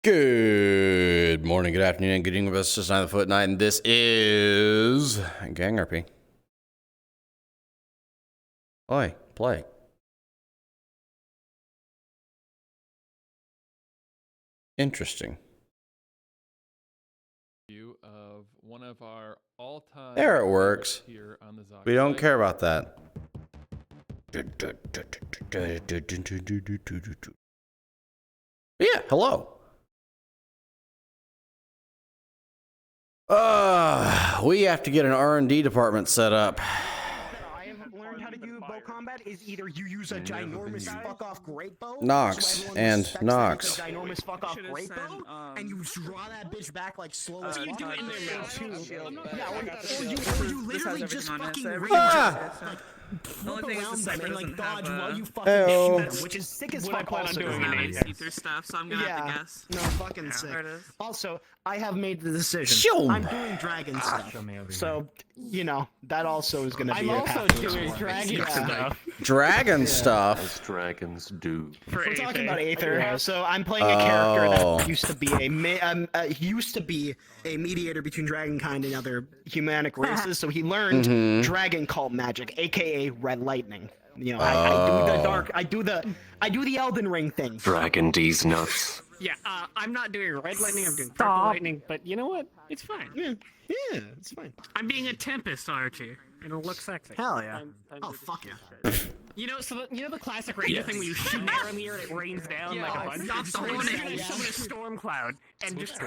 Good morning, good afternoon, and good evening. This is the FootKnight, and this is GangRP. Oi, play. Interesting. Of one of our all-time. There it works. Here on the We don't care about that. Yeah, hello. We have to get an R&D department set up. I have learned how to do bow combat is either you use a ginormous fuck-off great bow, Nox so and respects Nox. that it's a ginormous fuck-off great bow, and you draw that bitch back like slow as fuck. You do it in their mouth too. Yeah, or you literally just fucking flip around them and like dodge while you fucking shoot them, which is sick as fuck. Also, doing see-through stuff, so I'm gonna have to guess. No, fucking sick. Also, I have made the decision. Show. I'm doing dragon stuff, so you know that also is gonna be. I'm also doing dragon stuff. Dragon stuff. As dragons do. We're talking about Aether. So I'm playing a character that used to be a mediator between dragonkind and other humanic races. So he learned dragon cult magic, aka red lightning. You know, I do the dark. I do the Elden Ring thing. Dragon D's nuts. Yeah, I'm not doing red lightning, I'm doing purple lightning, but you know what? It's fine. Yeah, it's fine. I'm being a Tempest archer. It'll look sexy. Hell yeah. Oh fuck yeah. You know, so you know the classic ranger thing where you shoot arrow in the air and it rains down like a bunch? Stop the one and summon a storm cloud and just...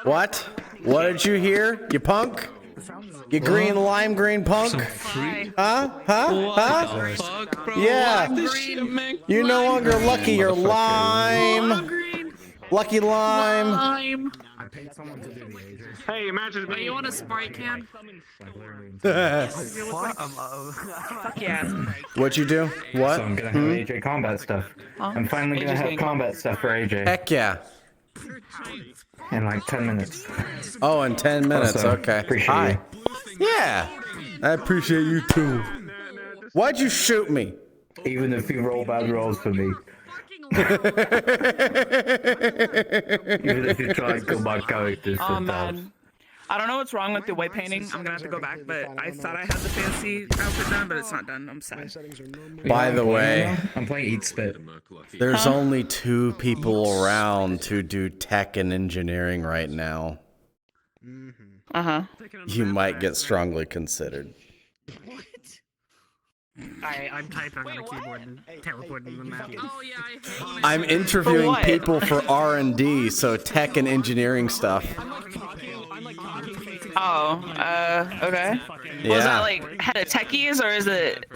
What? What did you hear? You punk? You green lime green punk? Huh? Fuck, bro. Yeah. You're no longer lucky, you're lime. Lucky lime. Hey, imagine me. You want a Sprite can? Fuck yeah. What'd you do? What? So I'm gonna have AJ combat stuff. I'm finally gonna have combat stuff for AJ Heck yeah. in like 10 minutes. Oh, in 10 minutes. Also, Okay. appreciate Hi. Yeah. I appreciate you too. Why'd you shoot me? Even if you roll bad rolls for me. Even if you try and kill my characters. Oh man, I don't know what's wrong with the white painting. I'm gonna have to go back, but I thought I had the fancy outfit done, but it's not done. I'm sad. By the way, I'm playing Eat Spit. there's only 2 people around to do tech and engineering right now. You might get strongly considered. I'm typing on a keyboard and teleporting the map. Oh yeah, I'm interviewing people for R&D, so tech and engineering stuff. Oh, okay. Yeah. Was that like head of techies or is it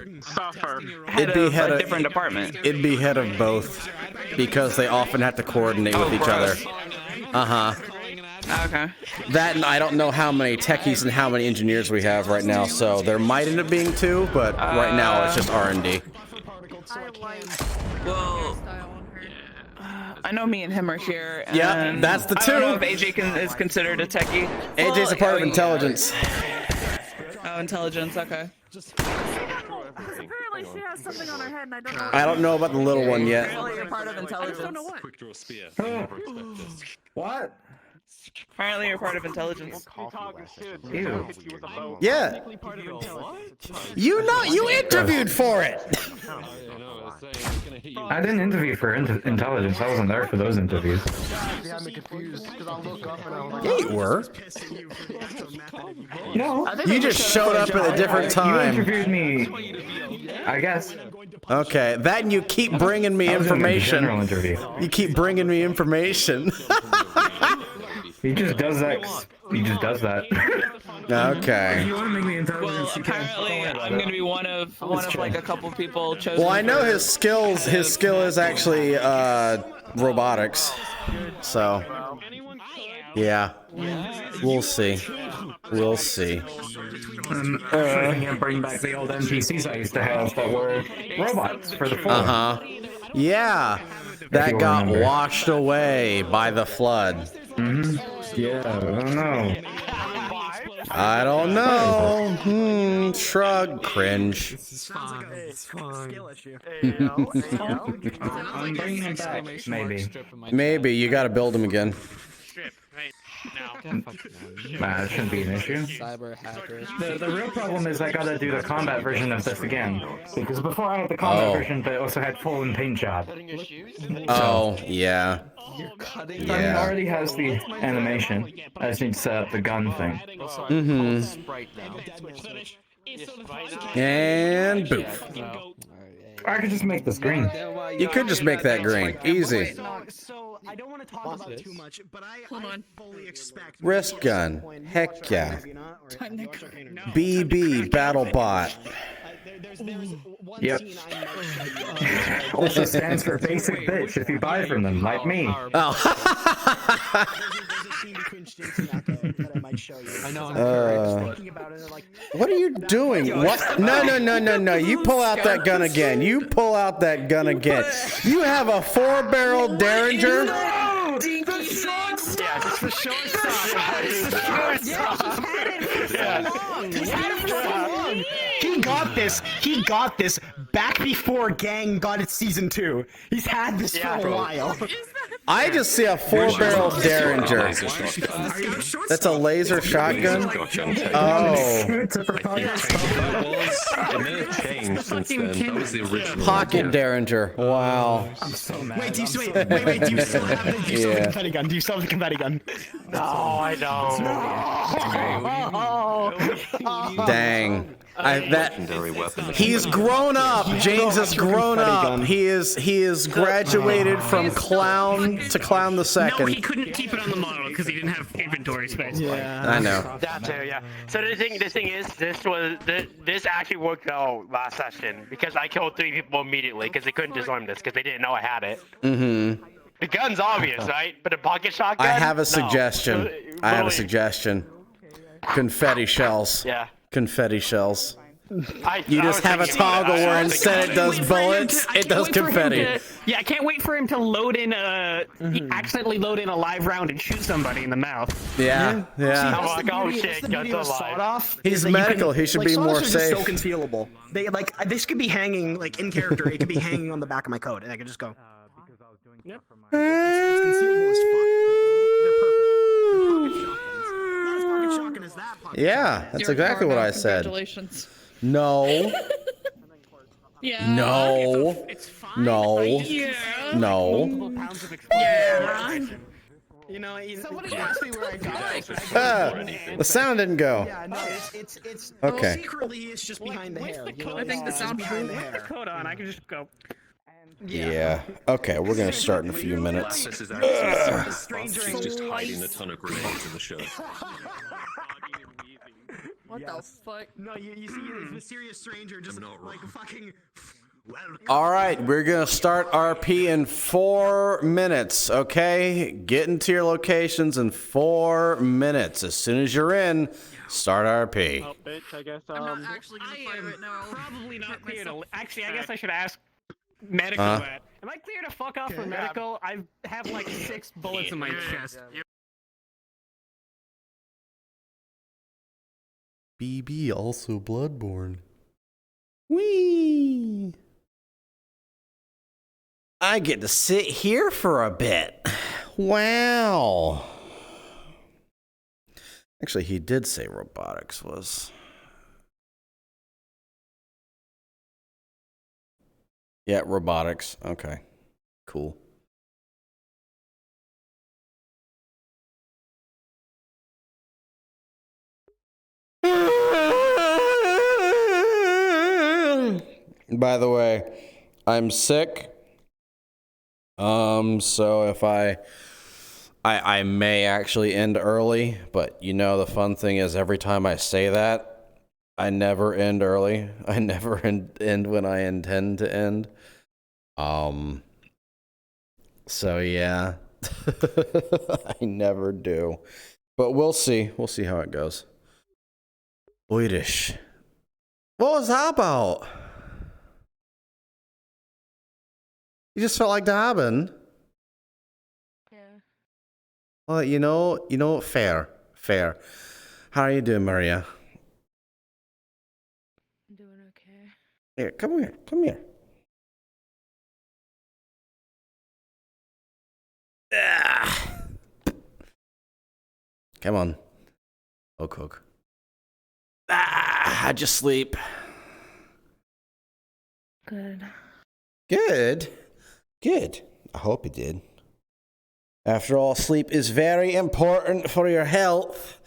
head It'd be of head a of- different department? It'd be head of both, because they often have to coordinate with each other. Okay. That, and I don't know how many techies and how many engineers we have right now, so there might end up being 2, but right now it's just R&D. Well, I know me and him are here. And Yeah, that's the I don't know 2. if AJ is considered a techie. AJ's a part of intelligence. Oh, intelligence. Okay. Apparently she has something on her head and I don't know. I don't know about the little one yet. Apparently you're part of intelligence. I don't know what. What? Apparently you're part of intelligence. Ew. Yeah. You interviewed for it. I didn't interview for intelligence. I wasn't there for those interviews. Yeah, you were. No. You just showed up at a different You time. interviewed me, I guess. Okay, that and you keep bringing me I was in a information. general interview. You keep bringing me information. He just does that. He just does that. Okay. You want to make me intelligence? Well, apparently I'm gonna be one of like a couple people chosen. Well, I know his skills. His skill is actually robotics. So, yeah, we'll see. We'll see. I'm gonna bring back the old NPCs I used to have that were robots for the forum. Yeah, that got washed away by the flood. Yeah, I don't know. I don't know. Shrug. Cringe. Sounds like a skill issue. I'm bringing him back, maybe. Maybe. You gotta build him again. Nah, it shouldn't be an issue. Cyber hacker. The real problem is I gotta do the combat version of this again. Because before I had the combat version, but it also had full and paint job. Oh, yeah. I mean, it already has the animation. I just need to set up the gun thing. And boof. I could just make this green. You could just make that green. Easy. So I don't want to talk about too much, but I fully expect Wrist gun. Heck yeah. BB BattleBot. Yep. Also stands for basic bitch if you buy from them, like me. Oh. What are you doing? What? No. You pull out that gun again. You pull out that gun again. You have a 4-barrel Derringer? Yeah, it's the shortstop. He got this back before Gang got its season 2. He's had this for a while. I just see a 4-barrel Derringer. That's a laser shotgun? Oh. Pocket Derringer. Wow. Wait, do you still have the confetti gun? Do you still have the confetti gun? No, I don't. Dang. He's grown up. James has grown up. He is graduated from clown to clown the second. No, he couldn't keep it on the model because he didn't have inventory space. Yeah, I know. That too, yeah. So the thing is, this actually worked out last session because I killed 3 people immediately because they couldn't disarm this because they didn't know I had it. Mm-hmm. The gun's obvious, right? But a pocket shotgun. I have a suggestion. Confetti shells. Yeah. Confetti shells. You just have a toggle where instead it does bullets, it does confetti. Yeah, I can't wait for him to load in accidentally load in a live round and shoot somebody in the mouth. Yeah. I'm like, oh shit, got the live. He's medical. He should be more safe. So concealable. They this could be hanging in character. It could be hanging on the back of my coat, and I could just go. Yep. It's concealable as fuck. They're perfect. Not as pocket shotgun as that pocket. Yeah, that's exactly what I said. Congratulations. No. Yeah. No. No. Yeah. No. Yeah. You know, somebody asked me where I got it. The sound didn't go. Yeah, no, it's okay. Secretly, it's just behind the hair. You know, I think the sound behind the hair. Coat on, I can just go. Yeah. Okay, we're gonna start in a few minutes. This is actually He's just hiding a ton of grenades in the show. What the fuck? No, you see this mysterious stranger just like fucking. All right, we're gonna start RP in 4 minutes. Okay, get into your locations in 4 minutes. As soon as you're in, start RP. Oh, bitch, I guess. I'm not actually gonna fight right now. Probably not clear to. Actually, I guess I should ask medical that. Am I clear to fuck off for medical? I have like 6 bullets in my chest. BB also bloodborne. Whee! I get to sit here for a bit. Wow. Actually, he did say robotics was. Yeah, robotics. Okay. Cool. By the way, I'm sick. So if I may actually end early, but you know the fun thing is every time I say that, I never end early. I never end when I intend to end. So yeah. I never do. But we'll see. We'll see how it goes. Boydish. What was that about? You just felt like dabbing? Yeah. Well, you know, fair. How are you doing, Maria? I'm doing okay. Here, come here. Come here. Ah. Come on. Cook. How'd you sleep? Good. Good. I hope you did. After all, sleep is very important for your health.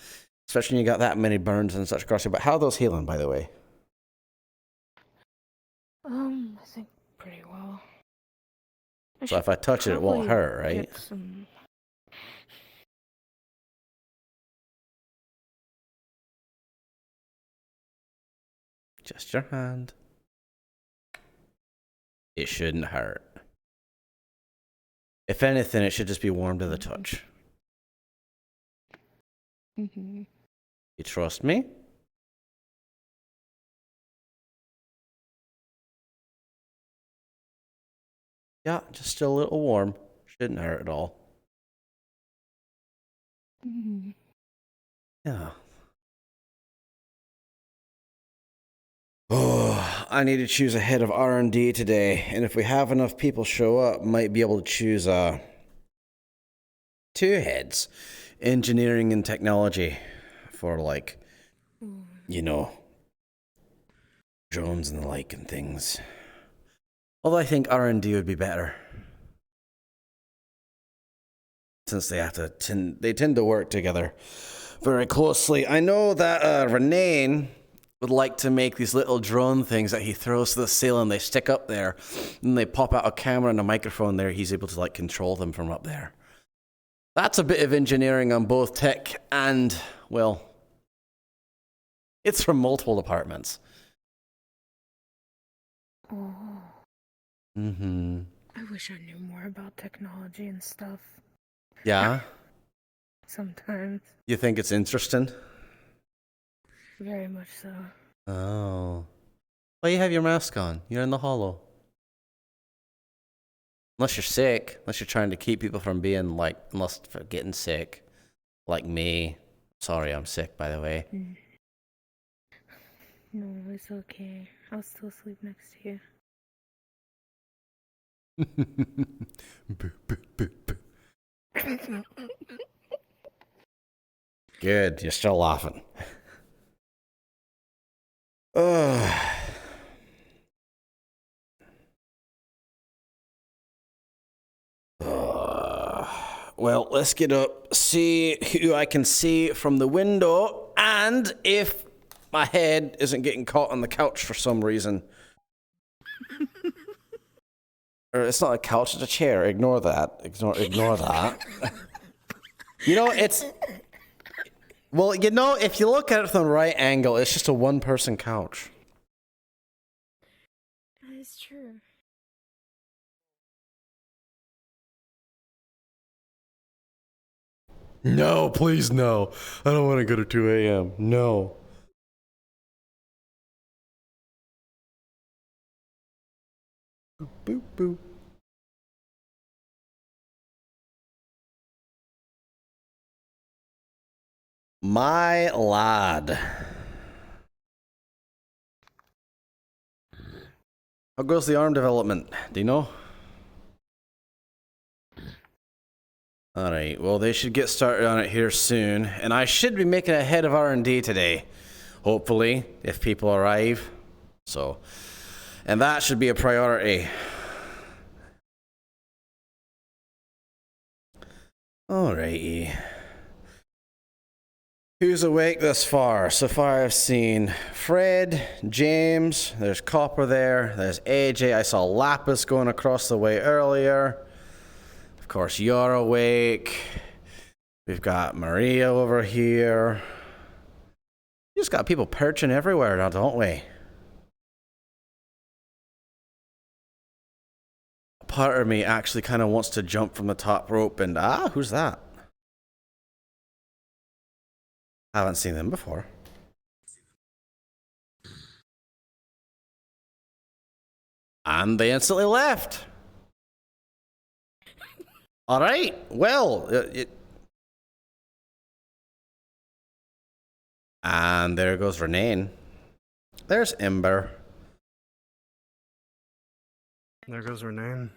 Especially when you got that many burns and such across you. But how are those healing, by the way? I think pretty well. So if I touch it, it won't hurt, right? Just your hand. It shouldn't hurt. If anything, it should just be warm to the touch. Mm-hmm. You trust me? Yeah, just still a little warm. Shouldn't hurt at all. Mm-hmm. Yeah. Oh, I need to choose a head of R&D today, and if we have enough people show up, might be able to choose 2 heads, engineering and technology, for like, you know, drones and the like and things. Although I think R&D would be better, since they have to they tend to work together very closely. I know that Renane would like to make these little drone things that he throws to the ceiling. They stick up there, and they pop out a camera and a microphone there. He's able to like control them from up there. That's a bit of engineering on both tech and, well, it's from multiple departments. Oh. Mm-hmm. I wish I knew more about technology and stuff. Yeah? Sometimes. You think it's interesting? Very much so. Oh. Well, you have your mask on. You're in the hollow. Unless you're sick. Unless you're trying to keep people from being like, unless for getting sick. Like me. Sorry, I'm sick, by the way. No, it's okay. I'll still sleep next to you. Boo, boo, boo, boo. Good, you're still laughing. Well, let's get up, see who I can see from the window, and if my head isn't getting caught on the couch for some reason. Or it's not a couch, it's a chair. Ignore that. Ignore that. You know, it's... Well, you know, if you look at it from the right angle, it's just a one-person couch. That is true. No, please no. I don't want to go to 2 a.m. No. Boop, boop, boop. My lad. How goes the arm development? Do you know? Alright, well they should get started on it here soon, and I should be making a head of R&D today. Hopefully, if people arrive. So, and that should be a priority. Alrighty. Who's awake thus far? So far I've seen Fred, James, there's Copper there's AJ, I saw Lapis going across the way earlier. Of course, you're awake. We've got Maria over here. We just got people perching everywhere now, don't we? Part of me actually kind of wants to jump from the top rope and, who's that? I haven't seen them before. And they instantly left. All right. Well, And there goes Renane. There's Ember. There goes Renane.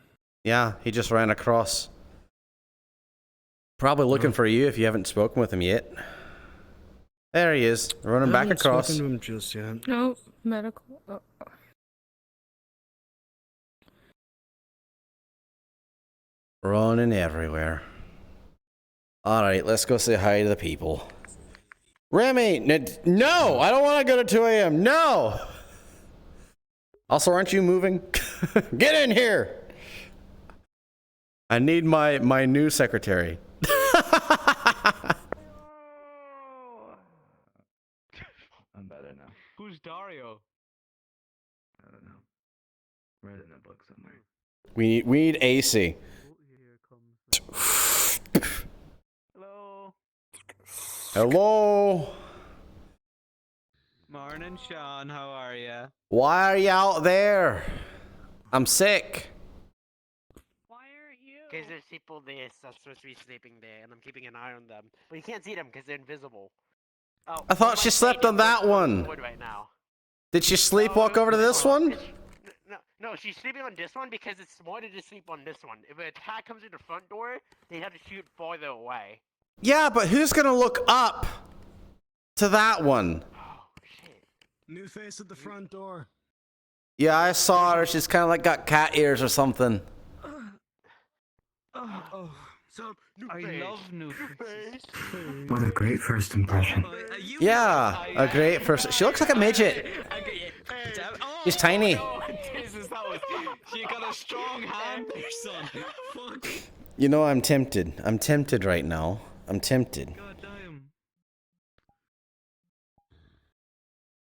Yeah, he just ran across. Probably looking for you if you haven't spoken with him yet. There he is, running back across. I haven't spoken to him just yet. No, medical. Oh. Running everywhere. Alright, let's go say hi to the people. Remy! No! I don't want to go to 2 a.m. No! Also, aren't you moving? Get in here! I need my new secretary. I'm better now. Who's Dario? I don't know. Read it in a book somewhere. We need AC. Hello. Hello? Morning, Sean. How are ya? Why are you out there? I'm sick. Why aren't you? Because there's people there that's supposed to be sleeping there, and I'm keeping an eye on them. But you can't see them because they're invisible. Oh, I thought she slept on that one. Right now. Did she sleepwalk over to this one? No, she's sleeping on this one because it's smarter to sleep on this one. If an attack comes in the front door, they have to shoot farther away. Yeah, but who's gonna look up to that one? Oh, shit. New face at the front door. Yeah, I saw her. She's kind of like got cat ears or something. I love new faces. What a great first impression. Yeah, a great first. She looks like a midget. She's tiny. She got a strong hand there, son. Fuck. You know, I'm tempted. I'm tempted right now. I'm tempted. God damn.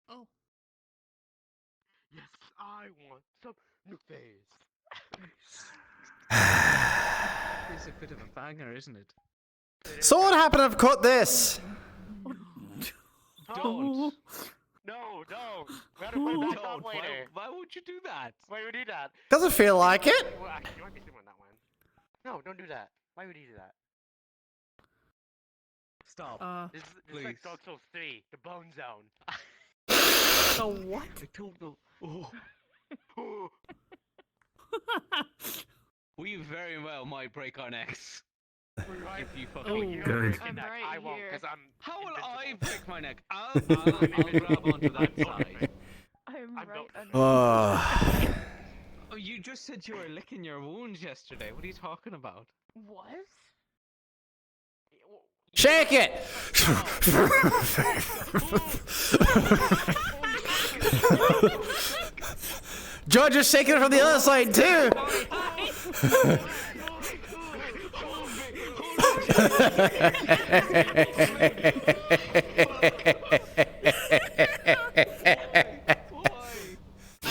Oh. Yes, I want some new face. It's a bit of a banger, isn't it? So what happened if I cut this? Don't. No, don't. We gotta put that up later. Why would you do that? Why would you do that? Doesn't feel like it. Well, actually, you might be sleeping on that one. No, don't do that. Why would you do that? Stop. This is like Dark Souls 3, the Bone Zone. The what? I don't know. Oh. We very well might break our necks. If you fucking Good. I won't, because I'm. How will invincible. I break my neck? I'll grab onto that side. I'm right under. Oh. Oh, you just said you were licking your wounds yesterday. What are you talking about? What? Shake it. George is shaking it from the other side too. I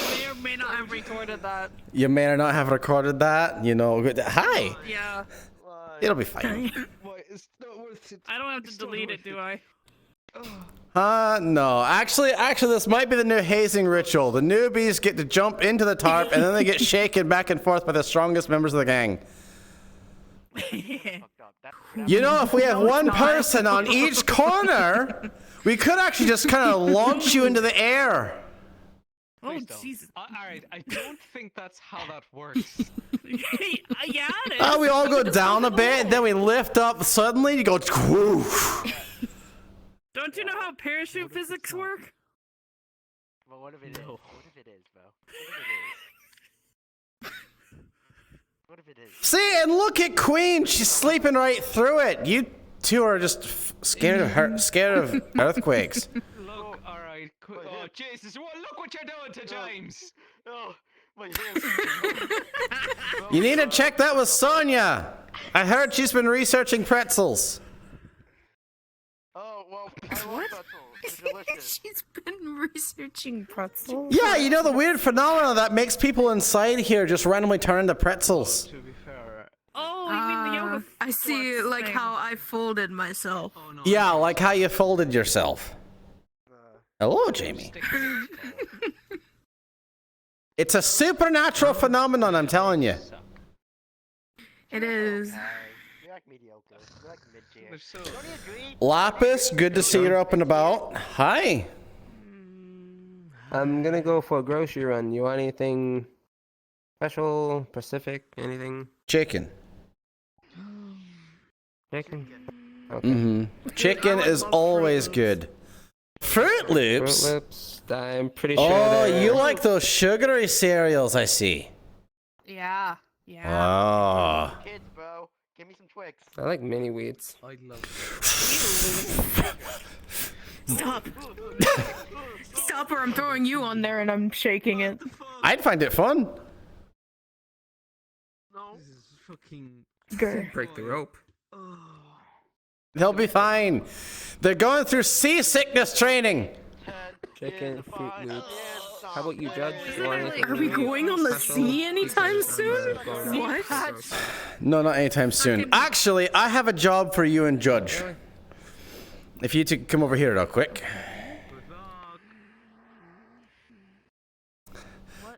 may or may not have recorded that. You may or not have recorded that. You know. Hi. Yeah. It'll be fine. I don't have to delete it, do I? No. Actually, this might be the new hazing ritual. The newbies get to jump into the tarp, and then they get shaken back and forth by the strongest members of the gang. You know, if we have one person on each corner, we could actually just kind of launch you into the air. Oh, Jesus. Alright, I don't think that's how that works. Yeah, it is. We all go down a bit, then we lift up suddenly, you go, whoosh. Don't you know how parachute physics work? Well, what if it is? What if it is, bro? What if it is? See, and look at Queen, she's sleeping right through it. You two are just scared of earthquakes. Look, alright. Oh, Jesus, look what you're doing to James. Oh, my hands. You need to check that with Sonia. I heard she's been researching pretzels. Oh, well, I love pretzels. They're delicious. She's been researching pretzels. Yeah, you know the weird phenomenon that makes people inside here just randomly turn into pretzels. To be fair. Oh, you mean the yoga? I see, like thing. how I folded myself. Oh, no. Yeah, like how you folded yourself. Hello, Jamie. It's a supernatural phenomenon, I'm telling you. It is. We like mediocre. They're like mid-tier. Don't you agree? Lapis, good to see you're up and about. Hi. I'm gonna go for a grocery run. You want anything special, Pacific, anything? Chicken. Chicken? Okay. Chicken is always good. Fruit Loops? Fruit Loops, I'm pretty sure Oh, you like those sugary cereals, I see. Yeah. Oh. Kids, bro. Give me some Twix. I like mini wheats. I love Stop. Stop or I'm throwing you on there and I'm shaking it. I'd find it fun. No. This is fucking... Break the rope. They'll be fine. They're going through seasickness training. Chicken, Fruit Loops. How about you, Judge? You want anything Are we going on the sea anytime soon? What? No, not anytime soon. Actually, I have a job for you and Judge. If you two come over here real quick.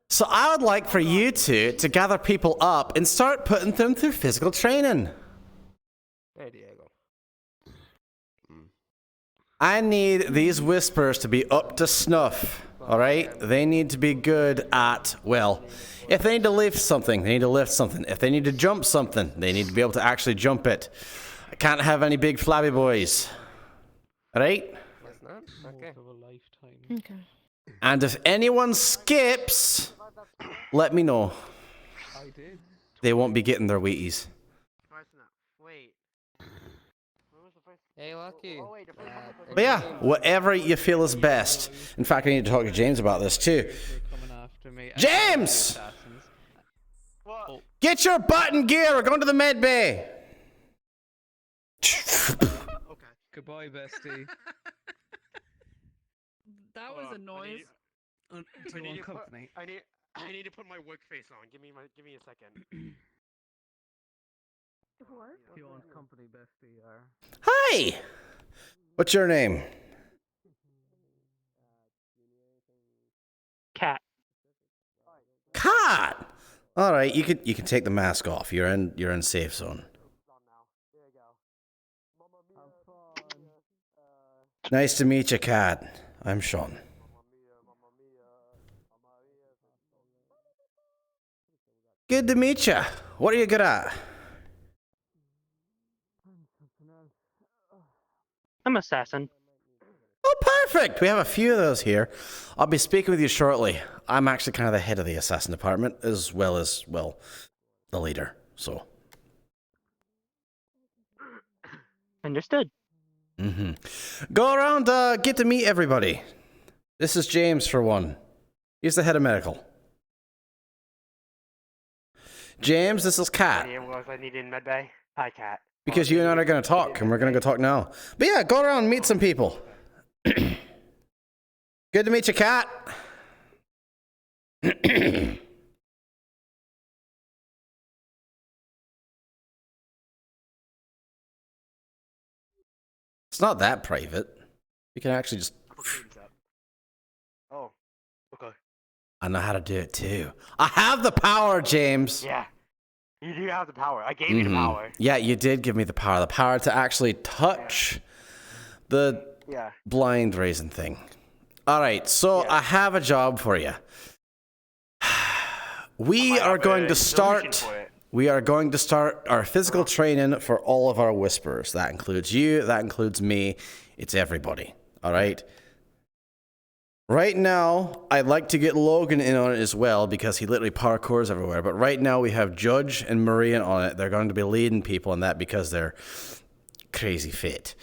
So I would like for you two to gather people up and start putting them through physical training. Hey, Diego. I need these whispers to be up to snuff. All right? They need to be good at, well, if they need to lift something, they need to lift something. If they need to jump something, they need to be able to actually jump it. I can't have any big flabby boys. All right? That's not? Okay. Okay. And if anyone skips, let me know. They won't be getting their Wheaties. Wait. Hey, Lucky. But yeah, whatever you feel is best. In fact, I need to talk to James about this too. James! Get your butt in gear. We're going to the med bay. Goodbye, bestie. That was a noise. I need company. I need to put my work face on. Give me a second. What? You want company, bestie? Hi! What's your name? Cat. Cat! Alright, you can take the mask off. You're in safe zone. Nice to meet you, Cat. I'm Sean. Good to meet you. What are you good at? I'm assassin. Oh, perfect. We have a few of those here. I'll be speaking with you shortly. I'm actually kind of the head of the assassin department, as well as, well, the leader. So. Understood. Go around, get to meet everybody. This is James, for one. He's the head of medical. James, this is Kat. I need in medbay. Hi, Cat. Because you and I are going to talk, and we're going to go talk now. But yeah, go around and meet some people. Good to meet you, Kat. It's not that private. You can actually just... Oh, okay. I know how to do it too. I have the power, James. Yeah. You do have the power. I gave you the power. Yeah, you did give me the power. The power to actually touch the blind raisin thing. All right, so I have a job for you. We are going to start our physical training for all of our whisperers. That includes you, that includes me. It's everybody. All right? Right now, I'd like to get Logan in on it as well because he literally parkours everywhere. But right now, we have Judge and Maria on it. They're going to be leading people in that because they're crazy fit.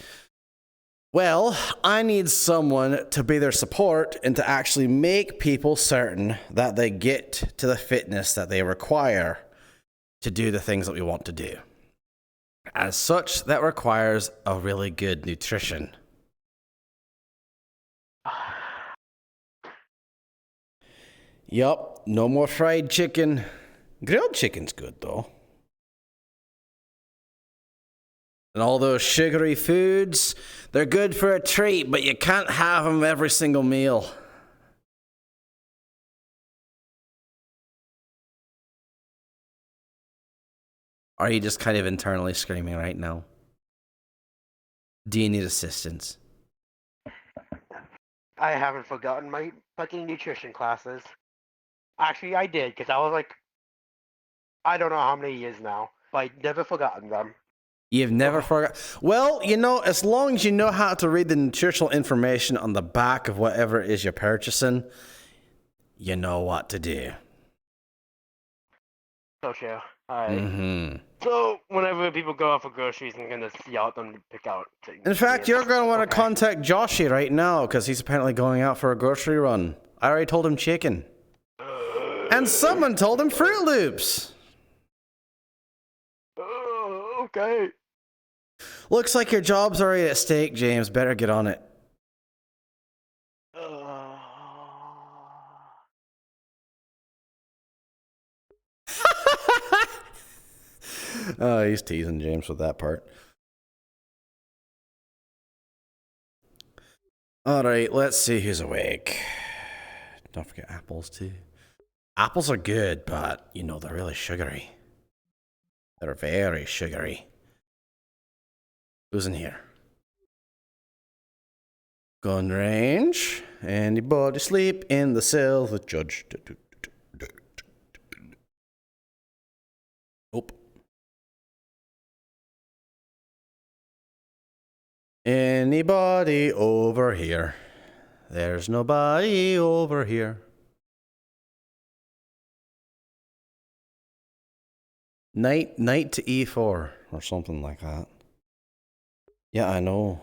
Well, I need someone to be their support and to actually make people certain that they get to the fitness that they require to do the things that we want to do. As such, that requires a really good nutrition. Yup, no more fried chicken. Grilled chicken's good, though. And all those sugary foods, they're good for a treat, but you can't have them every single meal. Are you just kind of internally screaming right now? Do you need assistance? I haven't forgotten my fucking nutrition classes. Actually, I did, because I was like, I don't know how many years now, but I've never forgotten them. You've never forgot. Well, you know, as long as you know how to read the nutritional information on the back of whatever it is you're purchasing, you know what to do. So true. Alright. So, whenever people go out for groceries, I'm gonna yell at them to pick out things. In fact, you're going to want to contact Joshy right now, because he's apparently going out for a grocery run. I already told him chicken. And someone told him Fruit Loops. Okay. Looks like your job's already at stake, James. Better get on it. Oh, he's teasing James with that part. Alright, let's see who's awake. Don't forget apples, too. Apples are good, but, you know, they're really sugary. They're very sugary. Who's in here? Gun range. Anybody sleep in the cell with Judge? Nope. Anybody over here? There's nobody over here. Knight to E4 or something like that. Yeah, I know.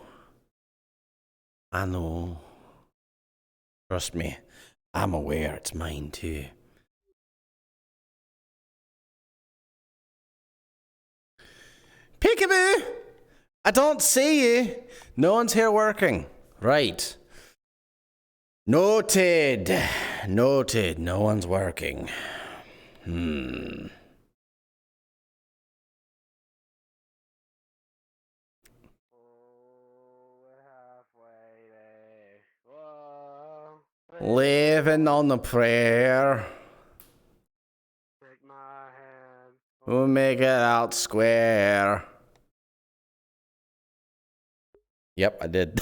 I know. Trust me, I'm aware it's mine too. Peekaboo! I don't see you. No one's here working. Right. Noted. Noted. No one's working. Living on the prayer. We'll make it out square. Yep, I did.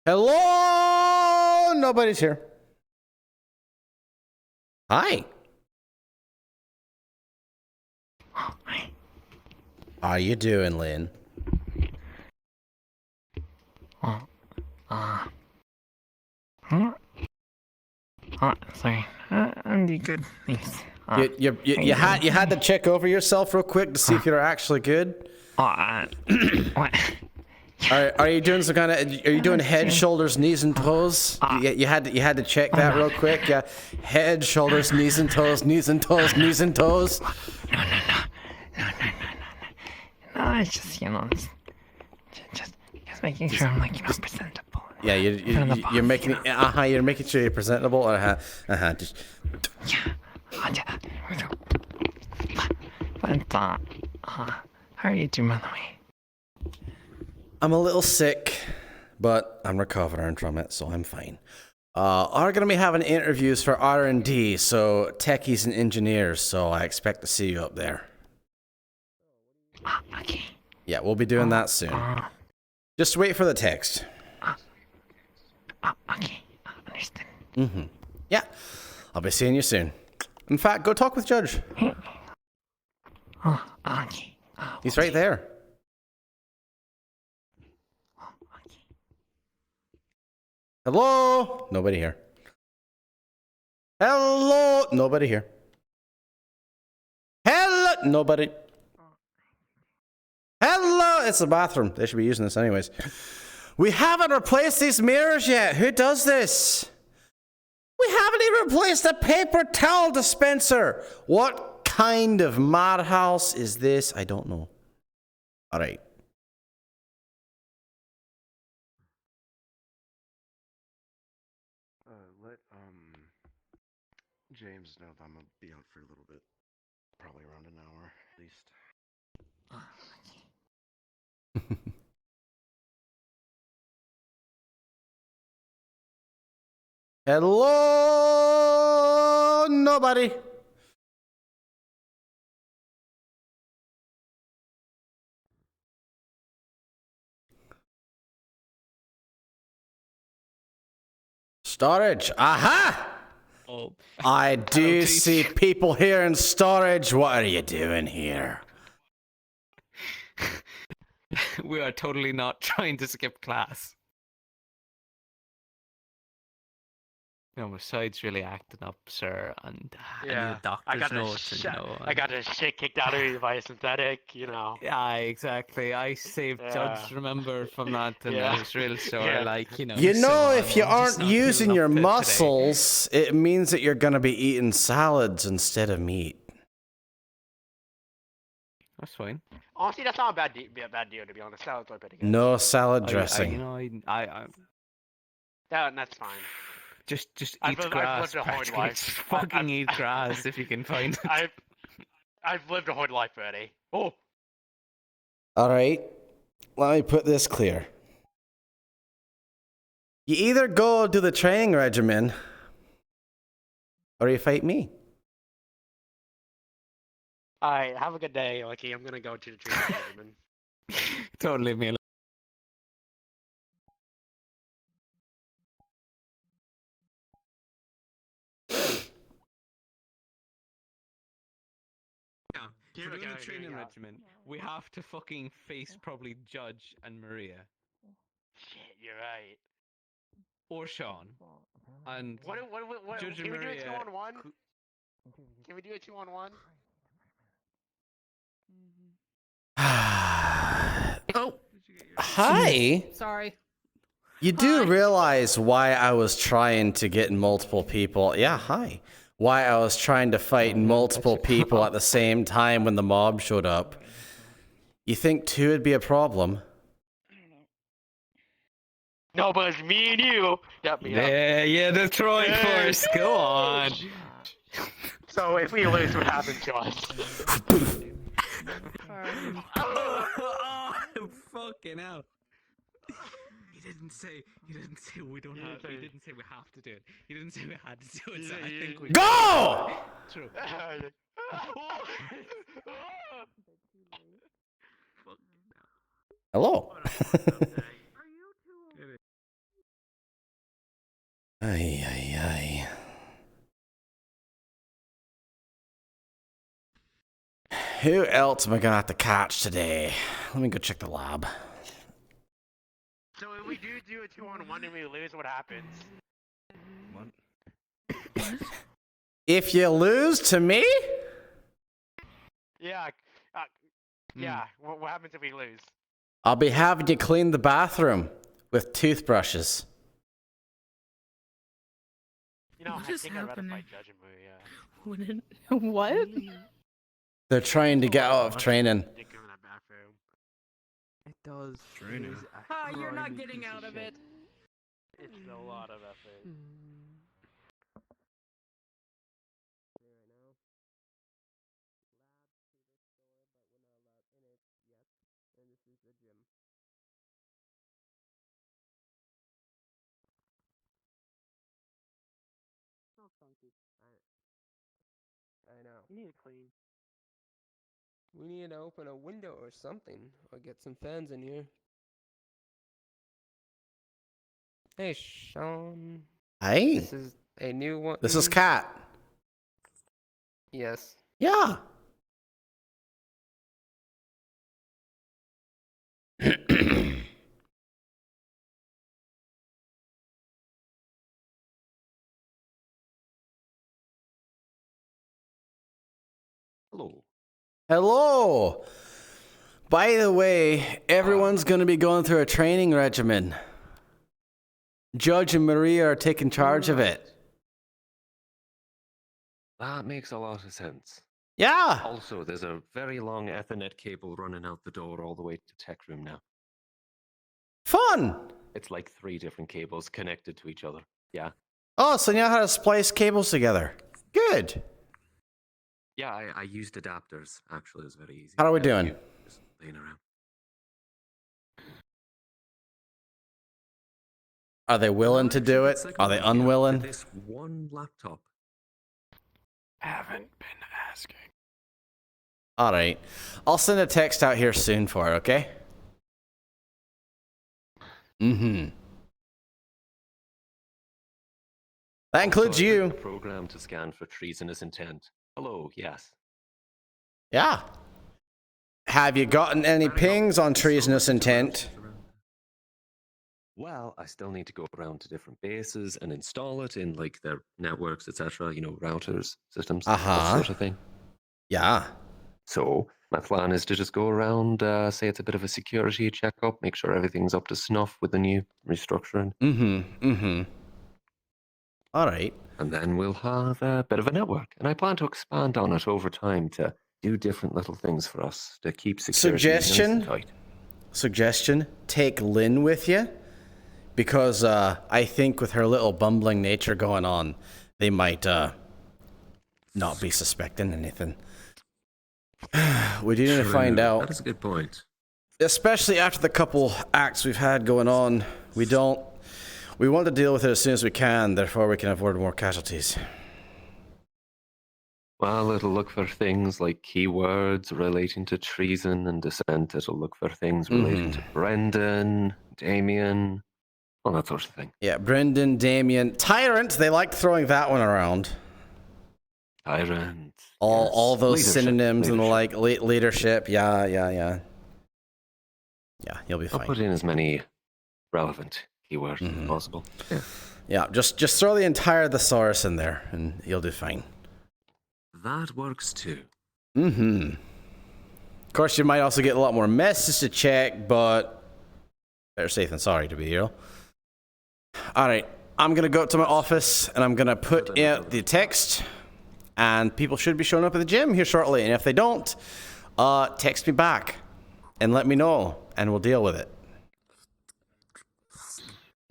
Hello? Nobody's here. Hi. How you doing, Lynn? Sorry. I'm doing good. Thanks. You had to check over yourself real quick to see if you're actually good. What? Are you doing some kind of? Are you doing head, shoulders, knees, and toes? You had to check that real quick. Yeah, head, shoulders, knees, and toes, knees and toes, knees and toes. No, it's just just making sure I'm presentable. Yeah, you're making you're making sure you're presentable. Just. But how are you doing, by the way? I'm a little sick, but I'm recovering from it, so I'm fine. Are going to be having interviews for R&D, so techies and engineers, so I expect to see you up there. Okay. Yeah, we'll be doing that soon. Just wait for the text. Okay. Understood. Mm-hmm. Yeah, I'll be seeing you soon. In fact, go talk with Judge. Okay. He's right there. Hello? Nobody here. Hello? Nobody here. Hello? Nobody. Hello? It's the bathroom. They should be using this anyways. We haven't replaced these mirrors yet. Who does this? We haven't even replaced the paper towel dispenser. What kind of madhouse is this? I don't know. All right. Let James know that I'm gonna be out for a little bit. Probably least. Hello, nobody. Storage. Aha! Oh, I do see people here in storage. What are you doing here? we are totally not trying to skip class. No, my side's really acting up, sir, and I need a doctor's note. I got a shit kicked out of me by a synthetic, Yeah, exactly. I saved Judge Remember from that, and I was real sore, You know, if you aren't using your muscles, it means that you're going to be eating salads instead of meat. That's fine. Honestly, that's not a bad deal, to be honest. Salad's pretty good. No salad dressing. That's fine. Just eat grass. Just fucking eat grass if you can find it. I've lived a whole life already. Oh. All right. Let me put this clear. You either go do the training regimen, or you fight me. All right. Have a good day, Lucky. I'm gonna go to the training regimen. Don't leave me alone. For doing the training regimen, we have to fucking face probably Judge and Maria. Shit, you're right. Or Sean. And what, Judge can and we do Maria. a 2-on-1? Can we do a 2-on-1? Oh. Hi. Sorry. You do realize why I was trying to get multiple people. Yeah, hi. Why I was trying to fight multiple people at the same time when the mob showed up. You think 2 would be a problem? No, but it's me and you. Yeah, the Troy Force. Go on. So if we lose, what happens to us? Fucking hell. He didn't say we don't have. He didn't say we have to do it. He didn't say we had to do it. So I think we go. True. Hello. Ay, ay, ay. Who else am I gonna have to catch today? Let me go check the lab. So if we do a 2-on-1 and we lose, what happens? What? If you lose to me? Yeah. What happens if we lose? I'll be having you clean the bathroom with toothbrushes. What I is think I'd rather happening? fight Judge and Maria. What? They're trying to get out of training. It does. Training. You're not getting out of it. It's a lot of effort. I know. You need to clean. We need to open a window or something, or get some fans in here. Hey, Sean. Hey. This is a new one. This is Kat. Yes. Yeah. Hello. Hello. By the way, everyone's going to be going through a training regimen. Judge and Maria are taking charge of it. That makes a lot of sense. Yeah. Also, there's a very long Ethernet cable running out the door all the way to tech room now. Fun. It's like 3 different cables connected to each other. Yeah. Oh, so you know how to splice cables together. Good. Yeah, I used adapters. Actually, it was very easy. How are we doing? Just laying around. Are they willing to do it? Are they unwilling? This one laptop. Haven't been asking. All right. I'll send a text out here soon for it, okay? Mm-hmm. That includes So I you. wrote a program to scan for treasonous intent. Hello, yes. Yeah. Have you gotten any pings on treasonous intent? Well, I still need to go around to different bases and install it in like their networks, etc. You know, routers, systems, that sort of thing. Yeah. So my plan is to just go around, say it's a bit of a security checkup, make sure everything's up to snuff with the new restructuring. All right. And then we'll have a bit of a network. And I plan to expand on it over time to do different little things for us to keep security nice and tight. Suggestion, take Lynn with you. Because I think with her little bumbling nature going on, they might not be suspecting anything. We do need to find out. That is a good point. Especially after the couple acts we've had going on, we want to deal with it as soon as we can, therefore we can avoid more casualties. Well, it'll look for things like keywords relating to treason and dissent. It'll look for things relating to Brendan, Damien, all that sort of thing. Yeah, Brendan, Damien, Tyrant, they liked throwing that one around. Tyrant. All those synonyms and the like, leadership, yeah. Yeah, you'll be fine. I'll put in as many relevant keywords as possible. Yeah, just throw the entire thesaurus in there and you'll do fine. That works too. Of course, you might also get a lot more messages to check, but better safe than sorry to be here. All right, I'm going to go to my office and I'm going to put out the text, and people should be showing up at the gym here shortly. And if they don't, text me back and let me know, and we'll deal with it.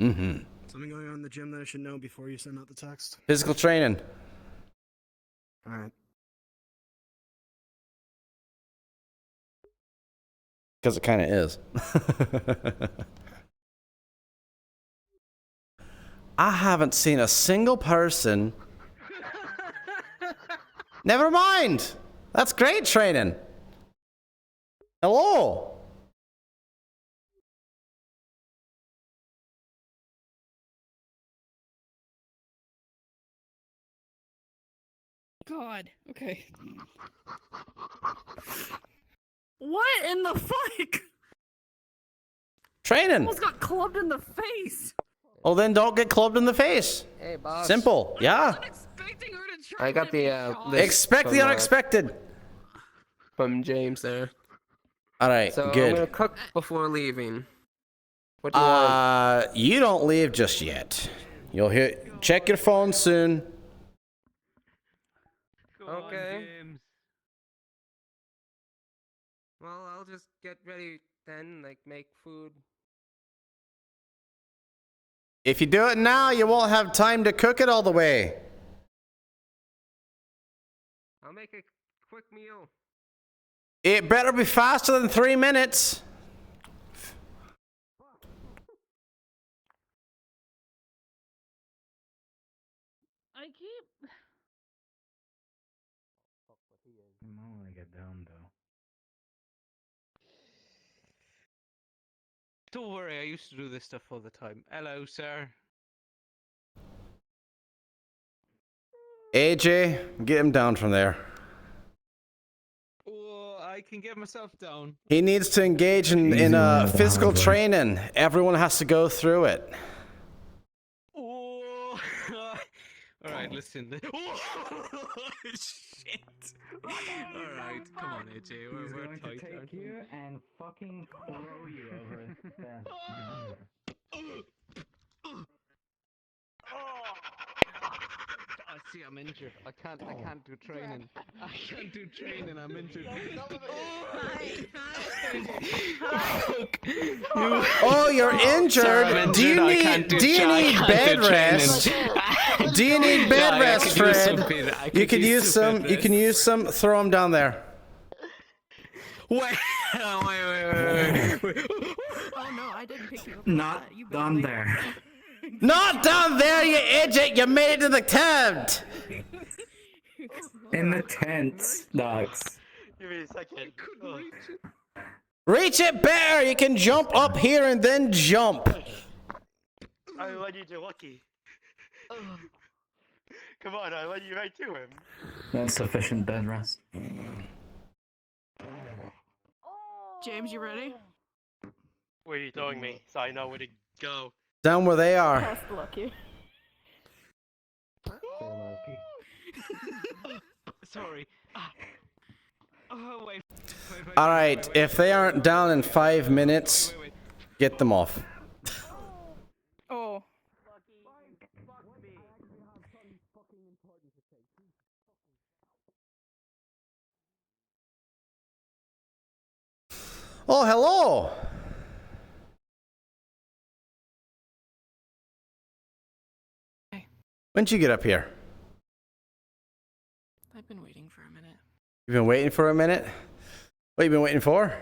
Something going on in the gym that I should know before you send out the text? Physical training. All right. Because it kind of is. I haven't seen a single person. Never mind. That's great training. Hello. God. Okay. What in the fuck? Training. Almost got clubbed in the face. Well, then don't get clubbed in the face. Hey, boss. Simple. Yeah. I got the Expect the unexpected. From James there. All right, so good. I'm gonna cook before leaving. What do you want? You don't leave just yet. You'll hear. Check your phone soon. Okay. Well, I'll just get ready then, like make food. If you do it now, you won't have time to cook it all the way. I'll make a quick meal. It better be faster than 3 minutes. I keep. I want to get down though. Don't worry, I used to do this stuff all the time. Hello, sir. AJ, get him down from there. Oh, I can get myself down. He needs to engage in physical training. Everyone has to go through it. Oh, all right, listen. Oh, shit. All right, come on, AJ. We're going tight. to take you and fucking throw you over See, I'm injured. I can't do training. I can't do training. I'm injured. Oh, you're injured. Sir, do you need bed rest? Do you need bed I rest, could use Fred? some bed- I You could can use use some some. bed You can rest. use some. Throw them down there. Wait. Oh no, I didn't pick you up. Not down there. Not down there, you idiot! You made it to the tent. In the tent, dogs. Give me a second. Oh. Reach it better. You can jump up here and then jump. I led you to Lucky. Come on, I led you right to him. That's sufficient bed rest. James, you ready? Where are you throwing me? So I know where to go. Down where they are. Past Lucky. Sorry. Oh, wait. All right. If they aren't down in 5 minutes, get them off. Oh. Oh, hello. When'd you get up here? I've been waiting for a minute. You've been waiting for a minute? What you been waiting for?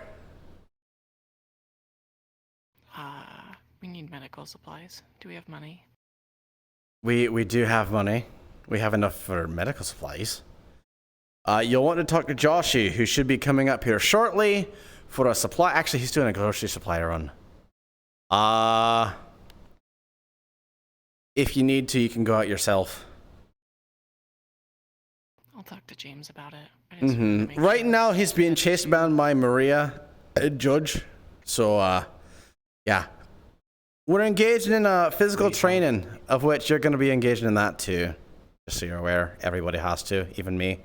We need medical supplies. Do we have money? We do have money. We have enough for medical supplies. You'll want to talk to Joshy, who should be coming up here shortly for a supply. Actually, he's doing a grocery supply run. If you need to, you can go out yourself. I'll talk to James about it. I just wanted to make Right sure. now, he's being chased down by Maria, Judge. So, yeah. We're engaged in physical training, of which you're going to be engaged in that too. Just so you're aware, everybody has to, even me.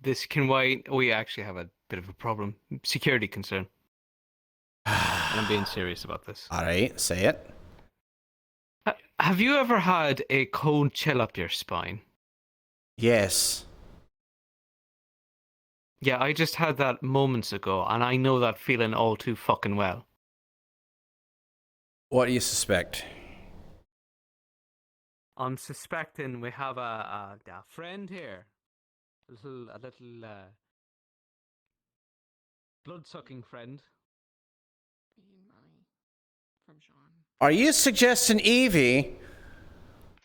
This can wait. We actually have a bit of a problem. Security concern. And I'm being serious about this. All right, say it. Have you ever had a cold chill up your spine? Yes. Yeah, I just had that moments ago, and I know that feeling all too fucking well. What do you suspect? I'm suspecting we have a friend here. A little blood-sucking friend. We need money from Sean. Are you suggesting Evie?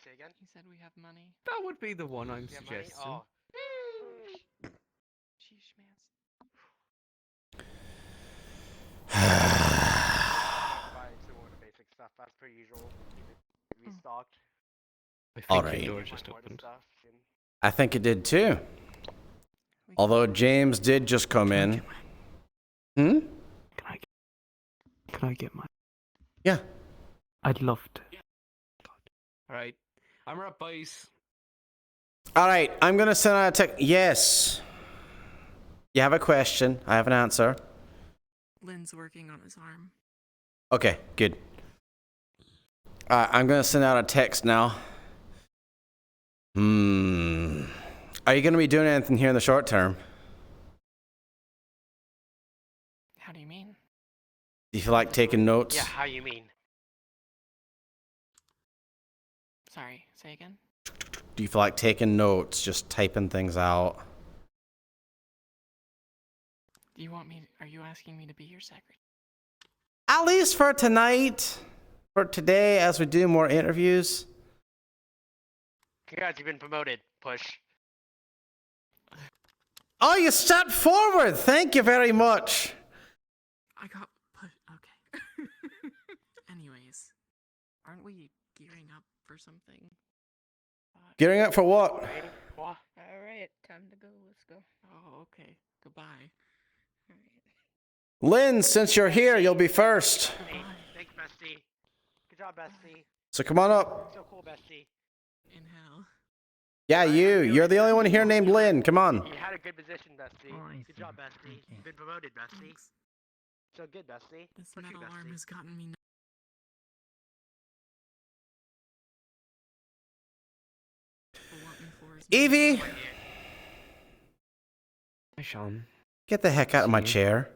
Say again? He said we have money. That would be the one I'm Yeah, money? suggesting. Oh. Sheesh, man. Buy some more basic stuff as per usual. Keep it restocked. I think All the right. door just opened. Stuff and I think it did too. Although James did just come in. Hmm? Can I get mine? Yeah. I'd love to. Alright. I'm up, boys. All right, I'm going to send out a text. Yes. You have a question. I have an answer. Lynn's working on his arm. Okay, good. I'm going to send out a text now. Are you going to be doing anything here in the short term? How do you mean? Do you feel like taking notes? yeah, how you mean? Sorry, say again? Do you feel like taking notes, just typing things out? Do you want me? Are you asking me to be your secretary? At least for tonight. For today, as we do more interviews. Congrats, you've been promoted. Push. Oh, you stepped forward. Thank you very much. I got put. Okay. Anyways, aren't we gearing up for something? Gearing up for what? What? Alright, time to go. Let's go. Oh, okay. Goodbye. Lynn, since you're here, you'll be first. Hey, thanks, bestie. Good job, bestie. So come on up. So cool, bestie. In hell. Yeah, you. You're the only one here named Lynn. Come on. You had a good position, bestie. Oh, I Good see. job, bestie. You've been promoted, bestie. So good, bestie. This Push you, metal arm bestie. has gotten me. Evie, Hi, Sean. get the heck out of my chair.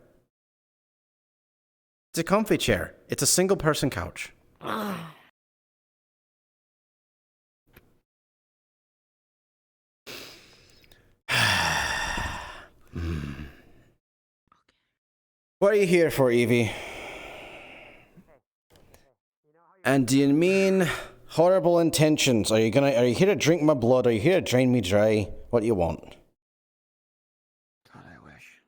It's a comfy chair. It's a single person couch. What are you here for, Evie? And do you mean horrible intentions? Are you here to drink my blood? Are you here to drain me dry? What do you want? God, I wish.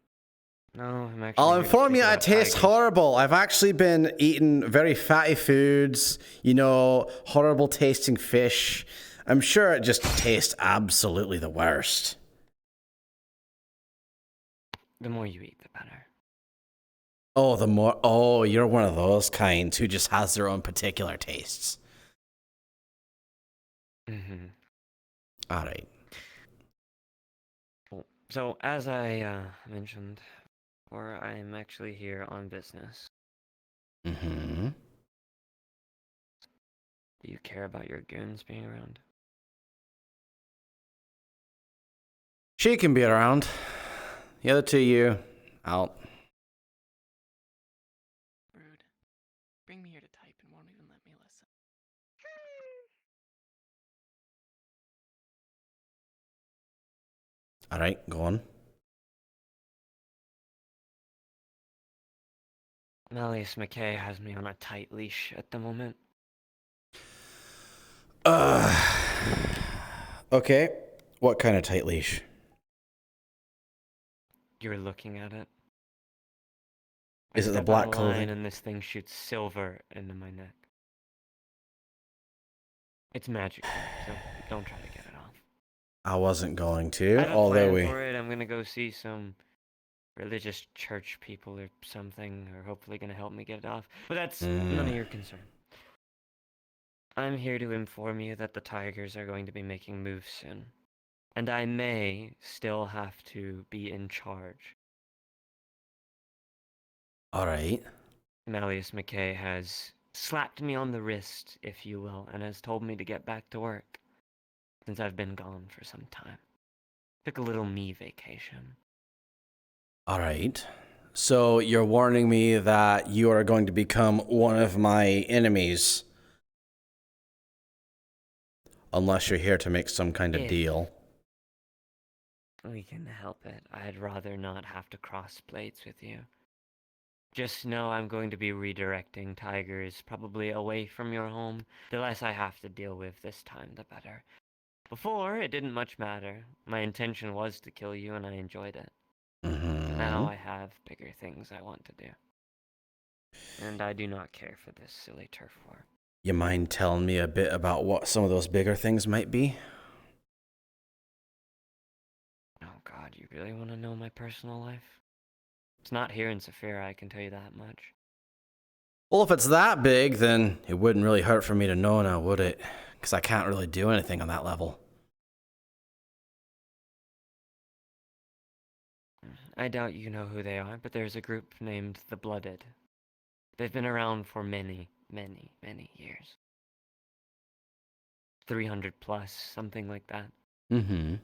No, I'm actually. I'll here to inform speak you, I about taste tigers. horrible. I've actually been eating very fatty foods, you know, horrible tasting fish. I'm sure it just tastes absolutely the worst. The more you eat, the better. Oh, you're one of those kinds who just has their own particular tastes. Mm-hmm. All right. Cool. So, as I mentioned, or I'm actually here on business. Mm-hmm. Do you care about your goons being around? She can be around. The other two, you out. Rude. Bring me here to type and won't even let me listen. All right, go on. Malleus McKay has me on a tight leash at the moment. Okay. What kind of tight leash? You're looking at it. Is I it the step black out of line clothing? and this thing shoots silver into my neck. It's magic, so don't try to get it off. I wasn't going I to, have a although plan we... for it. I'm gonna go see some religious church people or something, or hopefully gonna help me get it off. But that's none of your concern. I'm here to inform you that the Tigers are going to be making moves soon. And I may still have to be in charge. Alright. Malleus McKay has slapped me on the wrist, if you will, and has told me to get back to work. Since I've been gone for some time. Took a little me vacation. Alright. So you're warning me that you are going to become one of my enemies. Unless you're here to make some kind of deal. We can help it. I'd rather not have to cross blades with you. Just know I'm going to be redirecting Tigers probably away from your home. The less I have to deal with this time, the better. Before, it didn't much matter. My intention was to kill you, and I enjoyed it. Mm-hmm. Now I have bigger things I want to do. And I do not care for this silly turf war. You mind telling me a bit about what some of those bigger things might be? Oh god, you really want to know my personal life? It's not here in Saphira, I can tell you that much. Well, if it's that big, then it wouldn't really hurt for me to know now, would it? Because I can't really do anything on that level. I doubt you know who they are, but there's a group named the Blooded. They've been around for many, many, many years. 300 plus, something like that. Mm-hmm.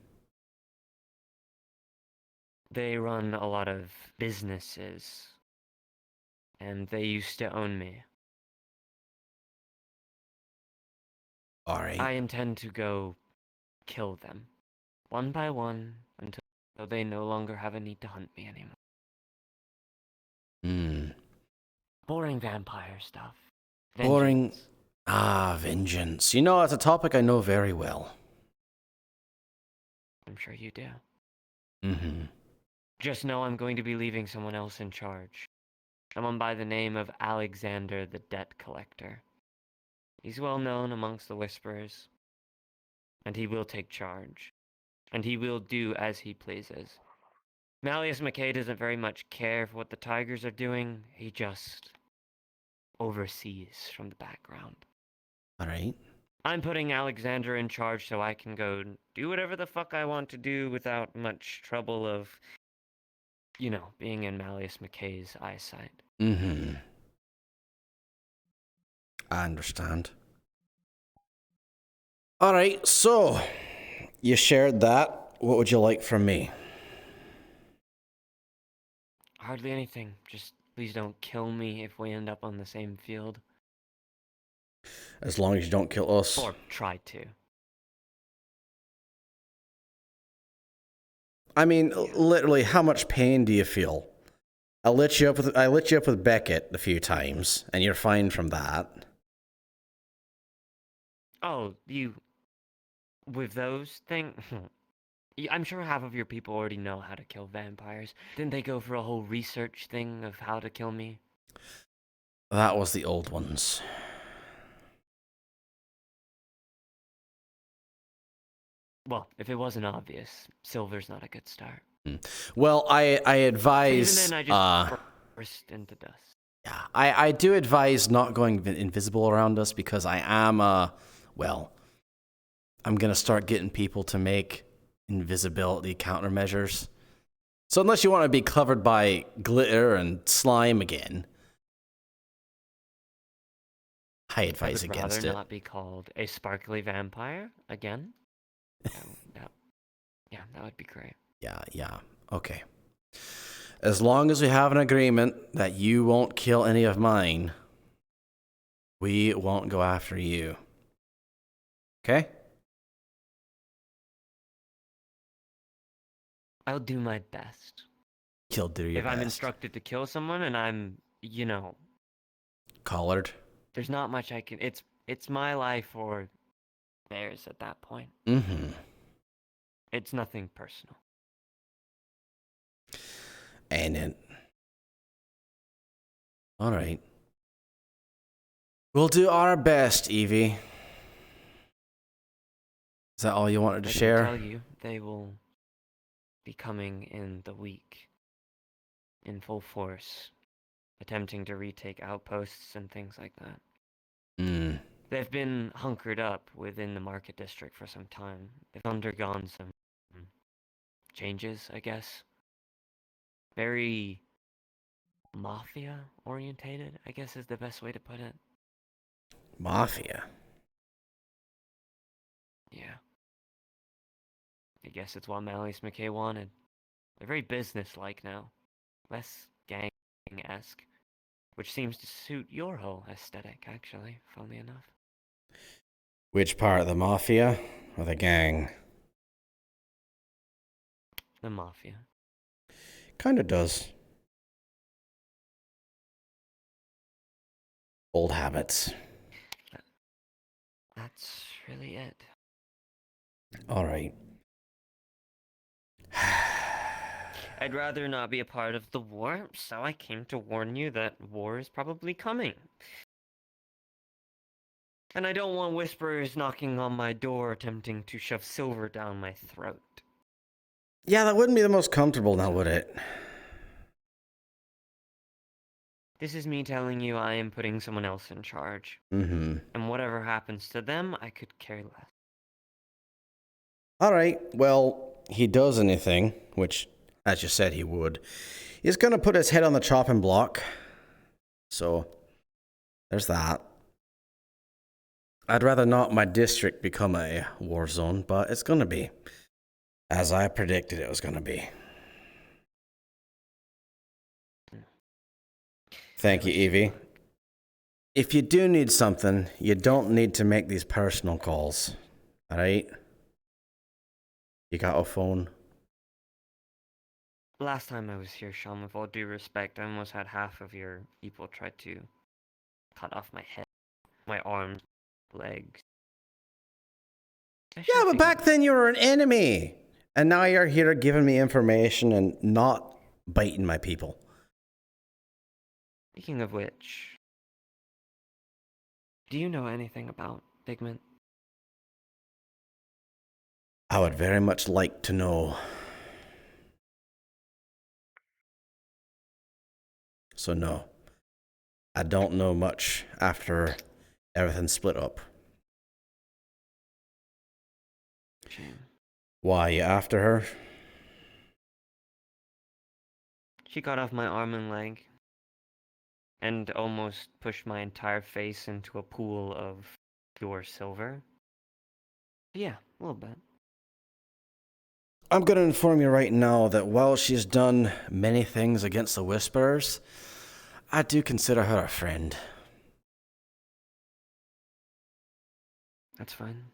They run a lot of businesses, and they used to own me. Alright. I intend to go kill them, one by one, until they no longer have a need to hunt me anymore. Boring vampire stuff. Boring. Vengeance. You know, it's a topic I know very well. I'm sure you do. Mm-hmm. Just know I'm going to be leaving someone else in charge. Someone by the name of Alexander the Debt Collector. He's well known amongst the Whisperers. And he will take charge. And he will do as he pleases. Malleus McKay doesn't very much care for what the Tigers are doing. He just oversees from the background. Alright. I'm putting Alexander in charge so I can go do whatever the fuck I want to do without much trouble of, you know, being in Malleus McKay's eyesight. Mm-hmm. I understand. Alright, so you shared that. What would you like from me? Hardly anything. Just please don't kill me if we end up on the same field. As long as you don't kill us. Or try to. I mean, literally, how much pain do you feel? I lit you up with Beckett a few times, and you're fine from that. Oh, you... With those things... I'm sure half of your people already know how to kill vampires. Didn't they go for a whole research thing of how to kill me? That was the old ones. Well, if it wasn't obvious, silver's not a good start. Well, I advise... Even then, I just burst into dust. Yeah, I do advise not going invisible around us because I am, well, I'm going to start getting people to make invisibility countermeasures. So unless you want to be covered by glitter and slime again, I advise against it. I would rather not be called a sparkly vampire again. Yeah, that would be great. Yeah, okay. As long as we have an agreement that you won't kill any of mine, we won't go after you. Okay? I'll do my best. You'll do your best. If I'm instructed to kill someone and I'm, collared. There's not much I can... It's my life or theirs at that point. Mm-hmm. It's nothing personal. Ain't it? Alright. We'll do our best, Evie. Is that all you wanted to share? I can tell you, they will be coming in the week. In full force. Attempting to retake outposts and things like that. They've been hunkered up within the market district for some time. They've undergone some changes, I guess. Very mafia-orientated, I guess is the best way to put it. Mafia? Yeah. I guess it's what Malleus McKay wanted. They're very business-like now. Less gang-esque. Which seems to suit your whole aesthetic, actually, funnily enough. Which part of the mafia or the gang? The mafia. Kinda does. Old habits. That's really it. Alright. I'd rather not be a part of the war, so I came to warn you that war is probably coming. And I don't want whisperers knocking on my door attempting to shove silver down my throat. Yeah, that wouldn't be the most comfortable now, would it? This is me telling you I am putting someone else in charge. Mm-hmm. And whatever happens to them, I could care less. Alright, well, he does anything, which, as you said he would, he's gonna put his head on the chopping block. So, there's that. I'd rather not my district become a war zone, but it's gonna be. As I predicted it was gonna be. Thank you, Evie. If you do need something, you don't need to make these personal calls. Alright? You got a phone? Last time I was here, Sean, with all due respect, I almost had half of your people try to cut off my head, my arms, legs. Yeah, but back then you were an enemy. And now you're here giving me information and not biting my people. Speaking of which, do you know anything about Figment? I would very much like to know. So no, I don't know much after everything split up. Shame. Why, you after her? She cut off my arm and leg, and almost pushed my entire face into a pool of pure silver. Yeah, a little bit. I'm going to inform you right now that while she's done many things against the Whisperers, I do consider her a friend. That's fine.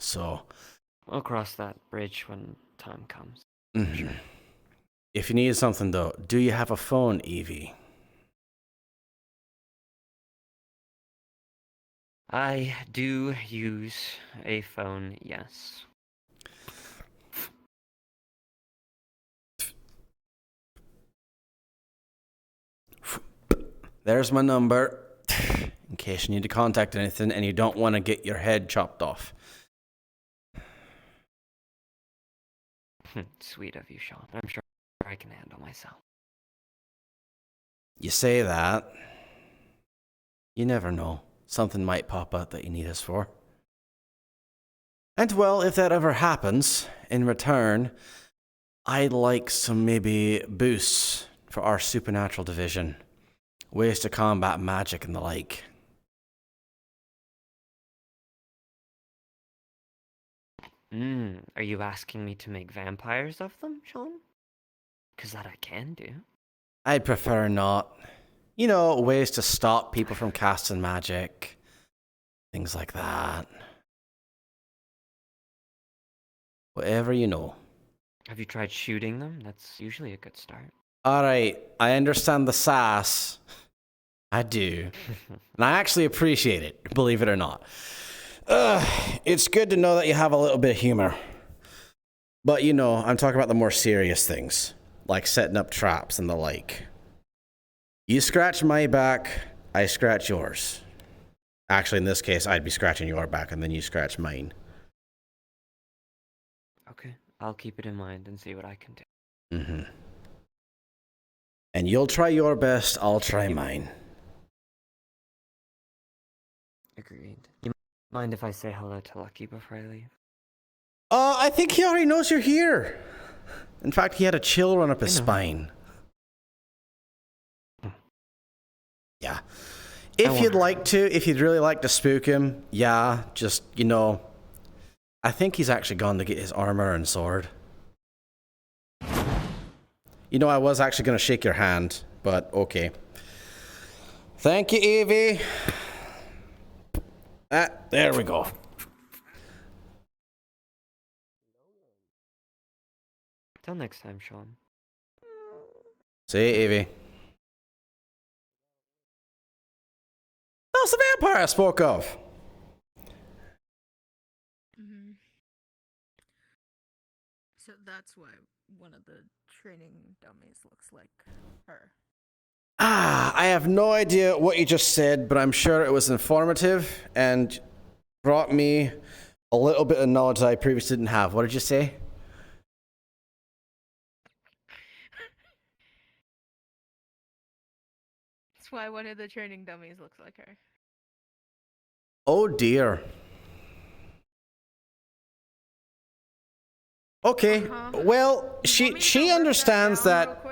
So, I'll cross that bridge when time comes. Mm-hmm. Sure. If you need something, though, do you have a phone, Evie? I do use a phone, yes. There's my number, in case you need to contact anything and you don't want to get your head chopped off. Sweet of you, Sean. I'm sure I can handle myself. You say that. You never know. Something might pop up that you need us for. And well, if that ever happens, in return, I'd like some maybe boosts for our supernatural division. Ways to combat magic and the like. Are you asking me to make vampires of them, Sean? 'Cause that I can do. I'd prefer not. You know, ways to stop people from casting magic. Things like that. Whatever you know. Have you tried shooting them? That's usually a good start. Alright, I understand the sass. I do. And I actually appreciate it, believe it or not. It's good to know that you have a little bit of humor. But you know, I'm talking about the more serious things, like setting up traps and the like. You scratch my back, I scratch yours. Actually, in this case, I'd be scratching your back and then you scratch mine. Okay, I'll keep it in mind and see what I can do. And you'll try your best, I'll try mine. Agreed. You mind if I say hello to Lucky before I leave? I think he already knows you're here. In fact, he had a chill run up his spine. Yeah. If you'd like to, if you'd really like to spook him, yeah, just, you know, I think he's actually gone to get his armor and sword. You know, I was actually going to shake your hand, but okay. Thank you, Evie. There we go. Till next time, Sean. See you, Evie. That's the vampire I spoke of. So that's why one of the training dummies looks like her. I have no idea what you just said, but I'm sure it was informative and brought me a little bit of knowledge that I previously didn't have. What did you say? That's why one of the training dummies looks like her. Oh dear. Okay, well, she understands that.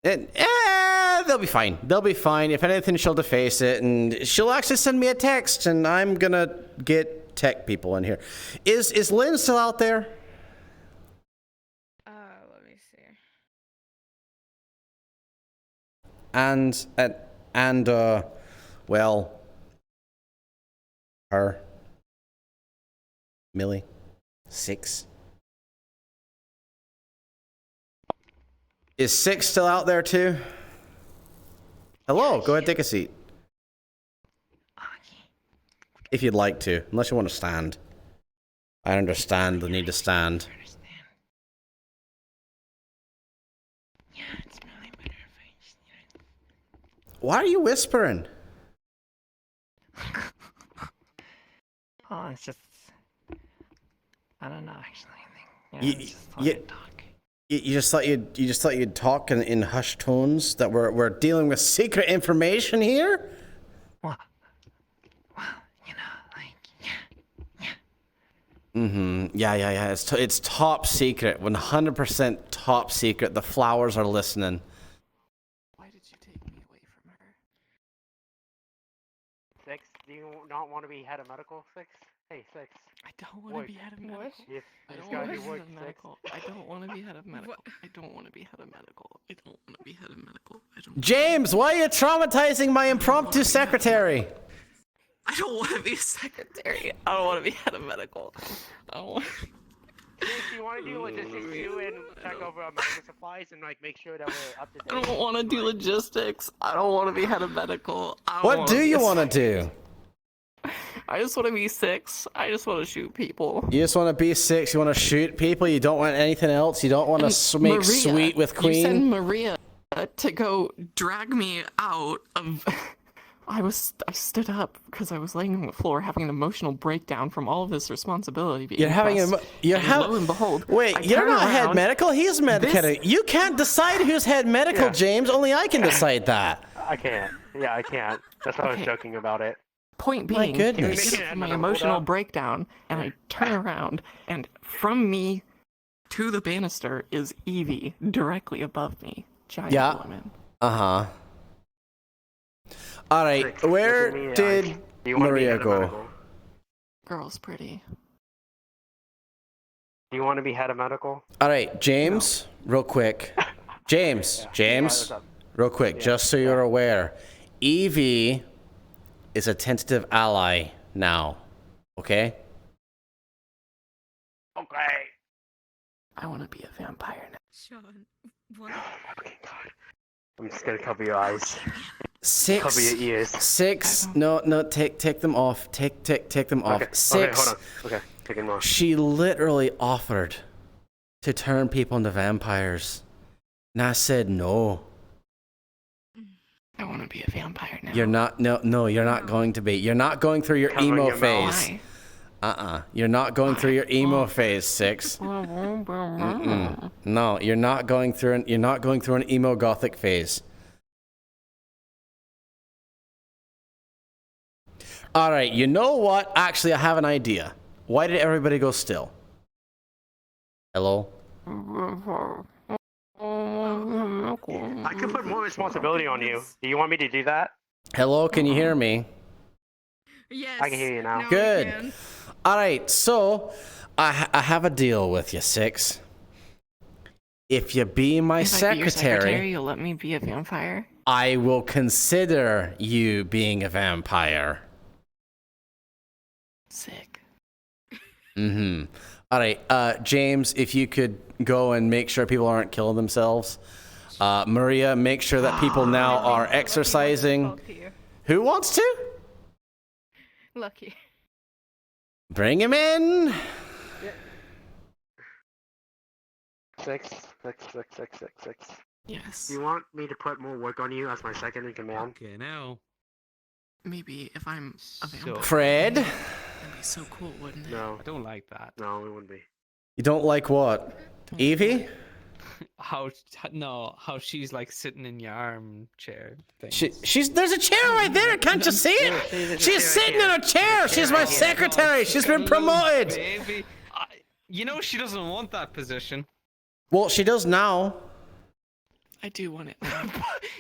They'll be fine. They'll be fine. If anything, she'll deface it, and she'll actually send me a text, and I'm gonna get tech people in here. Is Lynn still out there? Let me see. And well, her, Millie, 6. Is 6 still out there too? Hello, go ahead, take a seat. If you'd like to, unless you want to stand. I understand the need to stand. Why are you whispering? Oh, it's just... I don't know, actually. You just thought you'd talk in hushed tones that we're dealing with secret information here? Well, you know, like, Yeah. It's top secret, 100% top secret. The flowers are listening. Why did you take me away from her? 6, do you not want to be head of medical? 6? Hey, 6. I don't want to be head of medical. Yes, I it's don't gotta want be to be work, head of 6. medical. I don't want to be head of medical. I don't want to be head of medical. I don't want to be head of medical. James, why are you traumatizing my impromptu secretary? I don't want to be a secretary. I don't want to be head of medical. I don't want. Jake, do you want to do logistics too and check over our medical supplies and like make sure that we're up to date? I don't want to do logistics. I don't want to be head of medical. What do you want to do? I just want to be 6. I just want to shoot people. You just want to be 6. You want to shoot people. You don't want anything else. You don't want to make sweet with Queen. You send Maria to go drag me out of. I stood up because I was laying on the floor having an emotional breakdown from all of this responsibility. You're having lo and behold, wait, you're not head medical. He's medical. You can't decide who's head medical, James. Only I can decide that. I can't. Yeah, I can't. That's why I was joking about it. Point My being, goodness. it's my emotional breakdown, and I turn around, and from me to the banister is Evie, directly above me. Giant woman. Uh-huh. All right, where did Maria go? Girl's pretty. Do you want to be head of medical? All right, James, real quick. James, real quick, just so you're aware, Evie is a tentative ally now, okay? Okay. I want to be a vampire now. Sean, what? I'm just gonna cover your eyes. 6. Cover your ears. 6. No, take them off. Take them off. Okay. 6. Okay, hold on. Okay, take them off. She literally offered to turn people into vampires. And I said no. I want to be a vampire now. You're not. No, you're not going to be. You're not going through your emo phase. You're not going through your emo phase, 6. No, you're not going through an emo gothic phase. All right, you know what? Actually, I have an idea. Why did everybody go still? Hello? I can put more responsibility on you. Do you want me to do that? Hello, can you hear me? Yes. I can hear you now. Good. All right, so I have a deal with you, 6. If you be my If I be your secretary, secretary, you'll let me be a vampire? I will consider you being a vampire. Sick. Mm-hmm. All right, James, if you could go and make sure people aren't killing themselves. Maria, make sure that people now are exercising. Who wants to? Lucky. Bring him in. 6. Yes. Do you want me to put more work on you as my second in command? Okay, now. Maybe if I'm a vampire. Fred? That'd be so cool, wouldn't it? No. I don't like that. No, it wouldn't be. You don't like what? Evie? How she's like sitting in your armchair thing. There's a chair right there. Can't you see it? She's sitting in a chair. She's my secretary. She's been promoted. Baby. You know she doesn't want that position. Well, she does now. I do want it now.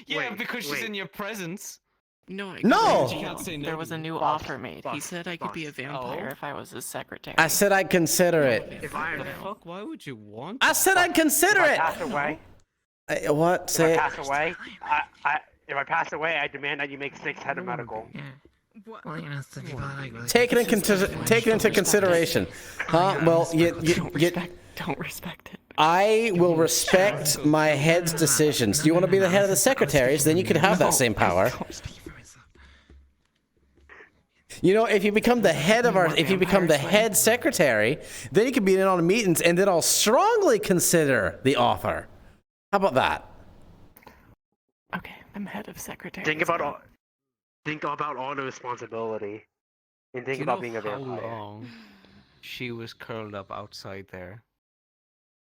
Yeah, because she's in your presence. No, No! You can't say no. There was a new offer made. He said I could be a vampire if I was his secretary. I said I'd consider it. If I Fuck, why would you want I said I'd consider it. pass away, What? Say if I it. pass away, if I pass away, I demand that you make 6 head of medical. Take it into consideration. Huh? Well, Don't respect it. I will respect my head's decisions. Do you want to be the head of the secretaries? Then you could have that same power. You know, if you become the head of if you become the head secretary, then you can be in on meetings, and then I'll strongly consider the offer. How about that? Okay, I'm head of secretary. Think about all the responsibility, and think about being a how vampire. long she was curled up outside there?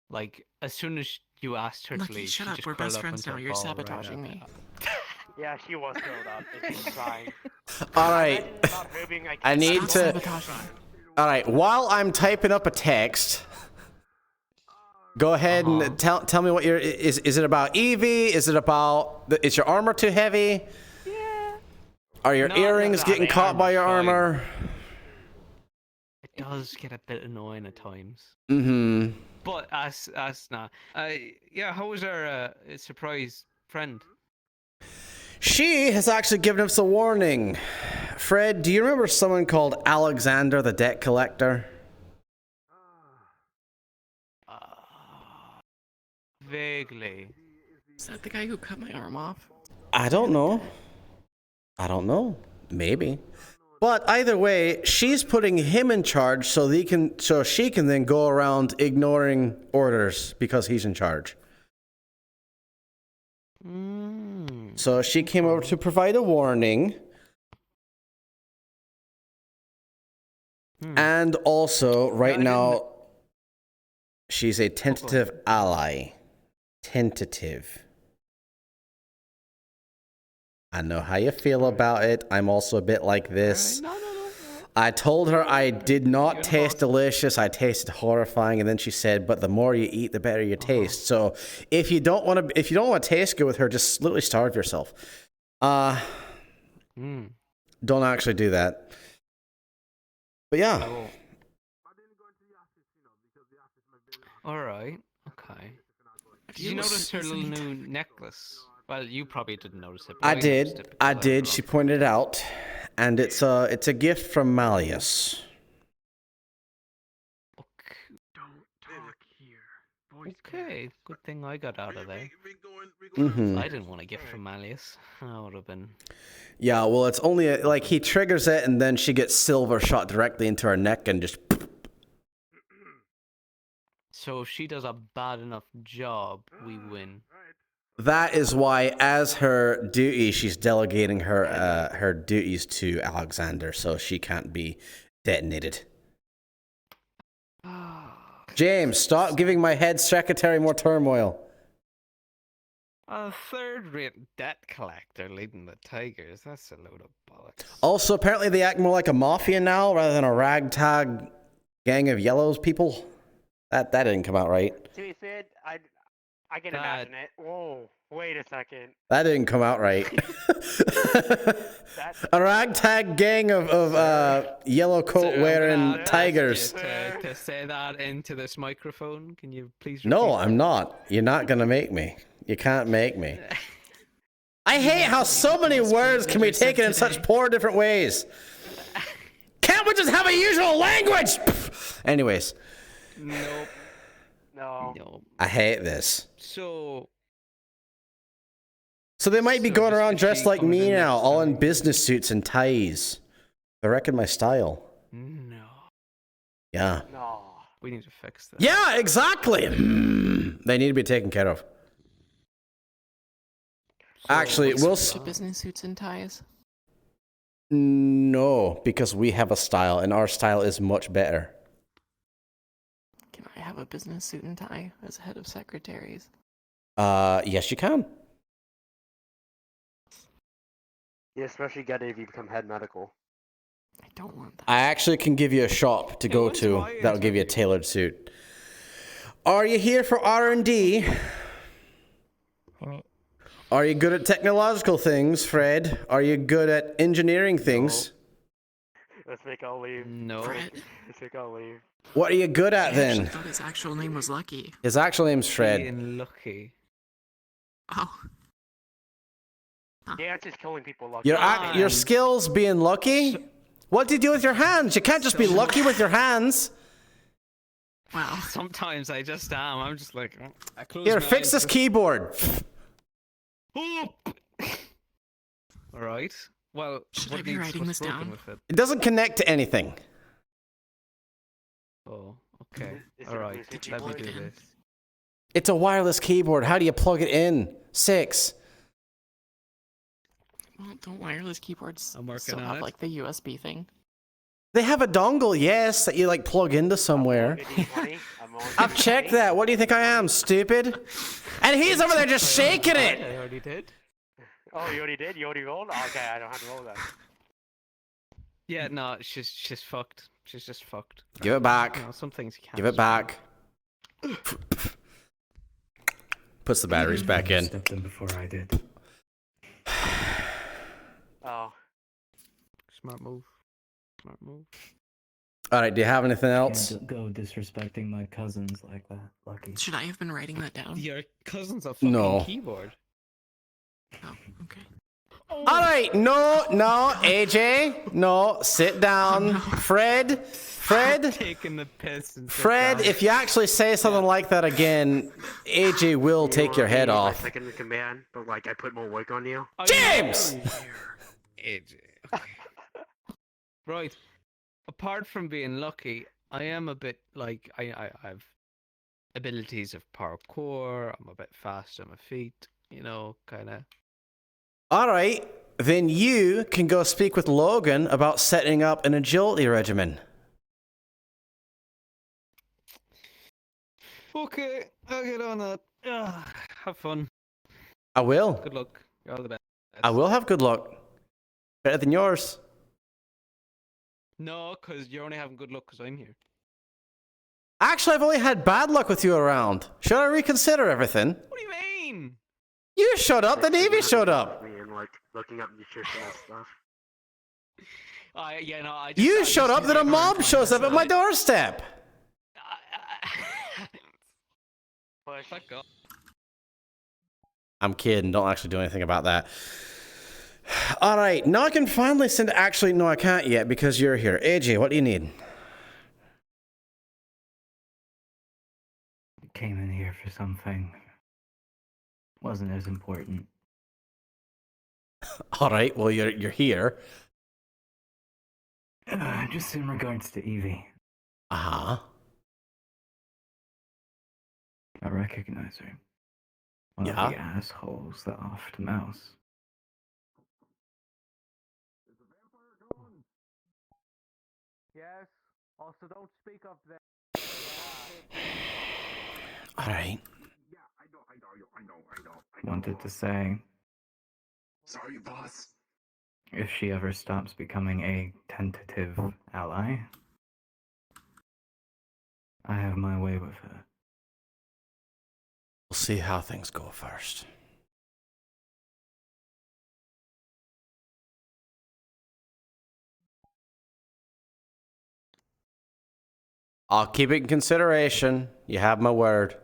Like, as soon as you asked her to Lucky, leave, shut she up. just We're curled best up friends into now. a You're ball sabotaging right me. Yeah, she was curled up. And she was crying. All right. About her being like, I need Stop to. sabotaging. All right. While I'm typing up a text, go ahead and tell me what your is. Is it about Evie? Is it about? Is your armor too heavy? Yeah. Are your earrings getting caught by your armor? It does get a bit annoying at times. Mm-hmm. But as now, yeah. How was our surprise friend? She has actually given us a warning. Fred, do you remember someone called Alexander the Debt Collector? Vaguely. Is that the guy who cut my arm off? I don't know. I don't know. Maybe. But either way, she's putting him in charge so she can then go around ignoring orders because he's in charge. So she came over to provide a warning. And also, right now, she's a tentative ally. Tentative. I know how you feel about it. I'm also a bit like this. I told her I did not taste delicious. I tasted horrifying, and then she said, "But the more you eat, the better you taste." So, if you don't want to taste good with her, just literally starve yourself. Don't actually do that. But yeah. All right. Okay. Did you notice her little new necklace? Well, you probably didn't notice it. But I noticed did. it I because did. She pointed it out, and it's a gift from Malleus. Okay, good thing I got out of there. Mhm. I didn't want a gift from Malleus. That would have been. Yeah, well, it's only like he triggers it, and then she gets silver shot directly into her neck, and just. So if she does a bad enough job, we win. That is why, as her duty, she's delegating her duties to Alexander, so she can't be detonated. James, stop giving my head secretary more turmoil. A third-rate debt collector leading the Tigers. That's a load of bollocks. Also, apparently they act more like a mafia now rather than a ragtag gang of yellows people. That didn't come out right. To be fair, I can imagine it. Whoa, wait a second. That didn't come out right. A ragtag gang of yellow coat wearing tigers. To say that into this microphone, can you please? No, I'm not. You're not gonna make me. You can't make me. I hate how so many words can be taken in such poor different ways. Can't we just have a usual language? Anyways. Nope. No. I hate this. So they might be going around dressed like me now, all in business suits and ties. I reckon my style. No. Yeah. No. We need to fix this. Yeah, exactly. They need to be taken care of. Actually, we'll business suits and ties. No, because we have a style, and our style is much better. Can I have a business suit and tie as head of secretaries? Yes, you can. You especially get it if you become head medical. I don't want that. I actually can give you a shop to go to that'll give you a tailored suit. Are you here for R&D? Are you good at technological things, Fred? Are you good at engineering things? Let's make all leave. No. Let's make all leave. What are you good at I then? thought his actual name was Lucky. His actual name's Fred. Being lucky. Oh. Yeah, it's just killing people lucky. Your skills being lucky? What do you do with your hands? You can't just be lucky with your hands. Wow. Sometimes I just am. I'm just like. Here, fix this keyboard. All right. Well, should I be writing this down? It doesn't connect to anything. Oh, okay. All right. Let me do this. It's a wireless keyboard. How do you plug it in? 6. Well, don't wireless keyboards I'm working still on have it. like the USB thing? They have a dongle, yes, that you like plug into somewhere. I've checked that. What do you think I am, stupid? And he's over there just shaking it. I already did. Oh, you already did? You already rolled? Okay, I don't have to roll that. Yeah, no, she's fucked. She's just fucked. Give it back. No, some things you can't. Give it back. Puts the batteries back in. Stepped in before I did. Oh. Smart move. Smart move. All right, do you have anything else? Can't go disrespecting my cousins like that, Lucky. Should I have been writing that down? Your cousin's a fucking No. keyboard. Oh, okay. All right, no, AJ, no, sit down. Fred, Taking the piss. And Fred, if you actually say something like that again, AJ will take your head off. Second in command, but like I put more work on you. James! AJ. Okay. Right. Apart from being lucky, I am a bit like I have abilities of parkour. I'm a bit fast on my feet. You know, kind of. All right, then you can go speak with Logan about setting up an agility regimen. Okay, I'll get on that. Have fun. I will. Good luck. You're all the best. I will have good luck. Better than yours. No, because you're only having good luck because I'm here. Actually, I've only had bad luck with you around. Should I reconsider everything? What do you mean? You showed up, the Navy showed up. And like looking up nutritional stuff. Yeah, no, You showed up, then a mob shows up at my doorstep. Fuck off. I'm kidding. Don't actually do anything about that. All right, now I can finally send. Actually, no, I can't yet because you're here. AJ, what do you need? Came in here for something. Wasn't as important. All right, well, you're here. Just in regards to Evie. Uh-huh. I recognize her. One of the assholes that offed Mouse. Yes. Also, don't speak up there. All right. Wanted to say, Sorry, boss. if she ever stops becoming a tentative ally, I have my way with her. We'll see how things go first. I'll keep it in consideration. You have my word.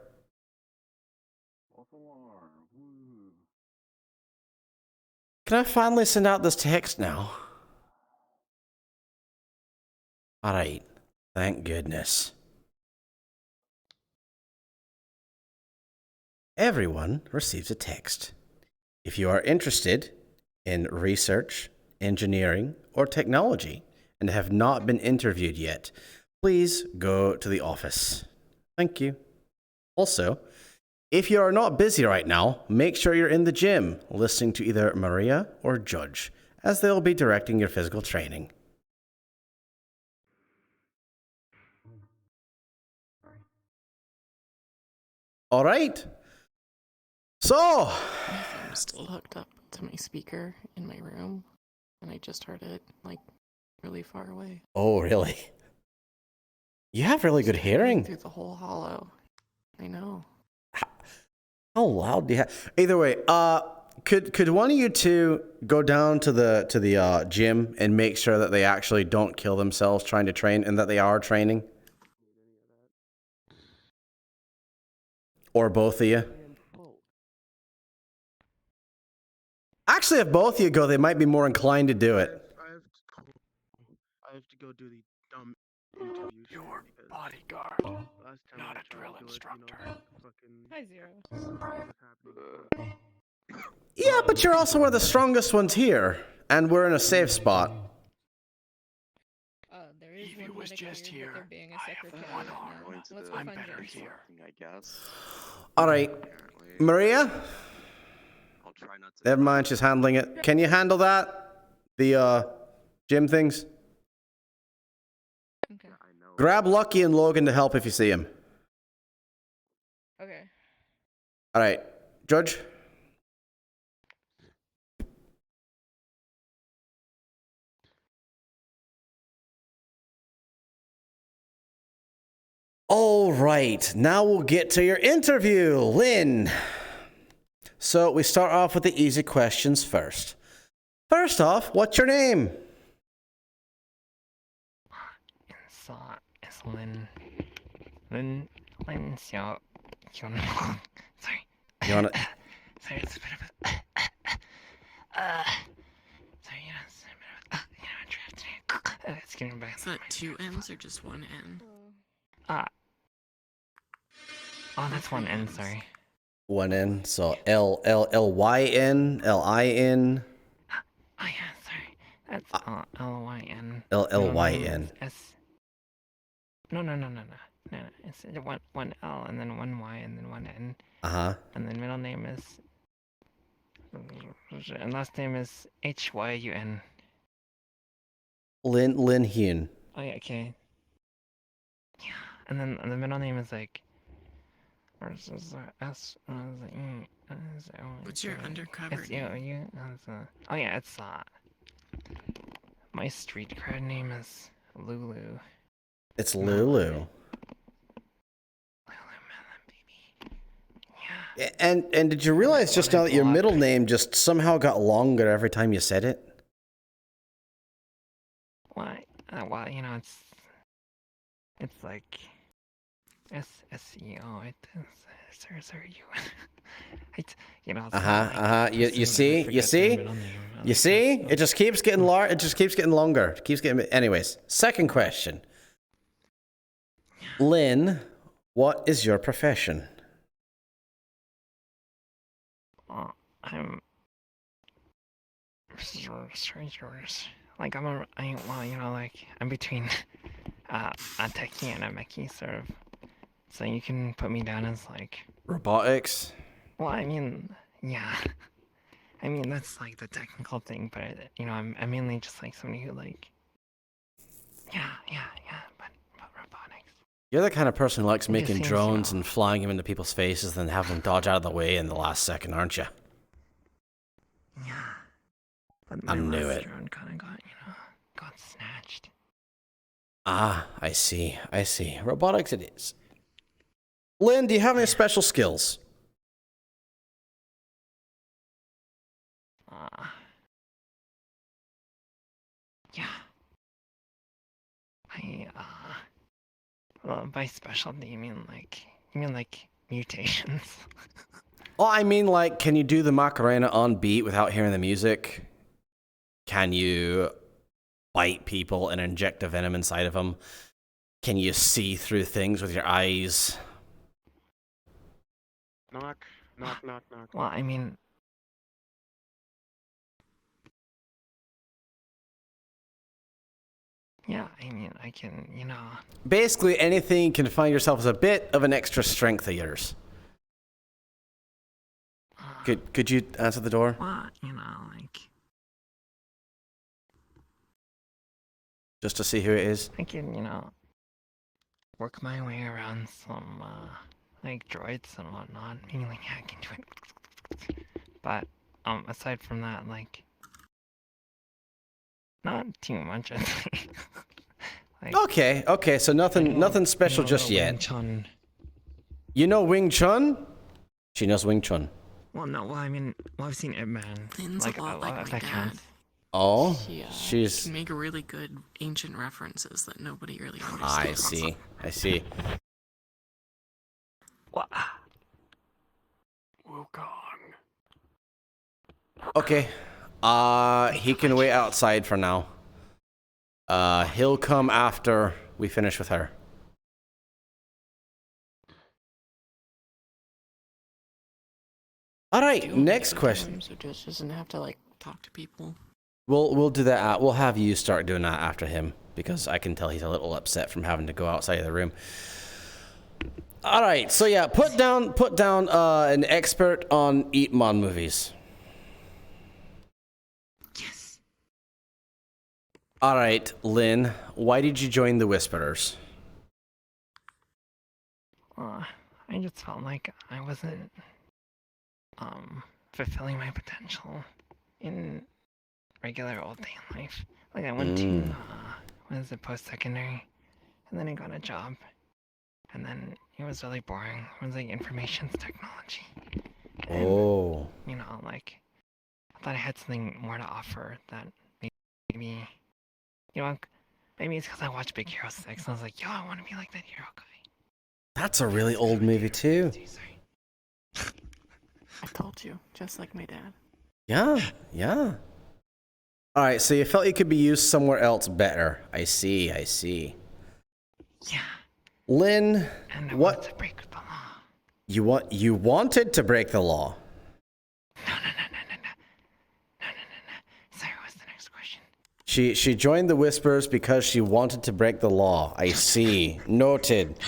Can I finally send out this text now? All right. Thank goodness. Everyone receives a text. If you are interested in research, engineering, or technology and have not been interviewed yet, please go to the office. Thank you. Also, if you are not busy right now, make sure you're in the gym listening to either Maria or Judge, as they'll be directing your physical training. All right. So, I'm still hooked up to my speaker in my room, and I just heard it, like, really far away. oh, really? You have really good hearing. Through the whole hollow. I know. How loud do you have? Either way, could one of you two go down to the gym and make sure that they actually don't kill themselves trying to train and that they are training? Or both of you? Actually, if both of you go, they might be more inclined to do it. I have to go do the dumb interview. Your bodyguard, not a drill instructor. Hi, Zero. Yeah, but you're also one of the strongest ones here, and we're in a safe spot. There is Evie one was medic just here, but here. they're being a I have secretary one right arm. now. Let's go I'm find better James. here. I guess. All right, Maria? Never mind, she's handling it. Can you handle that? The gym things? Okay. Grab Lucky and Logan to help if you see him. Okay. All right, Judge? All right, now we'll get to your interview, Lynn. So we start off with the easy questions first. First off, what's your name? It's Lynn Xiao. Sorry. You wanna... Sorry, it's a bit of a. give me back. Is that 2 N's or just 1 N? Oh, that's 1 N, sorry. 1 N. So L-Y-N, L-I-N. Oh, yeah, sorry. That's L-Y-N. L-L-Y-N. No. It's one L and then 1 Y and then 1 N. Uh-huh. And then middle name is... And last name is H-Y-U-N. Lin Hyun. Oh, yeah, okay. Yeah, and then the middle name is like... What's your undercover name? Oh, yeah, it's, my street cred name is Lulu. It's Lulu. And did you realize just now that your middle name just somehow got longer every time you said it? Why? Well, you know, it's like S-E-O. Sorry, you. You know. You see? It just keeps getting longer. It keeps getting. Anyways, second question. Lynn, what is your profession? I'm like I'm between a techie and a mechie sort of. So you can put me down as like robotics. Well, I mean, yeah. I mean that's like the technical thing, but you know, I'm mainly just like somebody who like. Yeah, but robotics. You're the kind of person who likes making drones and flying them into people's faces, then having them dodge out of the way in the last second, aren't you? Yeah. But I knew it. Drone kind of got snatched. Ah, I see. Robotics it is. Lynn, do you have any special skills? Yeah. Well, by specialty, you mean like mutations? Well, I mean, like, can you do the Macarena on beat without hearing the music? Can you bite people and inject the venom inside of them? Can you see through things with your eyes? Knock. Well, I mean... Yeah, I mean, I can, you know... Basically, anything you can find yourself as a bit of an extra strength of yours. Could you answer the door? Well, you know, like... Just to see who it is? I can, you know... work my way around some, like, droids and whatnot. Meaning, like, yeah, I can do it. But, aside from that, like... Not too much, I think. Like, okay, so nothing special just yet. Wing Chun. You know Wing Chun? She knows Wing Chun. Well, no, well, I mean, I've seen Ip Man. Lynn's Like, a lot like my that dad. counts. Oh, She can make really good ancient references that nobody really understands. I see. What? Okay. He can wait outside for now. He'll come after we finish with her. All right, next question. So just doesn't have to like talk to people. We'll do that. We'll have you start doing that after him because I can tell he's a little upset from having to go outside of the room. All right, so yeah, put down an expert on Ip Man movies. Yes. All right, Lynn, why did you join the Whisperers? I just felt like I wasn't fulfilling my potential in regular old day life. Like I went to post-secondary, and then I got a job, and then it was really boring. It was like information technology. And, you know, like I thought I had something more to offer that maybe, you know, maybe it's because I watched Big Hero 6 and I was like, yo, I want to be like that hero guy. That's a really old movie too. I told you, just like my dad. Yeah. All right, so you felt it could be used somewhere else better. I see. Yeah. Lynn, And I what? wanted to break the law. You wanted to break the law. No. Sorry, what's the next question? She joined the Whispers because she wanted to break the law. I see. Noted.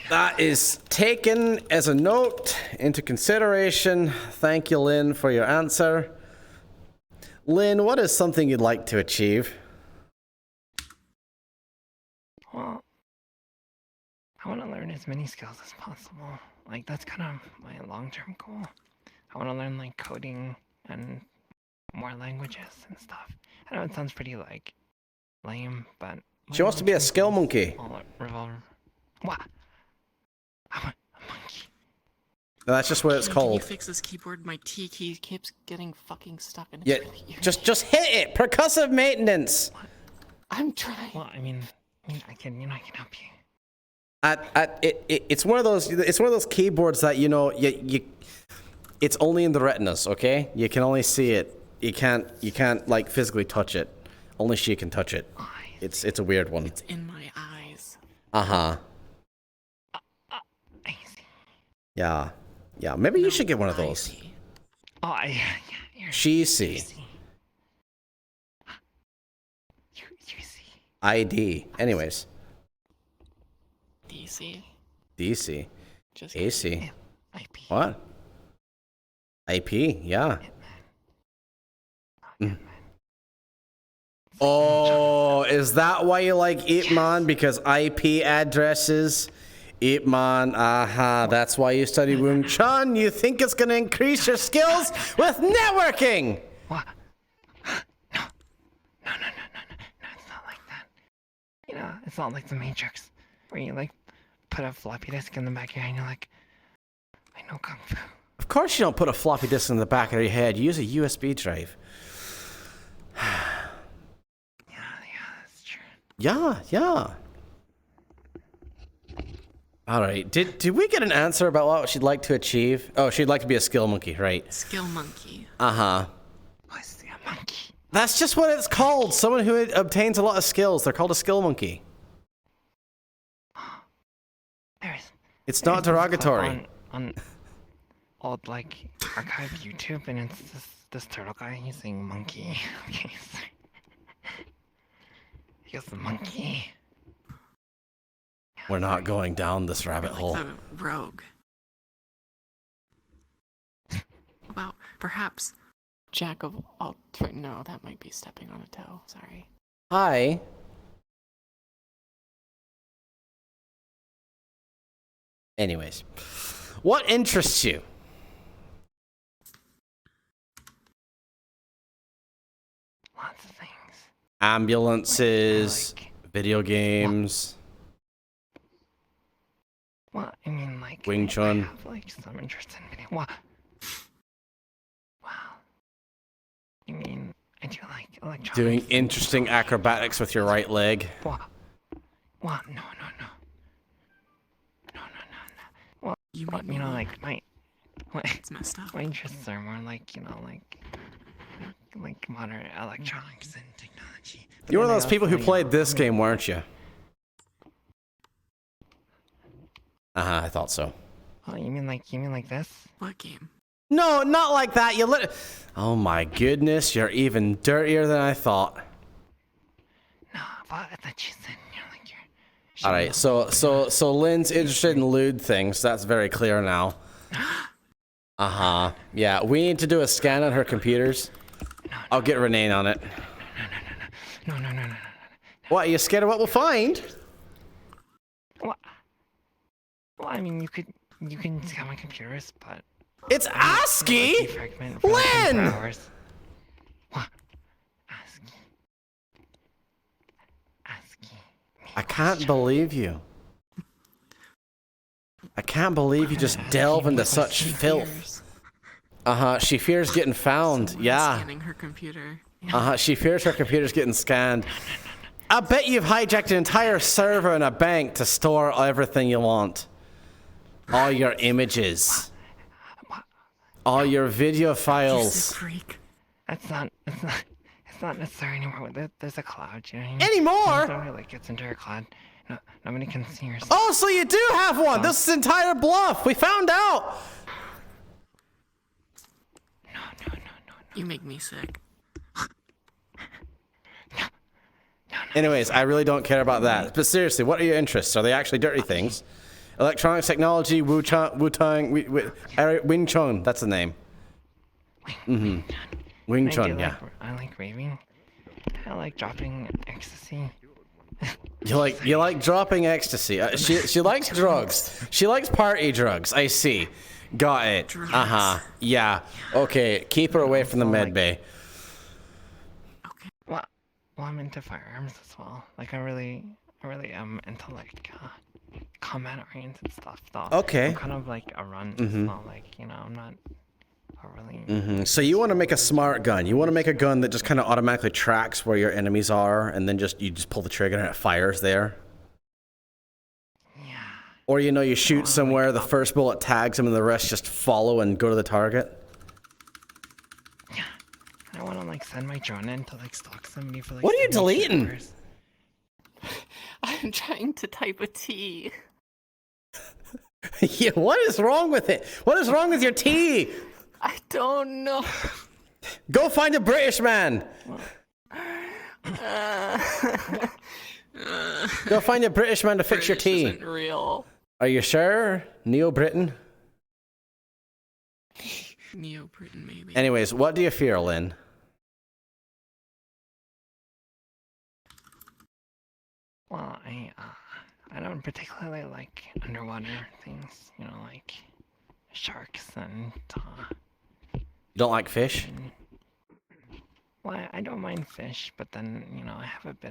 That is taken as a note into consideration. Thank you, Lynn, for your answer. Lynn, what is something you'd like to achieve? Well, I want to learn as many skills as possible. Like, that's kind of my long-term goal. I want to learn, like, coding and more languages and stuff. I know it sounds pretty, like, lame, but... She wants to be a skill monkey. Revolver. What? That's just what it's Can called. you fix this keyboard? My T key keeps getting fucking stuck and it's Yeah, really irritating. just hit it. Percussive maintenance. I'm trying. Well, I mean, I can help you. It's one of those. It's one of those keyboards that you it's only in the retinas. Okay, you can only see it. You can't like physically touch it. Only she can touch it. It's a weird one. It's in my eyes. Uh-huh. Yeah. Maybe you should get one of those. Oh, She see. You see. ID. Anyways. DC. DC. Just AC. IP. What? IP. Yeah. Mm. Oh, is that why you like Ip Man? Because IP addresses? Ip Man, that's why you study Wing Chun. You think it's going to increase your skills with networking. What? No, it's not like that. You know, it's not like the Matrix, where you, like, put a floppy disk in the back of your head and you're like, I know Kung Fu. Of course you don't put a floppy disk in the back of your head. You use a USB drive. That's true. Yeah. All right. Did we get an answer about what she'd like to achieve? Oh, she'd like to be a skill monkey, right? Skill monkey. Uh-huh. What's the monkey? That's just what it's called. Someone who obtains a lot of skills. They're called a skill monkey. It's not derogatory. On old, like, archive YouTube, and it's this turtle guy. He's saying monkey. Okay, sorry. He goes, the monkey. We're not going down this rabbit hole. The rogue. Well, perhaps Jack of all. No, that might be stepping on a toe. Sorry. Hi. Anyways, what interests you? Lots of things. Ambulances, video games. Well, I mean, like, Wing Chun. I have, like, some interest in video. Wow. You mean, I do like electronics. Doing interesting acrobatics with your right leg. What? No. Well, you know, like, it's messed up. My interests are more like, you know, like modern electronics and technology. You were one of those people who played this game, weren't you? I thought so. Oh, you mean like this? What game? No, not like that. Oh my goodness, you're even dirtier than I thought. No, but I thought you said, you know, like you're... All right, so Lynn's interested in lewd things. That's very clear now. Yeah, we need to do a scan on her computers. I'll get Renee on it. No. What, are you scared of what we'll find? What? Well, I mean, you can scan my computers, but... It's ASCII! Lynn! What? I can't believe you. I can't believe you just delve into such filth. She fears getting found. Yeah. Scanning her computer. She fears her computer's getting scanned. I bet you've hijacked an entire server in a bank to store everything you want. All your images. All your video files. It's not necessary anymore. There's a cloud, you know what I mean? Anymore? When somebody like gets into a cloud, no, nobody can see your. Oh, so you do have one. This is entire bluff. We found out. No. You make me sick. Anyways, I really don't care about that. But seriously, what are your interests? Are they actually dirty things? Electronics technology, Wing Chun. That's the name. Wing Chun, yeah. I like raving. I like dropping ecstasy. You like dropping ecstasy. She likes drugs. She likes party drugs. I see. Got it. Yeah. Okay. Keep her away from the med bay. Well, I'm into firearms as well. Like I really am into like combat oriented stuff. Though. Okay. I'm kind of like a run. It's not like I'm not really. So you want to make a smart gun. You want to make a gun that just kind of automatically tracks where your enemies are, and then you just pull the trigger and it fires there. Yeah. Or you shoot somewhere, the first bullet tags them, and the rest just follow and go to the target. Yeah. I want to like send my drone in to like stalk somebody for like. What are you deleting? Hours. I'm trying to type a T. Yeah, what is wrong with it? What is wrong with your T? I don't know. Go find a British man. Go find a British man to fix your T. Isn't real. Are you sure? Neo-Britain? Neo-Britain, maybe. Anyways, what do you fear, Lynn? Well, I don't particularly like underwater things. Like sharks and. You don't like fish? Well, I don't mind fish, but then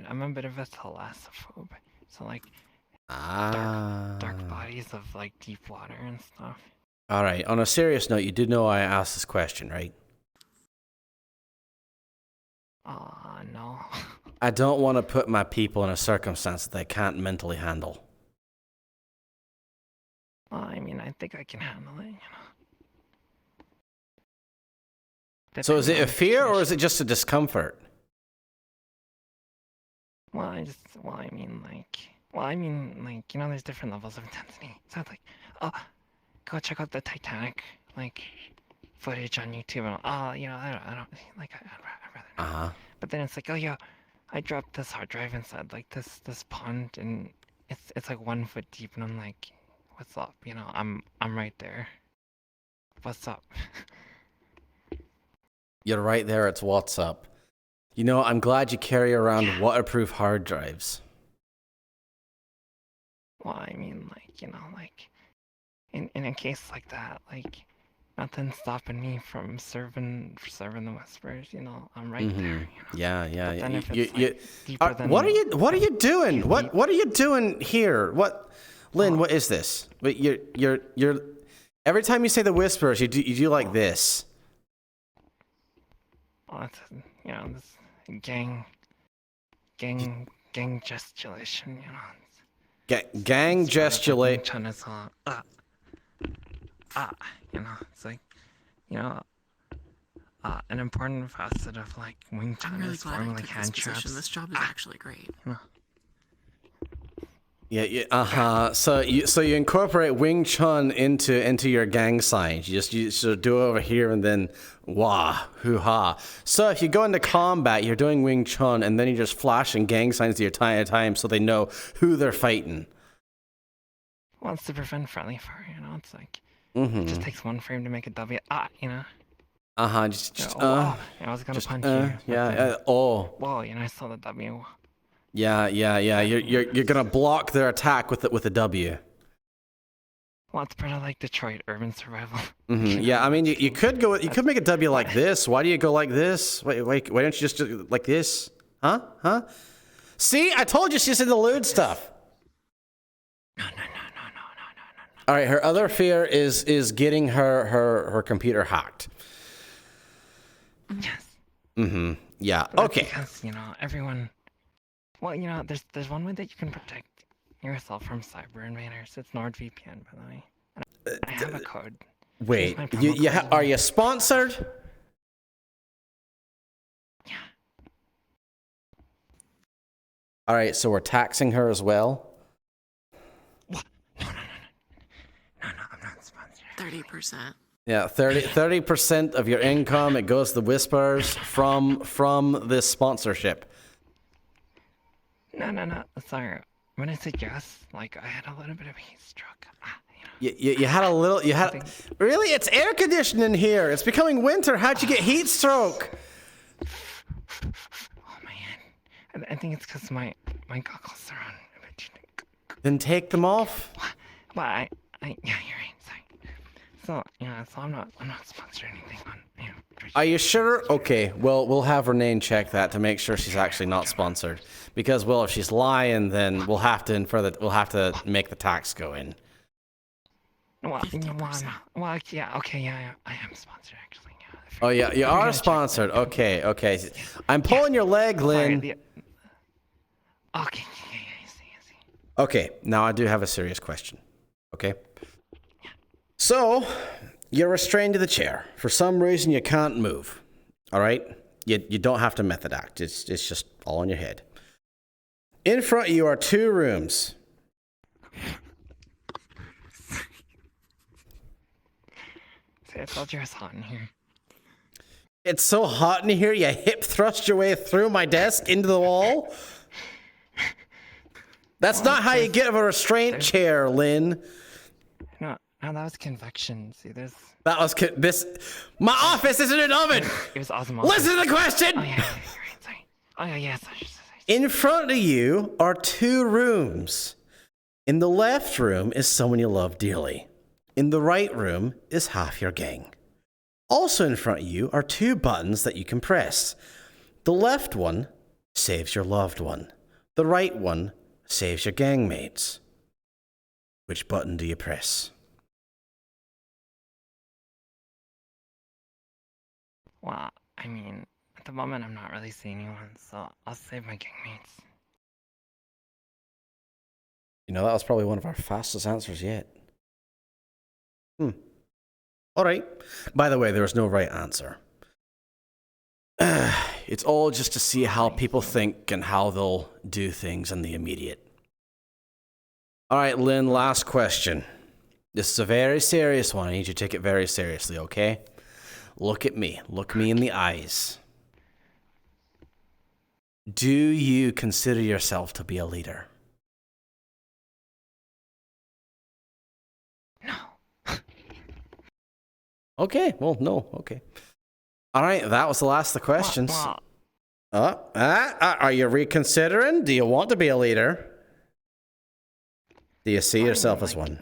I'm a bit of a thalassophobe. So like dark bodies of like deep water and stuff. All right. On a serious note, you did know I asked this question, right? No. I don't want to put my people in a circumstance that they can't mentally handle. Well, I mean, I think I can handle it. So is it a fear or is it just a discomfort? Well, I mean, there's different levels of intensity. So it's like, go check out the Titanic, like, footage on YouTube. And, I don't, like, I'd rather not. But then it's like, oh, yeah, I dropped this hard drive inside, like, this pond, and it's like 1 foot deep, and I'm like, what's up? I'm right there. What's up? You're right there, it's what's up. I'm glad you carry around waterproof hard drives. Well, I mean, like, in a case like that, like, nothing's stopping me from serving the whispers, I'm right there. Yeah. Deeper than what are you doing? What are you doing here? Lynn, what is this? Wait, you're every time you say the whispers, you do like this. Well, it's this gang gesticulation, Gang gesticulate. It's like, an important facet of like Wing Chun I'm really is glad I formally took this hand position. traps. This job is actually great. Yeah. So you incorporate Wing Chun into your gang signs. You sort of do it over here and then wah, hoo ha. So if you go into combat, you're doing Wing Chun and then you're just flashing gang signs the entire time so they know who they're fighting. Well, it's to prevent friendly fire. It's like it just takes one frame to make a W. I was gonna punch you. Oh. Well, I saw the W. Yeah. You're gonna block their attack with a W. Well, it's part of like Detroit urban survival. Yeah, I mean, you could make a W like this. Why do you go like this? Wait, why don't you just do like this? Huh? See, I told you she's in the lewd stuff. No. All right, her other fear is getting her computer hacked. Yes. Yeah. But Okay. Because everyone. Well, there's one way that you can protect yourself from cyber invaders. It's NordVPN, by the way. And I have a code. Wait, are you sponsored? All right, so we're taxing her as well. 30%. Yeah, 30% of your income, it goes to the Whispers from this sponsorship. No. Sorry. When I said yes, like I had a little bit of a heat stroke. You had a little. Really? It's air conditioning here. It's becoming winter. How'd you get heat stroke? I think it's because my goggles are on. Then take them off. Well, yeah, you're right. Sorry. So yeah, so I'm not sponsoring anything on. Are you sure? Okay, well, we'll have Renee check that to make sure she's actually not sponsored. Because, well, if she's lying, then we'll have to infer that we'll have to make the tax go in. Well, yeah, okay, yeah, I am sponsored actually. Yeah. Oh yeah, you are sponsored. Okay. I'm pulling your leg, Lynn. Okay. I see. Okay, now I do have a serious question. Okay. So, you're restrained to the chair. For some reason, you can't move. All right? You don't have to method act. It's just all in your head. In front of you are 2 rooms. See, I told you it's hot in here. It's so hot in here, you hip thrust your way through my desk into the wall? That's not how you get out of a restraint chair, Lynn. No, that was convection. See, there's... That was my office isn't an oven. It was osmosis. Listen to the question. Oh yeah, you're right. Sorry. Oh yeah. Sorry. In front of you are 2 rooms. In the left room is someone you love dearly. In the right room is half your gang. Also in front of you are 2 buttons that you can press. The left one saves your loved one. The right one saves your gang mates. Which button do you press? Well, I mean, at the moment I'm not really seeing anyone, so I'll save my gang mates. You know, that was probably one of our fastest answers yet. All right. By the way, there was no right answer. It's all just to see how people think and how they'll do things in the immediate. All right, Lynn, last question. This is a very serious one. I need you to take it very seriously, okay? Look at me. Look me in the eyes. Do you consider yourself to be a leader? Okay, well, no, okay. All right, that was the last of the questions. Are you reconsidering? Do you want to be a leader? Do you see yourself as one?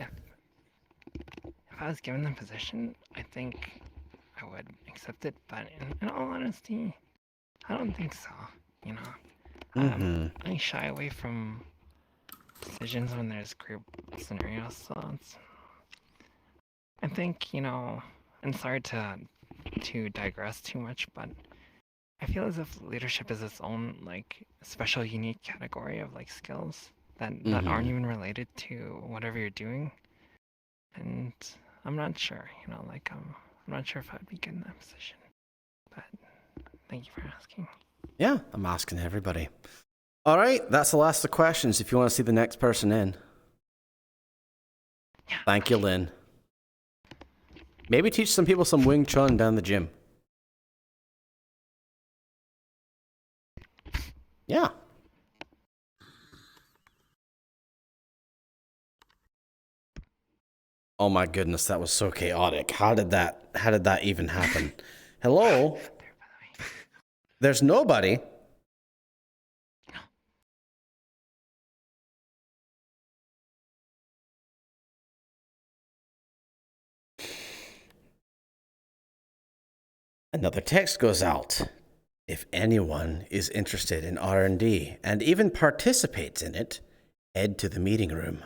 If I was given the position, I think I would accept it, but in all honesty, I don't think so, you know? I shy away from decisions when there's group scenarios, so I think, you know, and sorry to digress too much, but I feel as if leadership is its own, like, special, unique category of, like, skills that aren't even related to whatever you're doing. And I'm not sure, you know, like, I'm not sure if I'd be good in that position. But thank you for asking. Yeah, I'm asking everybody. All right, that's the last of the questions. If you want to see the next person in. Yeah, Thank you, Lynn. Maybe teach some people some Wing Chun down the gym. Yeah. Oh my goodness, that was so chaotic. How did that even happen? Hello? There's nobody. Another text goes out. If anyone is interested in R&D and even participates in it, head to the meeting room.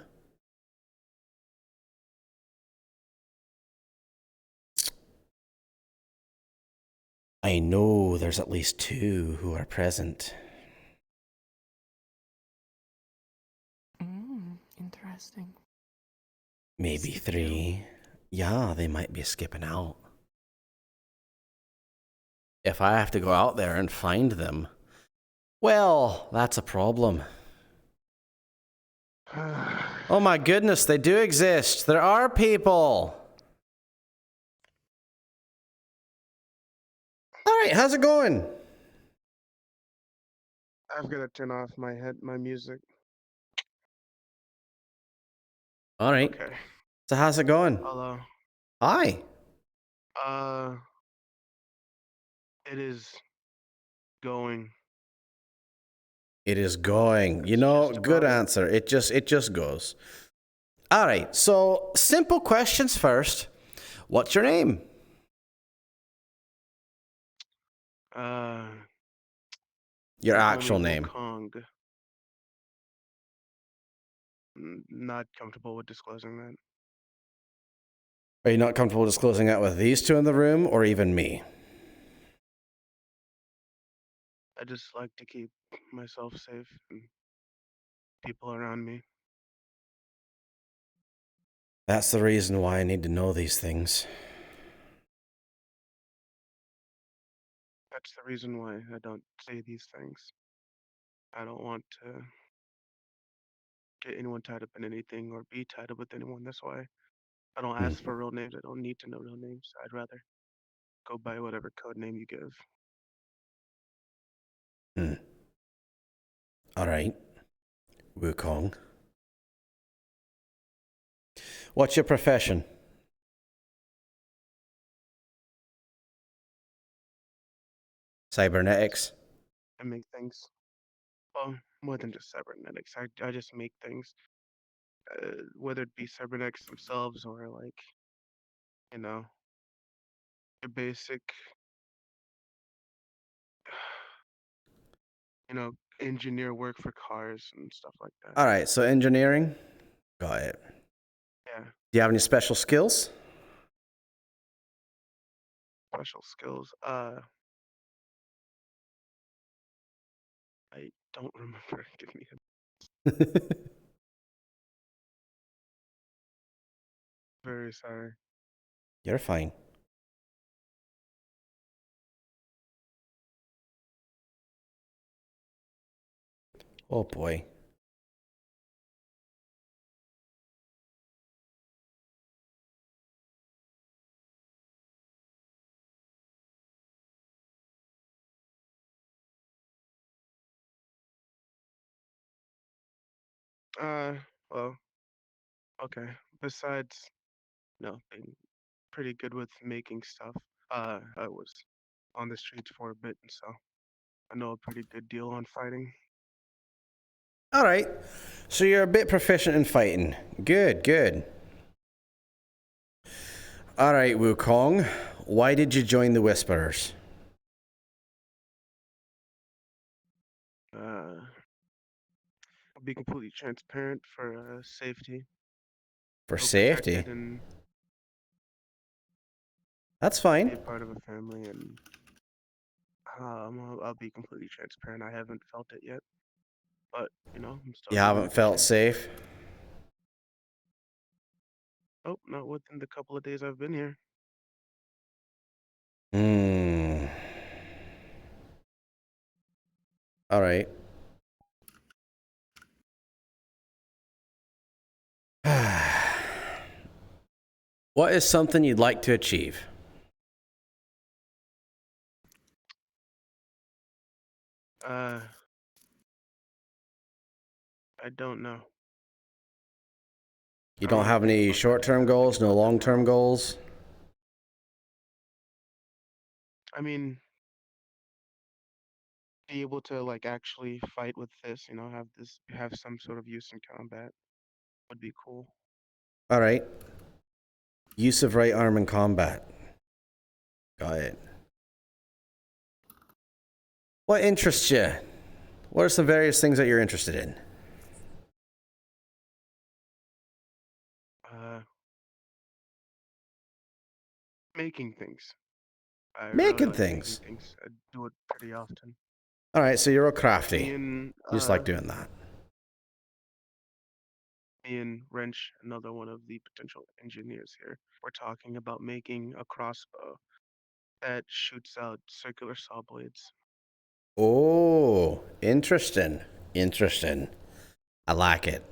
I know there's at least 2 who are present. Interesting. Maybe 3. Yeah, they might be skipping out. If I have to go out there and find them, well, that's a problem. Oh my goodness, they do exist. There are people. All right, how's it going? I've got to turn off my music. All right. Okay. So how's it going? Hello. Hi. It is going. It is going. You know, good answer. It just goes. All right. So simple questions first. What's your name? Your actual name. Kong. Not comfortable with disclosing that. Are you not comfortable disclosing that with these two in the room or even me? I just like to keep myself safe and people around me. That's the reason why I need to know these things. That's the reason why I don't say these things. I don't want to get anyone tied up in anything or be tied up with anyone. That's why I don't ask for real names. I don't need to know real names. I'd rather go by whatever code name you give. All right. Wukong. What's your profession? Cybernetics. I make things. Well, more than just cybernetics. I just make things. Whether it be cybernetics themselves or like, you know, your basic, you know, engineer work for cars and stuff like that. All right. So engineering. Got it. Yeah. Do you have any special skills? Special skills. I don't remember. Give me a. Very sorry. You're fine. Oh boy. Well, okay. Besides, being pretty good with making stuff, I was on the streets for a bit, so I know a pretty good deal on fighting. All right. So you're a bit proficient in fighting. Good, good. All right, Wukong. Why did you join the Whisperers? I'll be completely transparent for safety. For Feel safety? protected and That's fine. be a part of a family, and I'll be completely transparent. I haven't felt it yet, but I'm still. You haven't felt safe? Oh, not within the couple of days I've been here. All right. What is something you'd like to achieve? I don't know. You don't have any short-term goals, no long-term goals? I mean, be able to like actually fight with this, have some sort of use in combat would be cool. All right. Use of right arm in combat. Got it. What interests you? What are some various things that you're interested in? Making things. I Making really like things? Making things. I do it pretty often. All right, so you're real crafty. Me You just like doing that. and Wrench, another one of the potential engineers here, we're talking about making a crossbow that shoots out circular saw blades. Oh, interesting. Interesting. I like it.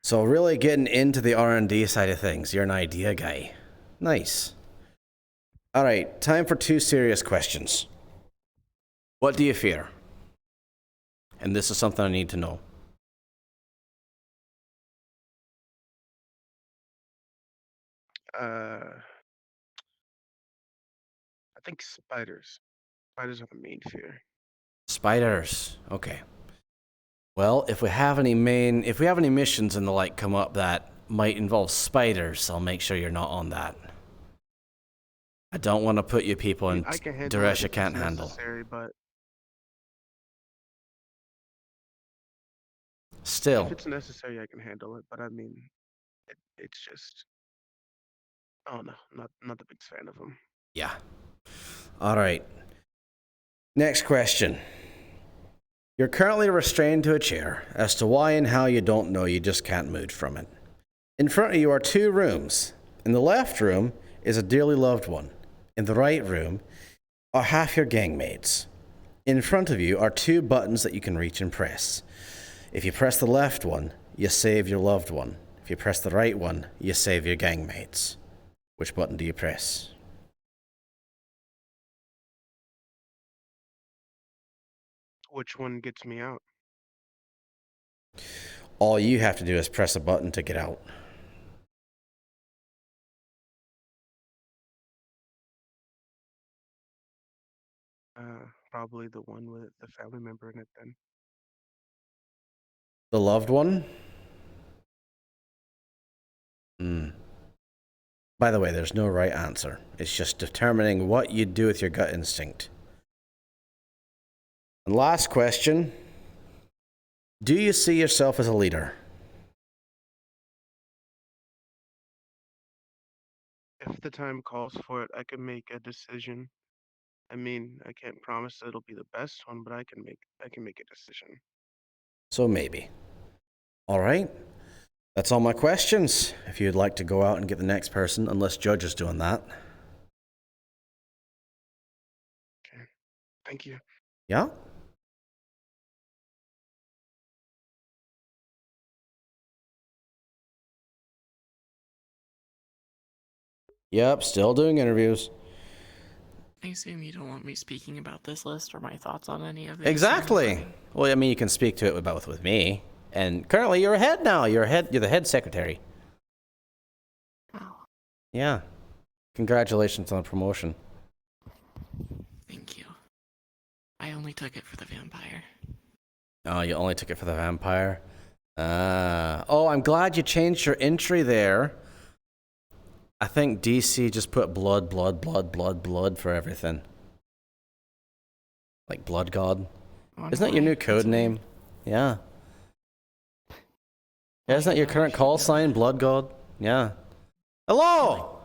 So really getting into the R&D side of things. You're an idea guy. Nice. All right, time for 2 serious questions. What do you fear? And this is something I need to know. I think spiders. Spiders are the main fear. Spiders. Okay. Well, if we have any missions and the like come up that might involve spiders, I'll make sure you're not on that. I don't want to put you people in duress you can't handle. But Still. if it's necessary, I can handle it. But I mean, it's just, oh no, not the biggest fan of them. Yeah. All right. Next question. You're currently restrained to a chair. As to why and how you don't know, you just can't move from it. In front of you are 2 rooms. In the left room is a dearly loved one. In the right room are half your gang mates. In front of you are 2 buttons that you can reach and press. If you press the left one, you save your loved one. If you press the right one, you save your gang mates. Which button do you press? Which one gets me out? All you have to do is press a button to get out. Probably the one with the family member in it then. The loved one? By the way, there's no right answer. It's just determining what you do with your gut instinct. And last question. Do you see yourself as a leader? If the time calls for it, I can make a decision. I mean, I can't promise that it'll be the best one, but I can make a decision. So maybe. All right. That's all my questions. If you'd like to go out and get the next person, unless Judge is doing that. Okay. Thank you. Yeah? Yep, still doing interviews. I assume you don't want me speaking about this list or my thoughts on any of it. Exactly. Well, I mean, you can speak to it both with me. And currently, you're ahead now. You're the head secretary. Oh. Yeah. Congratulations on the promotion. Thank you. I only took it for the vampire. Oh, you only took it for the vampire? Oh, I'm glad you changed your entry there. I think DC just put blood for everything. Like Blood God. Isn't that your new code name? Yeah. Yeah, isn't that your current call sign, Blood God? Yeah. Hello!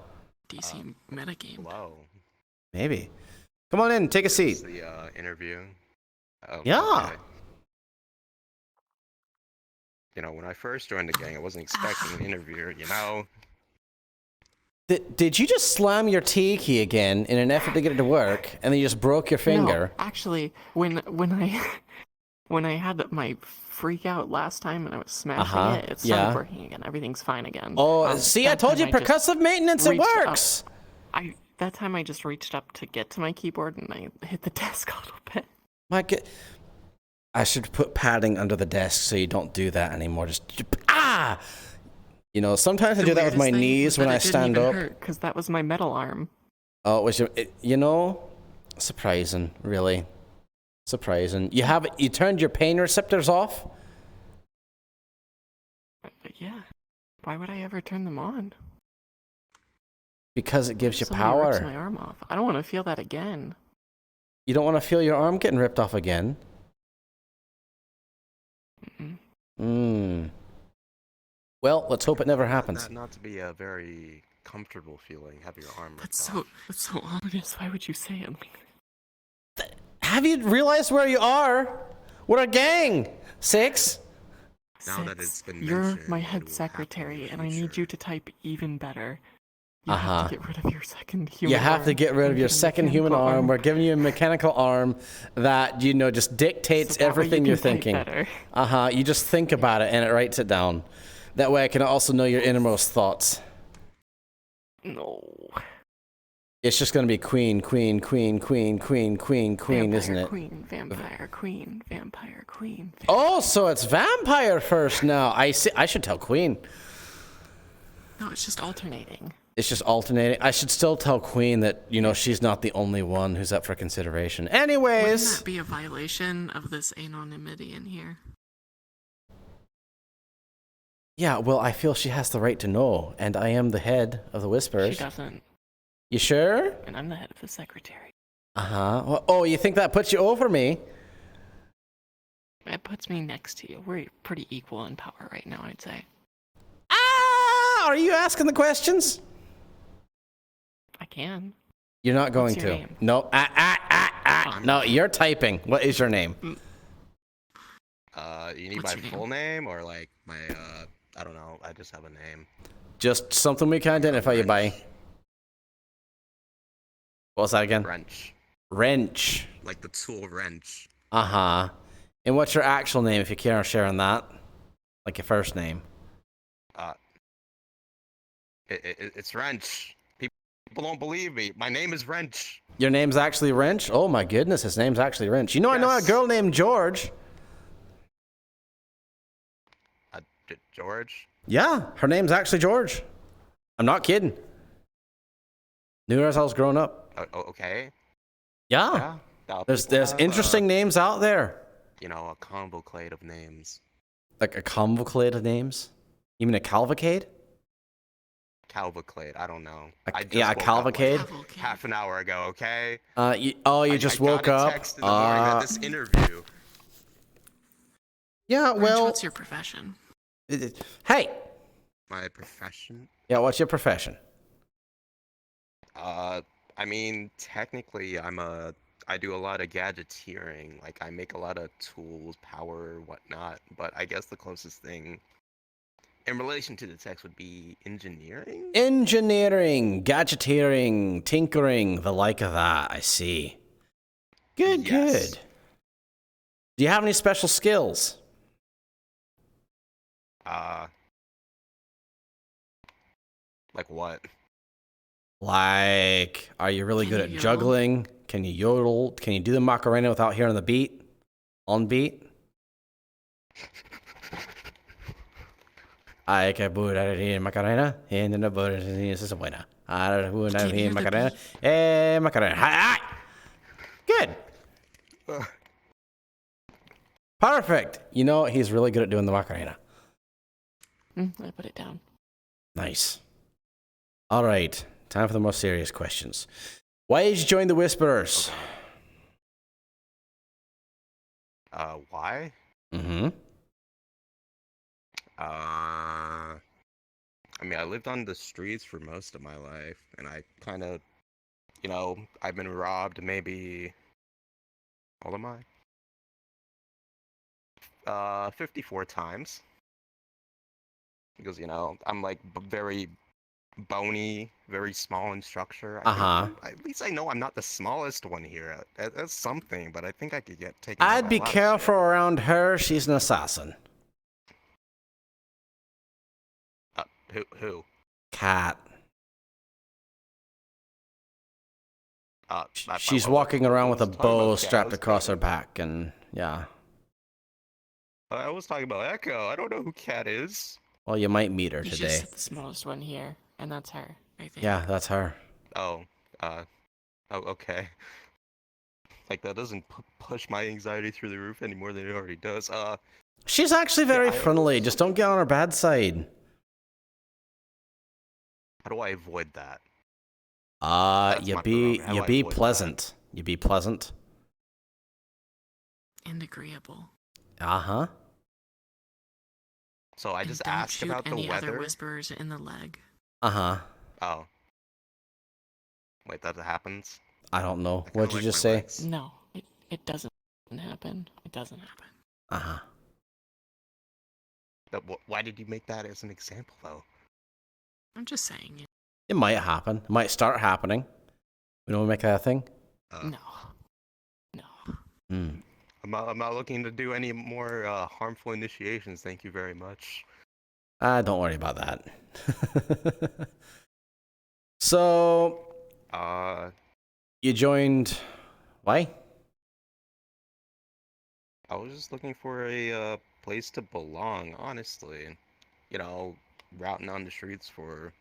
DC metagame. Hello. Maybe. Come on in, take a seat. The interview. Yeah. Okay. You know, when I first joined the gang, I wasn't expecting an interview, you know? Did you just slam your T key again in an effort to get it to work, and then you just broke your finger? No, actually, when I had my freak out last time and I was smashing it started working again. Everything's fine again. Oh, see, I told you percussive maintenance, it works! That time I just reached up to get to my keyboard and I hit the desk a little bit. I should put padding under the desk so you don't do that anymore. Just, ah! You know, sometimes I do that with my knees when I stand up. Because that was my metal arm. Oh, it was you know, surprising, really. Surprising. You turned your pain receptors off? Yeah. Why would I ever turn them on? Because it gives you Somebody power. rips my arm off. I don't want to feel that again. You don't want to feel your arm getting ripped off again? Well, let's hope it never happens. Not to be a very comfortable feeling, having your arm ripped That's off. so ominous. Why would you say it? Have you realized where you are? We're a gang. 6. Now that it's been You're mentioned, my head secretary, and I need you to type even better. You have to get rid of your second human arm. You have to get rid of your second human arm. We're giving you a mechanical arm that, you know, just dictates everything you're thinking. Better. You just think about it and it writes it down. That way I can also know your innermost thoughts. No. It's just gonna be queen, isn't it? Queen, vampire, queen, vampire, queen. Oh, so it's vampire first now. I see. I should tell queen. No, it's just alternating. It's just alternating. I should still tell queen that, you know, she's not the only one who's up for consideration. Anyways. Wouldn't that be a violation of this anonymity in here? Yeah, well, I feel she has the right to know, and I am the head of the Whispers. She doesn't. You sure? And I'm the head of the secretary. Uh-huh. Well, oh, you think that puts you over me? It puts me next to you. We're pretty equal in power right now, I'd say. Ah! Are you asking the questions? I can. You're not going What's your to. name? No. No, you're typing. What is your name? You need What's my your full name or like my I don't know. I just have a name. Just something we can identify you by. What was that again? Wrench. Wrench. Like the tool wrench. Uh-huh. And what's your actual name, if you care sharing that? Like your first name. It's Wrench. People don't believe me. My name is Wrench. Your name's actually Wrench? Oh my goodness, his name's actually Wrench. You know, I know a girl named George. George? Yeah, her name's actually George. I'm not kidding. Knew her as I was growing up. Okay. Yeah. Yeah. There's interesting names out there. You know, a convocate of names. Like a convocate of names? You mean a cavalcade? Cavalcade. I don't know. Yeah, a cavalcade. Like half an hour ago. Okay. You just woke got a up. text in the morning about this interview. Yeah, well. What's your profession? Hey. My profession. Yeah, what's your profession? I mean, technically, I do a lot of gadgeteering. Like, I make a lot of tools, power, whatnot. But I guess the closest thing in relation to the text would be engineering? Engineering, gadgeteering, tinkering, the like of that, I see. Good, good. Do you have any special skills? Like what? Like, are you really good at juggling? Can you yodel? Can you do the Macarena without hearing the beat? On beat? Ay, que buena Macarena, and the buena is buena. Macarena, Macarena. Hi. Good. Perfect. You know, he's really good at doing the Macarena. I put it down. Nice. All right. Time for the more serious questions. Why did you join the Whisperers? Why? Mm-hmm. I mean, I lived on the streets for most of my life, and I kind of, you know, I've been robbed maybe, how old am I? 54 times. Because, you know, I'm like very bony, very small in structure. At least I know I'm not the smallest one here. That's something, but I think I could get taken. I'd be careful around her. She's an assassin. Who? Cat. She's walking around with a bow strapped across her back, and yeah. I was talking about Echo. I don't know who Cat is. Well, you might meet her You today. just said the smallest one here, and that's her, I think. Yeah, that's her. Oh, okay. Like, that doesn't push my anxiety through the roof any more than it already does. She's actually very friendly. Just don't get on her bad side. How do I avoid that? You be pleasant. You be pleasant. And agreeable. Uh-huh. So I just don't asked shoot about the any weather. other whisperers in the leg. Uh-huh. Oh. Wait, that happens? I don't know. What'd you just say? No, it doesn't happen. It doesn't happen. Uh-huh. Why did you make that as an example, though? I'm just saying it. It might happen. It might start happening. We don't make that a thing? No. Hmm. I'm not looking to do any more harmful initiations, thank you very much. Don't worry about that. So, you joined. Why? I was just looking for a place to belong, honestly. You know, routing on the streets for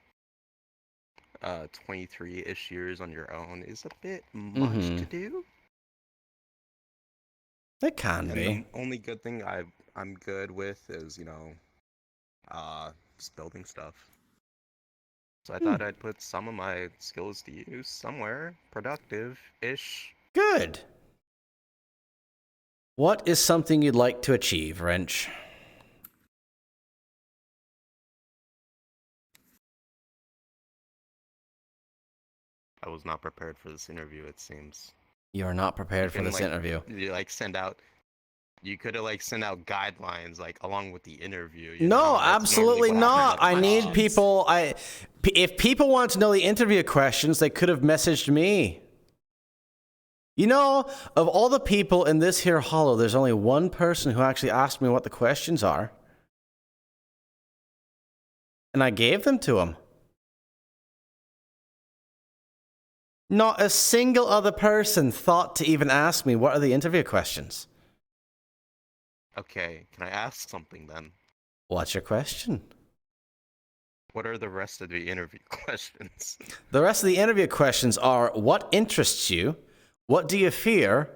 23-ish years on your own is a bit much to do. It can And be. the only good thing I'm good with is, you know, just building stuff. So I thought I'd put some of my skills to use somewhere productive-ish. Good. What is something you'd like to achieve, Wrench? I was not prepared for this interview, it seems. You're not prepared for this interview. You you could have sent out guidelines along with the interview. No, absolutely not. I need people. If people want to know the interview questions, they could have messaged me. You know, of all the people in this here hollow, there's only one person who actually asked me what the questions are. And I gave them to him. Not a single other person thought to even ask me what are the interview questions. Okay, can I ask something then? What's your question? What are the rest of the interview questions? The rest of the interview questions are, what interests you? What do you fear?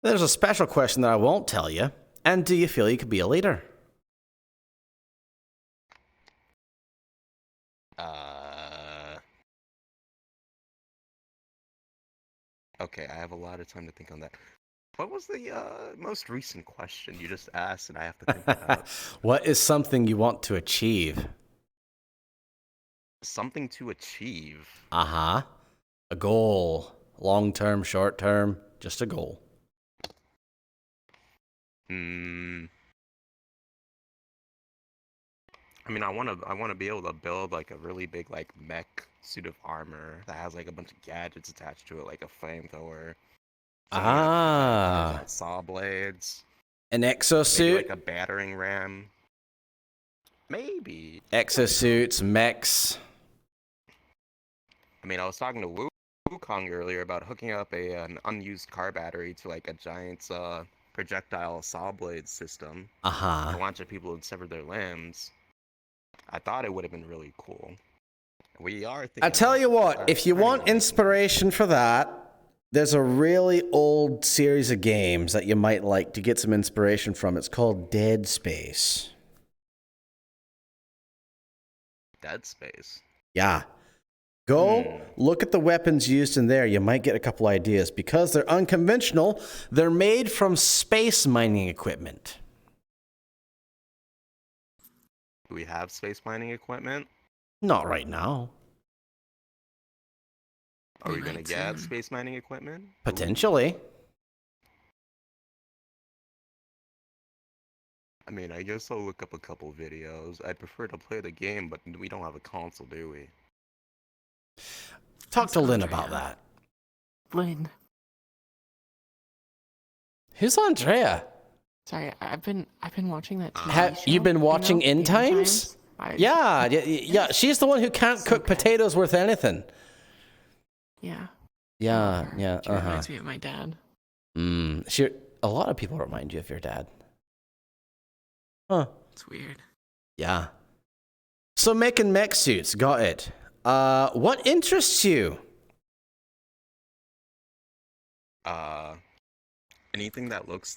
There's a special question that I won't tell you. And do you feel you could be a leader? Okay, I have a lot of time to think on that. What was the most recent question you just asked and I have to think about? What is something you want to achieve? Something to achieve? Uh-huh. A goal. Long-term, short-term, just a goal. I mean, I want to be able to build a really big mech suit of armor that has a bunch of gadgets attached to it, like a flamethrower. Saw blades. An exosuit? Maybe a battering ram. Maybe. Exosuits, mechs. I mean, I was talking to Wukong earlier about hooking up an unused car battery to a giant projectile saw blade system. Uh-huh. A bunch of people would sever their limbs. I thought it would have been really cool. We are thinking. I tell you what, if you want inspiration for that, there's a really old series of games that you might like to get some inspiration from. It's called Dead Space. Dead Space? Yeah. Go look at the weapons used in there. You might get a couple ideas. Because they're unconventional, they're made from space mining equipment. Do we have space mining equipment? Not right now. Are we going to get space mining equipment? Potentially. I mean, I guess I'll look up a couple videos. I'd prefer to play the game, but we don't have a console, do we? Talk to Lynn about that. Lynn. Who's Andrea? Sorry, I've been watching that TV show. You've been watching In Times? Yeah. She's the one who can't cook potatoes worth anything. Yeah. Yeah. She reminds me of my dad. A lot of people remind you of your dad. Huh. It's weird. Yeah. So making mech suits, got it. What interests you? Anything that looks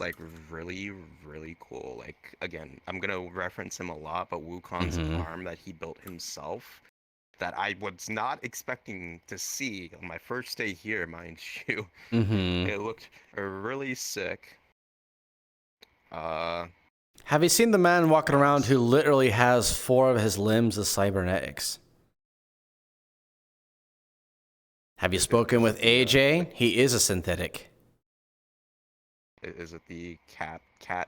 really, really cool. Again, I'm gonna reference him a lot, but Wukong's arm that he built himself, that I was not expecting to see on my first day here, mind you. It looked really sick. Have you seen the man walking around who literally has 4 of his limbs as cybernetics? Have you spoken with AJ? He is a synthetic. Is it the cat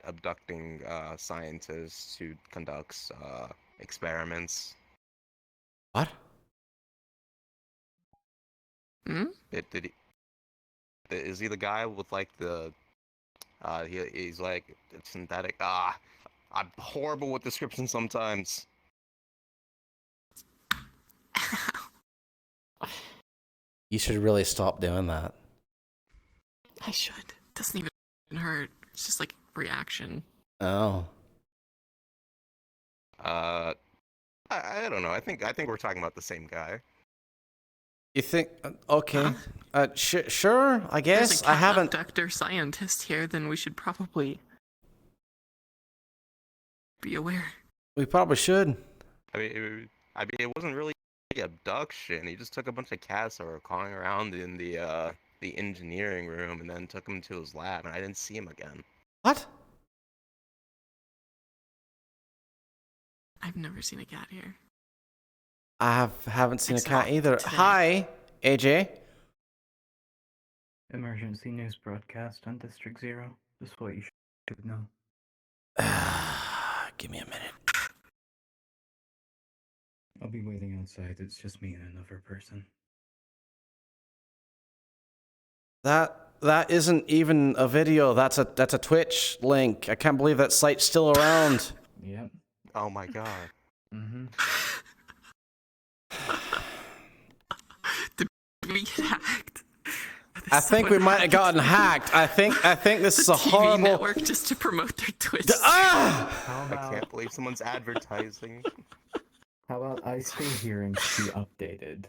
abducting scientist who conducts experiments? What? Is he the guy with the he's synthetic? I'm horrible with descriptions sometimes. You should really stop doing that. I should. Doesn't even hurt. It's just like reaction. Oh. I don't know. I think we're talking about the same guy. You think? Okay. Sure. I guess There's a I haven't. Dr. Scientist here. Then we should probably be aware. We probably should. I mean, it wasn't really abduction. He just took a bunch of cats that were crawling around in the engineering room, and then took them to his lab, and I didn't see him again. What? I've never seen a cat here. I haven't seen a cat either. today. Hi, AJ. Emergency news broadcast on District 0. Just what you should know. Give me a minute. I'll be waiting outside. It's just me and another person. That isn't even a video. That's a Twitch link. I can't believe that site's still around. Yep. Oh my god. Mm-hmm. Did we get hacked? I think we might have gotten hacked. I think this is a TV horrible network just to promote their Twitch. I can't believe someone's advertising. How about I stay here and be updated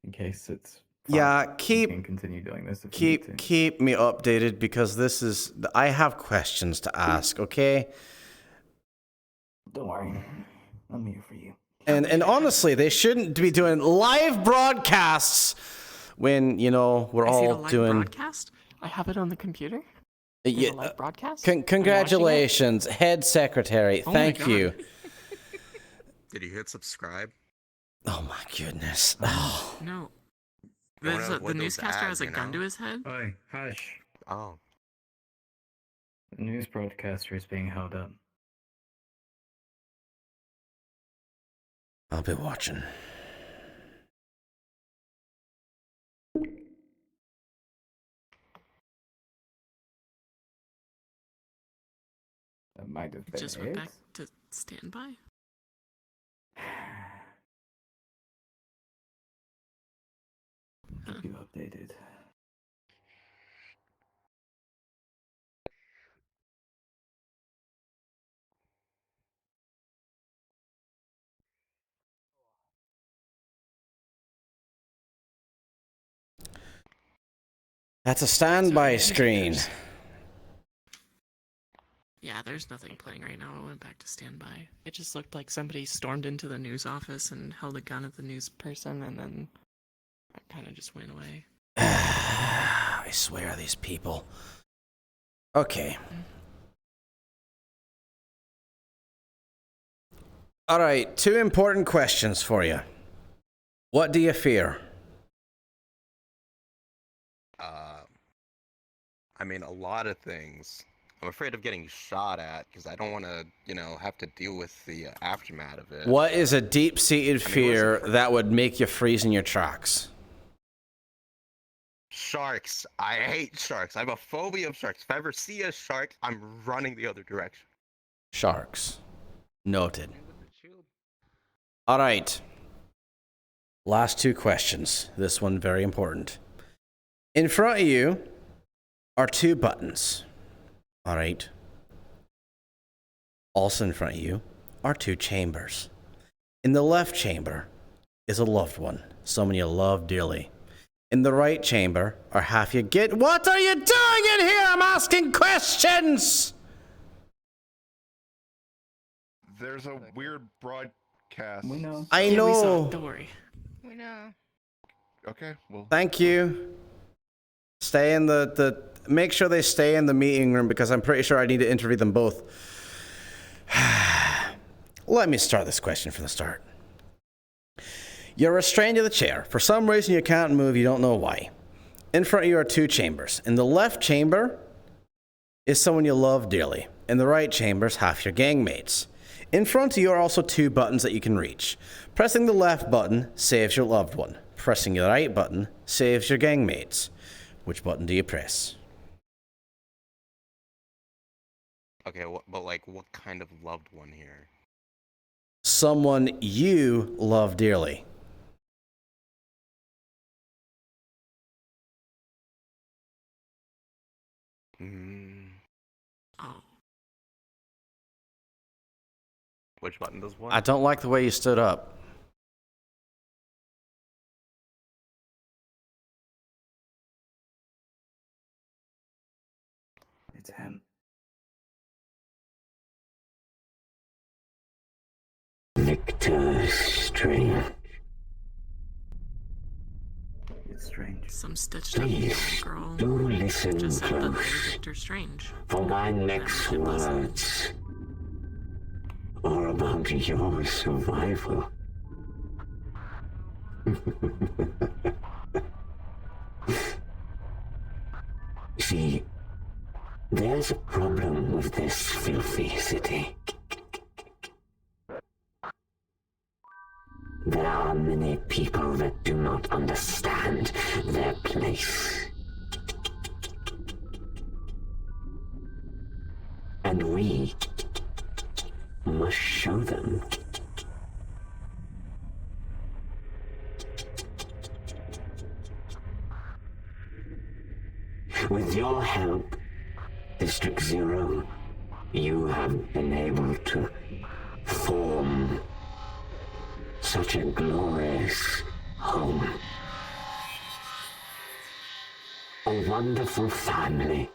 in case it's Yeah, you can continue doing this if you need to. keep me updated because this is I have questions to ask, okay? Don't worry. I'm here for you. And honestly, they shouldn't be doing live broadcasts when, you know, we're Is it a all live doing broadcast? I have it on the computer. Is it a live broadcast? Congratulations, head secretary. Oh my Thank God. you. Did you hit subscribe? Oh my goodness. Oh. No. You wanna The avoid those newscaster has ads, a you gun know? to his head. Oi, hush. Oh. The news broadcaster is being held up. I'll be watching. That might have It been just it. went back to standby. Keep you updated. That's a standby screen. Yeah, there's nothing playing right now. It went back to standby. It just looked like somebody stormed into the news office and held a gun at the news person, and then it kind of just went away. I swear, these people. Okay. All right, 2 important questions for you. What do you fear? I mean, a lot of things. I'm afraid of getting shot at because I don't want to, you know, have to deal with the aftermath of it. What is a deep-seated fear that would make you freeze in your tracks? Sharks. I hate sharks. I have a phobia of sharks. If I ever see a shark, I'm running the other direction. Sharks. Noted. All right. Last 2 questions. This one very important. In front of you are 2 buttons. All right. Also in front of you are 2 chambers. In the left chamber is a loved one, someone you love dearly. In the right chamber are half you get. What are you doing in here? I'm asking questions! There's a weird broadcast. We know. I Yeah, we saw know. it. Don't worry. We know. Okay, well. Thank you. Stay in the make sure they stay in the meeting room because I'm pretty sure I need to interview them both. Let me start this question from the start. You're restrained to the chair. For some reason you can't move, you don't know why. In front of you are 2 chambers. In the left chamber is someone you love dearly. In the right chamber is half your gang mates. In front of you are also 2 buttons that you can reach. Pressing the left button saves your loved one. Pressing the right button saves your gang mates. Which button do you press? Okay, but like, what kind of loved one here? Someone you love dearly. Oh. Which button does what? I don't like the way you stood up. It's him. Victor Strange. It's strange. Some stitched up Please girl do listen just said that they're close, Victor Strange. for my next words are about your survival. See, there's a problem with this filthy city. There are many people that do not understand their place. And we must show them. With your help, District Zero, you have been able to form such a glorious home. A wonderful family.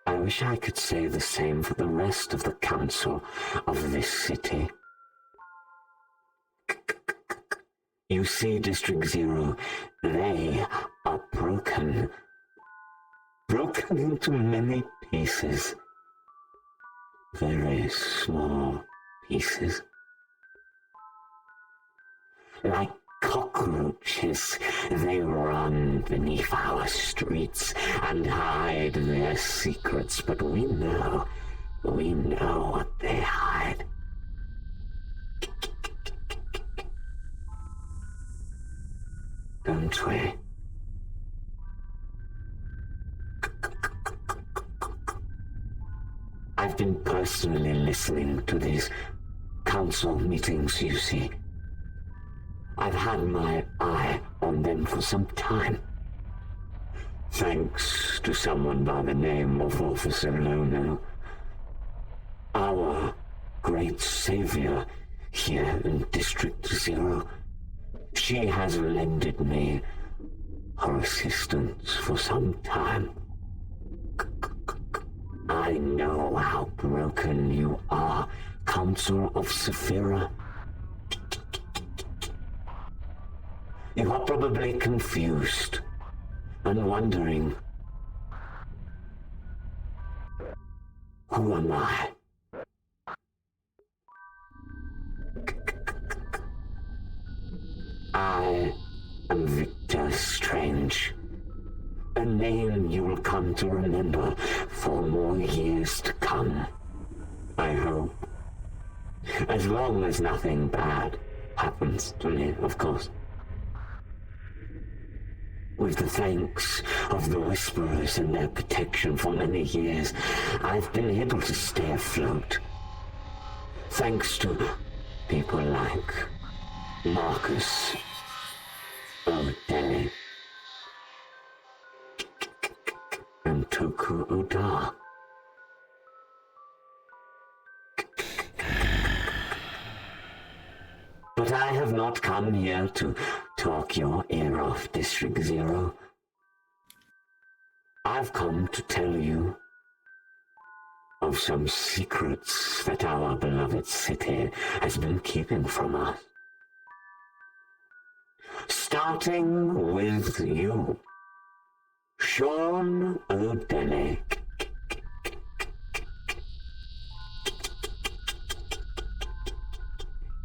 I wish I could say the same for the rest of the council of this city. You see, District Zero, they are broken. Broken into many pieces. Very small pieces. Like cockroaches, they run beneath our streets and hide their secrets, but we know what they hide. Don't we? I've been personally listening to these council meetings, you see. I've had my eye on them for some time. Thanks to someone by the name of Officer Lono. Our great savior here in District Zero. She has lended me her assistance for some time. I know how broken you are, Council of Saphira. You are probably confused and wondering, who am I? I am Victor Strange. A name you will come to remember for more years to come. I hope. As long as nothing bad happens to me, of course. With the thanks of the Whisperers and their protection for many years, I've been able to stay afloat. Thanks to people like Marcus O'Delly and Toku Oda. But I have not come here to talk your ear off, District Zero. I've come to tell you of some secrets that our beloved city has been keeping from us. Starting with you, Sean O'Delly.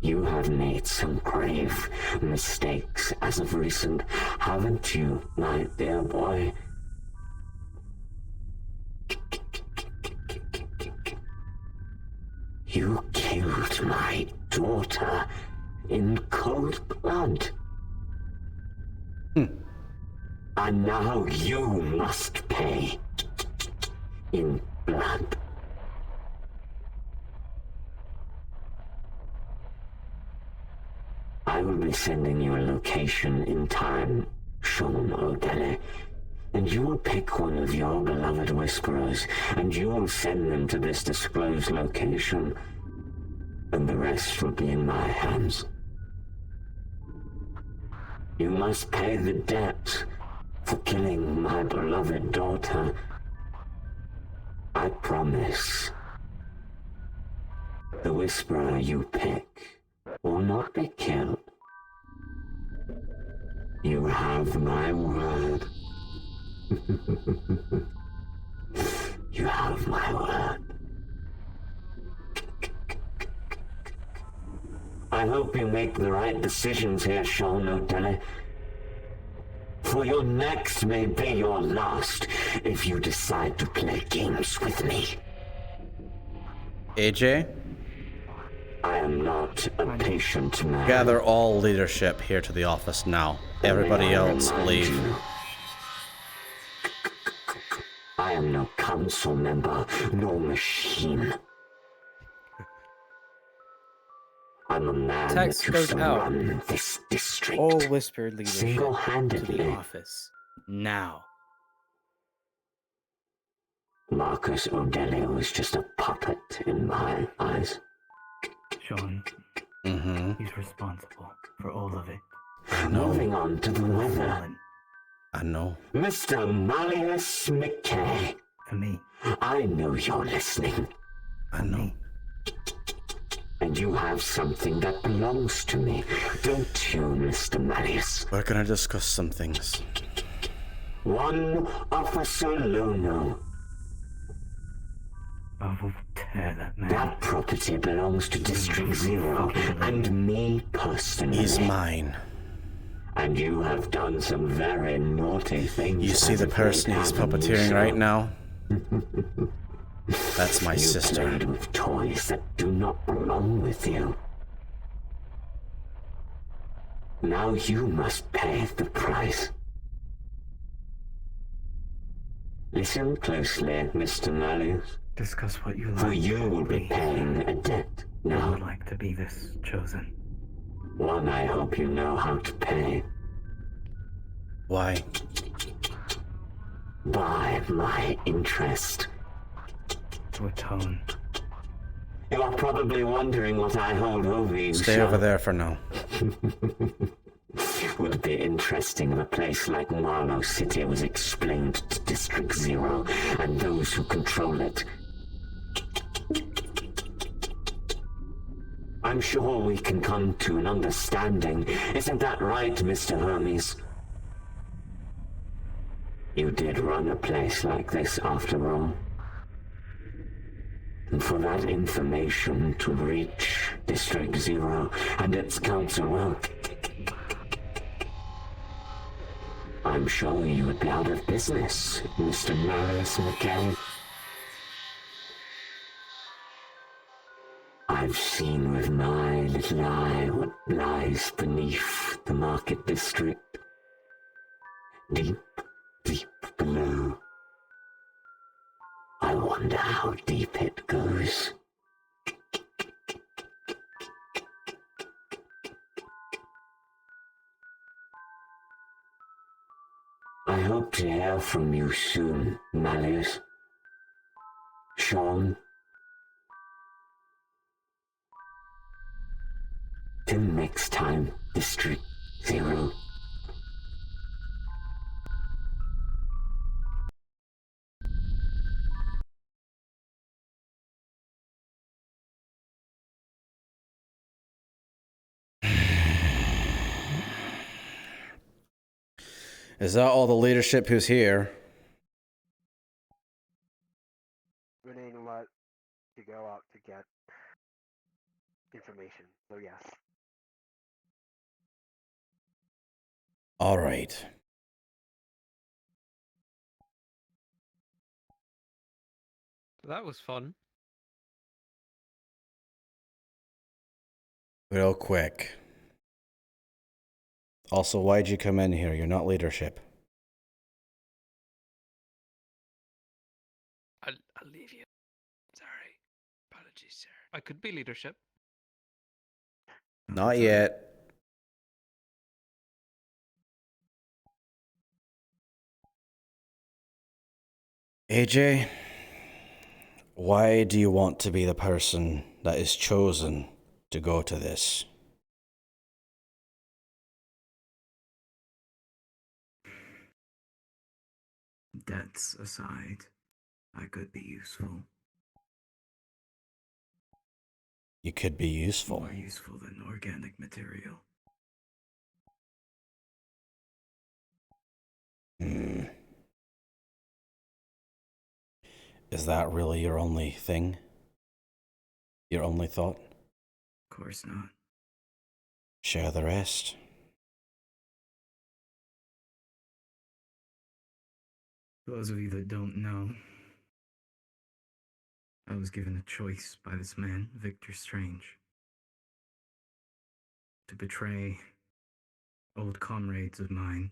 You have made some grave mistakes as of recent, haven't you, my dear boy? You killed my daughter in cold blood. And now you must pay in blood. I will be sending you a location in time, Sean O'Delly, and you will pick one of your beloved whisperers, and you will send them to this disclosed location, and the rest will be in my hands. You must pay the debt for killing my beloved daughter. I promise. The whisperer you pick will not be killed. You have my word. You have my word. I hope you make the right decisions here, Sean O'Delly. For your next may be your last if you decide to play games with me. AJ? I am not a patient man. Gather all leadership here to the office now. Everybody else, leave. I am no council member, nor machine. I'm a man Text that used goes to out. run this district. All whispered leadership to Single-handedly. the office. Now. Marcus O'Delly was just a puppet in my eyes. Sean, he's responsible for all of it. I know. Moving on to the weather. I know. Mr. Malleus McKay. For me. I know you're listening. I know. And you have something that belongs to me, don't you, Mr. Malleus? We're gonna discuss some things. One Officer Lono. I will tear that man. That property belongs to District Zero and me personally. He's mine. And you have done some very naughty things. You see the person he's puppeteering right now? That's my sister. You played with toys that do not belong with you. Now you must pay the price. Listen closely, Mr. Malleus. Discuss what you like. For you will be paying a debt I now. would like to be this chosen. One I hope you know how to pay. Why? By my interest. To atone. You are probably wondering what I hold over you. Stay over there for now. Would be interesting if a place like Marlow City was explained to District Zero and those who control it. I'm sure we can come to an understanding. Isn't that right, Mr. Hermes? You did run a place like this after all. And for that information to reach District Zero and its council, well, I'm sure you would be out of business, Mr. Malleus McKay. I've seen with my little eye what lies beneath the market district. Deep, deep below. I wonder how deep it goes. I hope to hear from you soon, Malleus. Sean. Till next time, District Zero. Is that all the leadership who's here? We need what to go out to get information. So yes. All right. That was fun. Real quick. Also, why'd you come in here? You're not leadership. I'll leave you. Sorry. Apologies, sir. I could be leadership. Not yet. AJ, why do you want to be the person that is chosen to go to this? Debts aside, I could be useful. You could be useful. More useful than organic material. Is that really your only thing? Your only thought? Of course not. Share the rest. For those of you that don't know, I was given a choice by this man, Victor Strange, to betray old comrades of mine,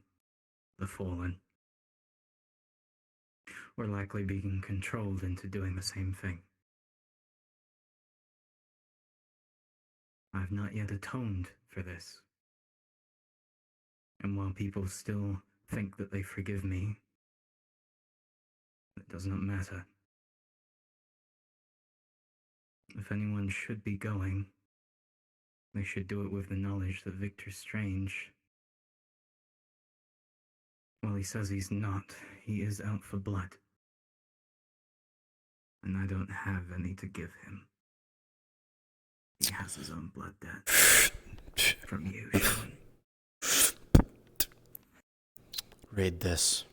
the Fallen, or likely being controlled into doing the same thing. I have not yet atoned for this. And while people still think that they forgive me, it does not matter. If anyone should be going, they should do it with the knowledge that Victor Strange, well, he says he's not. He is out for blood. And I don't have any to give him. He has his own blood debt. From you, Sean. Read this.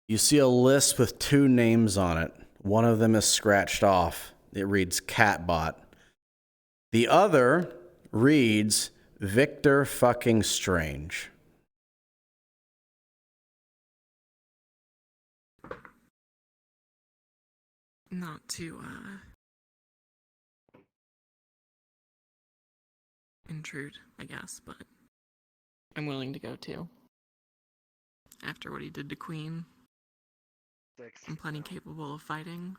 You see a list with 2 names on it. One of them is scratched off. It reads Catbot. The other reads Victor fucking Strange. Not to, intrude, I guess, but I'm willing to go too. After what he did to Queen, I'm plenty capable of fighting.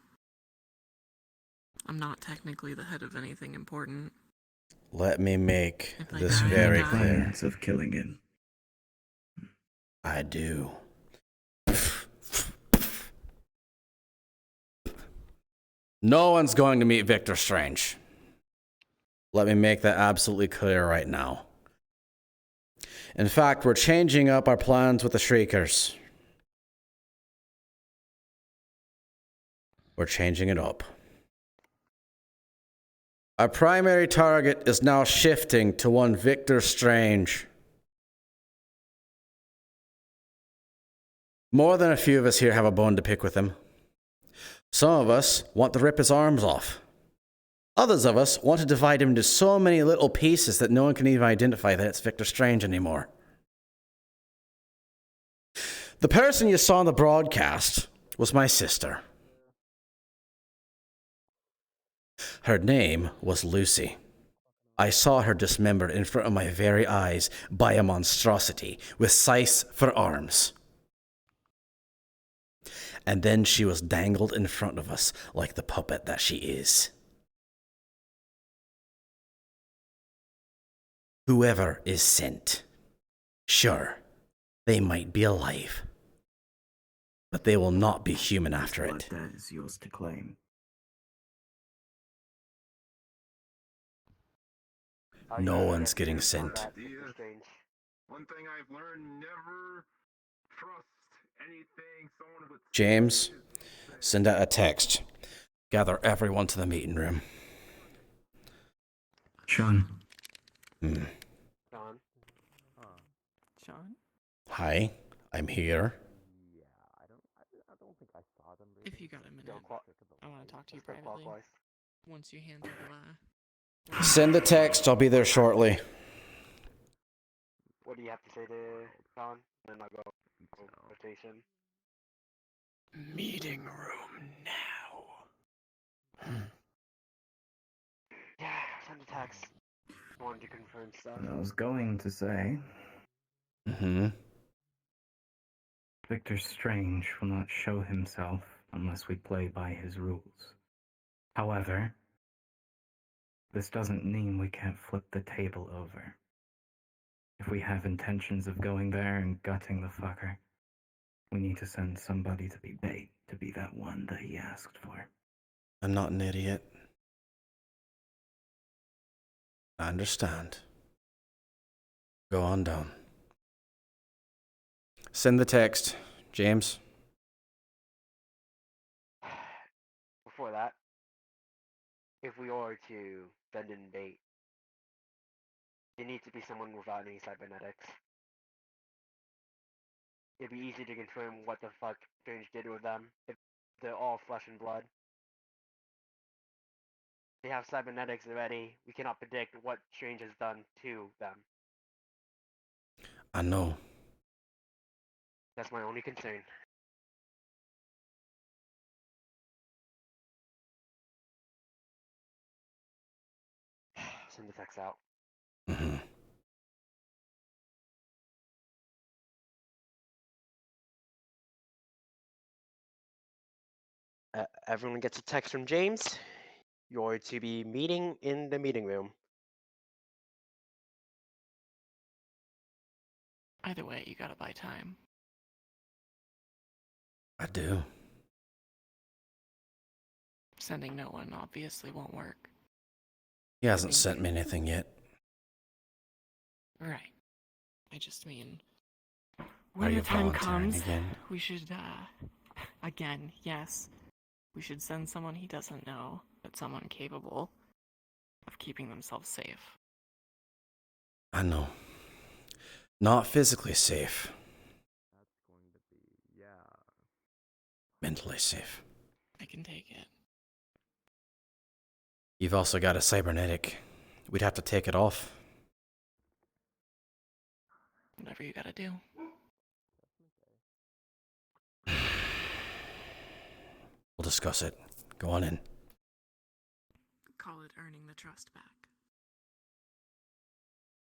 I'm not technically the head of anything important. Let me make If I this die, I very die. clear. Plans of killing him. I do. No one's going to meet Victor Strange. Let me make that absolutely clear right now. In fact, we're changing up our plans with the Shriekers. We're changing it up. Our primary target is now shifting to one Victor Strange. More than a few of us here have a bone to pick with him. Some of us want to rip his arms off. Others of us want to divide him into so many little pieces that no one can even identify that it's Victor Strange anymore. The person you saw on the broadcast was my sister. Her name was Lucy. I saw her dismembered in front of my very eyes by a monstrosity with scythes for arms. And then she was dangled in front of us like the puppet that she is. Whoever is sent, sure, they might be alive, but they will not be human after it. That is yours to claim. No one's getting sent. One thing I've learned, never trust anything someone would James, send out a text. Gather everyone to the meeting room. Sean. Sean. Sean? Hi, I'm here. If you got a minute, I want to talk to you privately. Once you handle, Send the text, I'll be there shortly. What do you have to say to Sean? Then I'll go rotation. Meeting room now. Yeah, send a text. I wanted to confirm stuff. I was going to say, Victor Strange will not show himself unless we play by his rules. However, this doesn't mean we can't flip the table over. If we have intentions of going there and gutting the fucker, we need to send somebody to be bait, to be that one that he asked for. I'm not an idiot. I understand. Go on down. Send the text, James. Before that, if we are to send in bait, it needs to be someone without any cybernetics. It'd be easy to confirm what the fuck Strange did with them if they're all flesh and blood. They have cybernetics already. We cannot predict what Strange has done to them. I know. That's my only concern. Send the text out. Mm-hmm. Everyone gets a text from James. You're to be meeting in the meeting room. Either way, you gotta buy time. I do. Sending no one obviously won't work. He hasn't sent me anything yet. Right. I just mean, Are when you the time volunteering comes, again? we should, again, yes, we should send someone he doesn't know, but someone capable of keeping themselves safe. I know. Not physically safe. That's going to be, yeah. Mentally safe. I can take it. You've also got a cybernetic. We'd have to take it off. Whatever you gotta do. We'll discuss it. Go on in. Call it earning the trust back.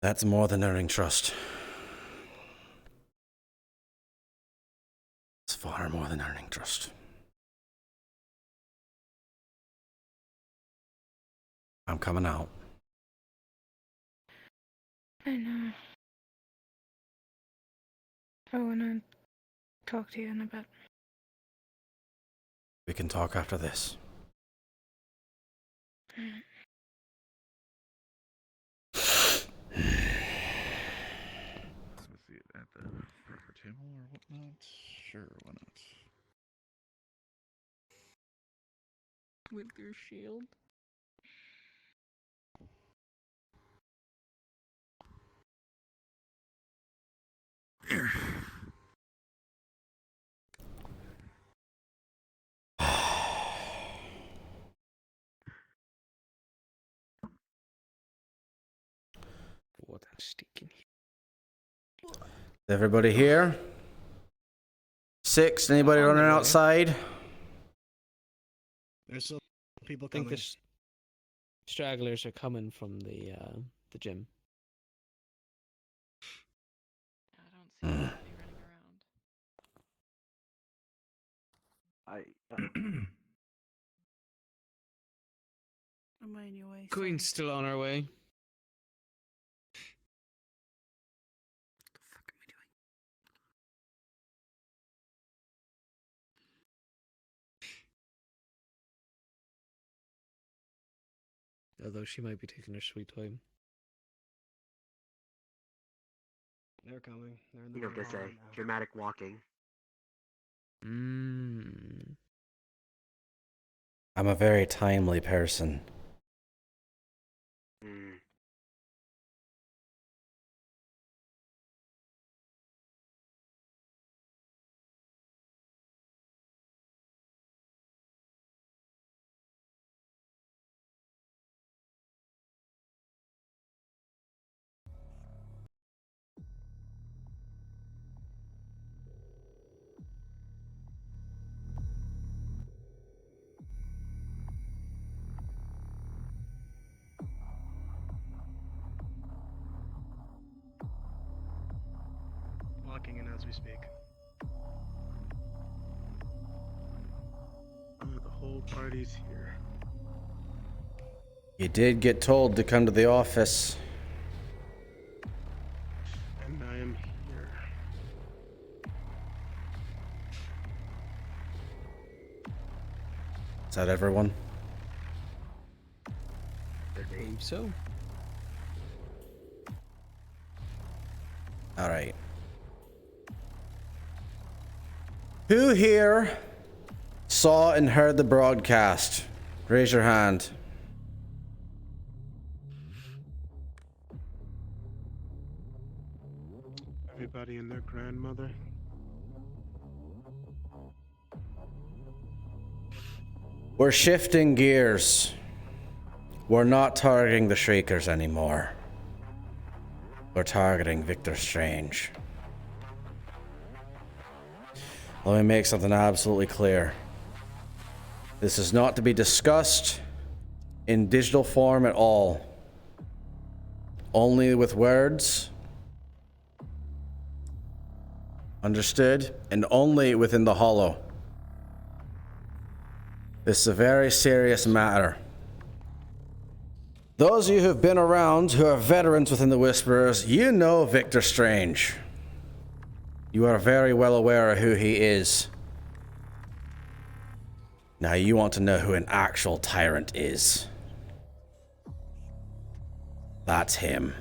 That's more than earning trust. It's far more than earning trust. I'm coming out. I know. I wanna talk to you in a bit. We can talk after this. Mm. Let's see it at the proper table or whatnot. Sure, why not? With your shield? What a sticking. Everybody here? 6, anybody running outside? There's still people I think coming. the stragglers are coming from the gym. I don't see anybody running around. I'm on your way. Queen's still on her way. Although she might be taking her sweet time. They're coming. They're in the You know what they middle say, right now. dramatic walking. I'm a very timely person. Walking in as we speak. The whole party's here. You did get told to come to the office. Is that everyone? I believe so. All right. Who here saw and heard the broadcast? Raise your hand. Everybody and their grandmother. We're shifting gears. We're not targeting the Shriekers anymore. We're targeting Victor Strange. Let me make something absolutely clear. This is not to be discussed in digital form at all. Only with words. Understood? And only within the hollow. This is a very serious matter. Those of you who've been around, who are veterans within the Whisperers, you know Victor Strange. You are very well aware of who he is. Now you want to know who an actual tyrant is. That's him.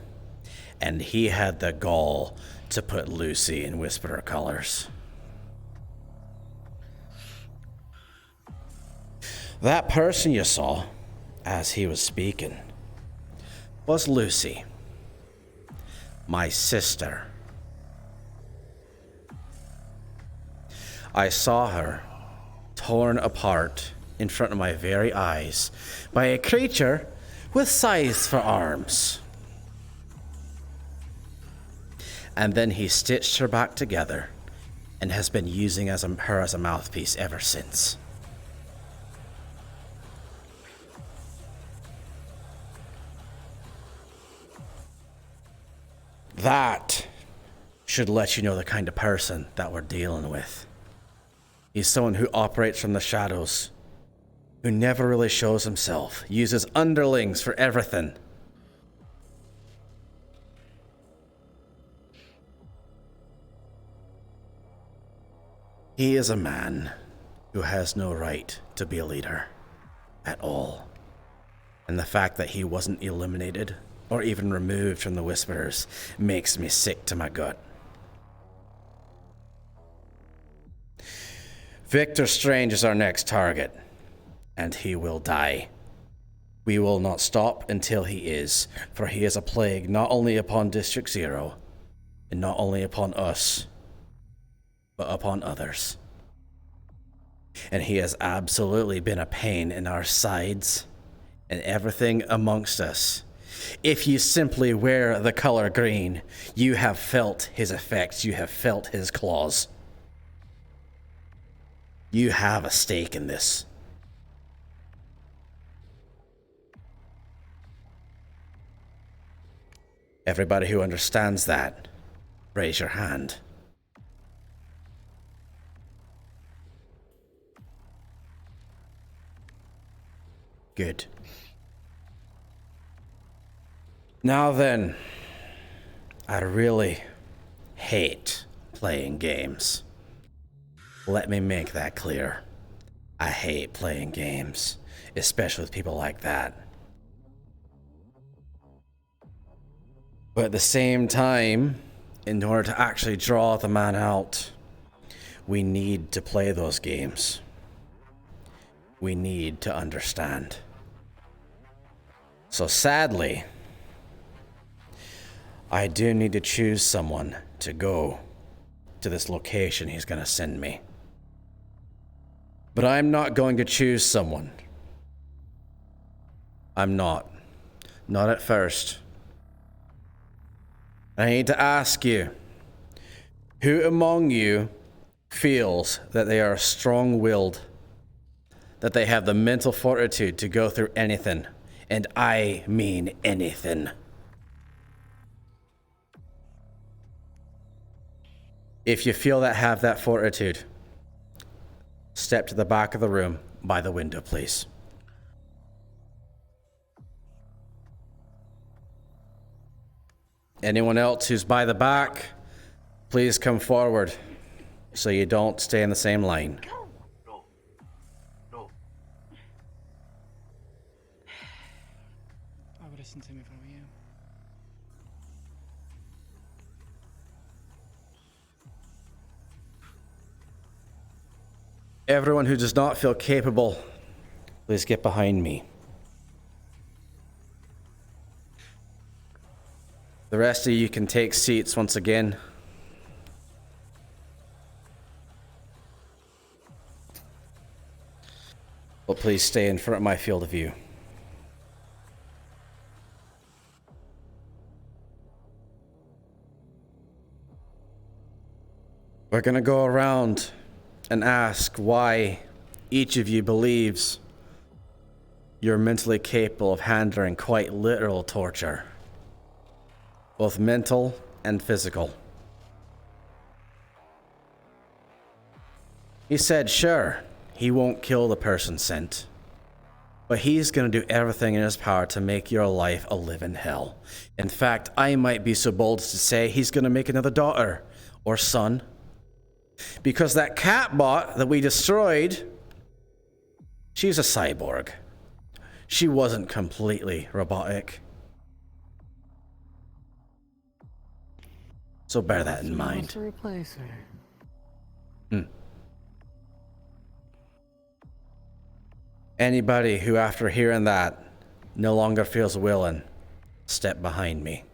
And he had the gall to put Lucy in Whisperer colors. That person you saw, as he was speaking, was Lucy, my sister. I saw her torn apart in front of my very eyes by a creature with scythes for arms. And then he stitched her back together and has been using her as a mouthpiece ever since. That should let you know the kind of person that we're dealing with. He's someone who operates from the shadows, who never really shows himself, uses underlings for everything. He is a man who has no right to be a leader at all. And the fact that he wasn't eliminated or even removed from the Whisperers makes me sick to my gut. Victor Strange is our next target, and he will die. We will not stop until he is, for he is a plague not only upon District Zero, and not only upon us, but upon others. And he has absolutely been a pain in our sides and everything amongst us. If you simply wear the color green, you have felt his effects, you have felt his claws. You have a stake in this. Everybody who understands that, raise your hand. Good. Now then, I really hate playing games. Let me make that clear. I hate playing games, especially with people like that. But at the same time, in order to actually draw the man out, we need to play those games. We need to understand. So sadly, I do need to choose someone to go to this location he's going to send me. But I'm not going to choose someone. I'm not. Not at first. I need to ask you, who among you feels that they are strong-willed, that they have the mental fortitude to go through anything, and I mean anything? If you feel that, have that fortitude, step to the back of the room by the window, please. Anyone else who's by the back, please come forward so you don't stay in the same line. listen to me if I were you. Everyone who does not feel capable, please get behind me. The rest of you can take seats once again. But please stay in front of my field of view. We're gonna go around and ask why each of you believes you're mentally capable of handling quite literal torture. Both mental and physical. He said, sure, he won't kill the person sent, but he's gonna do everything in his power to make your life a living hell. In fact, I might be so bold as to say he's gonna make another daughter or son. Because that cat bot that we destroyed, she's a cyborg. She wasn't completely robotic. So bear that in mind. To replace her. Anybody who, after hearing that, no longer feels willing, step behind me.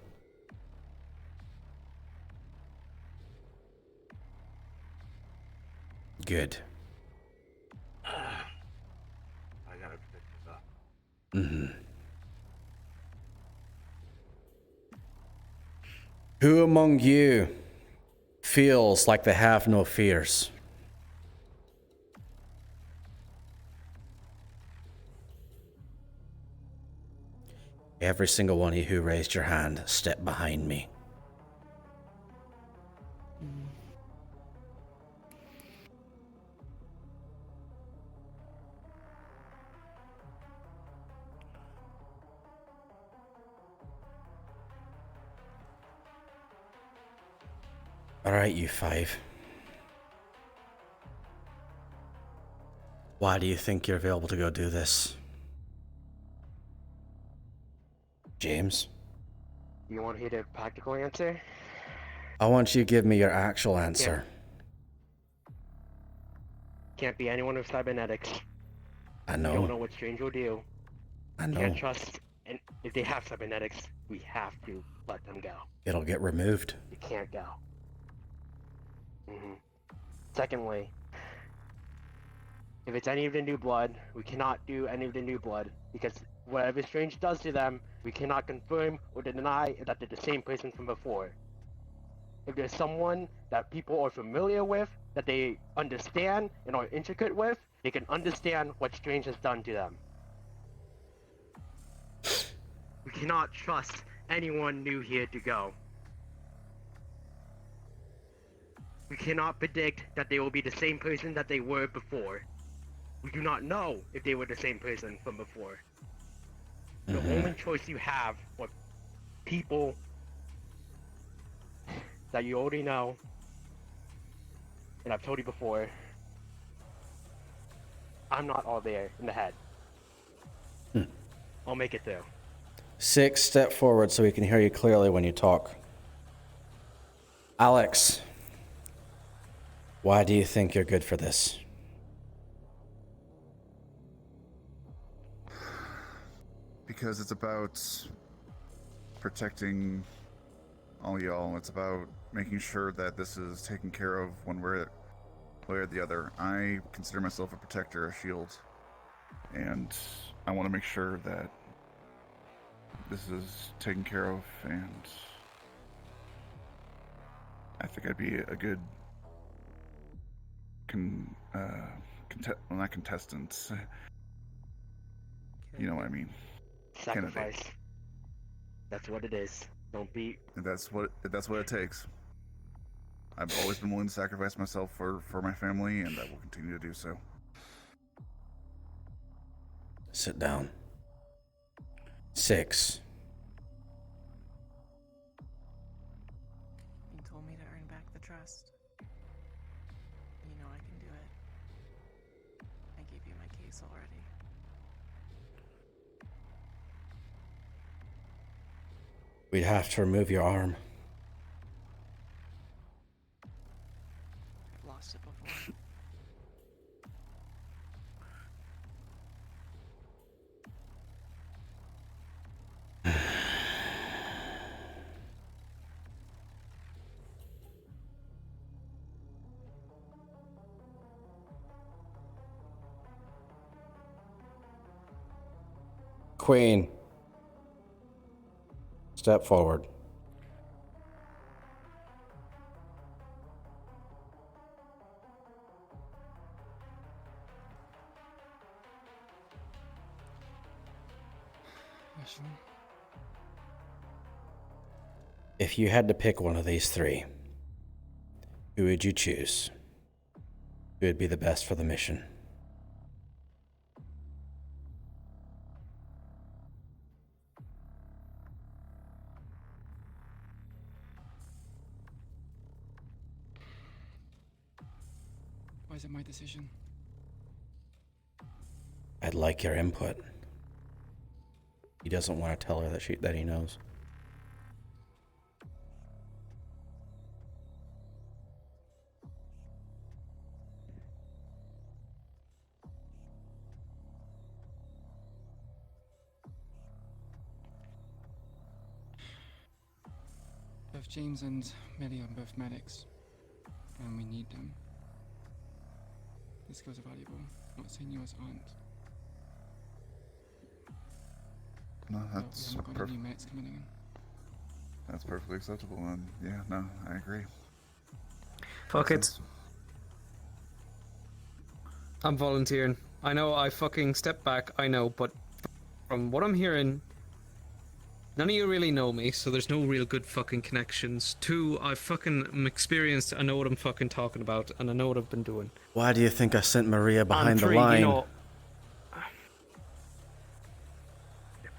Good. I gotta pick this up. Who among you feels like they have no fears? Every single one of you who raised your hand, step behind me. All right, you five. Why do you think you're available to go do this? James? You want to hear the practical answer? I want you to give me your actual answer. Can't be anyone with cybernetics. I know. You don't know what Strange will do. I know. Can't trust, and if they have cybernetics, we have to let them go. It'll get removed. You can't go. Secondly, if it's any of the new blood, we cannot do any of the new blood because whatever Strange does to them, we cannot confirm or deny that they're the same person from before. If there's someone that people are familiar with, that they understand and are intricate with, they can understand what Strange has done to them. We cannot trust anyone new here to go. We cannot predict that they will be the same person that they were before. We do not know if they were the same person from before. The only choice you have are people that you already know, and I've told you before, I'm not all there in the head. I'll make it through. 6, step forward so we can hear you clearly when you talk. Alex, why do you think you're good for this? Because it's about protecting all y'all. It's about making sure that this is taken care of one way or the other. I consider myself a protector, a shield, and I want to make sure that this is taken care of, and I think I'd be a good not contestant. You know what I mean? Sacrifice. That's what it is. Don't be. That's what it takes. I've always been willing to sacrifice myself for my family, and I will continue to do so. Sit down. 6. You told me to earn back the trust. You know I can do it. I gave you my case already. We'd have to remove your arm. I've lost it before. Queen. Step forward. If you had to pick one of these three, who would you choose? Who would be the best for the mission? Why is it my decision? I'd like your input. He doesn't want to tell her that he knows. Both James and Millie are both medics, and we need them. These skills are valuable. I'm not saying yours aren't. No, But that's we haven't got any new mates coming in. That's perfectly acceptable, and yeah, no, I agree. Fuck it. I'm volunteering. I know I fucking stepped back, I know, but from what I'm hearing, none of you really know me, so there's no real good fucking connections. Two, I'm experienced, I know what I'm fucking talking about, and I know what I've been doing. Why do you think I sent Maria behind the Three, line? you know,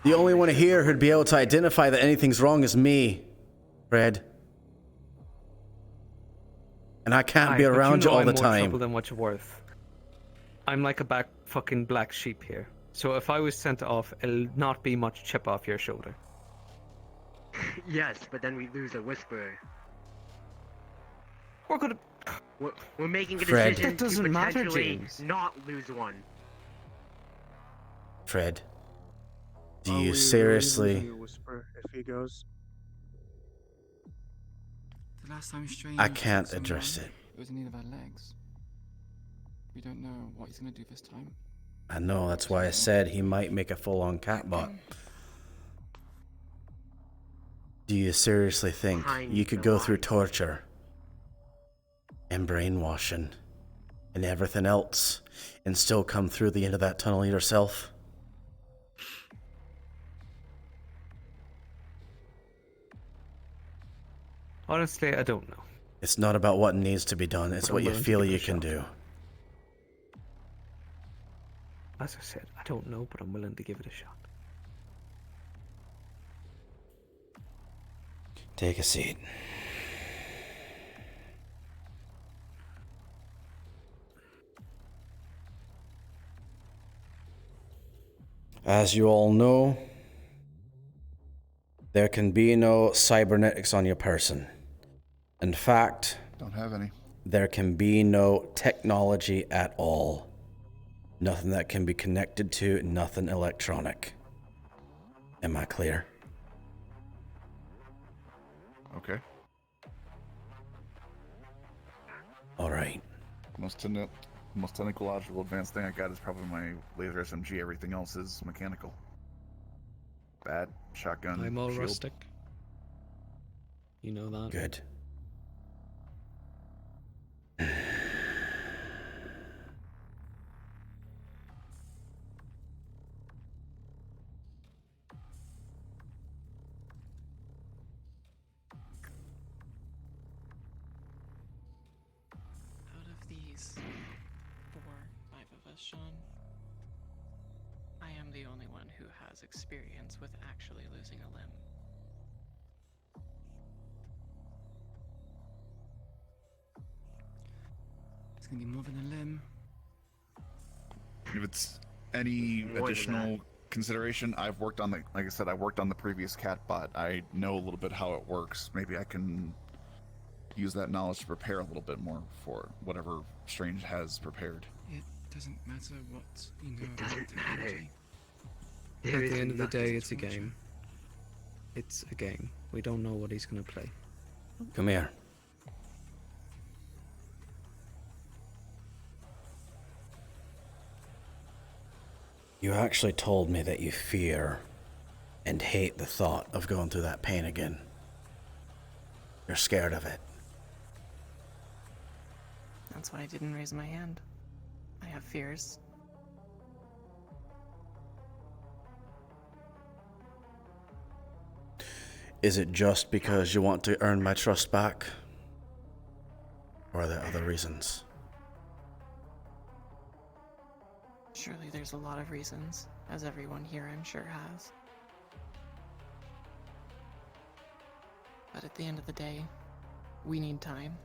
The only one here who'd be able to identify that anything's wrong is me, Fred. And I can't be Aye, but around you know all I'm the more time. trouble than what you're worth. I'm like a fucking black sheep here. So if I was sent off, it'll not be much chip off your shoulder. Yes, but then we lose a whisperer. We're gonna. We're making a Fred. decision That doesn't to matter, potentially James. not lose one. Fred, do Are we you really seriously... losing a whisper if he goes? The last time Strange I can't took address someone, it. It was in need of our legs. We don't know what he's gonna do this time. I know, that's why I said he might make a full-on catbot. Do you seriously think you could go through torture and brainwashing and everything else and still come through the end of that tunnel yourself? Honestly, I don't know. It's not about what needs to be done, it's But I'm what you willing to feel give it a you can shot. do. As I said, I don't know, but I'm willing to give it a shot. Take a seat. As you all know, there can be no cybernetics on your person. In fact, Don't have any. there can be no technology at all. Nothing that can be connected to, nothing electronic. Am I clear? Okay. All right. Most technological advanced thing I got is probably my laser SMG. Everything else is mechanical. Bat, shotgun, I'm all shield. rustic. You know that. Good. Out of these 5 of us, Sean, I am the only one who has experience with actually losing a limb. It's gonna be more than a limb. If it's any More than additional consideration. I've worked on like I said, I worked on the previous cat bot. I know a little bit how it works. Maybe I can use that knowledge to prepare a little bit more for whatever Strange has prepared. It doesn't matter what you know. It doesn't matter. At the end of the day, it's a game. It's a game. We don't know what he's gonna play. Come here. You actually told me that you fear and hate the thought of going through that pain again. You're scared of it. That's why I didn't raise my hand. I have fears. Is it just because you want to earn my trust back? Or are there other reasons? Surely there's a lot of reasons, as everyone here I'm sure has. But at the end of the day, we need time.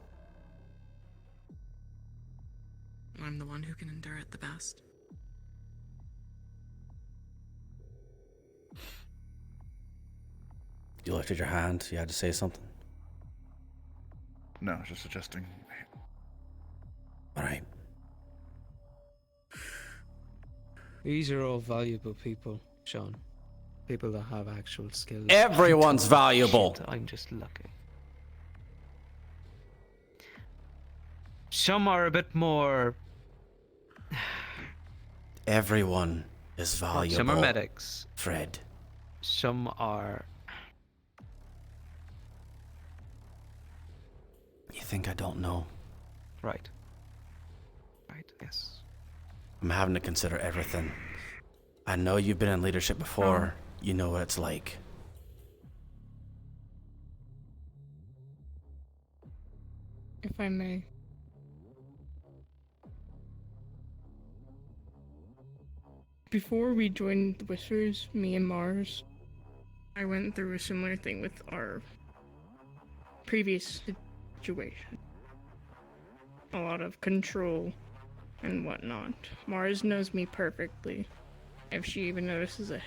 I'm the one who can endure it the best. You lifted your hand. You had to say something. No, just suggesting. All right. These are all valuable people, Sean. People that have actual skills. Everyone's valuable. Shit, I'm just lucky. Some are a bit more. Everyone is valuable. Some are medics. Fred. Some are. You think I don't know? Right. Right, yes. I'm having to consider everything. I know you've been in leadership before. You know what it's like. If I may. Before we joined the Whispers, me and Mars, I went through a similar thing with our previous situation. A lot of control and whatnot. Mars knows me perfectly. If she even notices a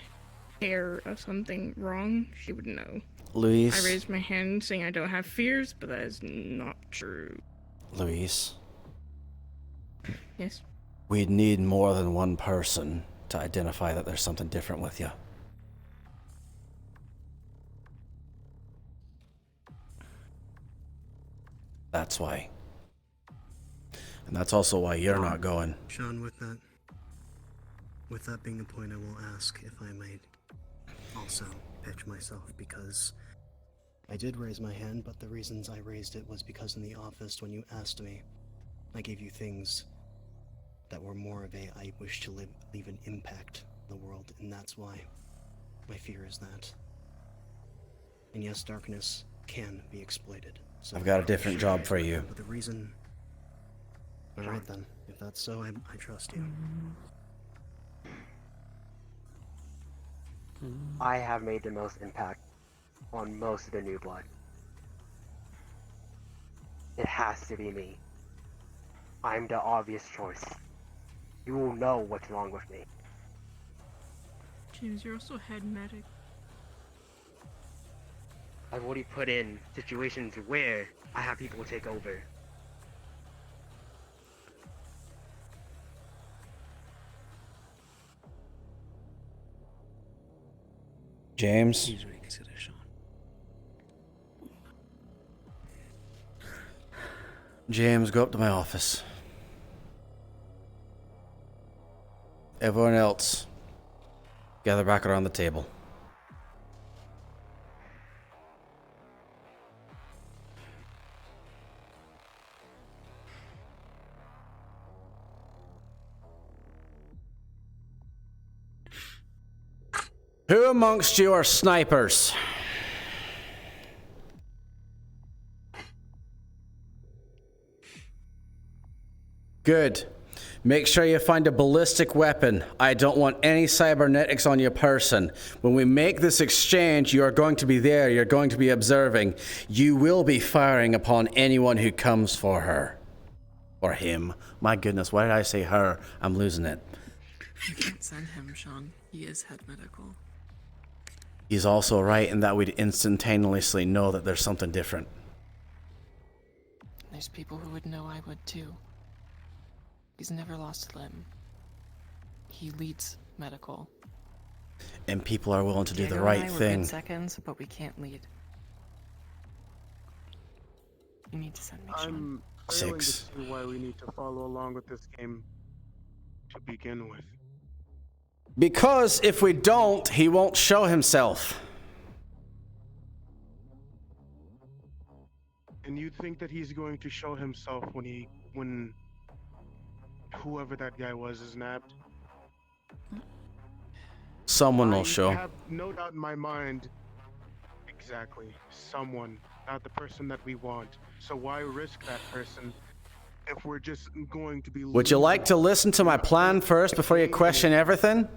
hair of something wrong, she would know. Luis. I raised my hand saying I don't have fears, but that is not true. Luis. Yes? We'd need more than one person to identify that there's something different with you. That's why. And that's also why you're not going. Sean, with that being the point, I will ask if I might also pitch myself, because I did raise my hand, but the reasons I raised it was because in the office, when you asked me, I gave you things that were more of a I wish to leave an impact in the world, and that's why my fear is that. And yes, darkness can be exploited. So I've got a different job for you. But the reason... Alright then, if that's so, I trust you. I have made the most impact on most of the new blood. It has to be me. I'm the obvious choice. You will know what's wrong with me. James, you're also head medic. I've already put in situations where I have people take over. James. Please reconsider, Sean. James, go up to my office. Everyone else, gather back around the table. Who amongst you are snipers? Good. Make sure you find a ballistic weapon. I don't want any cybernetics on your person. When we make this exchange, you are going to be there. You're going to be observing. You will be firing upon anyone who comes for her. Or him. My goodness, why did I say her? I'm losing it. You can't send him, Sean. He is head medical. He's also right in that we'd instantaneously know that there's something different. There's people who would know I would too. He's never lost a limb. He leads medical. And people are willing to do the Diego right and I were thing. good seconds, but we can't lead. You need to send me, Sean. I'm failing to 6. see why we need to follow along with this game to begin with. Because if we don't, he won't show himself. And you think that he's going to show himself when whoever that guy was is nabbed? Someone will I show. have no doubt in my mind. Exactly. Someone. Not the person that we want. So why risk that person if we're just going to be... Would you like to listen to my plan first before you question everything?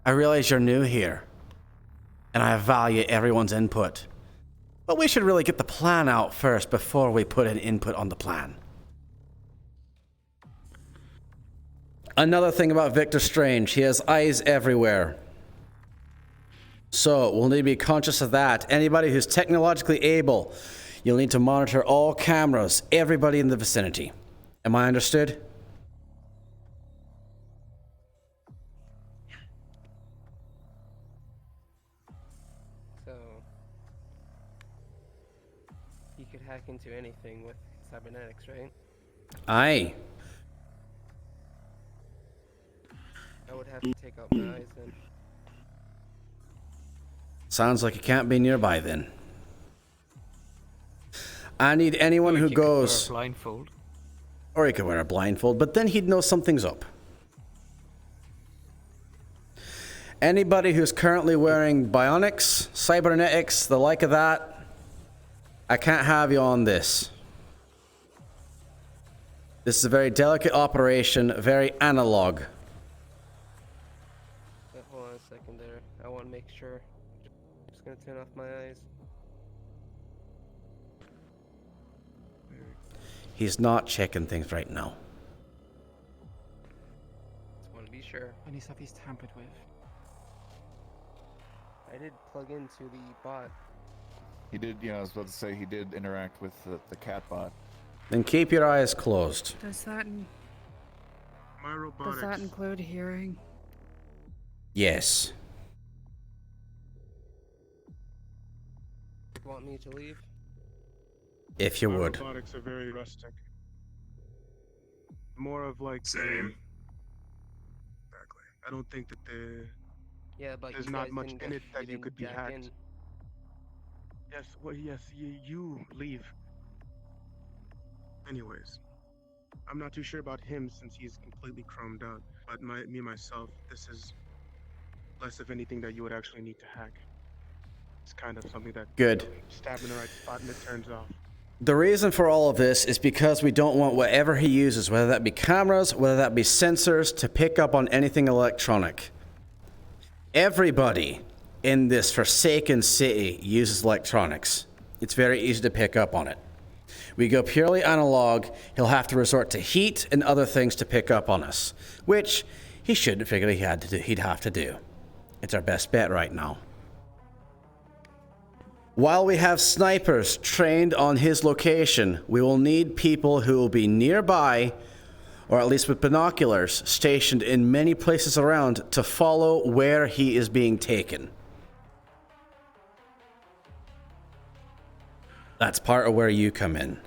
I realize you're new here, and I value everyone's input. But we should really get the plan out first before we put an input on the plan. Another thing about Victor Strange, he has eyes everywhere. So we'll need to be conscious of that. Anybody who's technologically able, you'll need to monitor all cameras, everybody in the vicinity. Am I understood? So, you could hack into anything with cybernetics, right? Aye. I would have to take out my eyes then. Sounds like you can't be nearby then. I need anyone who goes... Wear a blindfold. Or he could wear a blindfold, but then he'd know something's up. Anybody who's currently wearing bionics, cybernetics, the like of that, I can't have you on this. This is a very delicate operation, very analog. Hold on a second there. I want to make sure. I'm just gonna turn off my eyes. He's not checking things right now. Just want to be sure. Any stuff he's tampered with. I did plug into the bot. He did, I was about to say, he did interact with the cat bot. Then keep your eyes closed. Does that My robotics. does that include hearing? Yes. Want me to leave? If you My would. robotics are very rustic. More of like Same. Exactly. I don't think that Yeah, but there's you not guys much didn't in get- it that you didn't could be jack hacked. in. Yes, well, yes, you leave. Anyways, I'm not too sure about him since he's completely chromed out. But me myself, this is less of anything that you would actually need to hack. It's kind of something that Good. stab in the right spot and it turns off. The reason for all of this is because we don't want whatever he uses, whether that be cameras, whether that be sensors, to pick up on anything electronic. Everybody in this forsaken city uses electronics. It's very easy to pick up on it. We go purely analog, he'll have to resort to heat and other things to pick up on us, which he shouldn't figure he'd have to do. It's our best bet right now. While we have snipers trained on his location, we will need people who will be nearby, or at least with binoculars, stationed in many places around to follow where he is being taken. That's part of where you come in.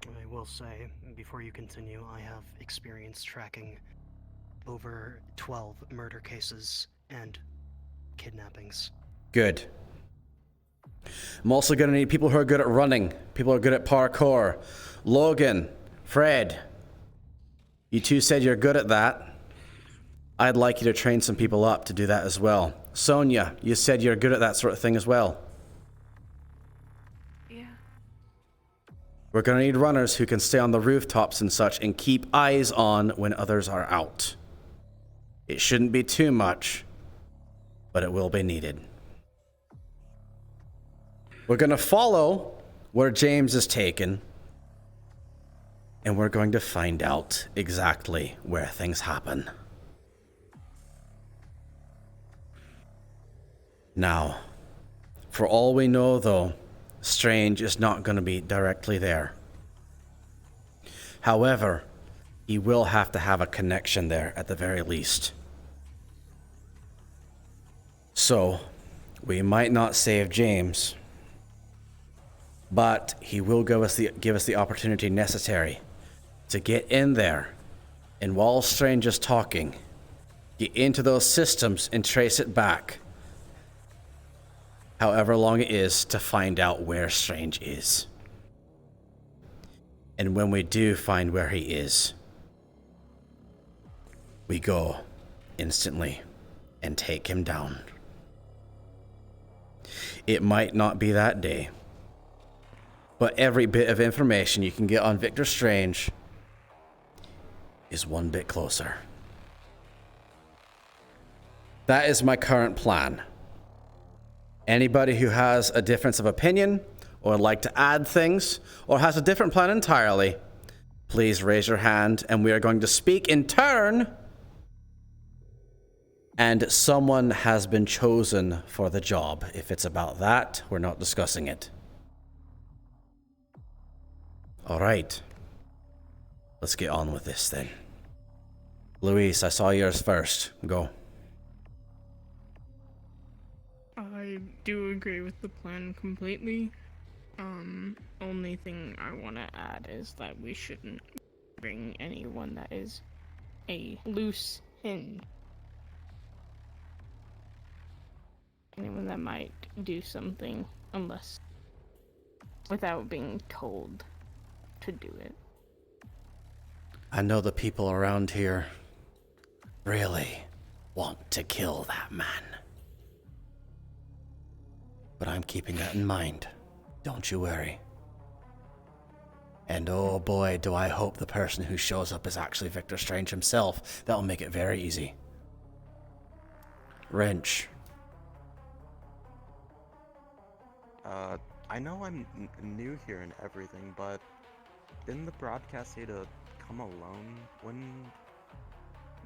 I will say, before you continue, I have experience tracking over 12 murder cases and kidnappings. Good. I'm also going to need people who are good at running, people who are good at parkour. Logan, Fred, you two said you're good at that. I'd like you to train some people up to do that as well. Sonia, you said you're good at that sort of thing as well. Yeah. We're going to need runners who can stay on the rooftops and such and keep eyes on when others are out. It shouldn't be too much, but it will be needed. We're going to follow where James is taken, and we're going to find out exactly where things happen. Now, for all we know, though, Strange is not going to be directly there. However, he will have to have a connection there at the very least. So, we might not save James, but he will give us the opportunity necessary to get in there, and while Strange is talking, get into those systems and trace it back, however long it is, to find out where Strange is. And when we do find where he is, we go instantly and take him down. It might not be that day, but every bit of information you can get on Victor Strange is one bit closer. That is my current plan. Anybody who has a difference of opinion, or would like to add things, or has a different plan entirely, please raise your hand, and we are going to speak in turn. And someone has been chosen for the job. If it's about that, we're not discussing it. All right. Let's get on with this then. Luis, I saw yours first. Go. I do agree with the plan completely. Only thing I want to add is that we shouldn't bring anyone that is a loose end. Anyone that might do something unless without being told to do it. I know the people around here really want to kill that man. But I'm keeping that in mind. Don't you worry. And oh boy, do I hope the person who shows up is actually Victor Strange himself. That'll make it very easy. Wrench. I know I'm new here and everything, but didn't the broadcast say to come alone? Wouldn't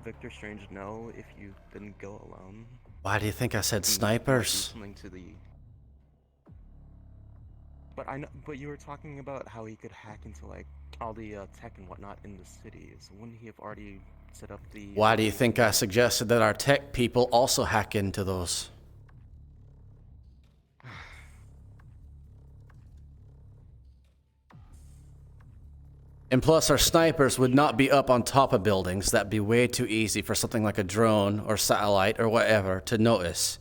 Victor Strange know if you didn't go alone? Why do you think I said snipers? Something to the... But I know, but you were talking about how he could hack into like all the tech and whatnot in the city. So wouldn't he have already set up the? Why do you think I suggested that our tech people also hack into those? And plus, our snipers would not be up on top of buildings. That'd be way too easy for something like a drone or satellite or whatever to notice.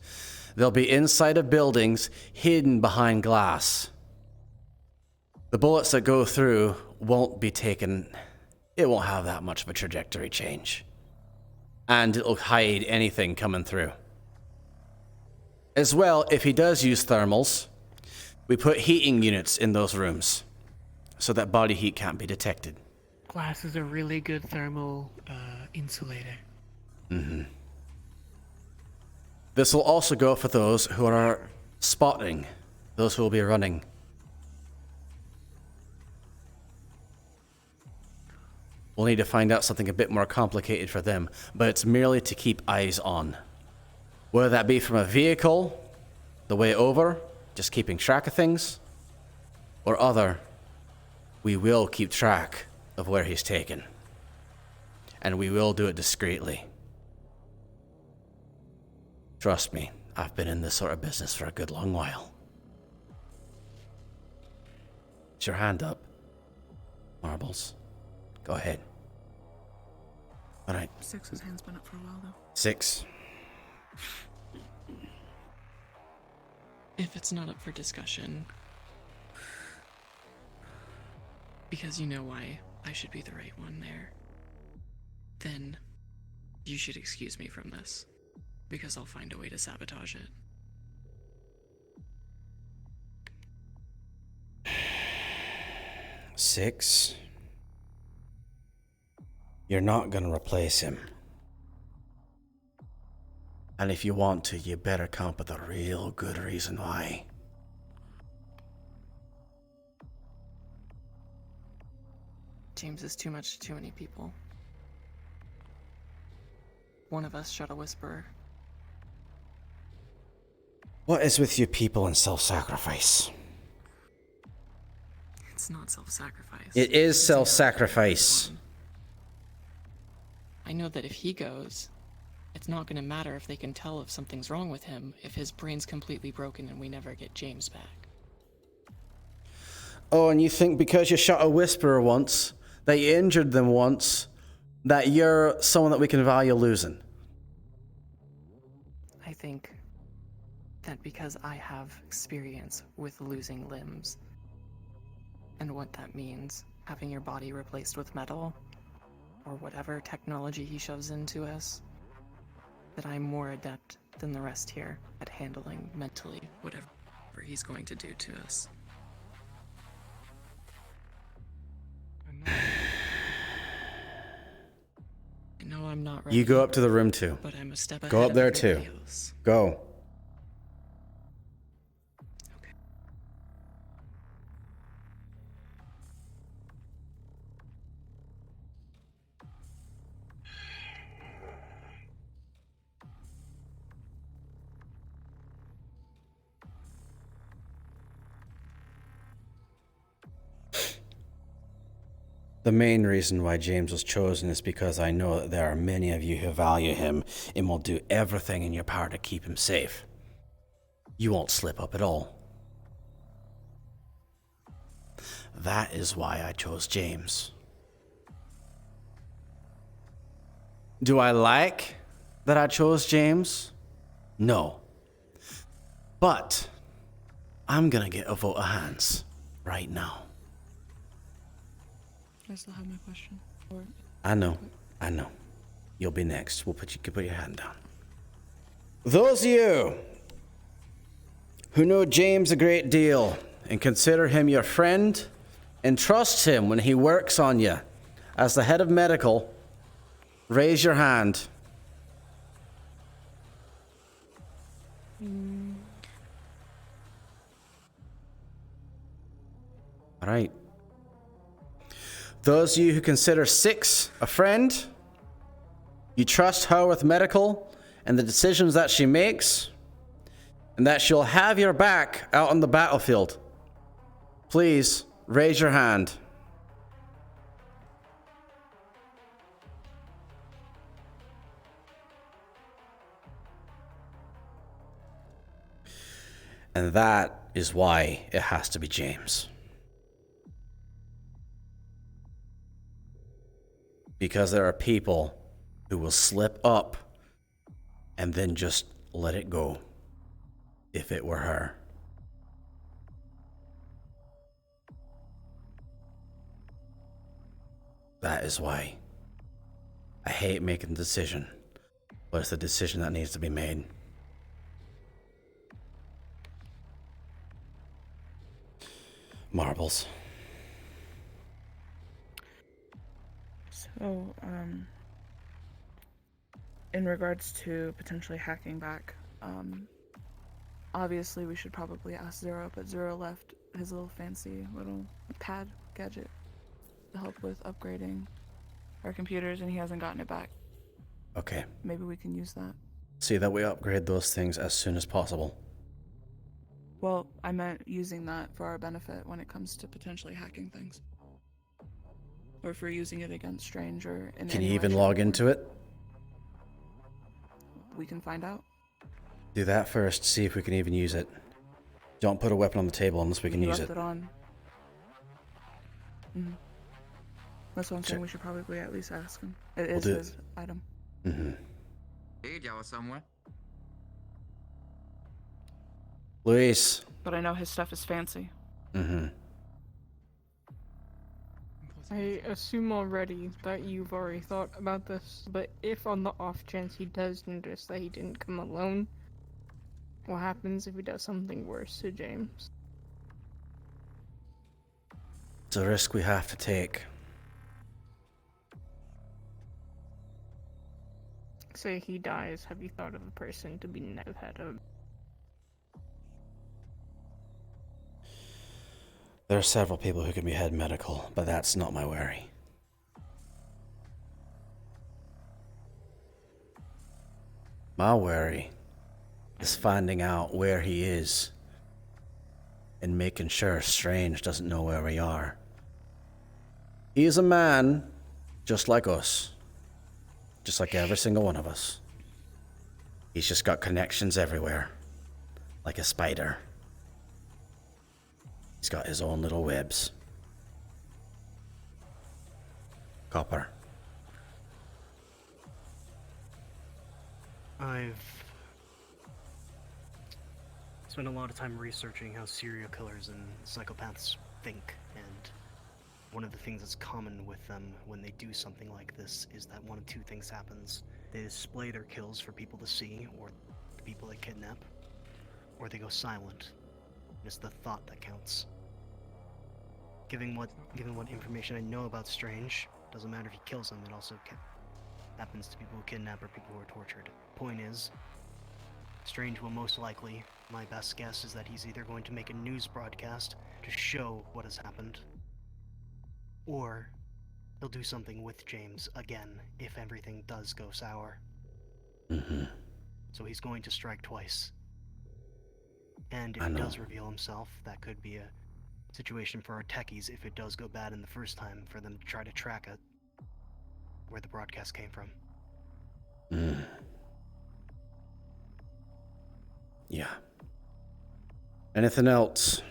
They'll be inside of buildings, hidden behind glass. The bullets that go through won't be taken. It won't have that much of a trajectory change. And it'll hide anything coming through. As well, if he does use thermals, we put heating units in those rooms, so that body heat can't be detected. Glass is a really good thermal insulator. Mm-hmm. This will also go for those who are spotting, those who will be running. We'll need to find out something a bit more complicated for them, but it's merely to keep eyes on. Whether that be from a vehicle, the way over, just keeping track of things, or other, we will keep track of where he's taken. And we will do it discreetly. Trust me, I've been in this sort of business for a good long while. Is your hand up? Marbles. Go ahead. All right. Six's hand's been up for a while, though. 6. If it's not up for discussion, because you know why I should be the right one there, then you should excuse me from this, because I'll find a way to sabotage it. 6. You're not gonna replace him. And if you want to, you better come up with a real good reason why. James is too much to too many people. One of us shot a whisperer. What is with you people and self-sacrifice? It's not self-sacrifice. It is self-sacrifice. I know that if he goes, it's not going to matter if they can tell if something's wrong with him if his brain's completely broken and we never get James back. Oh, and you think because you shot a whisperer once, that you injured them once, that you're someone that we can value losing? I think that because I have experience with losing limbs and what that means, having your body replaced with metal or whatever technology he shoves into us, that I'm more adept than the rest here at handling mentally whatever he's going to do to us. I know I'm not ready. You go up to the room too. But I'm a step Go ahead up of there everybody too. else. Go. The main reason why James was chosen is because I know that there are many of you who value him and will do everything in your power to keep him safe. You won't slip up at all. That is why I chose James. Do I like that I chose James? No. But I'm gonna get a vote of hands right now. I still have my question. I know. You'll be next. You can put your hand down. Those of you who know James a great deal and consider him your friend and trust him when he works on you as the head of medical, raise your hand. All right. Those of you who consider Six a friend, you trust her with medical and the decisions that she makes, and that she'll have your back out on the battlefield, please raise your hand. And that is why it has to be James. Because there are people who will slip up and then just let it go if it were her. That is why I hate making the decision, but it's the decision that needs to be made. Marbles. So, in regards to potentially hacking back, obviously we should probably ask Zero, but Zero left his little fancy little pad gadget to help with upgrading our computers, and he hasn't gotten it back. Okay. Maybe we can use that. See that we upgrade those things as soon as possible. Well, I meant using that for our benefit when it comes to potentially hacking things. Or if we're using it against Strange or in Can any you way, even shape, log or into it? we can find out. Do that first, see if we can even use it. Don't put a weapon on the table unless we can He use left it. it on. That's what I'm saying. We should probably at least ask him. It is his item. Hey, y'all somewhere. Luis. But I know his stuff is fancy. I assume already that you've already thought about this, but if on the off chance he does notice that he didn't come alone, what happens if he does something worse to James? It's a risk we have to take. Say he dies, have you thought of a person to be next head of? There are several people who can be head medical, but that's not my worry. My worry is finding out where he is and making sure Strange doesn't know where we are. He's a man just like us. Just like every single one of us. He's just got connections everywhere. Like a spider. He's got his own little webs. Copper. I've spent a lot of time researching how serial killers and psychopaths think, and one of the things that's common with them when they do something like this is that one of two things happens. They display their kills for people to see, or the people they kidnap, or they go silent. It's the thought that counts. Given what information I know about Strange, doesn't matter if he kills them, it also happens to people who kidnap or people who are tortured. Point is, Strange will most likely, my best guess is that he's either going to make a news broadcast to show what has happened, or he'll do something with James again if everything does go sour. So he's going to strike twice. And if he does reveal himself, that could be a situation for our techies if it does go bad in the first time, for them to try to track it, where the broadcast came from. Yeah. Anything else?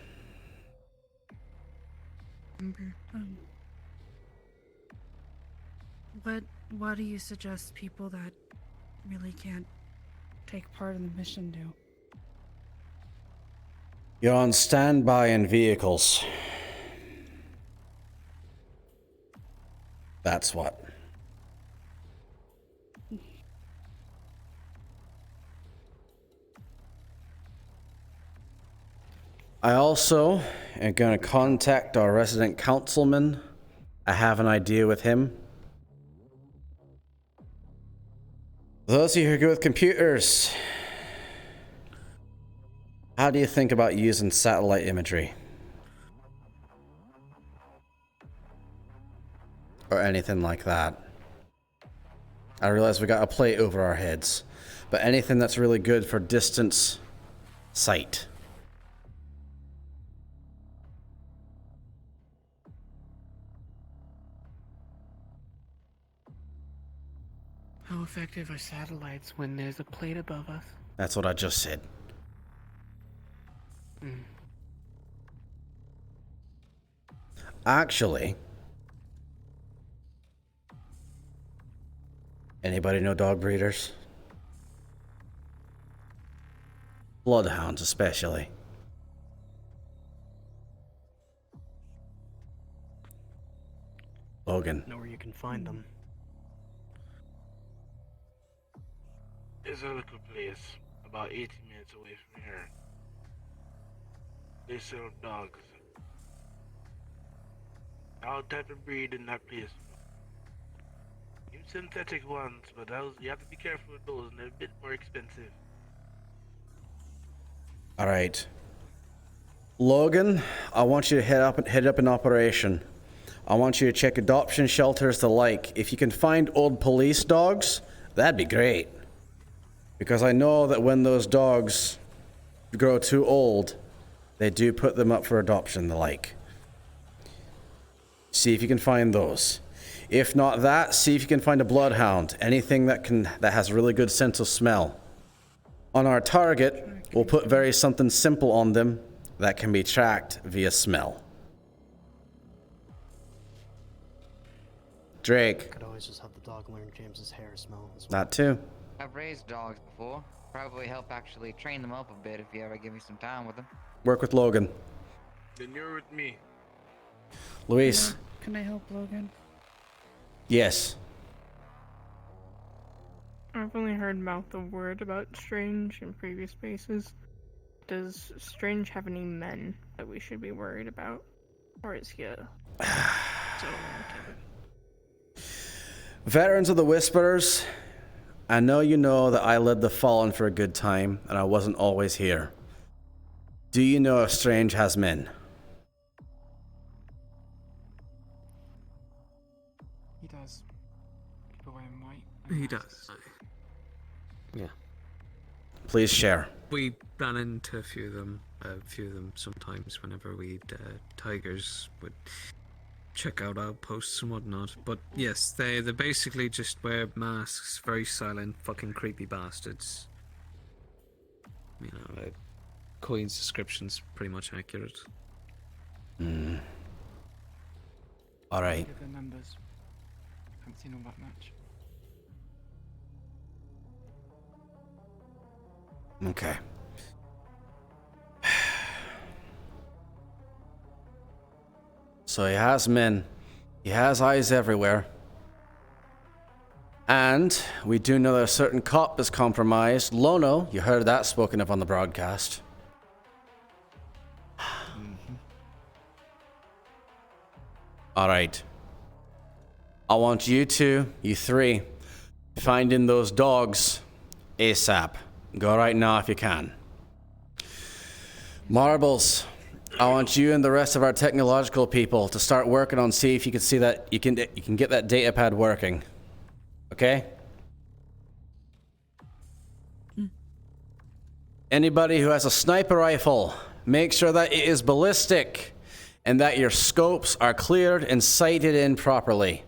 What do you suggest people that really can't take part in the mission do? You're on standby in vehicles. That's what. I also am going to contact our resident councilman. I have an idea with him. Those of you who are good with computers, how do you think about using satellite imagery? Or anything like that? I realize we got a plate over our heads, but anything that's really good for distance sight. How effective are satellites when there's a plate above us? That's what I just said. Actually, anybody know dog breeders? Bloodhounds especially. Logan. Know where you can find them. There's a little place about 80 minutes away from here. They sell dogs. All type of breed in that place. You synthetic ones, but you have to be careful with those, and they're a bit more expensive. All right, Logan. I want you to head up an operation. I want you to check adoption shelters, the like. If you can find old police dogs, that'd be great. Because I know that when those dogs grow too old, they do put them up for adoption, the like. See if you can find those. If not that, see if you can find a bloodhound. Anything that has a really good sense of smell. On our target, we'll put something simple on them that can be tracked via smell. Drake. Could always just have the dog learn James's hair smell as well. That too. I've raised dogs before. Probably help actually train them up a bit if you ever give me some time with them. Work with Logan. Then you're with me. Luis. Can I help Logan? Yes. I've only heard mouth the word about Strange in previous bases. Does Strange have any men that we should be worried about? Or is he a Veterans of the Whisperers, I know you know that I led the Fallen for a good time, and I wasn't always here. Do you know if Strange has men? He does. People wear him white. He does. Yeah. Please share. We ran into a few of them sometimes whenever tigers would check out outposts and whatnot. But yes, they basically just wear masks, very silent, fucking creepy bastards. You know, Queen's description's pretty much accurate. All right. Give their numbers. Haven't seen all that much. Okay. So he has men. He has eyes everywhere. And we do know that a certain cop is compromised. Lono, you heard that spoken of on the broadcast. All right. I want you two, you three, finding those dogs ASAP. Go right now if you can. Marbles, I want you and the rest of our technological people to start working on see if you can see that you can get that data pad working. Okay? Anybody who has a sniper rifle, make sure that it is ballistic and that your scopes are cleared and sighted in properly.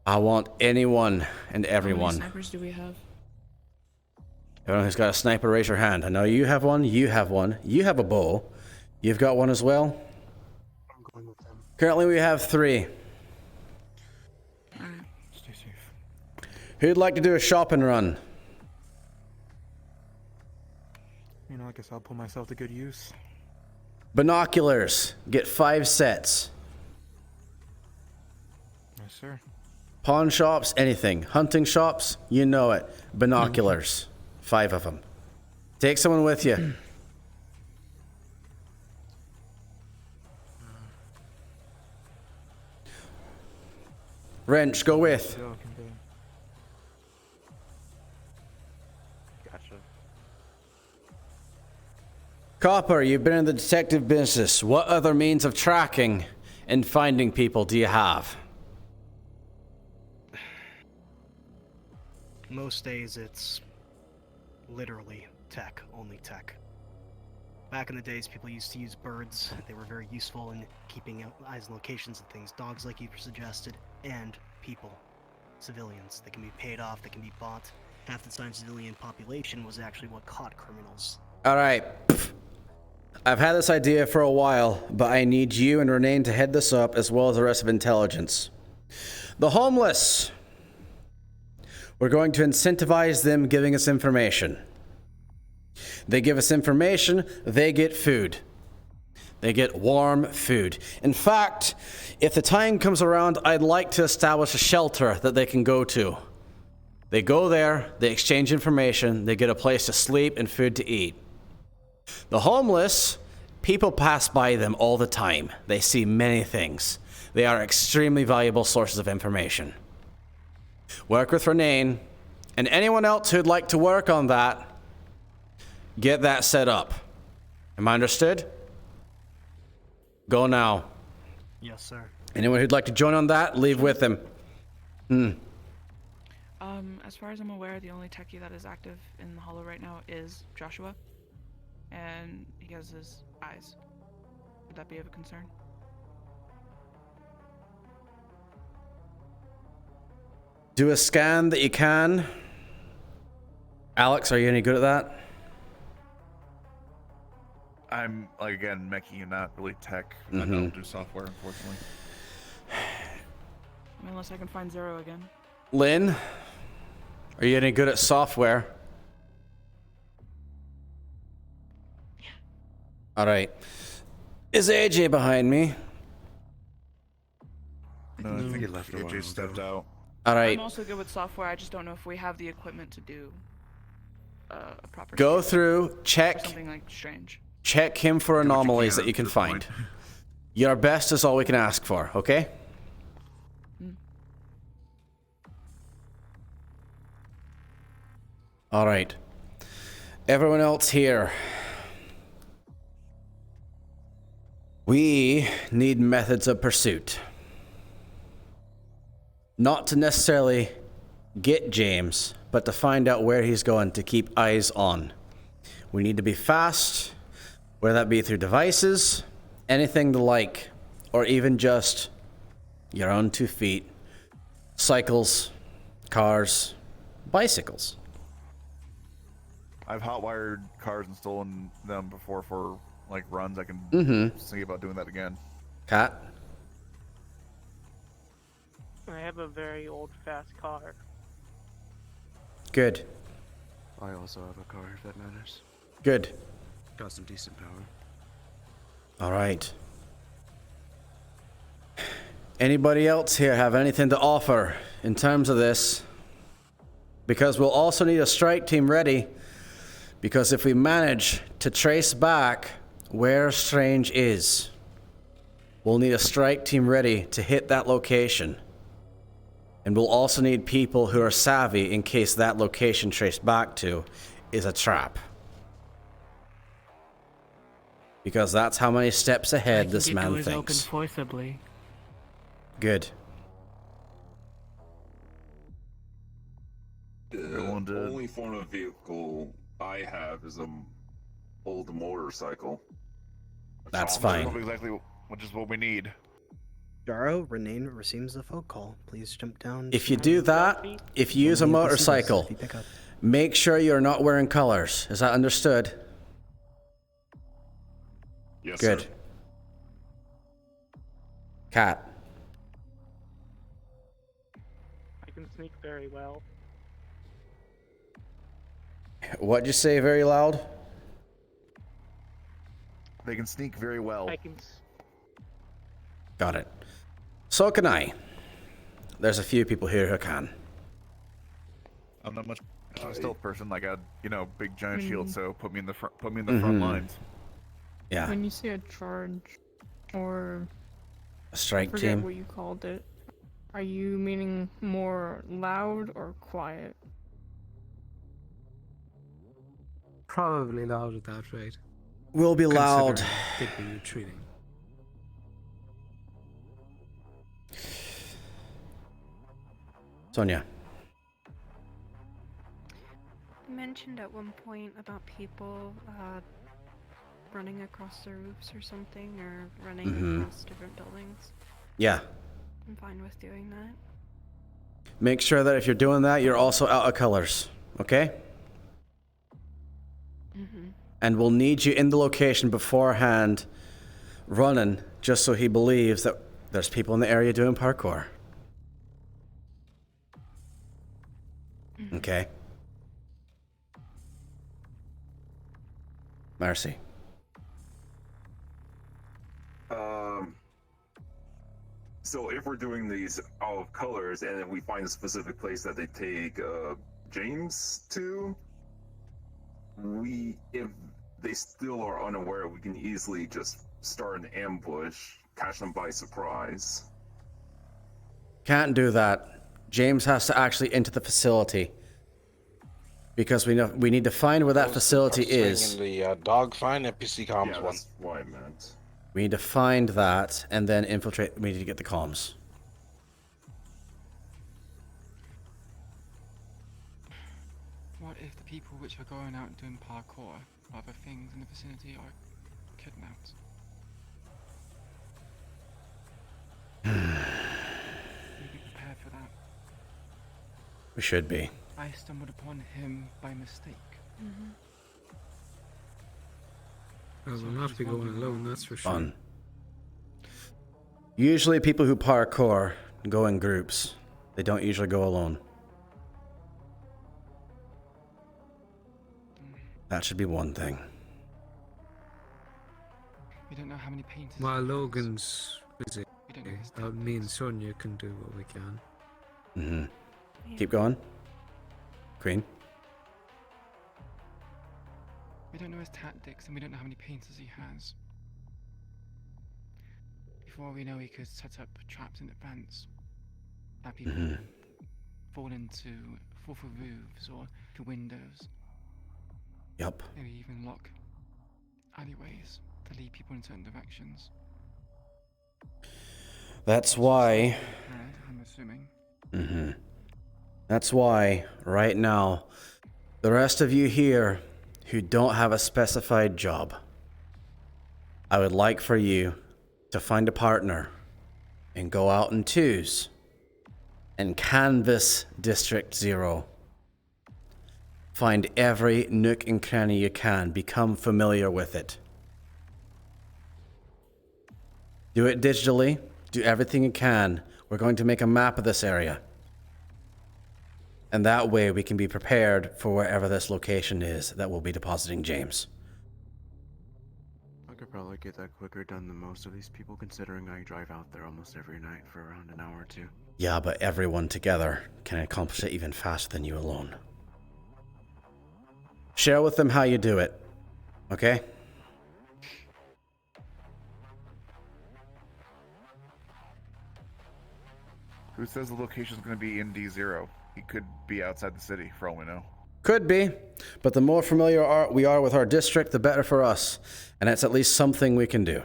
I want anyone and everyone. How many snipers do we have? Everyone who's got a sniper, raise your hand. I know you have one, you have one, you have a bow. You've got one as well? I'm going with them. Currently we have 3. Stay safe. Who'd like to do a shopping run? You know, I guess I'll put myself to good use. Binoculars. Get 5 sets. Yes, sir. Pawn shops, anything. Hunting shops, you know it. Binoculars. 5 of them. Take someone with you. Wrench, go with. Gotcha. Copper, you've been in the detective business. What other means of tracking and finding people do you have? Most days it's literally tech, only tech. Back in the days, people used to use birds. They were very useful in keeping eyes on locations and things. Dogs, like you suggested, and people, civilians. They can be paid off, they can be bought. Half the time, civilian population was actually what caught criminals. All right. I've had this idea for a while, but I need you and Renee to head this up as well as the rest of intelligence. The homeless. We're going to incentivize them giving us information. They give us information, they get food. They get warm food. In fact, if the time comes around, I'd like to establish a shelter that they can go to. They go there, they exchange information, they get a place to sleep and food to eat. The homeless, people pass by them all the time. They see many things. They are extremely valuable sources of information. Work with Renee, and anyone else who'd like to work on that, get that set up. Am I understood? Go now. Yes, sir. Anyone who'd like to join on that, leave with him. As far as I'm aware, the only techie that is active in the Hollow right now is Joshua, and he has his eyes. Would that be of a concern? Do a scan that you can. Alex, are you any good at that? I'm, like, again, mechie and not really tech. I don't do software, unfortunately. Unless I can find Zero again. Lynn, are you any good at software? Yeah. All right. Is AJ behind me? No, I think he left AJ stepped out. All right. I'm also good with software. I just don't know if we have the equipment to do a proper. Go scan. through, Or check. something like strange. Check him for anomalies that you can find. Your best is all we can ask for, okay? All right. Everyone else here. We need methods of pursuit. Not to necessarily get James, but to find out where he's going to keep eyes on. We need to be fast, whether that be through devices, anything to like, or even just your own 2 feet, cycles, cars, bicycles. I've hotwired cars and stolen them before for like runs. I can see about doing that again. Cat? I have a very old, fast car. Good. I also have a car, if that matters. Good. Got some decent power. All right. Anybody else here have anything to offer in terms of this? Because we'll also need a strike team ready. Because if we manage to trace back where Strange is, we'll need a strike team ready to hit that location. And we'll also need people who are savvy in case that location traced back to is a trap. Because that's how many steps ahead this man Open thinks. forcibly. Good. The only form of vehicle I have is a old motorcycle. That's fine. Exactly, which is what we need. Jaro, Renane receives a phone call. Please jump down. If you do that, if you use a motorcycle, make sure you're not wearing colors. Is that understood? Yes, Good. sir. Cat. I can sneak very well. What'd you say very loud? They can sneak very well. I can. Got it. So can I. There's a few people here who can. I'm not much of a stealth person. Like a big giant shield. So put me in the front. Put me in the Mhm. front lines. Yeah. When you say a charge or A strike I forget team. what you called it, are you meaning more loud or quiet? Probably loud at that rate. We'll be loud. They'd be retreating. Sonia. You mentioned at one point about people running across the roofs or something, or running across different buildings. Yeah. I'm fine with doing that. Make sure that if you're doing that, you're also out of colors. Okay? And we'll need you in the location beforehand, running, just so he believes that there's people in the area doing parkour. Okay? Mercy. So if we're doing these out of colors and then we find a specific place that they take James to, if they still are unaware, we can easily just start an ambush, catch them by surprise. Can't do that. James has to actually enter the facility. Because we need to find where that facility is. In the dog find NPC comms one. That's what I meant. We need to find that and then infiltrate. We need to get the comms. What if the people which are going out doing parkour or other things in the vicinity are kidnapped? Should we be prepared for that? We should be. I stumbled upon him by mistake. Well, we'll not be going alone, that's for sure. Fun. Usually people who parkour go in groups. They don't usually go alone. That should be one thing. We don't know how many painters. While Logan's busy, We don't know his me and Sonia can do what we can. Keep going. Queen. We don't know his tactics, and we don't know how many painters he has. Before we know, he could set up traps in advance. That people fall through roofs or to windows. Yup. Maybe even lock alleyways to lead people in certain directions. That's why. I'm assuming. That's why, right now, the rest of you here who don't have a specified job, I would like for you to find a partner and go out in twos and canvass District 0. Find every nook and cranny you can. Become familiar with it. Do it digitally. Do everything you can. We're going to make a map of this area. And that way we can be prepared for wherever this location is that will be depositing James. I could probably get that quicker done than most of these people, considering I drive out there almost every night for around an hour or two. Yeah, but everyone together can accomplish it even faster than you alone. Share with them how you do it. Okay? Who says the location's going to be in D0? He could be outside the city, for all we know. Could be, but the more familiar we are with our district, the better for us. And it's at least something we can do.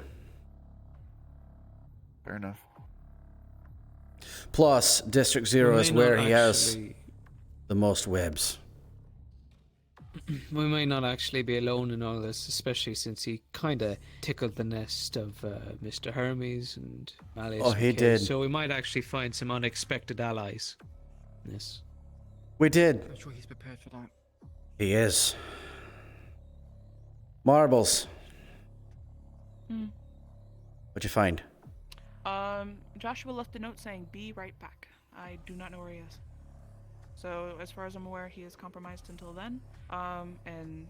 Fair enough. Plus, District 0 is where he has the most webs. We may not actually be alone in all this, especially since he kind of tickled the nest of Mr. Hermes and Malleus. Oh, he did. So we might actually find some unexpected allies. Yes. We did. I'm sure he's prepared for that. He is. Marbles. What'd you find? Joshua left a note saying, "Be right back." I do not know where he is. So, as far as I'm aware, he is compromised until then. And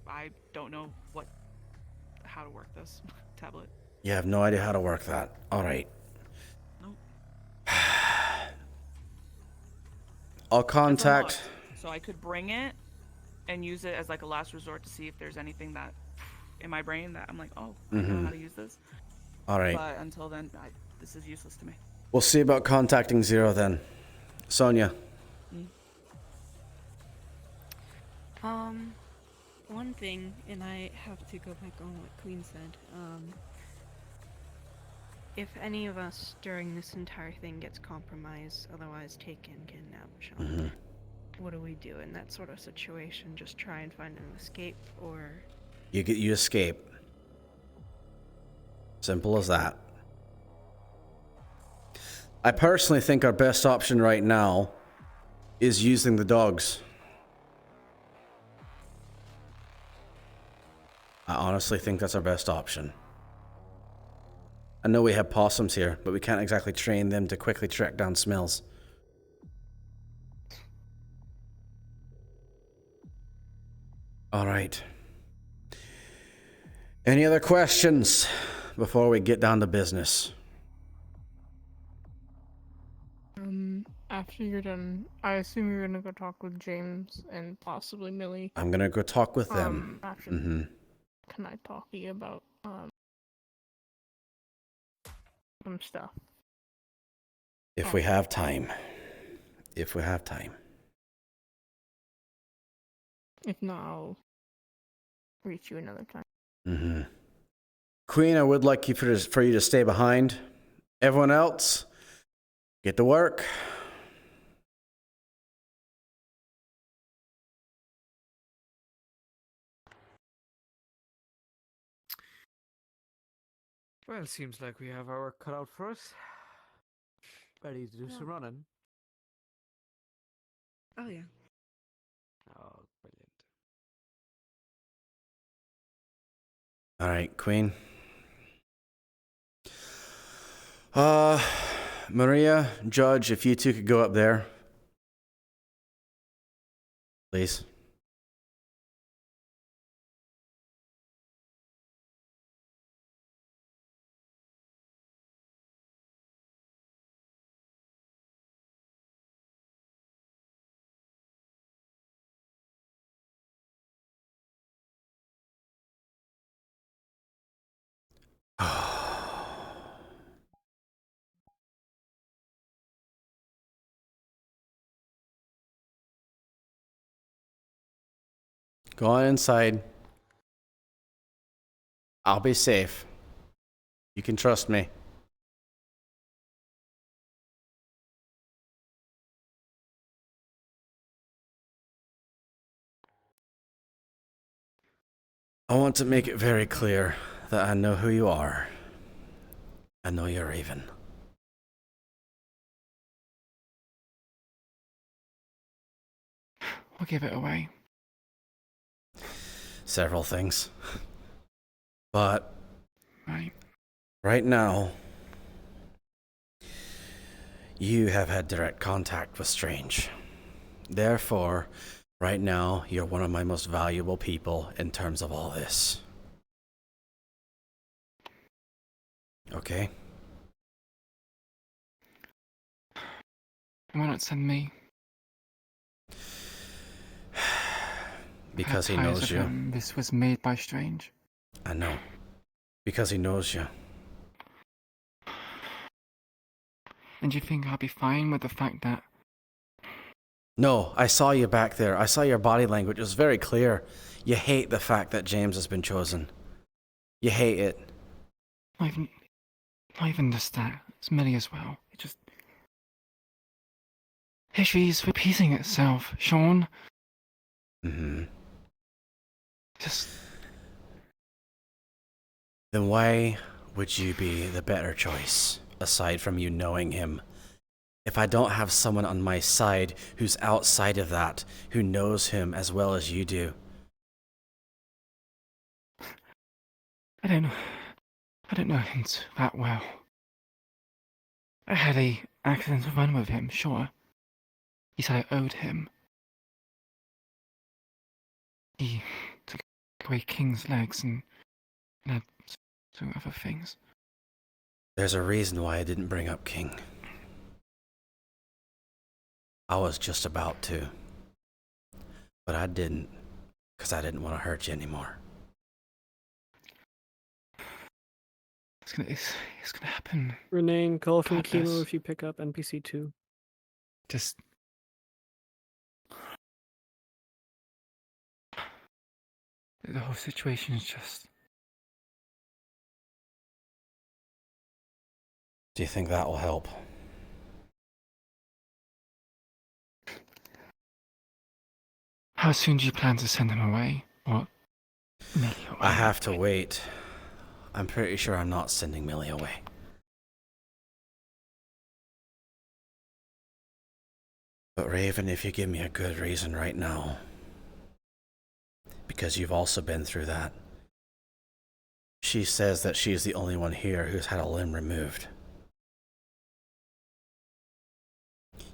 I don't know how to work this tablet. You have no idea how to work that. All right. Nope. I'll contact. That's a lot. So I could bring it and use it as like a last resort to see if there's anything that in my brain that I'm like, oh, I know how to use this. All right. But until then, this is useless to me. We'll see about contacting 0 then. Sonia. One thing, and I have to go back on what Queen said. If any of us during this entire thing gets compromised, otherwise taken, kidnapped, what do we do in that sort of situation? Just try and find an escape, or You escape. Simple as that. I personally think our best option right now is using the dogs. I honestly think that's our best option. I know we have possums here, but we can't exactly train them to quickly track down smells. All right. Any other questions before we get down to business? After you're done, I assume you're gonna go talk with James and possibly Millie. I'm gonna go talk with them. After, can I talk to you about some stuff? If we have time. If we have time. If not, I'll reach you another time. Queen, I would like for you to stay behind. Everyone else, get to work. Well, seems like we have our work cut out for us. Ready to do some running? Oh yeah. Oh, brilliant. All right, Queen. Maria, Judge, if you two could go up there. Please. Go on inside. I'll be safe. You can trust me. I want to make it very clear that I know who you are. I know you're Raven. What give it away? Several things. But Right. right now, you have had direct contact with Strange. Therefore, right now, you're one of my most valuable people in terms of all this. Okay? Why not send me? Because he Ties knows of you. him. This was made by Strange. I know. Because he knows you. And you think I'll be fine with the fact that... No, I saw you back there. I saw your body language. It was very clear. You hate the fact that James has been chosen. You hate it. Not even just that. It's Millie as well. It just... History is repeating itself, Sean. Mm-hmm. Just... Then why would you be the better choice, aside from you knowing him? If I don't have someone on my side who's outside of that, who knows him as well as you do. I don't know him that well. I had a accidental run with him, sure. He said I owed him. He took away King's legs and had some other things. There's a reason why I didn't bring up King. I was just about to. But I didn't, because I didn't want to hurt you anymore. It's gonna happen. Renee, call from God Kimo bless. if you pick up NPC 2. Just... The whole situation is just... Do you think that will help? How soon do you plan to send him away? Or Millie away? I have to wait. I'm pretty sure I'm not sending Millie away. But Raven, if you give me a good reason right now, because you've also been through that. She says that she's the only one here who's had a limb removed.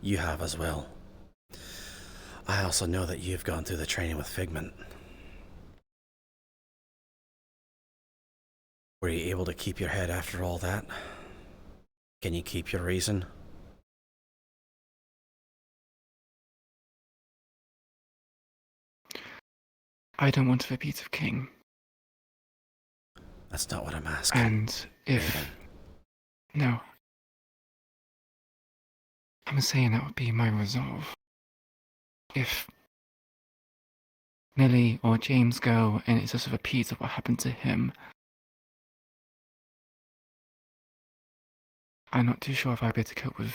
You have as well. I also know that you've gone through the training with Figment. Were you able to keep your head after all that? Can you keep your reason? I don't want to repeat of King. That's not what I'm asking. And if... No. I'm saying that would be my resolve. If Millie or James go and it's just a repeat of what happened to him, I'm not too sure if I'd be able to cope with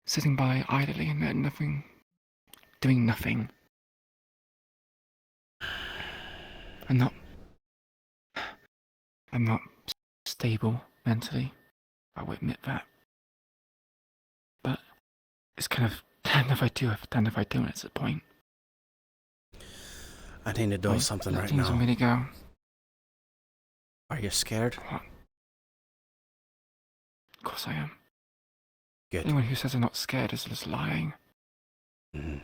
sitting by idly and letting nothing, doing nothing. I'm not stable mentally. I will admit that. But it's kind of damned if I do, damned if I don't at the point. I need to do something right things now. will really go. Are you scared? What? Of course I am. Good. Anyone who says they're not scared is just lying. Mm-hmm.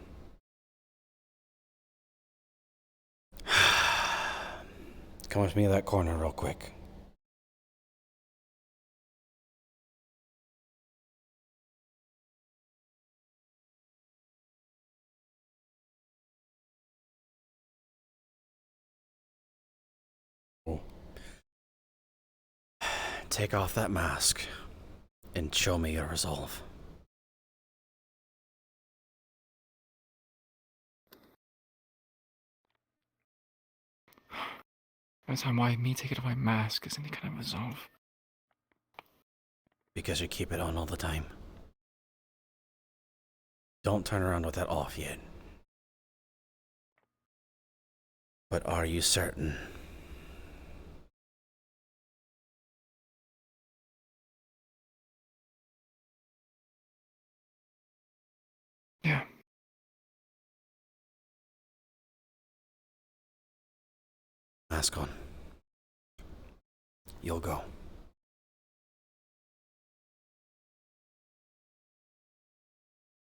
Come with me to that corner real quick. Take off that mask and show me your resolve. That's why me taking off my mask is any kind of resolve. Because you keep it on all the time. Don't turn around with that off yet. But are you certain? Yeah. Mask on. You'll go.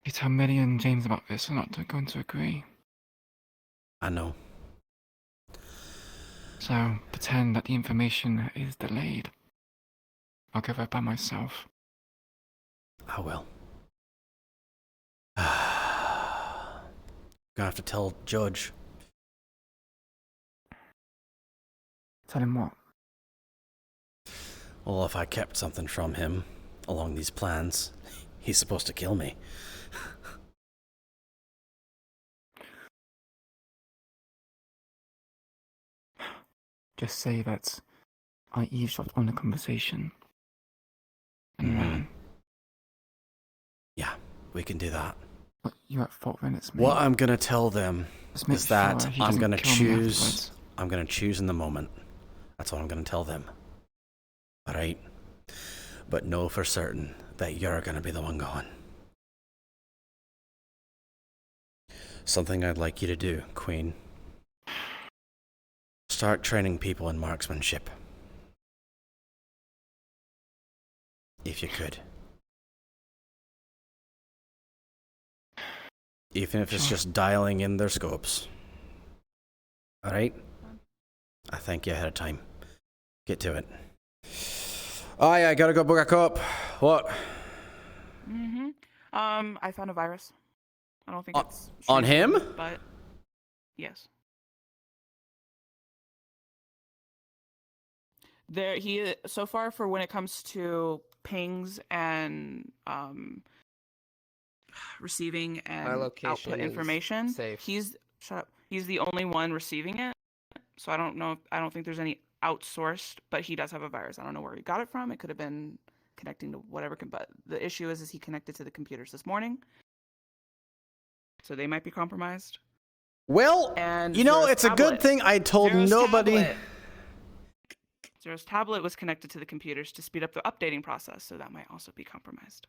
You tell Millie and James about this, they're not going to agree. I know. So, pretend that the information is delayed. I'll go there by myself. I will. Gonna have to tell Judge. Tell him what? Well, if I kept something from him along these plans, he's supposed to kill me. Just say that I eavesdropped on the conversation and ran. Yeah, we can do that. But you're at fault then, it's me. What I'm gonna tell them Just make is that sure he I'm doesn't gonna kill me choose. afterwards. I'm gonna choose in the moment. That's what I'm gonna tell them. All right. But know for certain that you're gonna be the one gone. Something I'd like you to do, Queen. Start training people in marksmanship. If you could. Even if it's just dialing in their scopes. Alright? I thank you ahead of time. Get to it. Oh yeah, I gotta go back up. What? I found a virus. I don't think it's on him? treason, but yes. There he so far for when it comes to pings and receiving and location output is information. safe. He's the only one receiving it. So I don't think there's any outsourced, but he does have a virus. I don't know where he got it from. It could have been connecting to whatever, but the issue is he connected to the computers this morning. So they might be compromised. Well, and you know, Zero's it's a good tablet. thing I told Zero's nobody. tablet. Zero's tablet was connected to the computers to speed up the updating process, so that might also be compromised.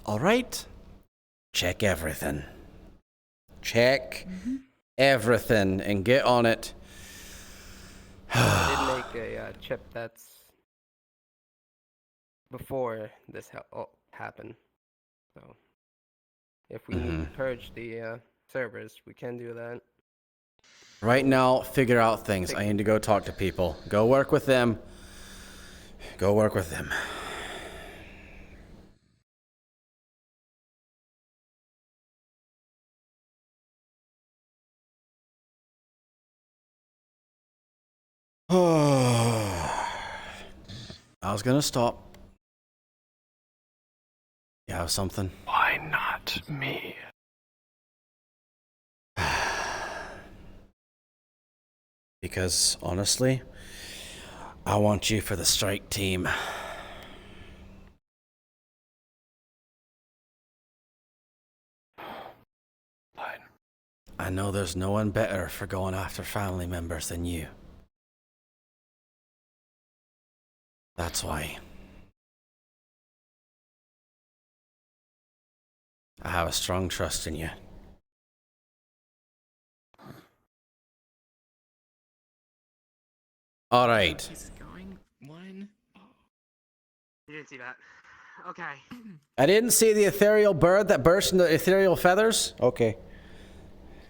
All right. Check everything. Check everything and get on it. I did make a chip that's before this happened. So if we need to purge the servers, we can do that. Right now, figure out things. I need to go talk to people. Go work with them. Go work with them. I was gonna stop. You have something? Why not me? Because, honestly, I want you for the strike team. Fine. I know there's no one better for going after family members than you. That's why. I have a strong trust in you. All right. He's going one. You didn't see that. Okay. I didn't see the ethereal bird that burst into ethereal feathers. Okay.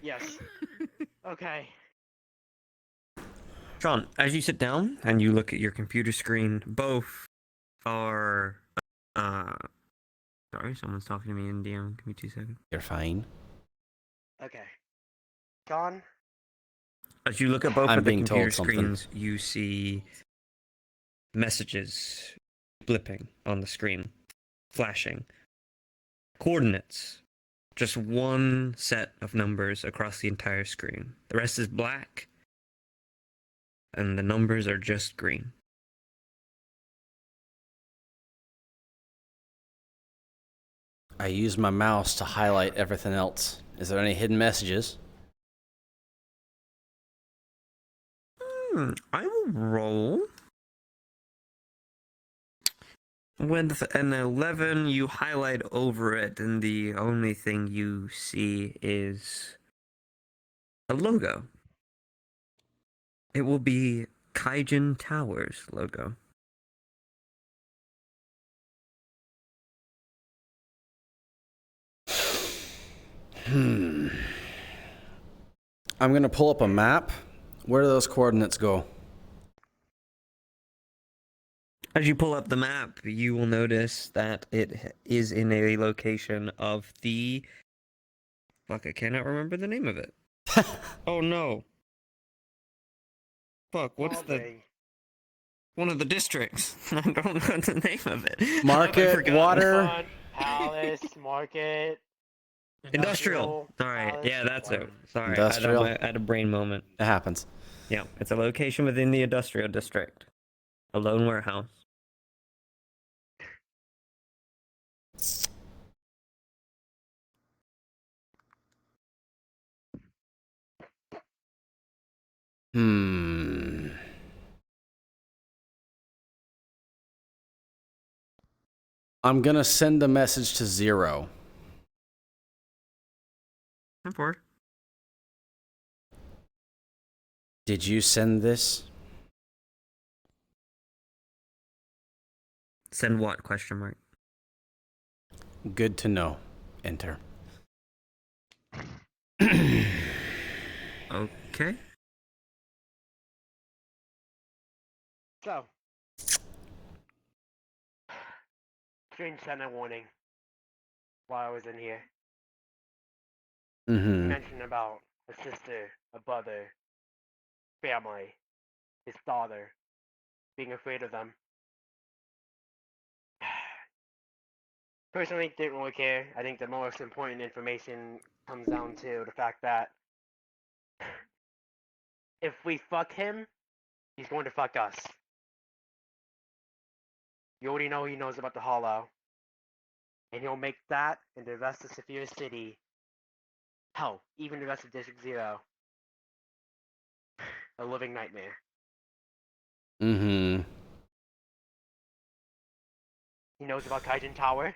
Yes. Okay. Sean, as you sit down and you look at your computer screen, both are. Sorry, someone's talking to me in DM. Give me 2 seconds. You're fine. Okay. Gone. As you look at both I'm of the being told computer something. screens, you see messages blipping on the screen, flashing. Coordinates. Just one set of numbers across the entire screen. The rest is black, and the numbers are just green. I use my mouse to highlight everything else. Is there any hidden messages? I will roll. With an 11, you highlight over it, and the only thing you see is a logo. It will be Kaijin Towers logo. I'm going to pull up a map. Where do those coordinates go? As you pull up the map, you will notice that it is in a location of the... Fuck, I cannot remember the name of it. Oh no. Fuck, what's the... One of the districts. I don't know the name of it. Market, water. Palace, market. Industrial. Sorry, yeah, that's it. Sorry, Industrial. I had a brain moment. It happens. Yeah, it's a location within the industrial district. A lone warehouse. I'm going to send a message to Zero. I'm for. Did you send this? Send what? Question mark. Good to know. Enter. Okay. So, Strange sent a warning while I was in here. He mentioned about a sister, a brother, family, his daughter, being afraid of them. Personally, didn't really care. I think the most important information comes down to the fact that if we fuck him, he's going to fuck us. You already know he knows about the Hollow. And he'll make that and the rest of Saphir City, hell, even the rest of District 0, a living nightmare. Mm-hmm. He knows about Kaijin Tower.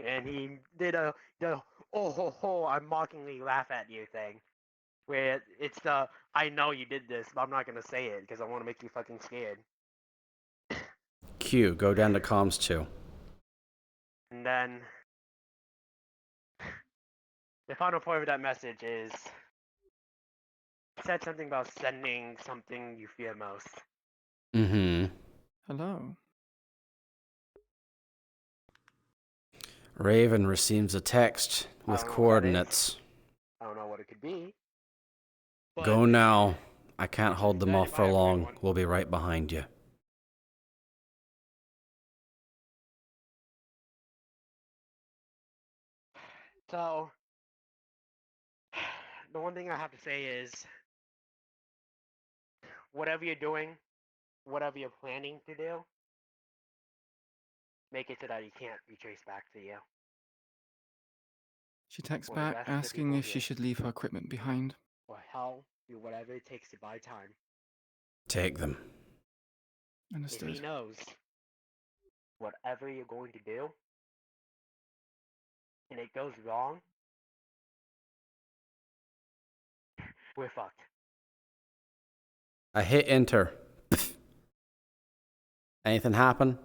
And he did the oh ho ho, I mockingly laugh at you thing. Where it's the, I know you did this, but I'm not gonna say it because I want to make you fucking scared. Q, go down to comms 2. And then the final part of that message is said something about sending something you fear most. Mm-hmm. Hello. Raven receives a text with coordinates. I don't know what it could be. Go now. I can't hold them off for long. We'll be right behind you. So, the one thing I have to say is, whatever you're doing, whatever you're planning to do, make it so that he can't be traced back to you. She texts For the back rest of the asking people if she here. should leave her equipment behind. Or hell, do whatever it takes to buy time. Take them. If Understood. he knows whatever you're going to do, and it goes wrong, we're fucked. I hit enter. Anything happen?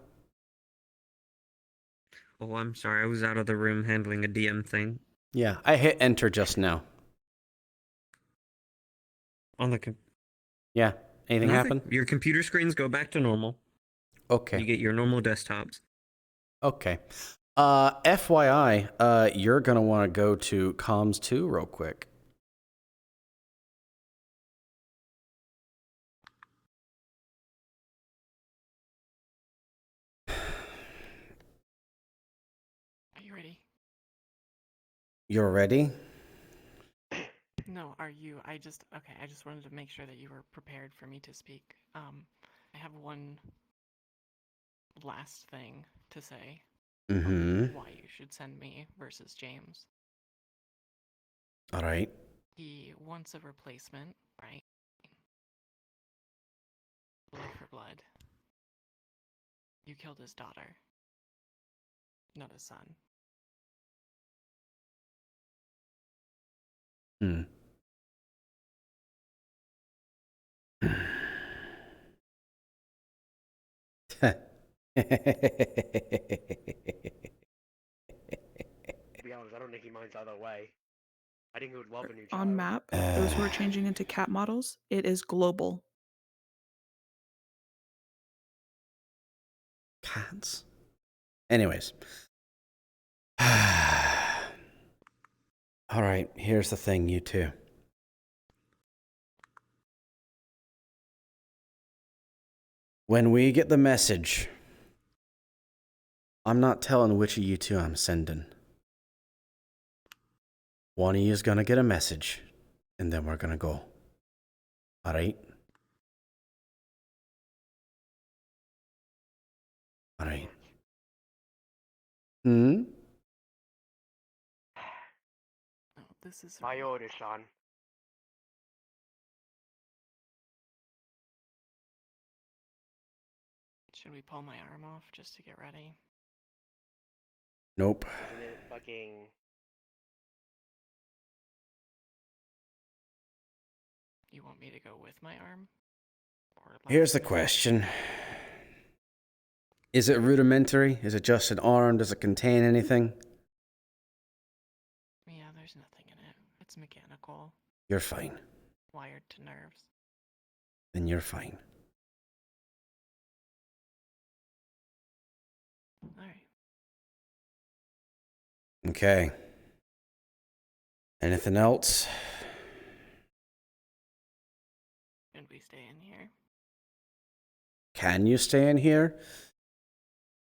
Oh, I'm sorry. I was out of the room handling a DM thing. Yeah, I hit enter just now. On the Yeah. Anything Nothing. happen? Your computer screens go back to normal. Okay. You get your normal desktops. Okay. FYI, you're gonna want to go to comms 2 real quick. Are you ready? You're ready? No, are you? I just wanted to make sure that you were prepared for me to speak. I have one last thing to say. Mm-hmm. Why you should send me versus James. All right. He wants a replacement, right? blood. You killed his daughter, not his son. Hmm. To be honest, I don't think he minds either way. I think he would love a new child. On map, those who are changing into cat models, it is global. Cats. Anyways. All right, here's the thing, you two. When we get the message, I'm not telling which of you two I'm sending. One of you is gonna get a message, and then we're gonna go. All right? All right. Hmm? Oh, this is my order, Sean. Should we pull my arm off just to get ready? Nope. Isn't it fucking... You want me to go with my arm? Or Here's the question. Is it rudimentary? Is it just an arm? Does it contain anything? Yeah, there's nothing in it. It's mechanical. You're fine. Wired to nerves. Then you're fine. Alright. Okay. Anything else? Should we stay in here? Can you stay in here?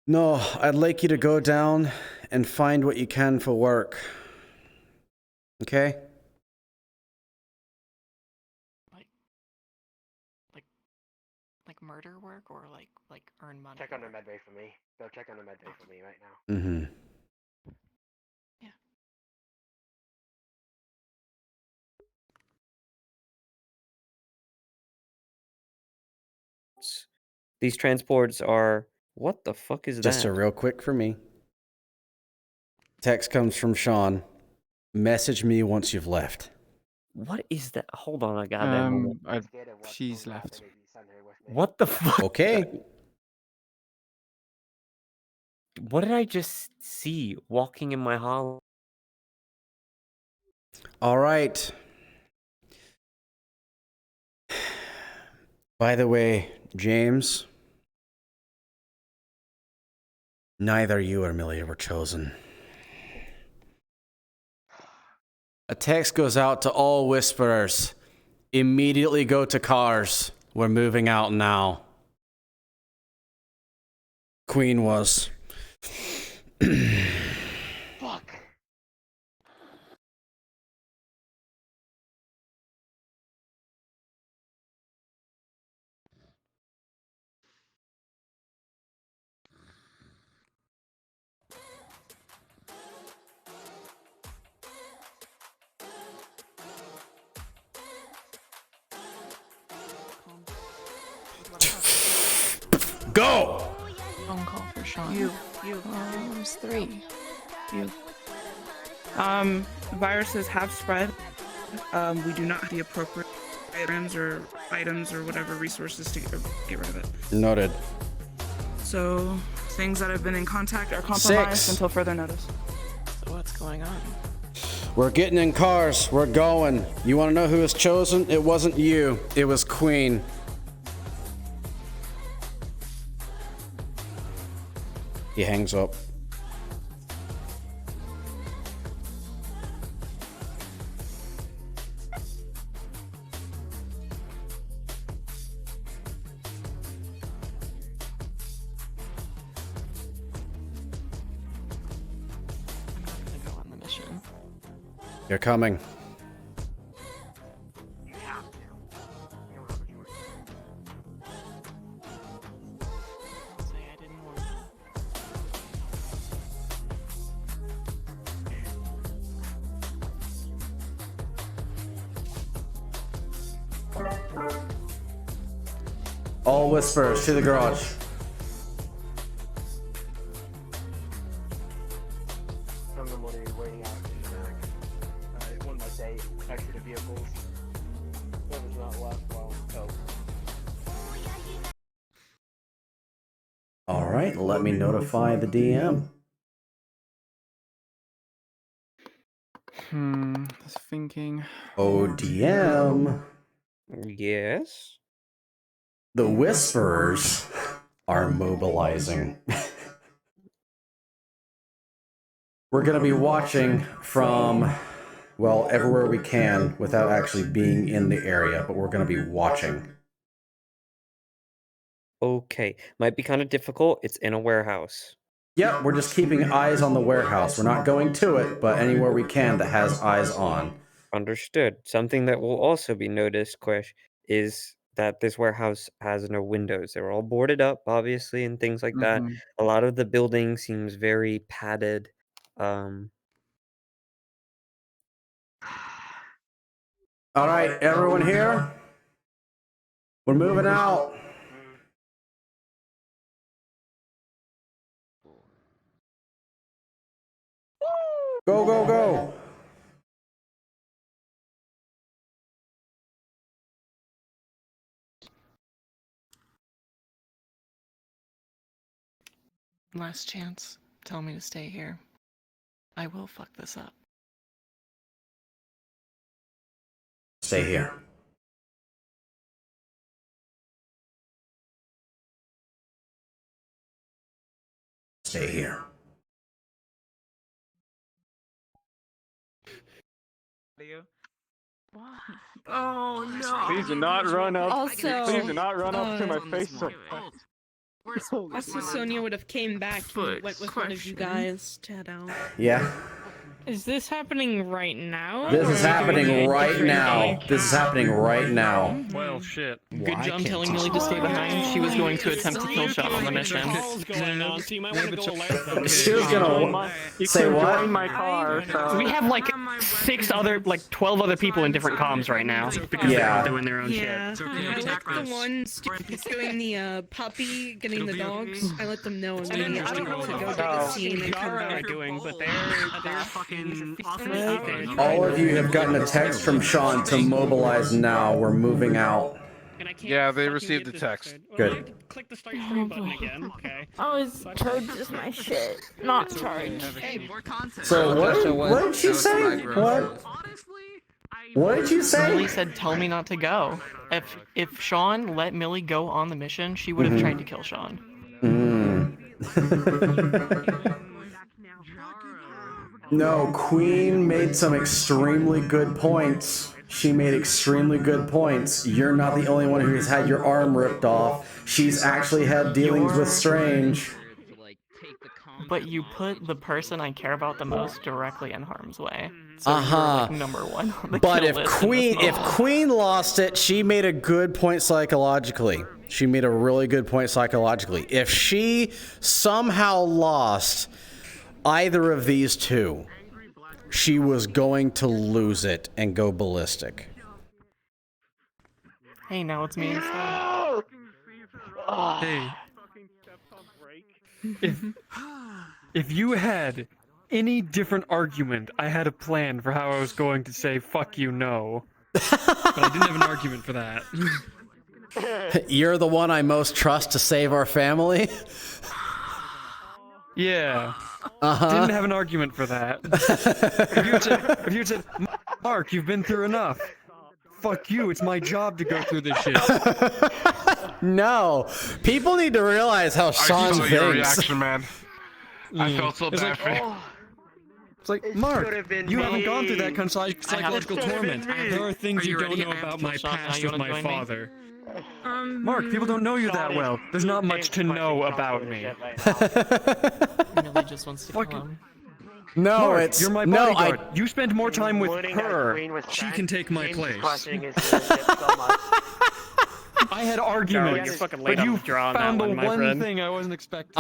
No, I'd like you to go down and find what you can for work. Okay? Like murder work or like earn money? Check on the medbay for me. Go check on the medbay for me right now. Mm-hmm. Yeah. These transports are... What the fuck is Just that? a real quick for me. Text comes from Sean. Message me once you've left. What is that? Hold on a goddamn moment. She's left. What the fuck? Okay. What did I just see walking in my hall? All right. By the way, James, neither you or Amelia were chosen. A text goes out to all whisperers. Immediately go to cars. We're moving out now. Queen was. Fuck. Go! Phone call for Sean. You. There's 3. You. Viruses have spread. We do not have the appropriate items or whatever resources to get rid of it. Noted. So things that have been in contact are compromised 6. until further notice. So what's going on? We're getting in cars. We're going. You want to know who was chosen? It wasn't you. It was Queen. He hangs up. I'm not gonna go on the mission. You're coming. You have to. You don't have a choice. Say I didn't warn you. All whispers to the garage. Some of them will be waiting out in the back. One might say extra to vehicles. Whoever's not left, well, so. All right, let me notify the DM. Just thinking. Oh, DM. Yes? The Whisperers are mobilizing. We're going to be watching from, well, everywhere we can without actually being in the area, but we're going to be watching. Okay. Might be kind of difficult. It's in a warehouse. Yep, we're just keeping eyes on the warehouse. We're not going to it, but anywhere we can that has eyes on. Understood. Something that will also be noticed, Quish, is that this warehouse has no windows. They're all boarded up, obviously, and things like that. A lot of the building seems very padded. All right, everyone here? We're moving out. Go, go, go. Last chance. Tell me to stay here. I will fuck this up. Stay here. Stay here. Oh no! Please do not run up. Also, please do not run up to my face. Also, Sonia would have came back and went with one of you guys to head out. Yeah. Is this happening right now? This is happening right now. This is happening right now. Well, shit. Good job telling Millie to stay behind. She was going to attempt to kill Sean on the mission. She was gonna say what? My car, so. We have like 12 other people in different comms right now because they're all doing their own shit. I let the ones doing the puppy, getting the dogs. I let them know immediately to go to the scene and come back. But they're fucking All of you have gotten a text from Sean to mobilize now. We're moving out. Yeah, they received the text. Good. Click the start stream button again. Okay. I was charged my shit. Not charged. Hey, more content. So what did she say? What? What did you say? Millie said, "Tell me not to go." If Sean let Millie go on the mission, she would have tried to kill Sean. No, Queen made some extremely good points. She made extremely good points. You're not the only one who has had your arm ripped off. She's actually had dealings with Strange. But you put the person I care about the most directly in harm's way. So you're, like, number one on the But kill if list Queen lost it, she made a good point psychologically. She made a really good point psychologically. If she somehow lost either of these two, she was going to lose it and go ballistic. Hey, now it's me instead. Hey. If you had any different argument, I had a plan for how I was going to say "fuck you, no," but I didn't have an argument for that. You're the one I most trust to save our family. Yeah. Didn't have an argument for that. If you had said, "Mark, you've been through enough. Fuck you, it's my job to go through this shit." No. People need to realize how Sean saw thinks. your reaction, man. I felt so bad for you. It's like, Mark, you haven't gone through that kind of psychological torment. There are things you don't know about my past with my father. Mark, people don't know you that well. There's not much to know about me. Millie just wants to kill him. No, Mark, you're my bodyguard. You spend more time with her. She can take my place. I had arguments, but you found the one thing I wasn't expecting.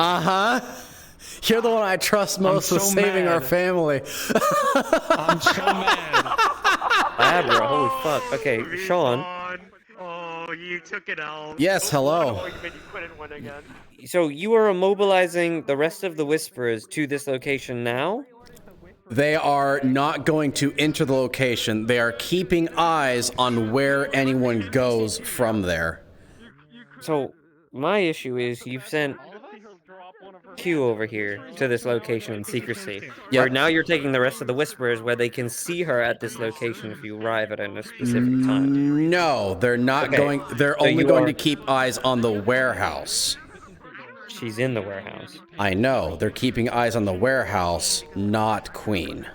You're the one I trust most with saving our family. I'm so mad. Abra, holy fuck. Okay, Sean. you took it out. Yes, hello. You couldn't win again. So you are immobilizing the rest of the Whisperers to this location now? They are not going to enter the location. They are keeping eyes on where anyone goes from there. So, my issue is you've sent Q over here to this location in secrecy. Yep. Or now you're taking the rest of the Whisperers where they can see her at this location if you arrive at a specific time. No, they're not Okay. going. They're So only you going are- to keep eyes on the warehouse. She's in the warehouse. I know. They're keeping eyes on the warehouse, not Queen.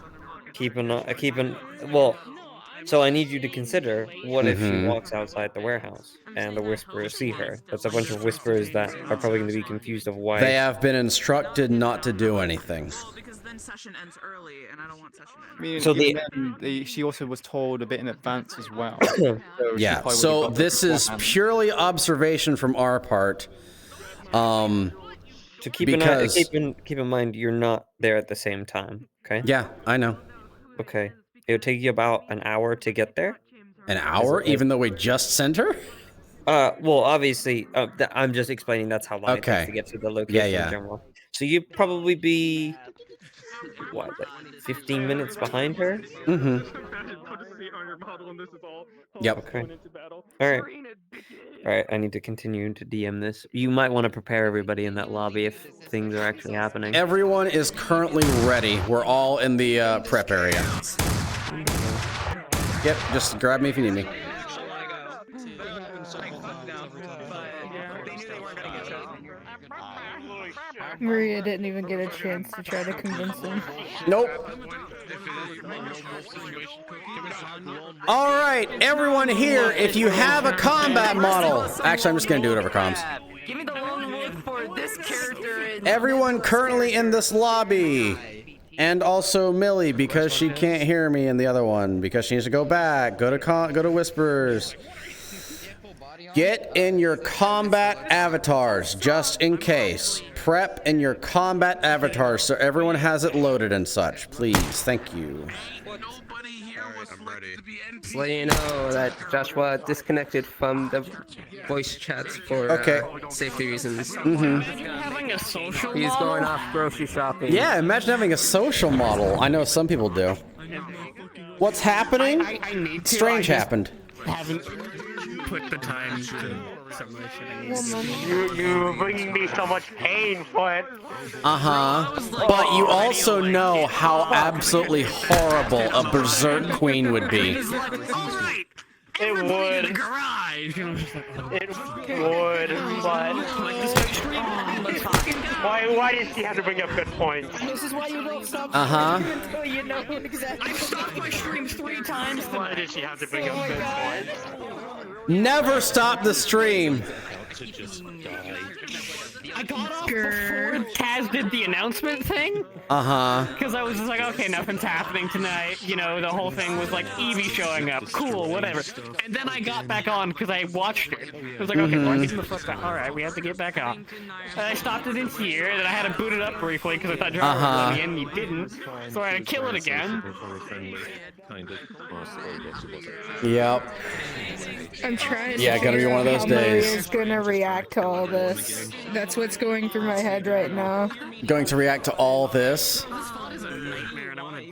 Well, so I need you to consider, what if she Mhm. walks outside the warehouse and the Whisperers see her? That's a bunch of Whisperers that are probably going to be confused of why. They have been instructed not to do anything. Because then session ends early, and I don't want session I mean, So she also was told a bit in advance as well. Yeah, so this is purely observation from our part. To keep in mind, you're not there at the same time. Okay. Yeah, I know. Okay. It would take you about an hour to get there. An hour, even though we just sent her? Well, obviously, I'm just explaining that's how long it Okay. takes to get to the location Yeah. in general. So you'd probably be, what, like 15 minutes behind her? Mm-hmm. Yep. Okay. Alright. Alright, I need to continue to DM this. You might want to prepare everybody in that lobby if things are actually happening. Everyone is currently ready. We're all in the prep area. Yep, just grab me if you need me. Maria didn't even get a chance to try to convince him. Nope. All right, everyone here, if you have a combat model. Actually, I'm just going to do it over comms. Give me the lone wolf for this character. Everyone currently in this lobby. And also Millie, because she can't hear me in the other one, because she needs to go back. Go to Whisperers. Get in your combat avatars, just in case. Prep in your combat avatars so everyone has it loaded and such. Please, thank you. Just letting you know that Joshua disconnected from the voice chats for safety reasons. Mm-hmm. Having a social He's model? going off grocery shopping. Yeah, imagine having a social model. I know some people do. What's happening? I need to. Strange I just happened. haven't put the time to submission. You're bringing me so much pain for it. But you also know how absolutely horrible a berserk queen would be. It would. It would, but why did she have to bring up good points? This is why you don't stop until you know exactly. I've stopped my stream 3 times. Why did she have to bring up good points? Never stop the stream. I got off before Taz did the announcement thing. Because I was just like, okay, nothing's happening tonight. You know, the whole thing was like Evie showing up. Cool, whatever. And then I got back on because I watched it. I was like, okay, well, I'm getting the fuck back. All right, we have to get back on. And I stopped it in here, and then I had to boot it up briefly because I thought John would let me in, and you didn't. So I had to kill it again. Yep. I'm trying to Yeah, gonna be one of those how days. Maria's gonna react to all this. That's what's going through my head right now. Going to react to all this.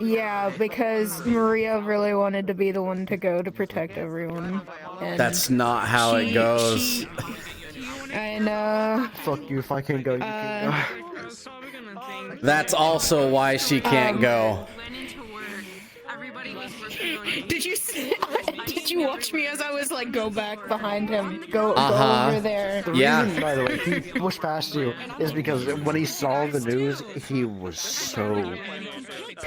Yeah, because Maria really wanted to be the one to go to protect everyone. And That's not how it goes. I know. Fuck you, if I can go, you can go. That's also why she can't go. Did you watch me as I was like, go back behind him, go over there? The reason, by the way, he pushed past you is because when he saw the news, he was so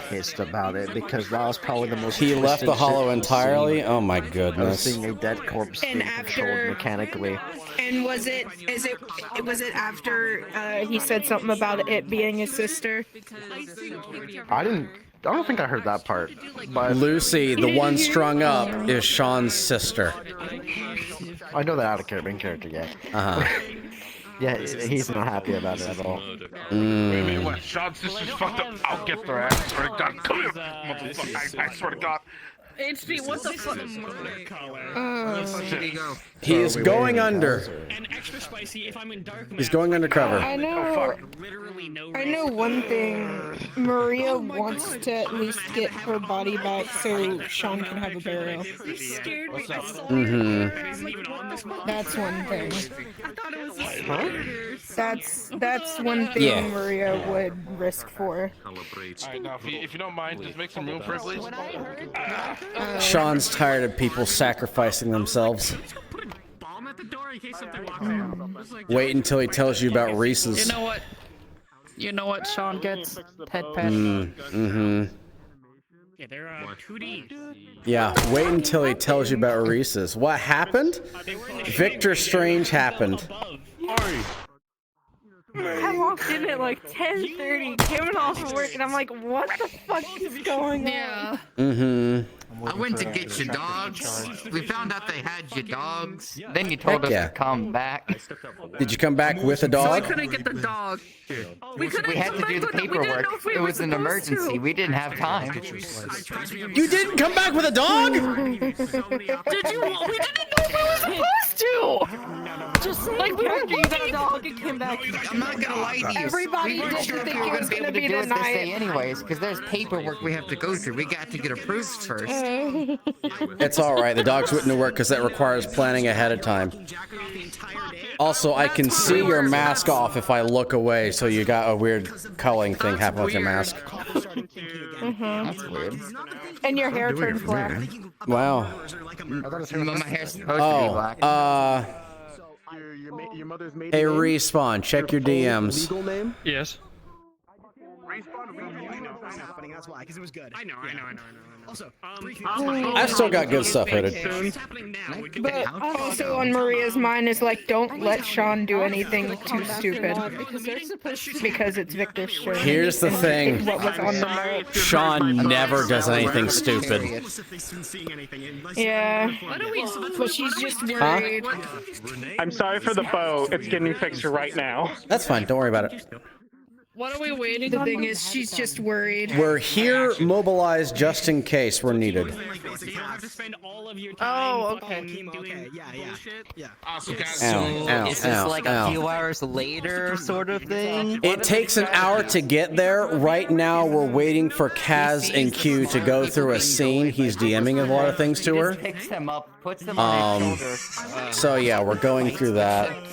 pissed about it because that was probably the most. He left the twisted hollow shit entirely? I've Oh my seen. I was goodness. seeing a dead corpse being controlled mechanically. And was it after he said something about it being his sister? I don't think I heard that part. But Lucy, the one strung up, is Sean's sister. I know that out of character, in character, yeah. Yeah, he's not happy about it at all. Maybe what? Sean's sister's fucked up. I'll get their ass. I swear to God. Come here, motherfucker. I swear to God. HP, what the fuck? He is going under. And extra spicy if I'm in dark map. He's going undercover. I know. I know one thing. Maria wants to at least get her body back so Sean can have a burial. That's one thing. That's one thing Maria would risk for. Alright, now if you don't mind, just make some room for it, please. Sean's tired of people sacrificing themselves. Wait until he tells you about Reese's. You know what? You know what Sean gets? Head pet. Yeah, they're 2D. Yeah, wait until he tells you about Reese's. What happened? Victor Strange happened. I walked in at like 10:30, coming off of work, and I'm like, what the fuck is going on? I went to get your dogs. We found out they had your dogs. Then you told Heck us yeah. to come back. Did you come back with a So we dog? couldn't get the dog. We had to do the paperwork. It was an emergency. We didn't have time. You didn't come back with a dog? Did you? We didn't know we were supposed to. Just like we after you got a dog, it came back. I'm not gonna lie to you. Everybody we weren't didn't sure if think we were it gonna was be able gonna to be do it this day tonight. anyways, because there's paperwork we have to go through. We got to get approved first. It's alright, the dogs wouldn't work because that requires planning ahead of time. Also, I can see your mask off if I look away, so you got a weird culling thing happen with your mask. That's weird. And your hair turns black. Wow. My hair's supposed to be black. Hey, Respawn, check your DMs. Legal name? Yes. That's why, because it was good. I know. Also, I still got good stuff hooded. But also on Maria's mind is like, don't let Sean do anything too stupid. Because it's Victor Strange. Here's the thing. What was on the note. Sean never does anything stupid. Yeah. But she's just worried. I'm sorry for the bow. It's getting fixed right now. That's fine, don't worry about it. What are we waiting on? The thing is, she's just worried. We're here mobilized just in case we're needed. Oh, okay. Yeah. So is this like a few hours later sort of thing? It takes an hour to get there. Right now, we're waiting for Kaz and Q to go through a scene. He's DMing a lot of things to her. Picks them up, puts them on his shoulders. So yeah, we're going through that.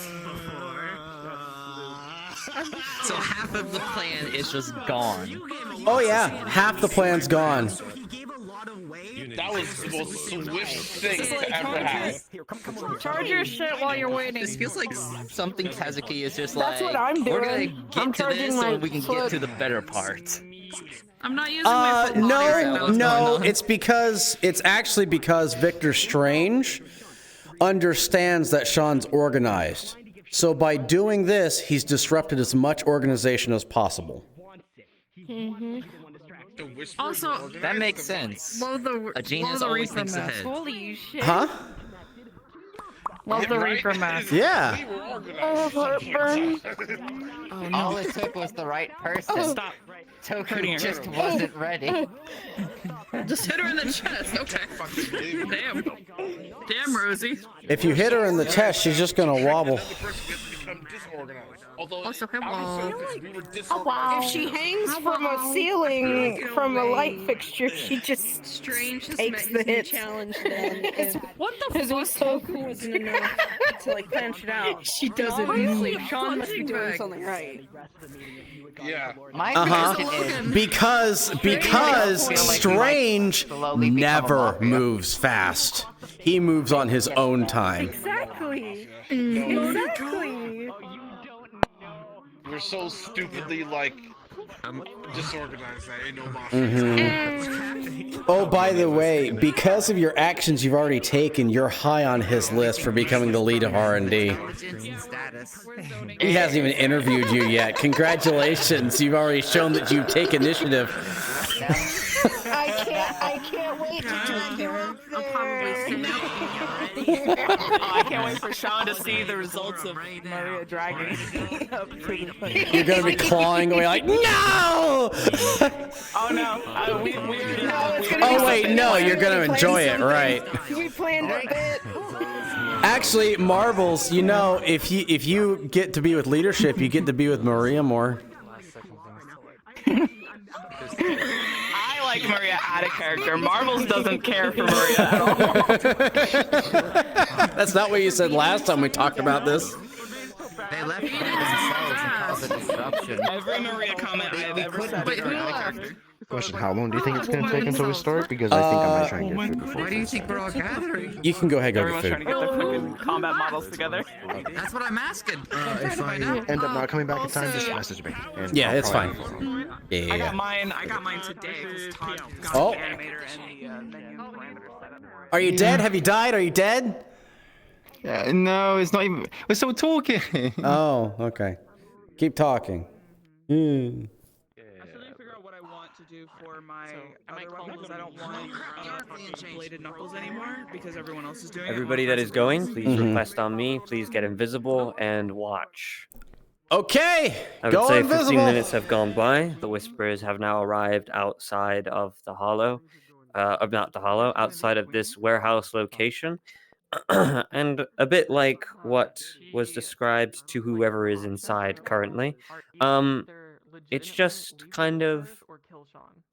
So half of the plan is just gone. Oh yeah, half the plan's gone. That was the most swift thing to ever happen. Charge your shit while you're waiting. This feels like something Kazuki is just That's like, what I'm we're doing. gonna I'm get to this charging so my we can get to the better part. I'm not using my foot No, it's actually because Victor Strange understands that Sean's organized. So by doing this, he's disrupted as much organization as possible. Also, that makes sense. Love the, A genius always thinks ahead. Holy shit. Huh? Love the Reaper mask. Yeah. Oh, heartburn. Oh, no. All it took was the right person. Stop. Toku just wasn't ready. Just hit her in the chest. Okay. Damn. Damn, Rosie. If you hit her in the chest, she's just gonna wobble. Also, hello. Oh, wow. If she hangs from a ceiling, from a light fixture, she just takes the hit. Challenge then. What the fuck? we so cool wasn't enough to like plan shit out. She doesn't Obviously, move. Sean must be doing something right. Yeah. My question is, Because Strange never moves fast. He moves on his own time. Exactly. Exactly. We're so stupidly like disorganized that ain't no Oh, by the way, because of your actions you've already taken, you're high on his list for becoming the lead of R&D. He hasn't even interviewed you yet. Congratulations, you've already shown that you take initiative. I can't wait I'll probably sit up I can't wait for Sean to see the results of Maria dragging up to the You're gonna be clawing away like, no! Oh no! Oh wait, no, you're gonna enjoy it, right? We planned a bit. Actually, Marbles, you know, if you get to be with leadership, you get to be with Maria more. I like Maria out of character. Marbles doesn't care for Maria at all. That's not what you said last time we talked about this. They left by themselves and caused a disruption. Every Maria comment I have ever said is out of character. Question, how long do you think it's going to take until we start? Because I think I might try and get food before. Why do you think we're all gathering? You can go ahead and go Everyone's get trying to get their freaking combat models together. That's what I'm asking. If I end up not coming back in time, just message me. And Yeah, I'll it's probably- fine. I Yeah. got mine today because Todd got Oh. the animator and the menu parameter set up. Are you dead? Have you died? Are you dead? No, it's not even. We're still talking. Oh, okay. Keep talking. I still need to figure out what I want to do for my other weapons. I don't want bladed knuckles anymore because everyone else is doing Everybody it. that is going, please Mhm. request on me. Please get invisible and watch. Okay, I would go say invisible. 15 minutes have gone by. The Whisperers have now arrived outside of the Hollow. Not the Hollow, outside of this warehouse location. And a bit like what was described to whoever is inside currently, it's just kind of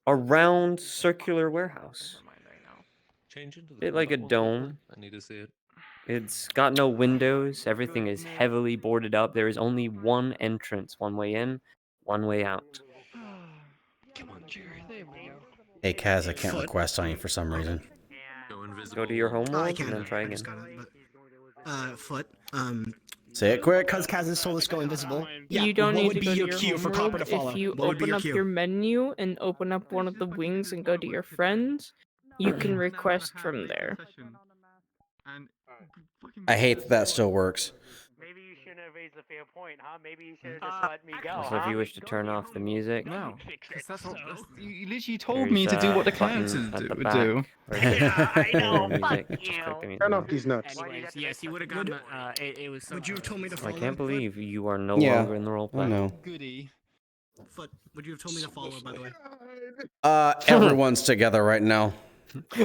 a round circular warehouse. Bit like a dome. I need to see it. It's got no windows. Everything is heavily boarded up. There is only one entrance, one way in, one way out. Come on, Jerry. There we go. Hey, Kaz, I can't request on you for some reason. Go to your home Oh, I world can. and then try I again. just got it, but, Foot. Say it quick. Because Kaz has told us go invisible. You don't what need would to be go your to your cue home for Copper to world. follow? If you What would be open your up cue? your menu and open up one of the wings and go to your friends, you can request from there. I hate that still works. Maybe you shouldn't have raised a fair point, huh? Maybe you should have just let me go, So if huh? you wish to turn off the music, No. You literally told there's me to do what the a clients button at the would back do. where you Yeah, I can know, hear the fuck music. Just click the music. Turn off these nuts. Anyways, yes, you would have gotten it was so Would you have told me to I follow can't them, believe you are no Yeah, longer in the roleplay. I know. Goody. Foot, would you have told me to follow, by the way? Everyone's together right now,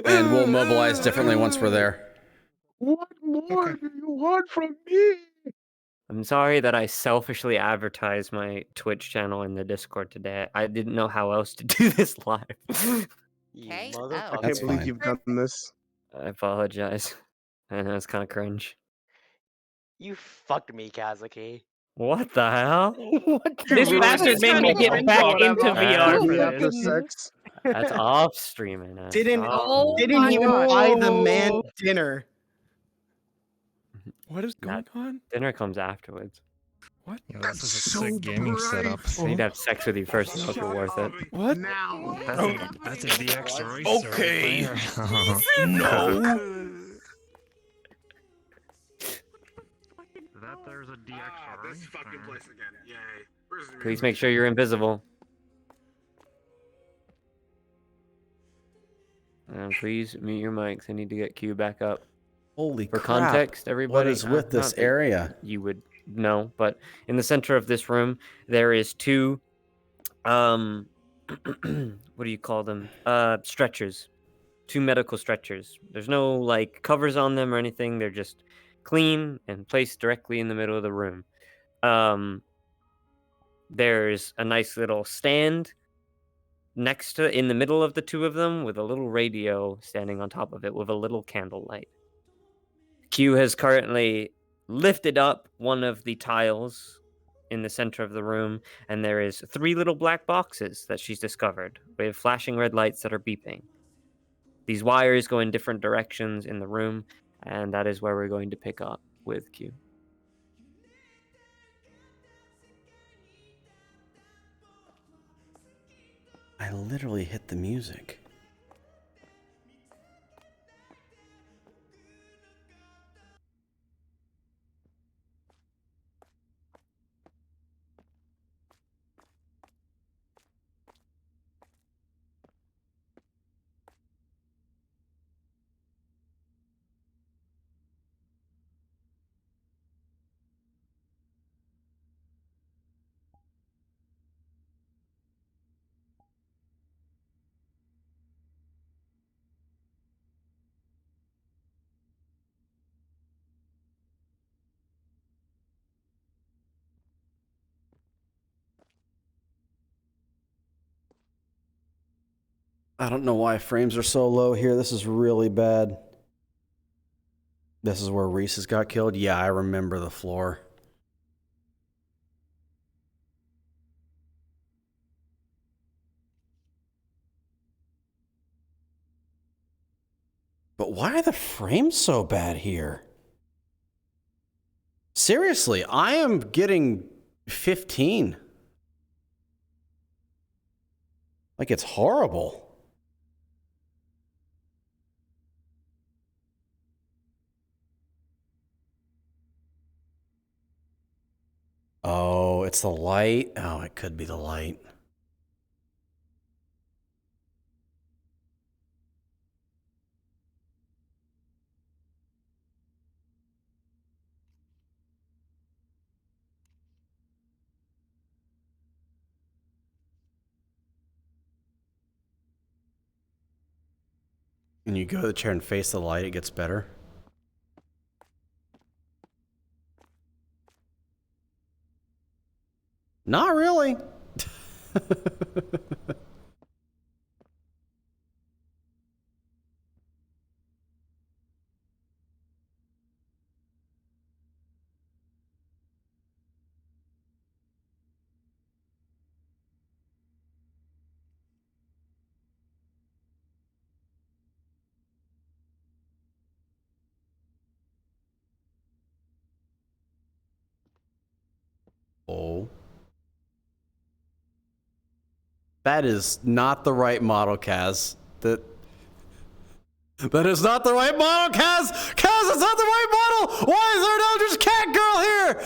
and we'll mobilize differently once we're there. What more do you want from me? I'm sorry that I selfishly advertised my Twitch channel in the Discord today. I didn't know how else to do this live. Okay. I That's can't believe fine. you've done this. I apologize. I know it's kind of cringe. You fucked me, Kazuki. What the hell? This bastard made me get back into VR for After this. sex. That's off streaming. That's Didn't off. even buy the man dinner. What is going on? Dinner comes afterwards. What? Yeah, this is a sick gaming setup. I need to have sex with you first to know if you're worth it. What? That's a DX racer. Okay. No. That there's a DX This fucking place again. Yay. Where's the Please make sure you're invisible. And please mute your mics. I need to get Q back up. Holy For crap. context, everybody. What is with not this that area? You would know, but in the center of this room, there is two, what do you call them? Stretchers. Two medical stretchers. There's no, like, covers on them or anything. They're just clean and placed directly in the middle of the room. There's a nice little stand next to, in the middle of the two of them, with a little radio standing on top of it with a little candlelight. Q has currently lifted up one of the tiles in the center of the room, and there is 3 little black boxes that she's discovered with flashing red lights that are beeping. These wires go in different directions in the room, and that is where we're going to pick up with Q. I literally hit the music. I don't know why frames are so low here. This is really bad. This is where Reese's got killed? Yeah, I remember the floor. But why are the frames so bad here? Seriously, I am getting 15. Like, it's horrible. Oh, it's the light. Oh, it could be the light. When you go to the chair and face the light, it gets better. Not really. Oh. That is not the right model, Kaz. That is not the right model, Kaz! Kaz, it's not the right model! Why is there no just cat girl here?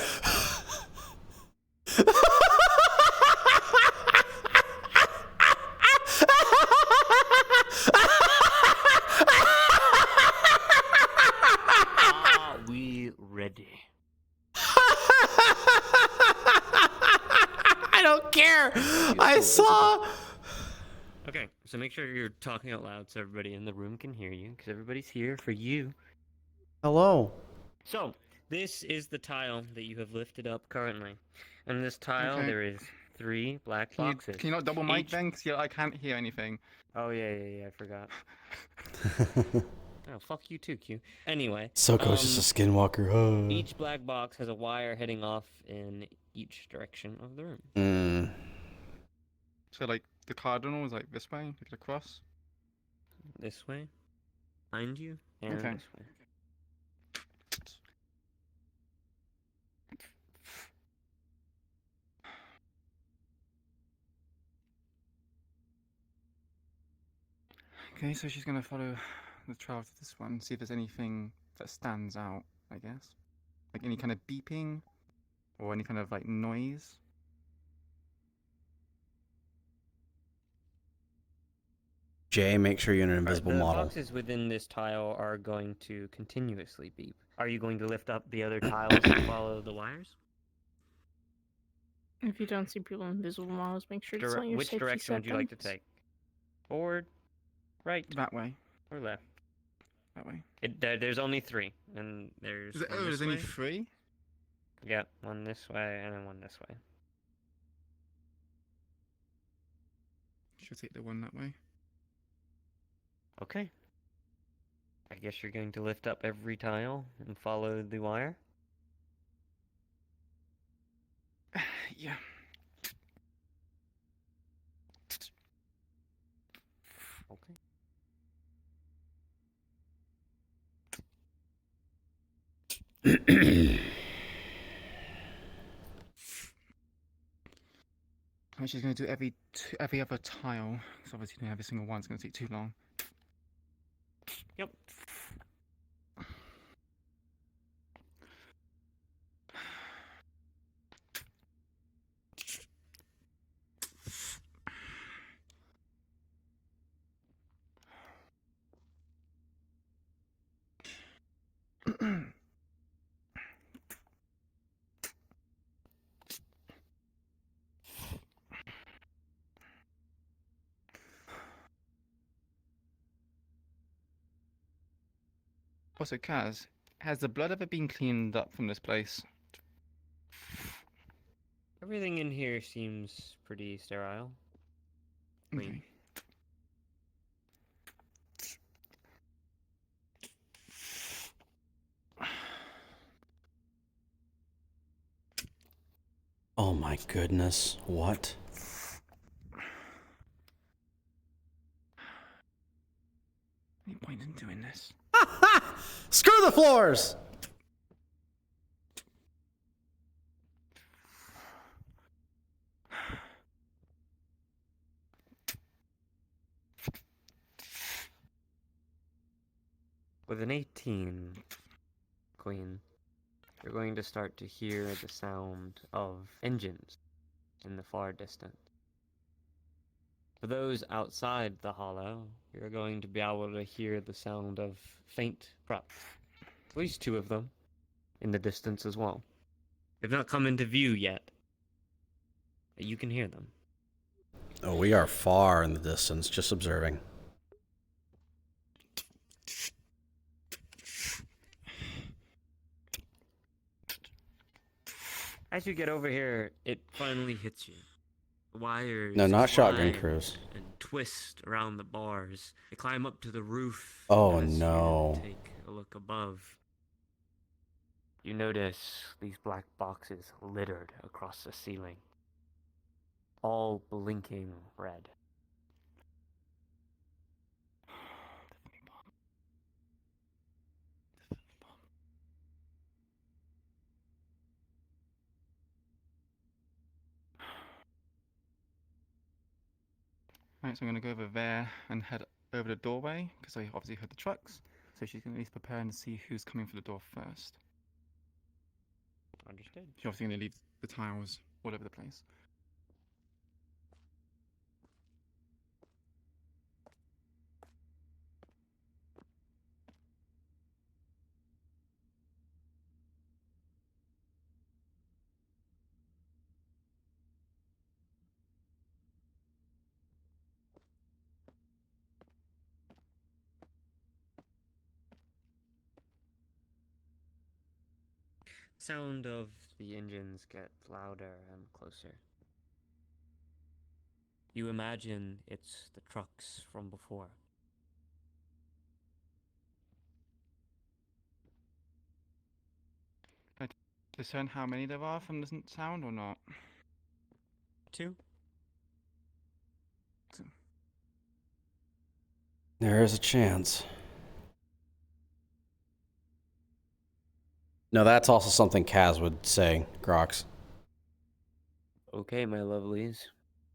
Are we ready? I don't care! I saw... Okay, so make sure you're talking out loud so everybody in the room can hear you, because everybody's here for you. Hello. So, this is the tile that you have lifted up currently. In this tile, Okay. there is 3 black boxes. Can you not double mic Each- then? Because I can't hear anything. Oh, yeah, I forgot. Oh, fuck you too, Q. Anyway. Soko's just a skinwalker. Oh. Each black box has a wire heading off in each direction of the room. So, like, the cardinal is like this way, like the cross? This way, behind you, and Okay. this way. Okay, so she's gonna follow the trail to this one, see if there's anything that stands out, I guess. Like any kind of beeping, or any kind of, like, noise. Jay, make sure you're in an invisible The model. boxes within this tile are going to continuously beep. Are you going to lift up the other tiles and follow the wires? If you don't see people in invisible models, make sure to set your Which safety direction would you like to settings. take? Forward, right, That way. or left? That way. There's only 3, and there's. Is it, one oh, this there's only way. 3? Yeah, one this way and then one this way. She'll take the one that way. Okay. I guess you're going to lift up every tile and follow the wire? Yeah. Okay. And she's gonna do every other tile, because obviously every single one's gonna take too long. Yep. Also, Kaz, has the blood ever been cleaned up from this place? Everything in here seems pretty sterile. Clean. Oh my goodness, what? Any point in doing this? Screw the floors! With an 18, Queen, you're going to start to hear the sound of engines in the far distance. For those outside the hollow, you're going to be able to hear the sound of faint trucks. At least 2 of them in the distance as well. They've not come into view yet, but you can hear them. Oh, we are far in the distance, just observing. As you get over here, it finally hits you. The wires No, not shotgun climb crews. and twist around the bars. They climb up to the roof. Oh, as no. You take a look above. You notice these black boxes littered across the ceiling, all blinking red. Right, so I'm going to go over there and head over the doorway, because I obviously heard the trucks. So she's going to at least prepare and see who's coming for the door first. Understood. She's obviously going to leave the tiles all over the place. Sound of the engines get louder and closer. You imagine it's the trucks from before. Can I discern how many there are from the sound or not? 2. There is a chance. No, that's also something Kaz would say, Grox. Okay, my lovelies.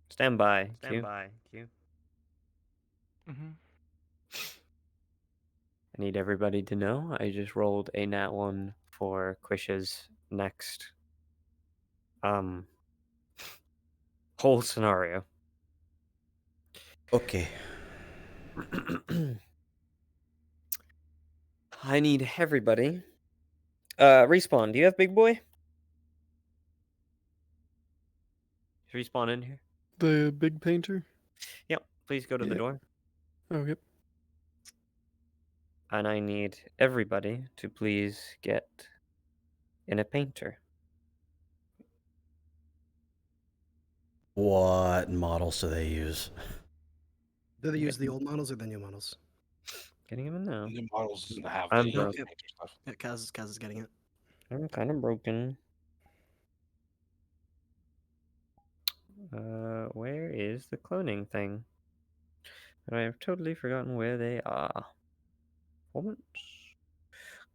Stand by. Stand by. Q. Mm-hmm. I need everybody to know I just rolled a nat 1 for Quish's next whole scenario. Okay. I need everybody. Respawn, do you have Big Boy? Respawn in here. The big painter? Yep, please go to the Yeah. door. Oh, yep. And I need everybody to please get in a painter. What models do they use? Do they use the old models or the new models? Getting him in now. New models doesn't have I'm the broke. Yep. painter stuff. Yeah, Kaz is getting it. I'm kind of broken. Where is the cloning thing? I have totally forgotten where they are. Performance,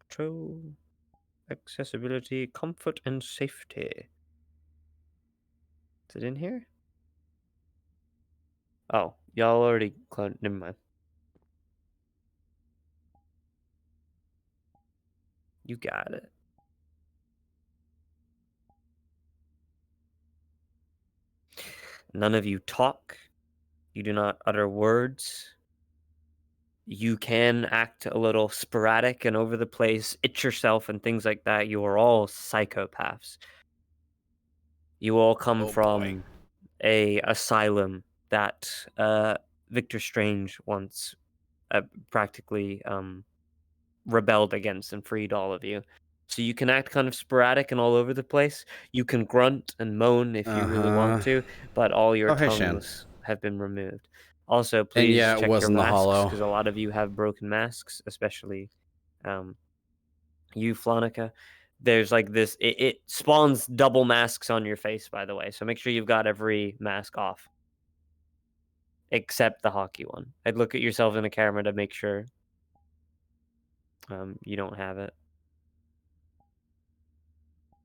control, accessibility, comfort, and safety. Is it in here? Oh, y'all already cloned. Never mind. You got it. None of you talk. You do not utter words. You can act a little sporadic and over the place, itch yourself and things like that. You are all psychopaths. You all come from a asylum that Victor Strange once practically rebelled against and freed all of you. So you can act kind of sporadic and all over the place. You can grunt and moan if you really want to, but all your tongues have been removed. Also, please check your masks, because a lot of you have broken masks, especially you, Flonica. there's like this. It spawns double masks on your face, by the way. So make sure you've got every mask off, except the hockey one. I'd look at yourself in the camera to make sure you don't have it.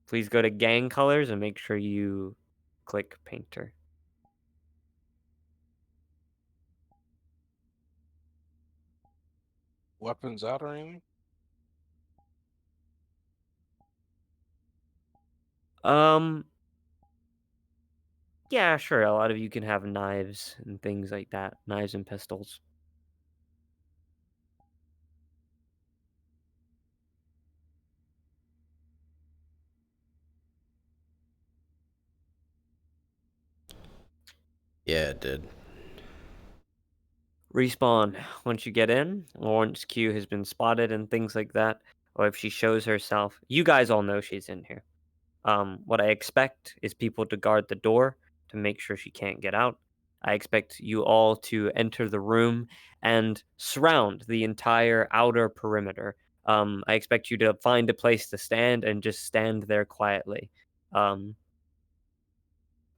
Please go to gang colors and make sure you click painter. Weapons out or anything? Yeah, sure. A lot of you can have knives and things like that. Knives and pistols. Yeah, it did. Respawn once you get in, or once Q has been spotted and things like that, or if she shows herself. You guys all know she's in here. What I expect is people to guard the door to make sure she can't get out. I expect you all to enter the room and surround the entire outer perimeter. I expect you to find a place to stand and just stand there quietly.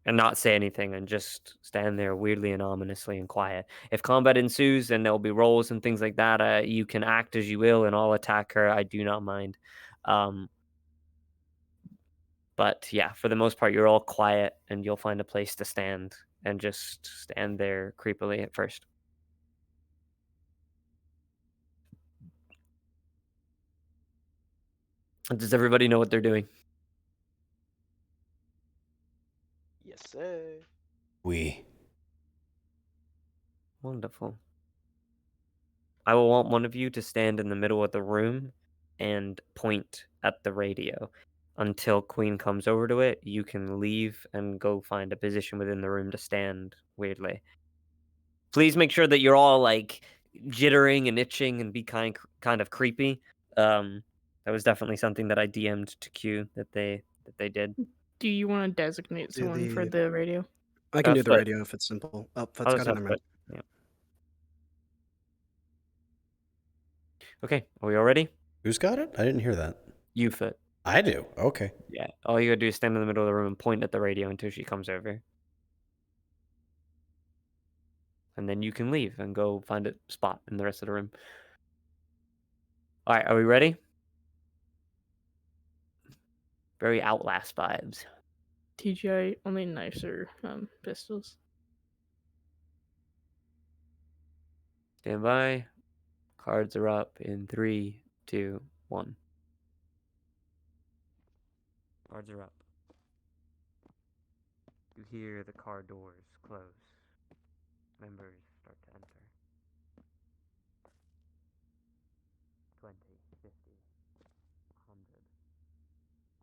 And not say anything and just stand there weirdly and ominously and quiet. If combat ensues, then there'll be rolls and things like that. You can act as you will, and I'll attack her. I do not mind. But yeah, for the most part, you're all quiet, and you'll find a place to stand and just stand there creepily at first. Does everybody know what they're doing? Yes, sir. Wonderful. I will want one of you to stand in the middle of the room and point at the radio. Until Queen comes over to it, you can leave and go find a position within the room to stand weirdly. Please make sure that you're all like jittering and itching and be kind of creepy. That was definitely something that I DM'd to Q that they did. Do you want to designate someone for the radio? I can do the radio if it's simple. Oh, Foot's got it. Never mind. Yeah. Okay, are we all ready? Who's got it? I didn't hear that. You, Foot. I do. Okay. Yeah. All you gotta do is stand in the middle of the room and point at the radio until she comes over. And then you can leave and go find a spot in the rest of the room. All right, are we ready? Very Outlast vibes. TGI only knives or pistols. Stand by. Cards are up in 3, 2, 1. Cards are up. You hear the car doors close. Members start to enter. 20, 50, 100.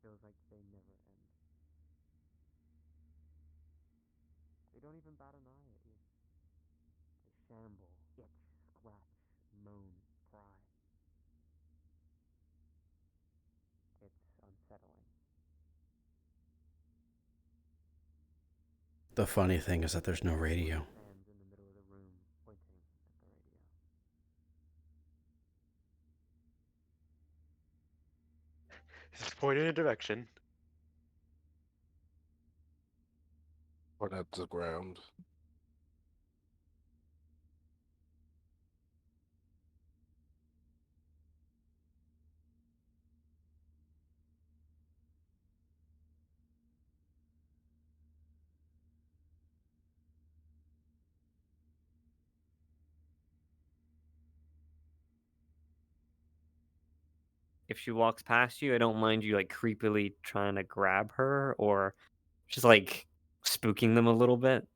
Feels like they never end. They don't even bat an eye at you. They shamble, itch, scratch, moan, cry. It's unsettling. The funny thing is that there's no radio. Stands in the middle of the room, pointing at the radio. Just point in a direction. Point at the ground. If she walks past you, I don't mind you like creepily trying to grab her or just like spooking them a little bit.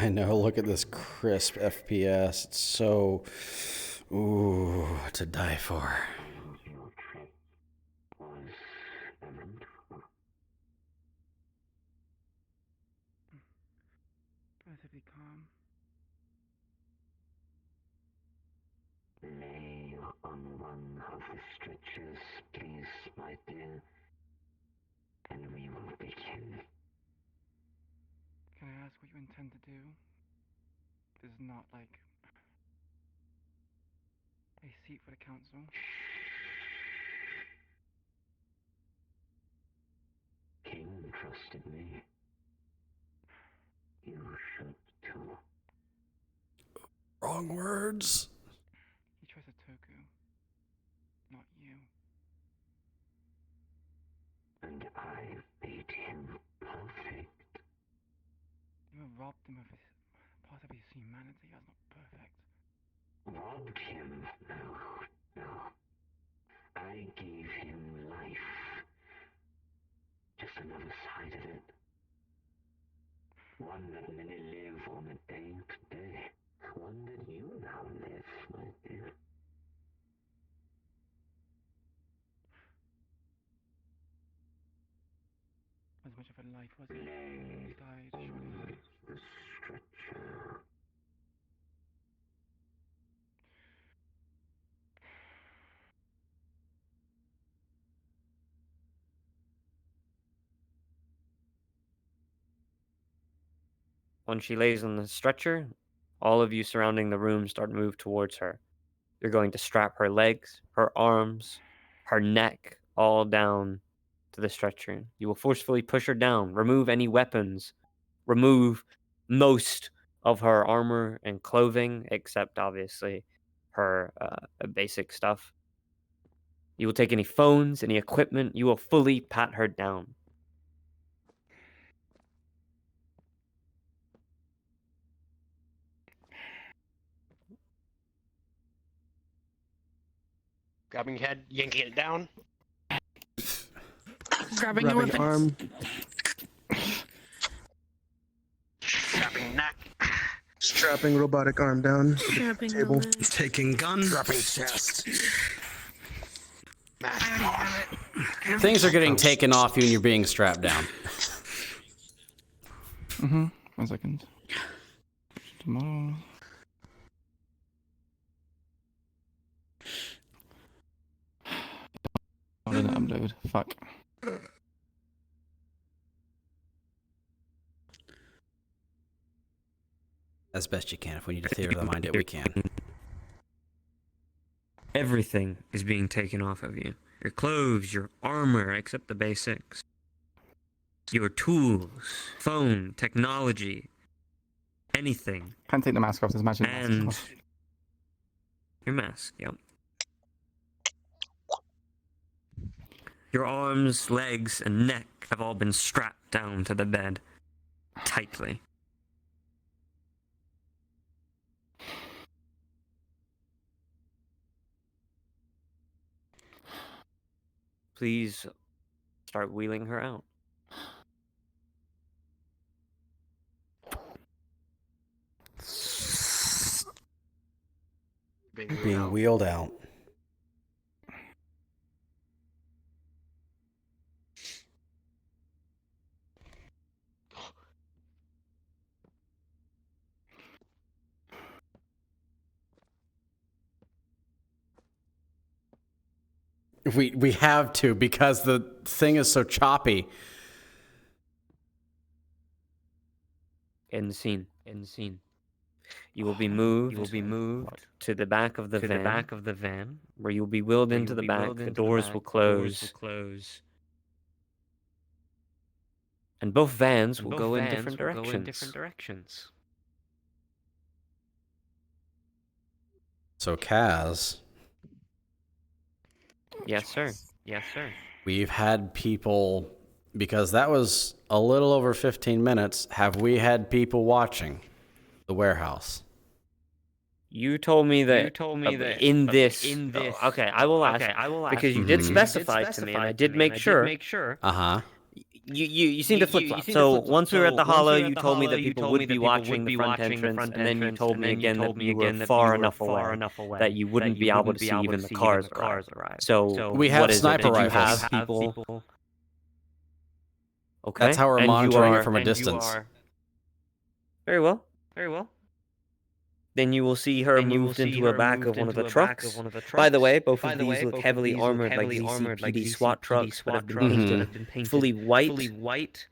I know. Look at this crisp FPS. It's so, ooh, to die for. Relatively calm. Lay on one of the stretchers, please, my dear, and we will begin. Can I ask what you intend to do? This is not like a seat for the council. King trusted me. You should too. Wrong words. He trusted Toku, not you. And I made him perfect. You have robbed him of his part of his humanity. That's not perfect. Robbed him? No. I gave him life. Just another side of it. One that many live on a day to day. One that you now live, my dear. As much of a life was it? Lay He died, on surely. the stretcher. When she lays on the stretcher, all of you surrounding the room start to move towards her. You're going to strap her legs, her arms, her neck, all down to the stretcher. You will forcefully push her down, remove any weapons, remove most of her armor and clothing, except obviously her basic stuff. You will take any phones, any equipment. You will fully pat her down. Grabbing your head, yanking it down. Grabbing your weapon. Arm. Strapping neck. Strapping robotic arm down to the Strapping table. Taking gun. Strapping chest. Things are getting taken off you and you're being strapped down. 1 second. Tomorrow. I didn't upload. Fuck. As best you can. If we need to theater of the mind it, we can. Everything is being taken off of you. Your clothes, your armor, except the basics. Your tools, phone, technology, anything. Can't take the mask off. There's magic And mask. your mask, yep. Your arms, legs, and neck have all been strapped down to the bed tightly. Please start wheeling her out. Being wheeled out. We have to because the thing is so choppy. End scene. End scene. You will be moved. You will be moved to the back of the van. Where you will be wheeled into the back. The doors will close. And both vans will go in different directions. So Kaz. Yes, sir. Yes, sir. We've had people, because that was a little over 15 minutes, have we had people watching the warehouse? You told me that. In this. Oh, okay, I will ask. Because you did specify to me, and I did make sure. Uh-huh. You seem to flip flop. So once we were at the Hollow, you told me that people would be watching the front entrance, and then you told me again that you were far enough away that you wouldn't be able to see even the cars arrive. So We have what is it? sniper Did you rifles. have people? Okay. That's how we're And you monitoring are- it from a and you distance. are- Very well. Very well. Then you will see her moved into the back of one of the trucks. By the way, both of these look heavily armored like GCPD SWAT trucks, but have been painted fully white.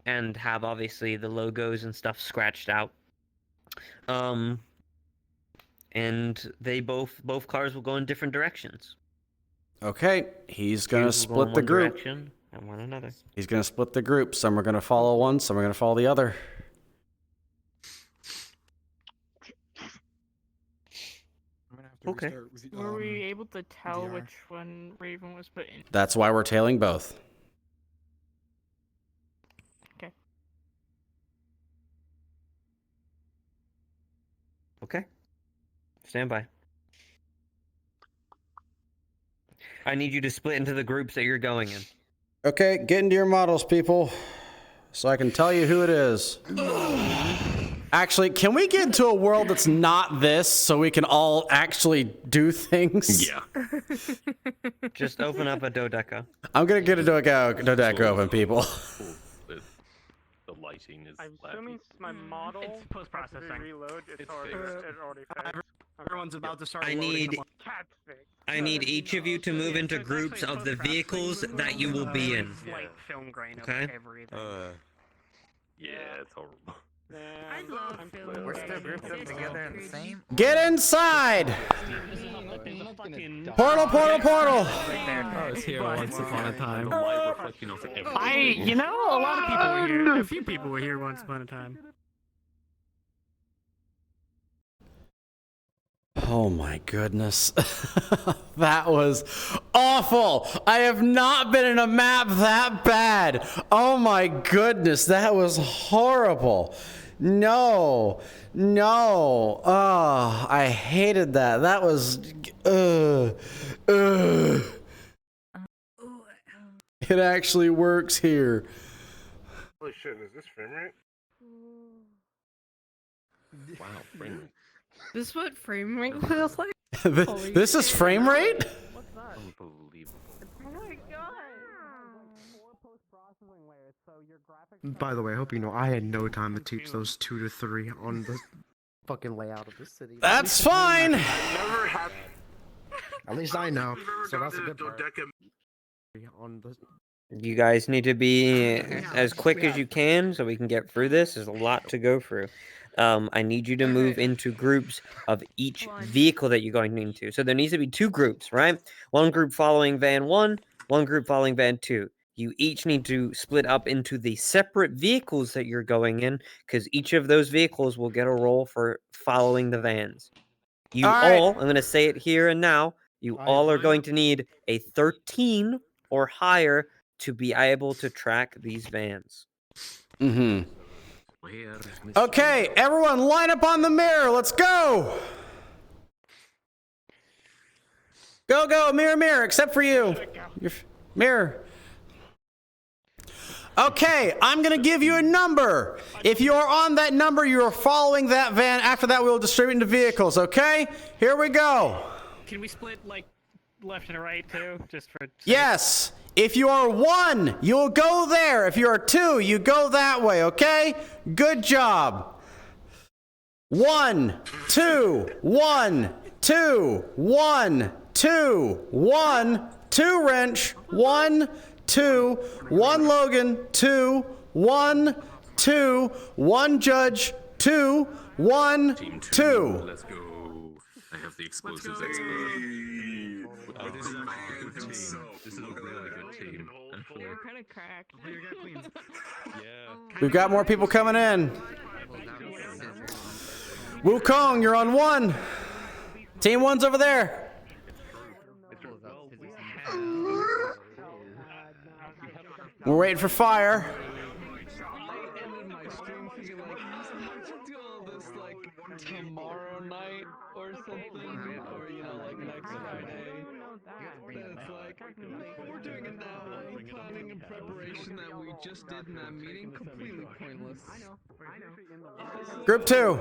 And have obviously the logos and stuff scratched out. And they both cars will go in different directions. Okay, he's gonna Two will go split in the one group. direction and one another. He's gonna split the group. Some are gonna follow one, some are gonna follow the other. Okay. Were we able to tell which one Raven was put in? That's why we're tailing both. Okay. Okay. Stand by. I need you to split into the groups that you're going in. Okay, get into your models, people, so I can tell you who it is. Actually, can we get into a world that's not this so we can all actually do things? Yeah. Just open up a dodeca. I'm gonna get a dodeca open, people. The lighting is. I'm assuming my model. It's post-processing. Reload. It's already fixed. Everyone's about to start. I need each of you to move into groups of the vehicles that you will be in. Like film grain Okay. of everything. Yeah, it's horrible. I love film We're still grouped up together in the same. Get inside! Portal, portal, portal! I was here once upon a time. You know, a lot of people were here. A few people were here once upon a time. Oh my goodness. That was awful. I have not been in a map that bad. Oh my goodness, that was horrible. No. Oh, I hated that. That was It actually works here. Holy shit, is this frame rate? Wow, frame rate. This is what frame rate feels like? This is frame rate? Unbelievable. By the way, I hope you know I had no time to teach those 2 to 3 on the fucking layout of the city. That's fine. At least I know. So that's a good part. On the You guys need to be as quick as you can so we can get through this. There's a lot to go through. I need you to move into groups of each vehicle that you're going into. So there needs to be 2 groups, right? One group following van 1, one group following van 2. You each need to split up into the separate vehicles that you're going in, because each of those vehicles will get a role for following the vans. You all, I'm going to say it here and now, you all are going to need a 13 or higher to be able to track these vans. Mm-hmm. Okay, everyone line up on the mirror. Let's go. Go, mirror, except for you. Mirror. Okay, I'm going to give you a number. If you are on that number, you are following that van. After that, we will distribute into vehicles, okay? Here we go. Can we split, like, left and right, too? Just for... Yes. If you are 1, you'll go there. If you are 2, you go that way, okay? Good job. 1, 2, 1, 2, 1, 2, 1, 2 wrench, 1, 2, 1 Logan, 2, 1, 2, 1 Judge, 2, 1, 2. Let's go. I have the explosives expert. This is a really good team. You're kind of cracked. We've got more people coming in. Wukong, you're on 1. Team 1's over there. We're waiting for fire. tomorrow night or something, or you know, like next Friday. That's like we're doing it now. The planning and preparation that we just did in that meeting completely pointless. I know. Group 2.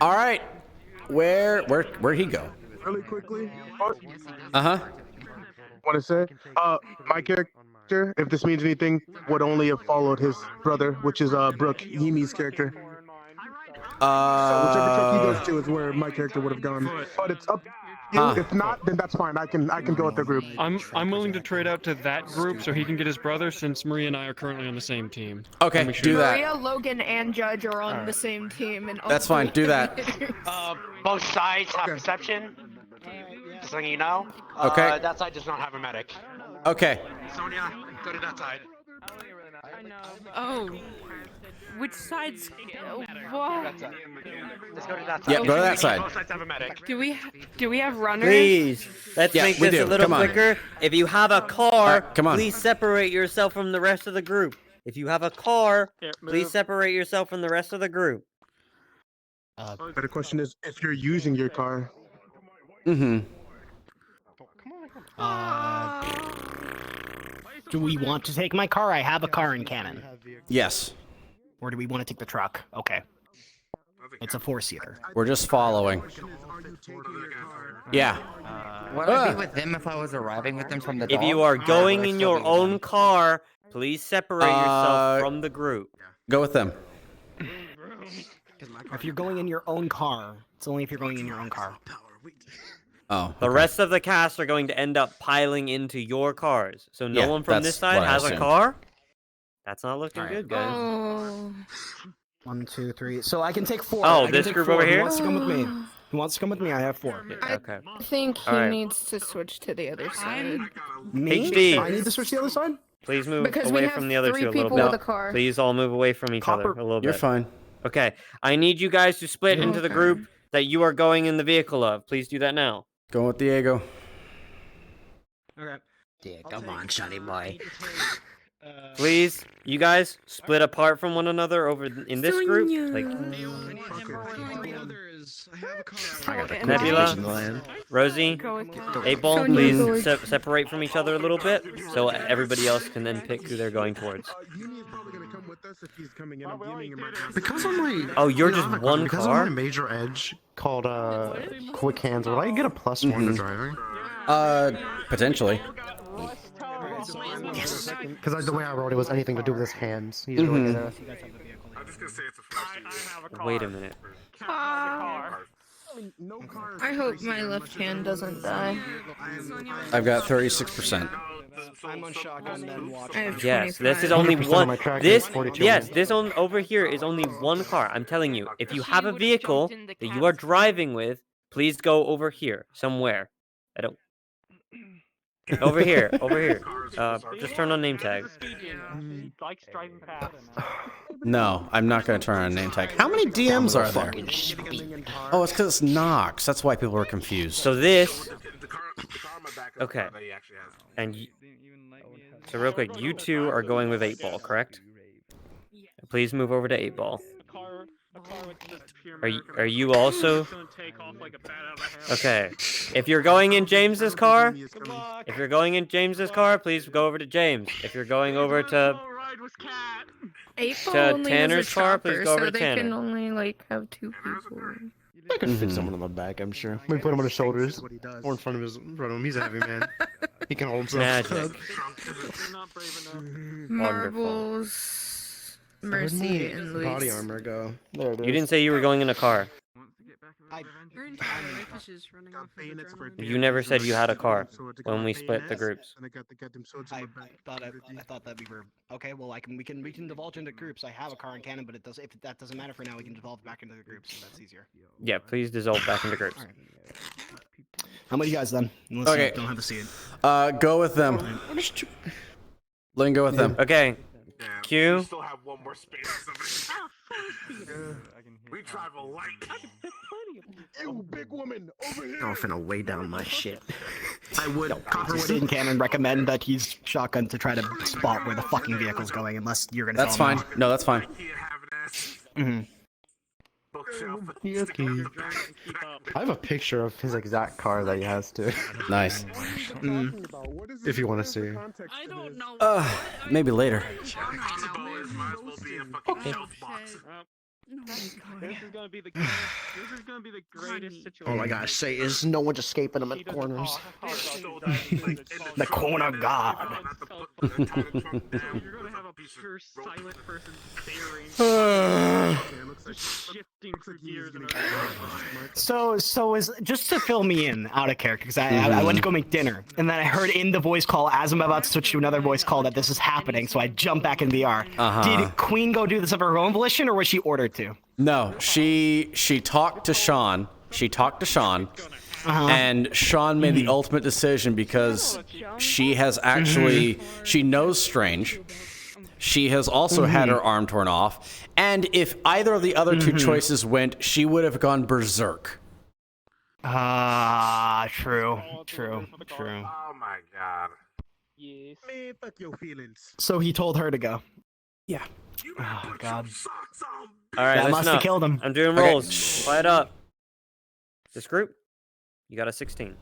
All right. Where'd he go? Really quickly. Uh-huh. Want to say, my character, if this means anything, would only have followed his brother, which is Brooke Yimi's character. So whichever truck he goes to is where my character would have gone. But it's up to you. If not, then that's fine. I can go with the group. I'm willing to trade out to that group so he can get his brother, since Maria and I are currently on the same team. Okay, do that. Maria, Logan, and Judge are on the same team, and That's fine. Do that. Both sides have perception. Just letting you know. Okay. That side does not have a medic. Okay. Sonia, go to that side. Oh. Which side's... What? Let's go to that side. Yeah, go to that side. Both sides have a medic. Do we have runners? Please, let's Yeah, make we this do. a little Come on. quicker. If you have a car, come on. please separate yourself from the rest of the group. If you have a car, please separate yourself from the rest of the group. But the question is, if you're using your car. Mm-hmm. Do we want to take my car? I have a car in cannon. Yes. Or do we want to take the truck? Okay. It's a 4-seater. We're just following. Yeah. Would I be with them if I was arriving with them from the If you are going in your own car, please separate yourself from the group. Go with them. If you're going in your own car, it's only if you're going in your own car. Oh. The rest of the cast are going to end up piling into your cars. So no Yeah, one from this that's side what I has a assumed. car? That's not looking Alright. good, guys. Oh. 1, 2, 3. So I can take 4. Oh, I can this take group 4. over Who here? wants to come with me? Who wants to come with me? I have 4. Okay. I think he Alright. needs to switch to the other side. Me? HD. I need to switch to the other side? Please move Because we away have from the other 3 two a little people bit. with a car. Please all move away from each other a little bit. You're fine. Okay. I need you guys to split into the group that you are going in the vehicle of. Please do that now. Going with Diego. Okay. Yeah, come on, Sonny boy. Please, you guys, split apart from one another over in this group. Like Nebula, Rosie, 8-Ball, please separate from each other a little bit, so everybody else can then pick who they're going towards. Because I'm like, Oh, you're just one because car? I'm on a major edge called Quick Hands. Would I get a +1 to driving? Potentially. Yes. Because the way I wrote it was anything to do with his hands. He's Mhm. really good. Wait a minute. I hope my left hand doesn't die. I've got 36%. I'm on shotgun, then watch. I have Yes, this is 25. only 100% of one. my track This, is 42 yes, minutes. this on over here is only one car. I'm telling you, if you have a vehicle that you are driving with, please go over here somewhere. I don't. Over here, over here. Just turn on name tag. He likes driving fast. No, I'm not going to turn on a name tag. How many DMs are there? Oh, it's because it's Nox. That's why people are confused. So this. Okay. And so real quick, you two are going with 8-Ball, correct? Please move over to 8-Ball. Are you also? Okay. If you're going in James's car, please go over to James. If you're going over to 8-Ball to only Tanner's has a car, please chopper, go over so to they can Tanner. only like have 2 people. I could fit someone on the back, I'm sure. We put him on his shoulders or in front of him. He's a heavy man. He can hold himself. Magic. Marbles, Mercy, and Luis. Body armor go. There it is. You didn't say you were going in a car. You never said you had a car when we split the groups. I thought that we were okay. Well, we can divulge into groups. I have a car in cannon, but if that doesn't matter for now, we can devolve back into the groups. So that's easier. Yeah, please dissolve back into groups. How about you guys then? Unless Okay. you don't have a seat. Go with them. Lynn, go with them. Okay. Q. Still have one more space. We travel light. You big woman, over here. I'm finna weigh down my shit. I would, Copperwood in canon, recommend that he's shotgun to try to spot where the fucking vehicle's going, unless you're gonna. That's fine. No, that's fine. Mm-hmm. Okay. I have a picture of his exact car that he has too. Nice. If you want to see. I don't know. Maybe later. Okay. This is gonna be the greatest situation. Oh my gosh, say is no one just escaping him in corners. The corner god. You're gonna have a pure silent person staring. Shifting for gears. So is just to fill me in out of character because I went to go make dinner and then I heard in the voice call as I'm about to switch to another voice call that this is happening, so I jump back in VR. Did Queen go do this of her own volition or was she ordered to? No, she talked to Sean. And Sean made the ultimate decision because she has actually she knows Strange. She has also had her arm torn off, and if either of the other two choices went, she would have gone berserk. True. Oh my god. Yes. Man, fuck your feelings. So he told her to go. Yeah. Oh god. All right, That listen must have up. killed him. I'm doing Okay. rolls. Quiet up. This group, you got a 16.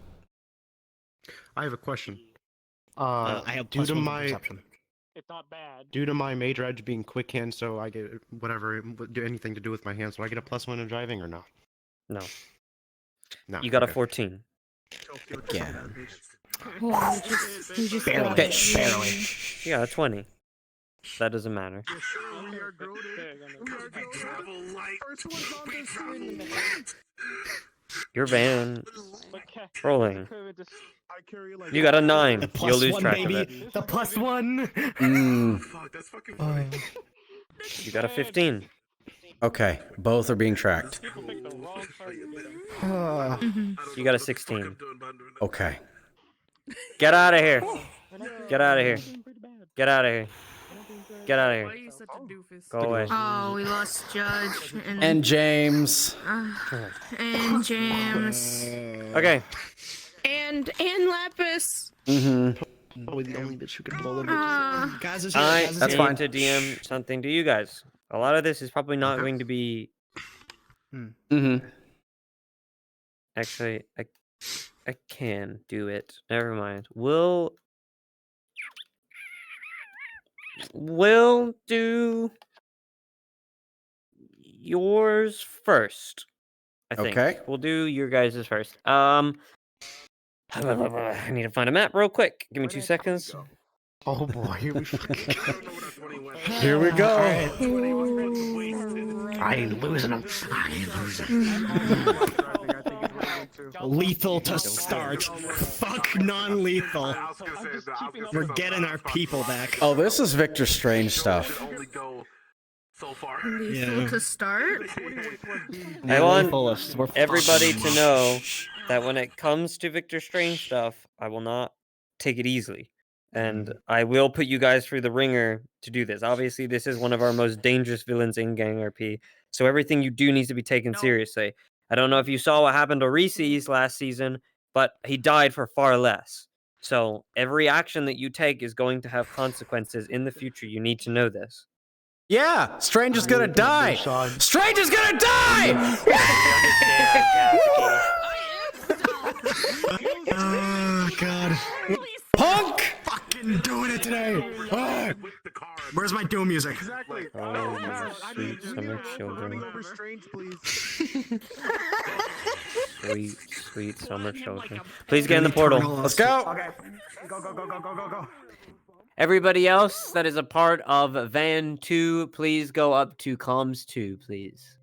I have a question. I have due plus to one my perception. It's not bad. due to my major edge being quick hand, so I get whatever do anything to do with my hands. So I get a +1 in driving or not? No. No. You got a okay. 14. Again. Barely. You got a 20. That doesn't matter. Your van rolling. You got a 9. The You'll lose +1, track baby. of it. The +1. You got a 15. Okay, both are being tracked. You got a 16. Okay. Get out of here. Get out of here. Get out of here. Get out of here. Why are you such a doofus? Go away. Oh, we lost Judge. And James. And James. Okay. And Lapis. Probably the only bitch who can blow them. Guys, I That's need fine. to DM something to you guys. A lot of this is probably not going to be. Actually, I can do it. Never mind. We'll do yours first. I think. Okay. We'll do your guys' first. I need to find a map real quick. Give me 2 seconds. Oh boy, here we Here we go. I ain't losing them. I ain't losing. Lethal to start. Fuck non-lethal. We're getting our people back. Oh, this is Victor Strange stuff. Lethal to start. I want everybody to know that when it comes to Victor Strange stuff, I will not take it easily. And I will put you guys through the ringer to do this. Obviously, this is one of our most dangerous villains in GangRP, so everything you do needs to be taken seriously. I don't know if you saw what happened to Reese's last season, but he died for far less. So every action that you take is going to have consequences in the future. You need to know this. Yeah, Strange is gonna die. Strange is gonna die. Oh god. Punk! Fucking doing it today. Ah. Where's my doom music? Oh, you sweet summer children. Sweet, sweet summer children. Please get in the portal. Let's go. Okay. Go. Everybody else that is a part of Van 2, please go up to Comms 2, please.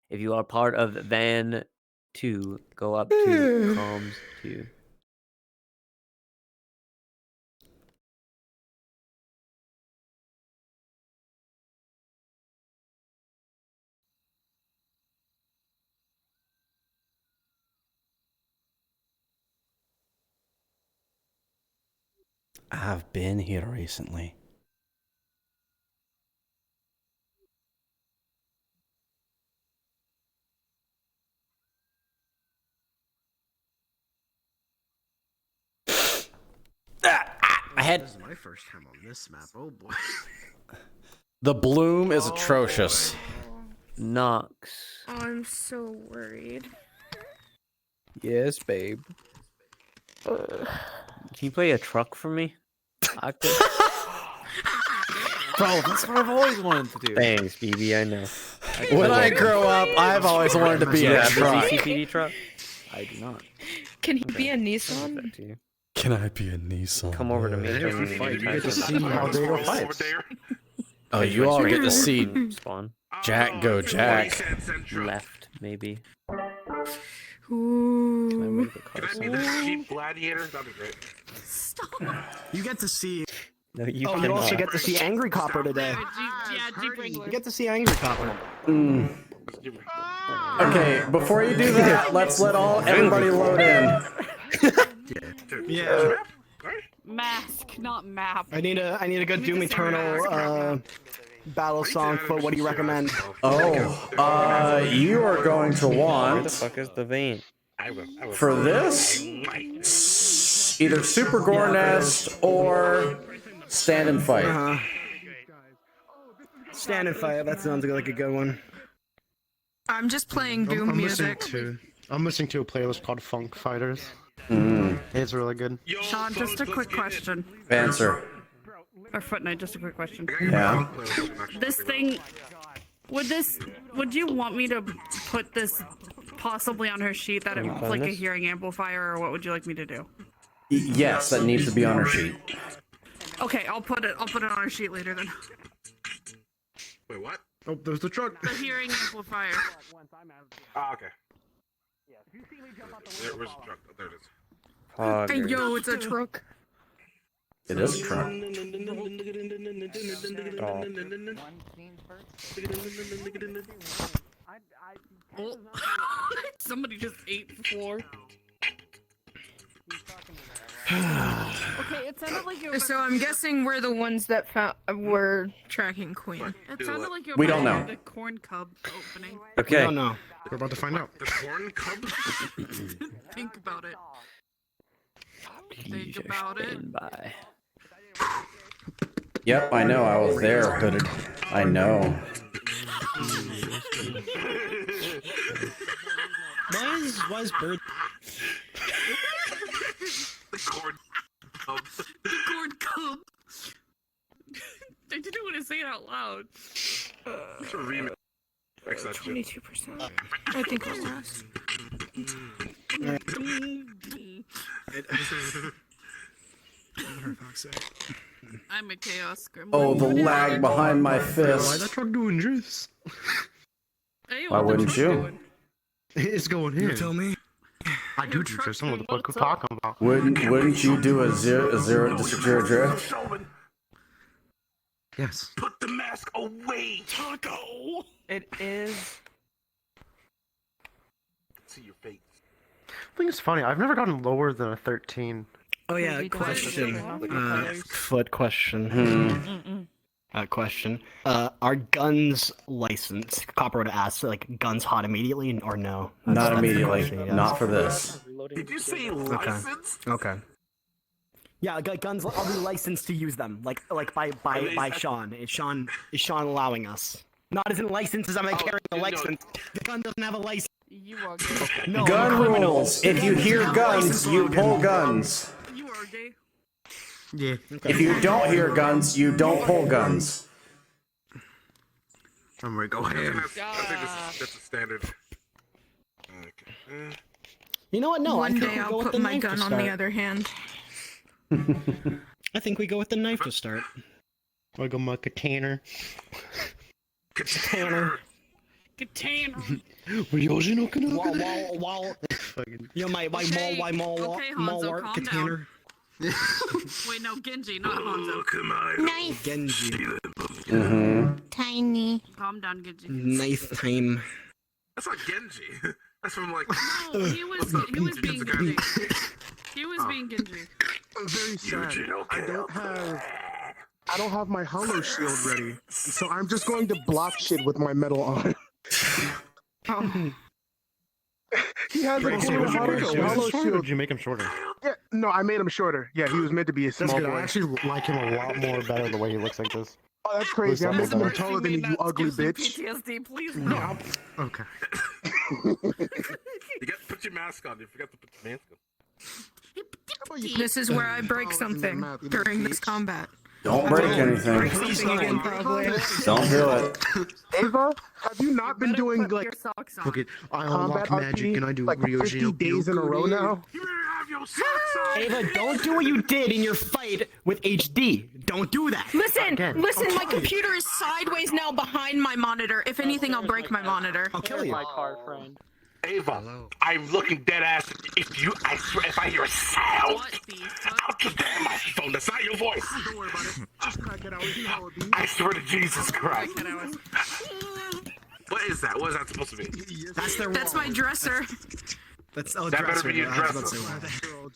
If you are part of Van 2, go up to Comms 2. I've been here recently. I had. This is my first time on this map. Oh boy. The bloom is atrocious. Knox. Oh, I'm so worried. Yes, babe. Can you play a truck for me? I could... Bro, that's what I've always wanted to do. Thanks, BB. I know. When I grow up, I've always wanted to be a truck. CPD truck? I do not. Can he be a Nissan? Can I be a Nissan? Come over to me. You get to see how they go fights. Oh, you all get to see Spawn. Jack go Jack. Left, maybe. Ooh. Can I be the cheap gladiator? That'd be great. Stop. You get to see. No, you you also get to see Angry Copper today. You get to see Angry Copper. Okay, before you do that, let's let everybody load in. Yeah. Mask, not map. I need a good Doom Eternal battle song. Foot. What do you recommend? Oh, you are going to want. Where the fuck is the vein? For this, either Super Gore Nest or Stand and Fight. Stand and Fight. That sounds like a good one. I'm just playing Doom music. I'm listening to a playlist called Funk Fighters. It's really good. Sean, just a quick question. Answer. Or FootKnight, just a quick question. Yeah. This thing, would you want me to put this possibly on her sheet that it's like a hearing amplifier, or what would you like me to do? Yes, that needs to be on her sheet. Okay, I'll put it on her sheet later then. Wait, what? Oh, there's the truck. The hearing amplifier. Ah, okay. Where's the truck? Oh, there it is. Hey, yo, it's a truck. It is a truck. Oh. Somebody just ate the floor. Okay, it sounded like you were... So I'm guessing we're the ones that were tracking Queen. It sounded like you were We don't know. the corn cub opening. Okay. We don't know. We're about to find out. The corn cub? Think about it. Think about it. Bye. Yep, I know. I was there, Hooded. I know. Why is Bird? The corn cub. The corn cub. I didn't want to say it out loud. You should remix that shit. 22%. I think I'll last. I'm a chaos gremlin. Oh, the lag behind my fist. Why is that truck doing this? Hey, Why what the wouldn't truck you? doing? It's going here. You tell me. I do this. I don't know what the fuck you're talking about. Wouldn't you do a zero drift? Yes. Put the mask away, Taco! It is. See your face. I think it's funny. I've never gotten lower than a 13. Oh yeah, question. Foot question. Question. Are guns licensed? Copper to ask, like, guns hot immediately or no? Not the immediately. question, yeah. Not for this. Did you say licensed? Okay. Yeah, guns. I'll be licensed to use them, like by Sean. Is Sean allowing us? Not as in license as I'm carrying a license. The gun doesn't have a license. You are No, Gun rules. If you hear guns, you pull guns. You are gay. Yeah. If you don't hear guns, you don't pull guns. I'm ready to go I ahead. think that's a standard. Okay. You know what? No, One I think day we I'll go with put the my knife gun to on the start. other hand. I think we go with the knife to start. I go my katana. Tanner. Katana. While you know my mall Hanzo, work calm Tanner. Wait, no, Genji, not Hanzo. Knife. Genji. Tiny. Calm down, Genji. Knife time. That's not Genji. That's from like. No, he was being Genji. He was being Genji. I'm very sad. I don't have my hollow shield ready, so I'm just going to block shit with my metal arm. He has a cool little hollow Or shield. did you make him shorter? Yeah, no, I made him shorter. Yeah, he was meant to be a That's small good. boy. I actually like him a lot more better the way he looks like this. Oh, that's crazy. I'm making him taller than you ugly bitch. PTSD, please no. Okay. You got to put your mask on. You forgot to put your mask on. This is where I break something during this combat. Don't break anything. Break something again, probably. Don't do it. Ava, have you not been doing like Okay, I combat unlock magic RP, and I do like Ryoji 50 days in a row now? Ava, don't do what you did in your fight with HD. Don't do that. Listen, Again. listen, my Okay. computer is sideways now behind my monitor. If anything, I'll break my monitor. I'll kill you. My car friend. Ava, I'm looking dead ass. I swear, if I hear a sound, I'll just damn my phone. That's not your voice. Don't worry about it. Just crack it out. You know how it be. I swear to Jesus Christ. What is that? What is that supposed to be? That's my dresser. That's that better be your dresser.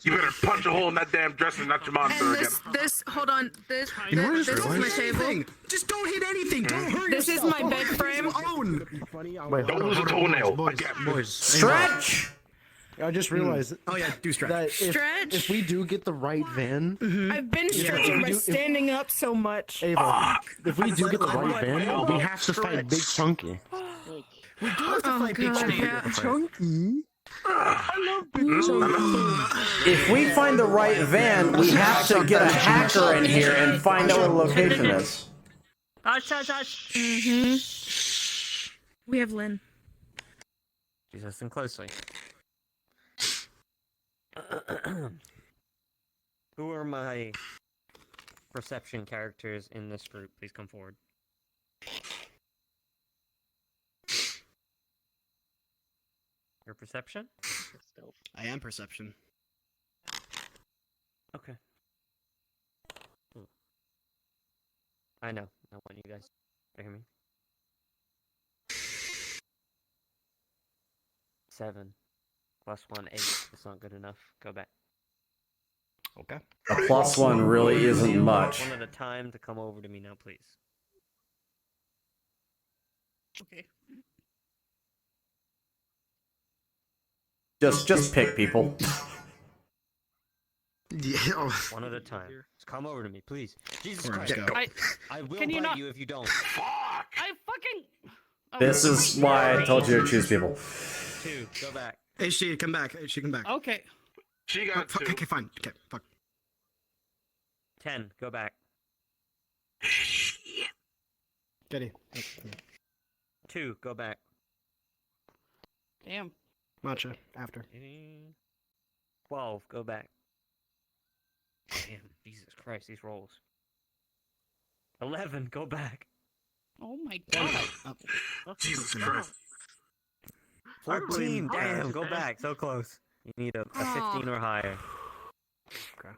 You better punch a hole in that damn dresser, not your monitor And again. hold on, this You know what I is just my realized? table. Just don't hit anything. Don't hurt This is yourself. my bed frame. Wait, Don't lose a toenail. Boys. Stretch! I just realized Oh yeah, do stretch. that Stretch. if we do get the right van, I've been Yeah, stretching if by we do- standing up so much. Ava, if we do get the right van, we have to fight Big Chunky. We do have to fight Big God, Chunky. yeah. Chunky? I love Big Chunky. If we find the right van, we have to get a hacker in here and find out where the location is. Hush, hush, hush. We have Lynn. Please listen closely. Who are my perception characters in this group? Please come forward. Your perception? I am perception. Okay. I know. I want you guys to hear me. 7 plus 1, 8. It's not good enough. Go back. Okay. A +1 really isn't much. One at a time to come over to me now, please. Okay. Just pick people. Yeah. One at a time. Just come over to me, please. Jesus Come on, Christ. let's go. I will Can you bite not- you if you don't. I fucking. Oh, This is why I told you to choose people. 2, go back. HD, come back. HD, come back. Okay. She got Fuck, two. okay, fine. Okay, fuck. 10, go back. Getty. 2, go back. Damn. Matcha, after. 12, go back. Damn, Jesus Christ, these rolls. 11, go back. Oh my god. Jesus Christ. 14, damn, go back, so close. You need a 15 or higher. Okay.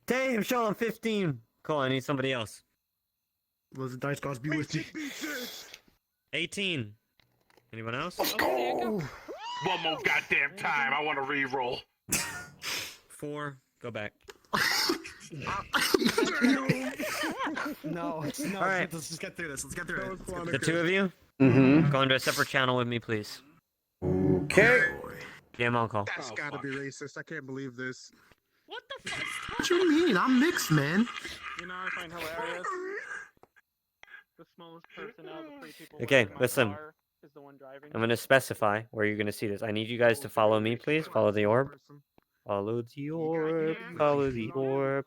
Damn, Sean, 15. Cool, I need somebody else. Let the dice gods be with you. 18. Anyone else? Let's go. One more goddamn time. I want to re-roll. 4, go back. No, no. All right. Let's just get through this. Let's get through it. The 2 of you? Mm-hmm. Go into a separate channel with me, please. Okay. Yeah, I'm on call. That's gotta be racist. I can't believe this. What the fuck? What you mean? I'm mixed, man. You know what I find hilarious? The smallest person out of the 3 people. Okay, in my listen. car is the one driving. I'm going to specify where you're going to see this. I need you guys to follow me, please. Follow the orb. Follow the orb. Follow the orb.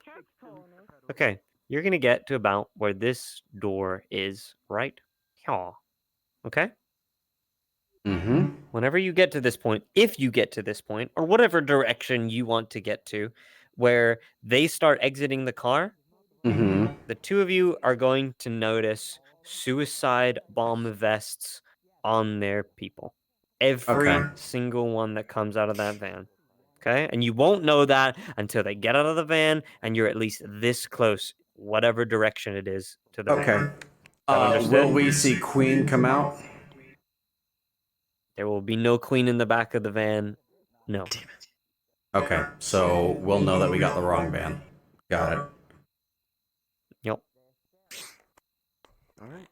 Okay, you're going to get to about where this door is right here. Okay? Mm-hmm. Whenever you get to this point, if you get to this point, or whatever direction you want to get to, where they start exiting the car, Mm-hmm. the 2 of you are going to notice suicide bomb vests on their people. Every Okay. single one that comes out of that van. Okay? And you won't know that until they get out of the van and you're at least this close, whatever direction it is, to the Okay. van. Understood? Will we see Queen come out? There will be no queen in the back of the van. No. Okay, so we'll know that we got the wrong van. Got it. Yep. Alright.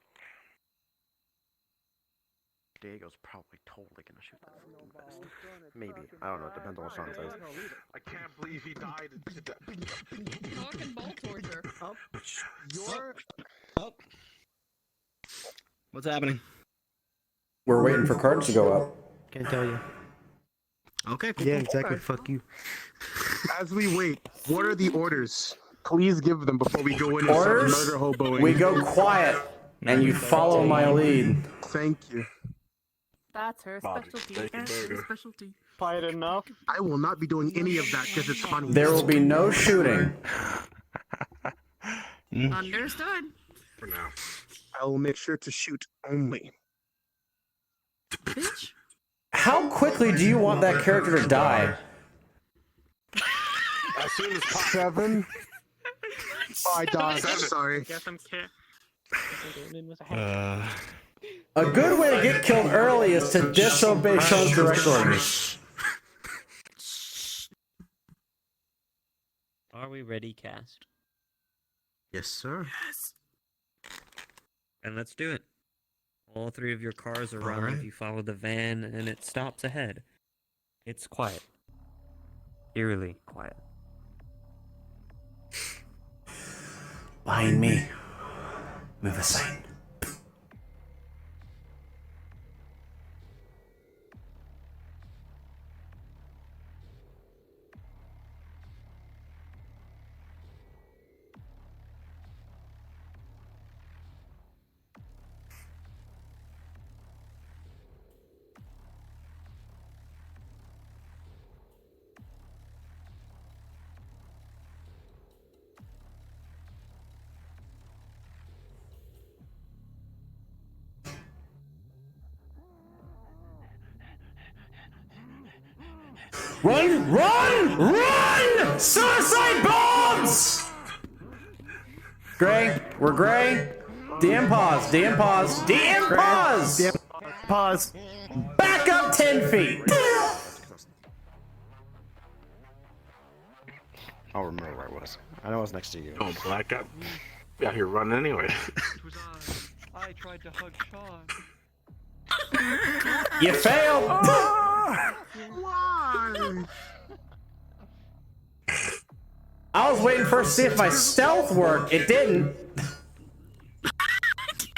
Diego's probably totally gonna shoot that fucking vest. Maybe. I don't know. It depends on what Sean says. I can't believe he died. Fucking ball torture. What's happening? We're waiting for cards to go up. Can't tell you. Okay. Yeah, exactly. Fuck you. As we wait, what are the orders? Please give them before we go in and start Orders? murder hoboing. We go quiet, and you follow my lead. Thank you. That's her specialty. That's her specialty. Quiet enough. I will not be doing any of that because it's funny. There will be no shooting. Understood. For now. I will make sure to shoot only. Bitch. How quickly do you want that character to die? As soon as possible. 7. Oh, I died. 7. Sorry. Guess I'm A good way to get killed early is to disobey Sean's direct orders. Are we ready, cast? Yes, sir. Yes. And let's do it. All 3 of your cars arrive, you follow the van, and it stops ahead. It's quiet. Eerily quiet. Behind me. Move aside. Run! Run! Run! Suicide bombs! Gray, we're gray. DM pause, DM pause, DM pause! DM pause. Back up 10 feet! I'll remember where I was. I know I was next to you. Oh, black up. Out here running anyway. I tried to hug Sean. You failed! Why? I was waiting first to see if my stealth worked. It didn't.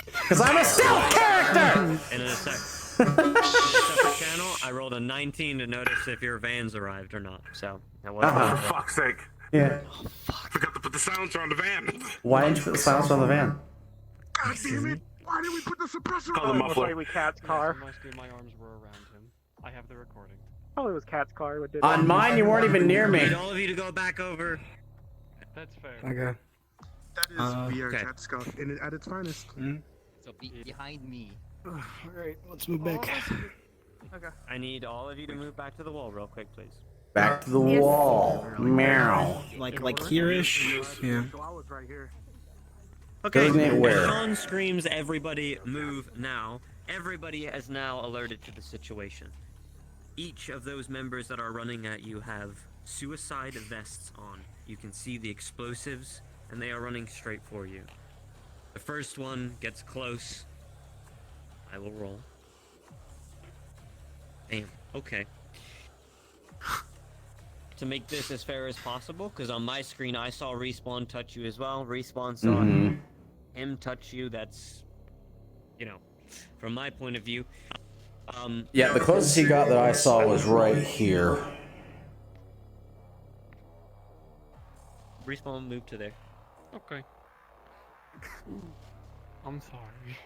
Because I'm a stealth character! And in a separate channel, I rolled a 19 to notice if your vans arrived or not. So, that was For fuck's sake. Yeah. Forgot to put the silencer on the van. Why didn't you put the silencer on the van? God damn it! Why did we put the suppressor Call the on? muffler. Probably Cat's car. My arms were around him. I have the recording. Probably was Cat's car. What did On mine, you weren't even near I me. need all of you to go back over. That's fair. Okay. That is VRChat stuff at its finest. So be behind me. Alright, let's move back. Okay. I need all of you to move back to the wall real quick, please. Back to the wall. Meow. Like here-ish? Yeah. So I was right here. Okay, Designate where. Sean screams, everybody move now. Everybody is now alerted to the situation. Each of those members that are running at you have suicide vests on. You can see the explosives, and they are running straight for you. The first one gets close. I will roll. Damn, okay. To make this as fair as possible, because on my screen I saw Respawn touch you as well. Respawn saw him touch you. That's, you know, from my point of view. Yeah, the closest he got that I saw was right here. Respawn moved to there. Okay. I'm sorry.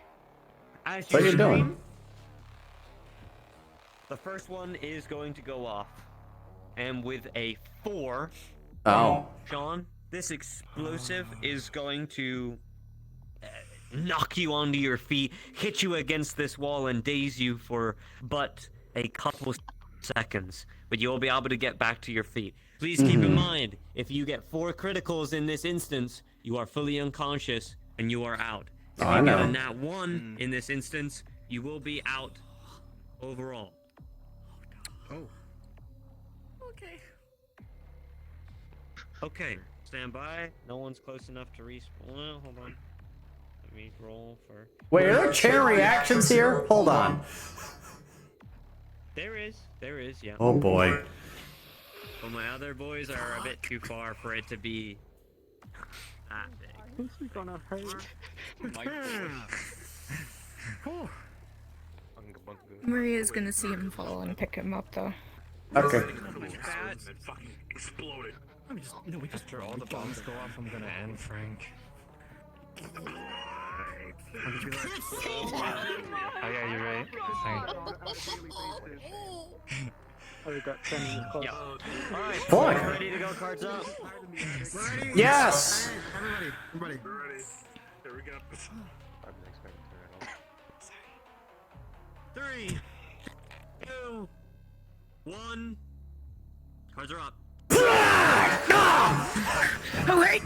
As What are you scream, doing? The first one is going to go off. And with a 4, Oh. Sean, this explosive is going to knock you onto your feet, hit you against this wall, and daze you for but a couple seconds. But you'll be able to get back to your feet. Please keep in mind, if you get 4 criticals in this instance, you are fully unconscious and you are out. If I you get know. a nat 1 in this instance, you will be out overall. Oh. Okay. Okay, stand by. No one's close enough to respawn. Well, hold on. Let me roll for... Wait, are there chain reactions here? Hold on. There is, yeah. Oh boy. But my other boys are a bit too far for it to be that big. This is gonna hurt. Maria's gonna see him fall and pick him up, though. Okay. Exploded. We just draw all the bombs go off. I'm gonna end Frank. Oh yeah, you're right. Oh, we got 10 minutes close. Alright, Boy. ready to go, cards up. Ready? Yes! Everybody. Here we go. 3, 2, 1. Cards are up. Oh, wait!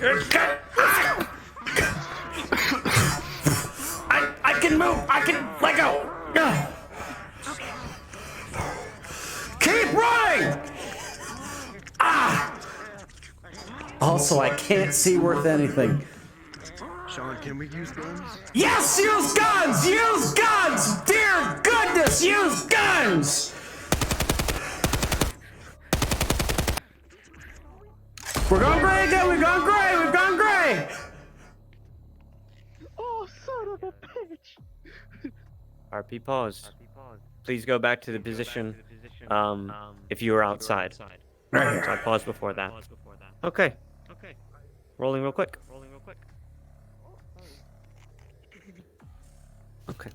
I can move! I can let go! Keep running! Ah! Also, I can't see worth anything. Sean, can we use guns? Yes, use guns! Use guns! Dear goodness, use guns! We're going gray again! We've gone gray! We've gone gray! Oh, son of a bitch! RP pause. Please go back to the position, if you were outside. Right here. So I paused before that. Okay. Rolling real quick. Okay.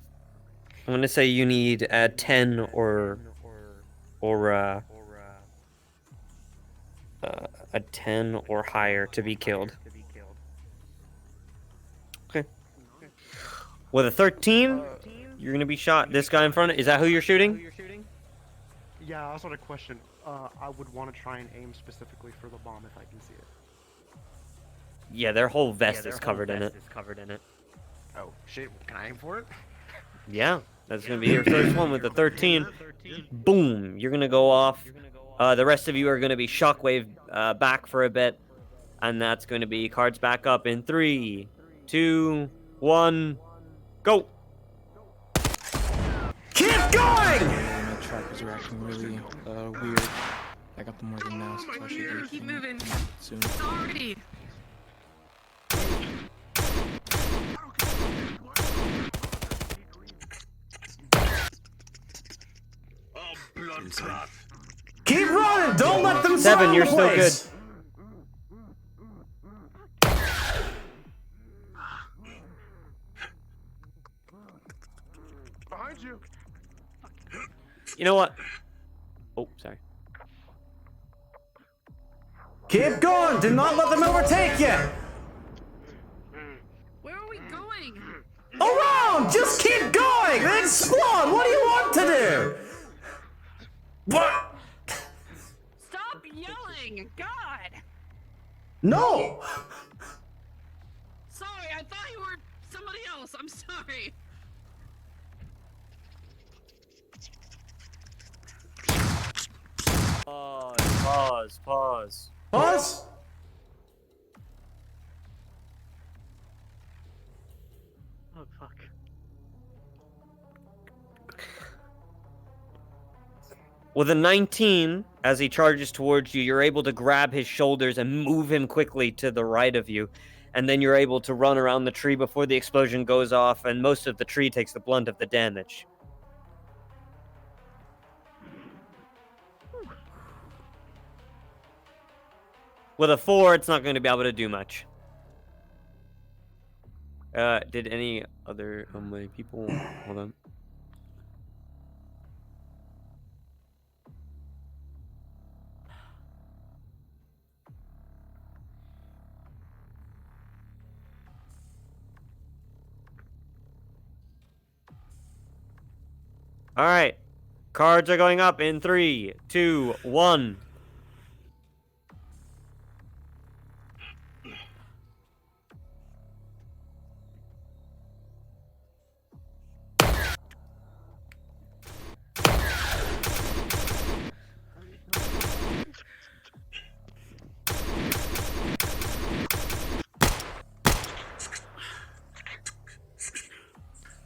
I'm gonna say you need 10 or a 10 or higher to be killed. Okay. With a 13, you're gonna be shot. This guy in front of, is that who you're shooting? Yeah, I also had a question. I would want to try and aim specifically for the bomb if I can see it. Yeah, their whole vest is covered in it. Oh, shit. Can I aim for it? Yeah, that's gonna be your first one with the 13. Boom! You're gonna go off. The rest of you are gonna be shockwave back for a bit, and that's gonna be cards back up in 3, 2, 1, go! Keep going! My trackers are acting really weird. I got them working now, so I should Keep moving. soon. Sorry. Keep running! Don't let them 7, surround you're the still good. place. Behind you. You know what? Oh, sorry. Keep going! Do not let them overtake you! Where are we going? Around! Just keep going! Explode! What do you want to do? What? Stop yelling! God! No! Sorry, I thought you were somebody else. I'm sorry. Pause. Pause? Oh, fuck. With a 19, as he charges towards you, you're able to grab his shoulders and move him quickly to the right of you. And then you're able to run around the tree before the explosion goes off, and most of the tree takes the blunt of the damage. With a 4, it's not going to be able to do much. Did any other of my people... Hold on. Alright. Cards are going up in 3, 2, 1.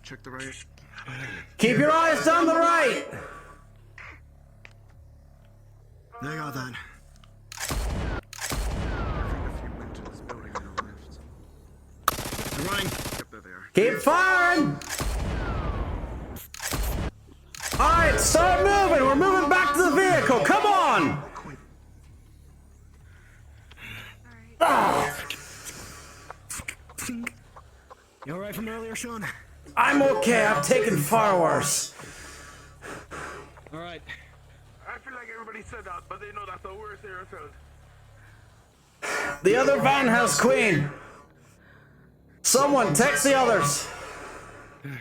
Check the right. Keep your eyes down the right! They got that. They're running. Keep firing! Alright, start moving! We're moving back to the vehicle! Come on! Ah. You alright from earlier, Sean? I'm okay, I've taken far worse. Alright. I feel like everybody said that, but they know that's the worst they ever felt. The other van has Queen. Someone text the others.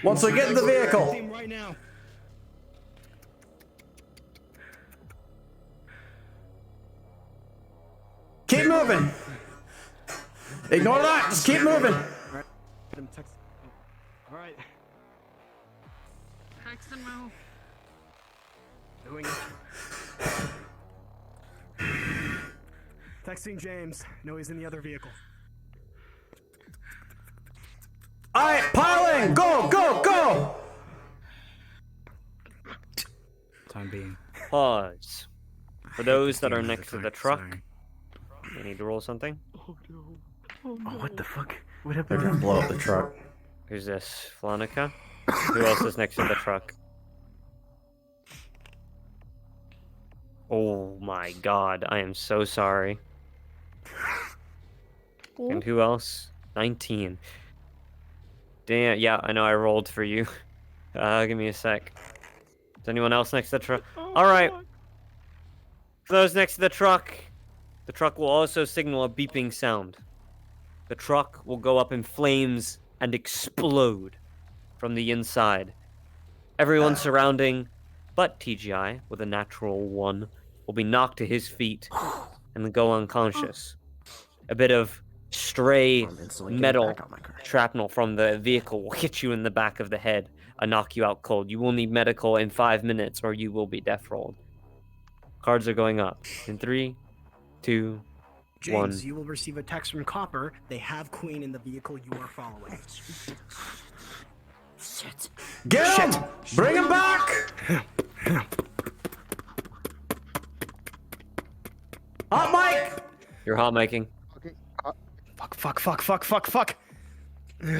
Once we get in the vehicle. Right now. Keep moving. Ignore that, just keep moving. Alright. Text and move. Doing it. Texting James. No, he's in the other vehicle. Alright, piling! Go, go, go! Time being. Pause. For those that are next to the truck, we need to roll something. Oh, what the fuck? What They're happened? gonna blow up the truck. Who's this? Flonica? Who else is next to the truck? Oh my god, I am so sorry. And who else? 19. Damn, yeah, I know I rolled for you. Give me a sec. Is anyone else next to the truck? Alright. For those next to the truck will also signal a beeping sound. The truck will go up in flames and explode from the inside. Everyone surrounding, but TGI, with a natural 1, will be knocked to his feet and then go unconscious. A bit of stray metal shrapnel from the vehicle will hit you in the back of the head and knock you out cold. You will need medical in 5 minutes or you will be death rolled. Cards are going up. In 3, 2, James, 1. you will receive a text from Copper. They have Queen in the vehicle you are following. Shit. Get him! Bring him back! Hot mic! You're hot miking. Fuck.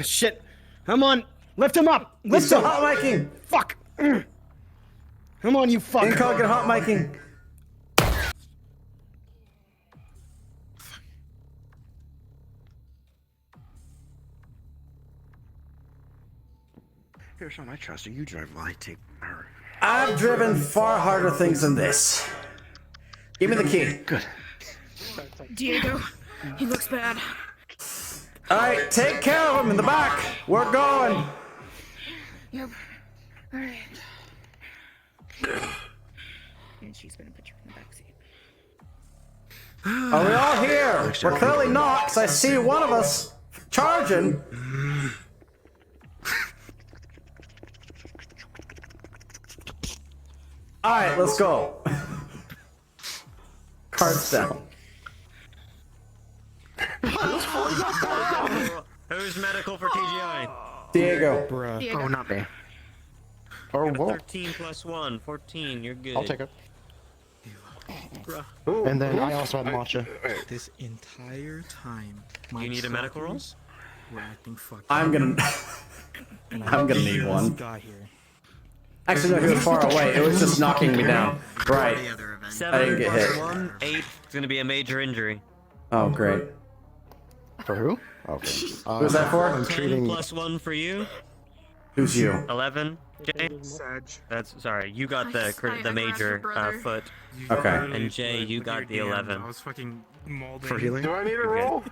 Shit. Come on. Lift him up. Lift him. Hot miking! Fuck. Come on, you fuck. Incog, get hot miking. Here, Sean, I trust you. You drive while I take her. I've driven far harder things than this. Give me the key. Good. Diego, he looks bad. Alright, take care of him in the back. We're going. Yep. Alright. And she's gonna put you in the backseat. Are we all here? We're clearly not, because I see one of us charging. Alright, let's go. Cards down. Who's medical for TGI? Diego. Diego. Oh, not me. Or what? 13 plus 1, 14. You're good. I'll take it. Ooh, and then I also have matcha. This entire time, Do you need a medical roll? we're acting fucked. I'm gonna need one. Got here. Actually, no, he was far away. It was just knocking me down. Right. 7 I didn't get plus hit. 1, 8. It's gonna be a major injury. Oh, great. For who? Okay. Who's that for? I'm 10 treating. plus 1 for you. Who's you? 11. Jay. That's sorry. You got the major foot. Okay. And Jay, you got the 11. I was fucking mauled For healing? Do I need a You're roll?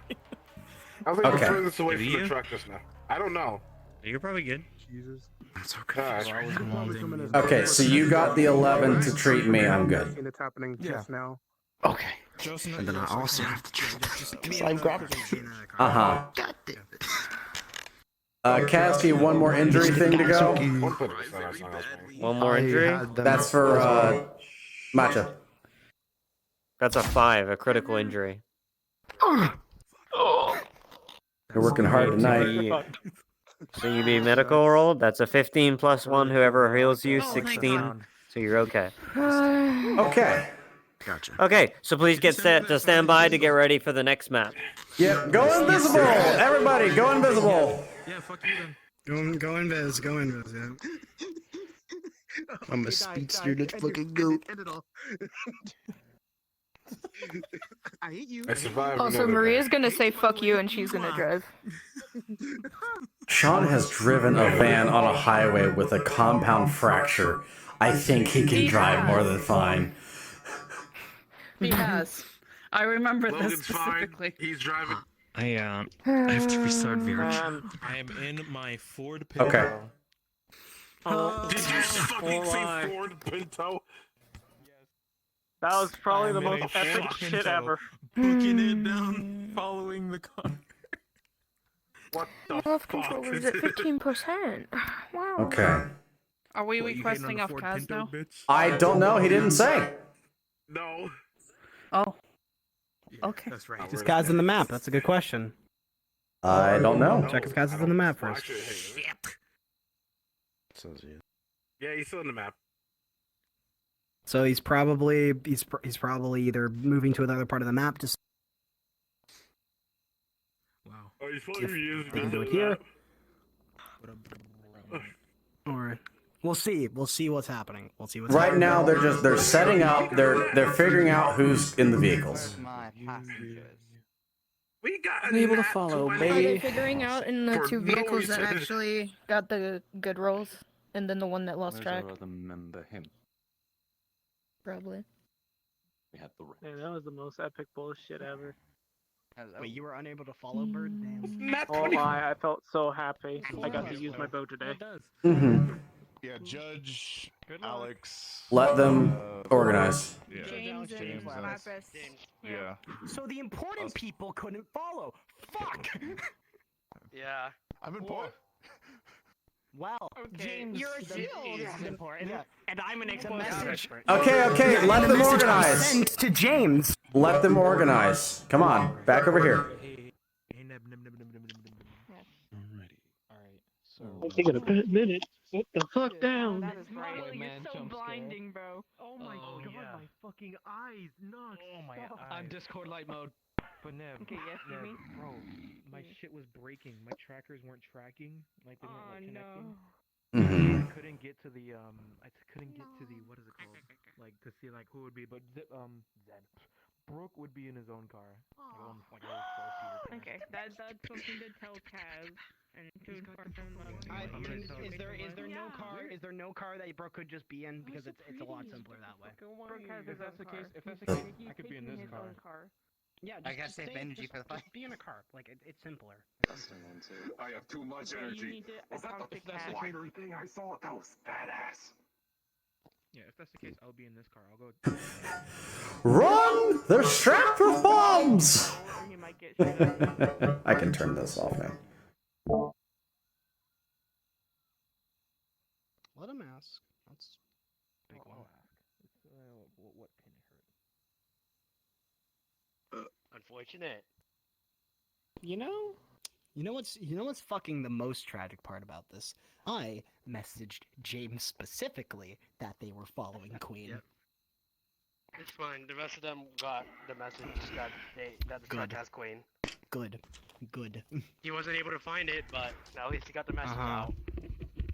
I was like, Okay. turn this away Do from you? the truck just now. I don't know. You're probably good. Jesus. That's okay. Alright. Okay, so you got the 11 to treat me. I'm good. It's happening just now. Okay. And then I also have to treat. I'm grabbing. Uh-huh. God damn it. Kasky, one more injury thing to go. One more injury? That's for, Matcha. That's a 5, a critical injury. You're working hard tonight. So you be medical rolled? That's a 15 plus 1, whoever heals you, 16. So you're okay. Okay. Gotcha. Okay, so please get set to stand by to get ready for the next map. Yep, go invisible! Everybody, go invisible! Yeah, fuck you then. Go invis, yeah. I'm a speedster, let's fucking go. I hate you. I survived. Also, Maria's gonna say fuck you and she's gonna drive. Sean has driven a van on a highway with a compound fracture. I think he can drive more than fine. He has. I remember this Logan's specifically. fine. He's driving. I have to restart VRChat. I am in my Ford Pinto. Okay. Did you fucking say Ford Pinto? That was probably the I'm in most a epic Ford shit Pinto, ever. Booking it down, following the car. What the Love fuck? controllers at 15%. Wow. Okay. Are we requesting off Kaz now? I don't know, he didn't say. No. Oh. Okay. That's right. Is Kaz in the map? That's a good question. I don't know. Check if Kaz is in the map first. Yeah, he's still in the map. So he's probably either moving to another part of the map to. Wow. Oh, he's probably They can do it here. Or we'll see. We'll see what's happening. We'll see what's Right happening. now, they're setting up. They're figuring out who's in the vehicles. My passengers. We got I'm able to follow, Are they baby. figuring out in the For two no vehicles that reason. actually got the good rolls, and then the one that lost track? remember him. Probably. We had the Yeah, that was the most epic bullshit ever. Wait, you were unable to follow Bird? Damn. Oh my, I felt so happy. I got to use my bow today. Mm-hmm. Yeah, Judge, Alex. Let them organize. Yeah. James and James. Yeah. So the important people couldn't follow. Fuck. Yeah. I'm important. Well, James, You're a shield. is important, And I'm an The exposed message. Okay, let them organize. Sent to James. Let them organize. Come on, back over here. I'm taking a minute. Sit the fuck down. That is right. You're so blinding, bro. Oh my god, my fucking eyes, Nox. Oh my, I'm Discord light mode. But Nev, Okay, yes, you mean? bro, my shit was breaking. My trackers weren't tracking, like they weren't like, connecting. Mm-hmm. I couldn't get to the what is it called? Like to see like who would be, but Zed. Brooke would be in his own car. Okay, that's something to tell Kaz and to inform him of. Is there no car? Is there no car that Brooke could just be in? Because it's a lot simpler that way. If that's the case, I could be in this car. Yeah, I gotta save energy for the fight. Just be in a car. Like it's simpler. I have too much energy. Was that the flying thing I saw? That was badass. Yeah, if that's the case, I'll be in this car. I'll go. Run! They're strapped with bombs! I can turn this off now. Let him ask. That's big one. What can hurt? Unfortunate. You know what's fucking the most tragic part about this? I messaged James specifically that they were following Queen. Yep. It's fine. The rest of them got the message that the truck has Queen. Good. He wasn't able to find it, but at least he got the message out.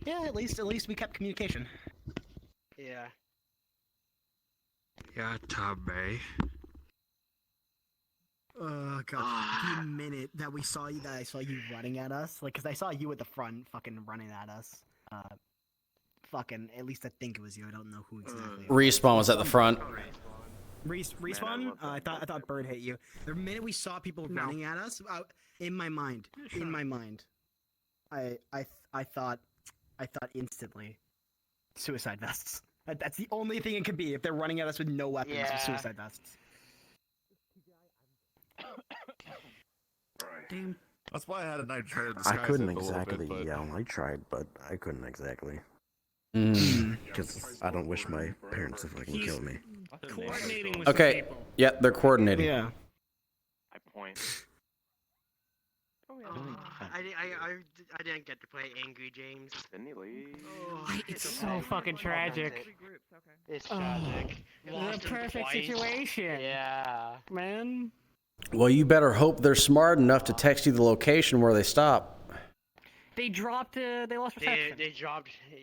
Yeah, at least we kept communication. Yeah. Yeah, Tommy. Oh god, the minute that I saw you running at us, like, cause I saw you at the front, fucking running at us. Fucking, at least I think it was you. I don't know who exactly. Respawn was at the front. Respawn? I thought Bird hit you. The minute we saw people running at us, in my mind, I thought instantly, suicide vests. That's the only thing it could be if they're running at us with no weapons. Yeah. Suicide vests. Damn. That's why I had a night try to disguise I couldn't it a little exactly bit, but... yell. I tried, but I couldn't exactly. Mm. Because I don't wish my parents to fucking kill me. Coordinating with Okay, yeah, they're coordinating. Yeah. I point. I didn't get to play Angry James. It's so fucking tragic. It's tragic. The perfect situation. Yeah. Man. Well, you better hope they're smart enough to text you the location where they stop. They dropped. They lost reception.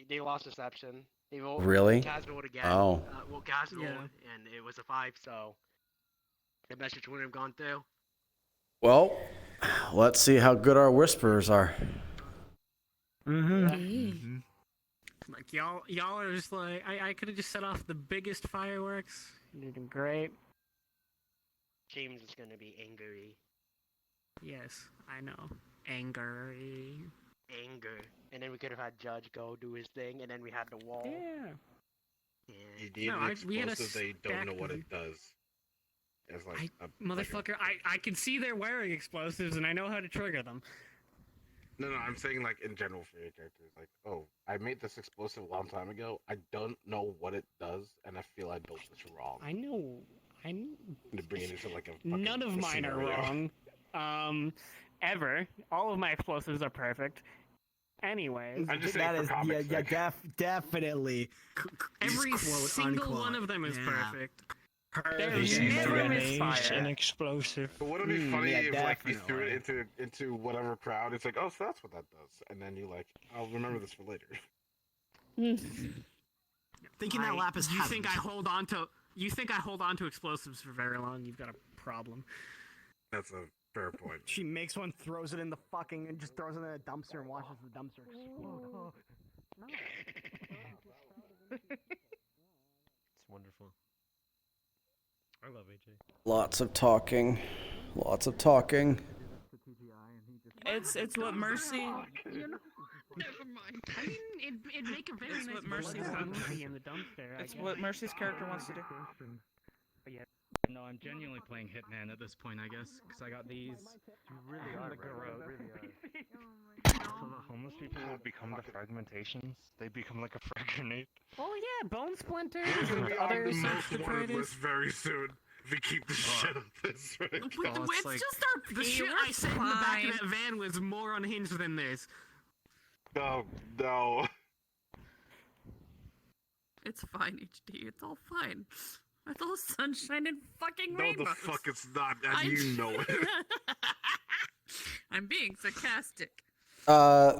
They lost reception. They rolled, Really? Kaz rolled again. Oh. Well, Kaz rolled, and it was a 5, so the message wouldn't have gone through. Well, let's see how good our whisperers are. Like y'all are just like I could have just set off the biggest fireworks. You're doing great. James is gonna be angry. Yes, I know. Angry. Anger. And then we could have had Judge go do his thing, and then we had the wall. Yeah. You need an explosive they don't know what it does. It's like motherfucker, I can see they're wearing explosives and I know how to trigger them. No, I'm saying like in general for your characters. Like, oh, I made this explosive a long time ago. I don't know what it does, and I feel I built this wrong. I know. To bring it into like a None of mine scenario. are wrong. Ever. All of my explosives are perfect. Anyways. I'm just saying for comics sake. Definitely. Every Quote, single unquote. one of them is perfect. There's never an explosive. But wouldn't it be funny if like you threw it into whatever crowd? It's like, oh, so that's what that does, and then you like, I'll remember this for later. Thinking that lap is You think I hold on to explosives for very long? You've got a problem. That's a fair point. She makes one, throws it in the fucking, and just throws it in a dumpster and watches the dumpster explode. It's wonderful. I love AJ. Lots of talking. Lots of talking. It's what Mercy. Never mind. I mean, it'd make a very nice Mercy's movie in the dumpster. It's what Mercy's character wants to do. But yeah, no, I'm genuinely playing Hitman at this point, I guess, because I got these. You really are, So the homeless people will become the fragmentations. They become like a frag grenade. Oh yeah, bone splinters It's gonna and be on other the such most wanted detritus. list very soon. If we keep the shit on this, right? It's just our the shit I said in the back of that van was more unhinged than this. No. It's fine, HD. It's all fine. It's all sunshine and fucking No, rainbows. the fuck it's not, and you know it. I'm being sarcastic.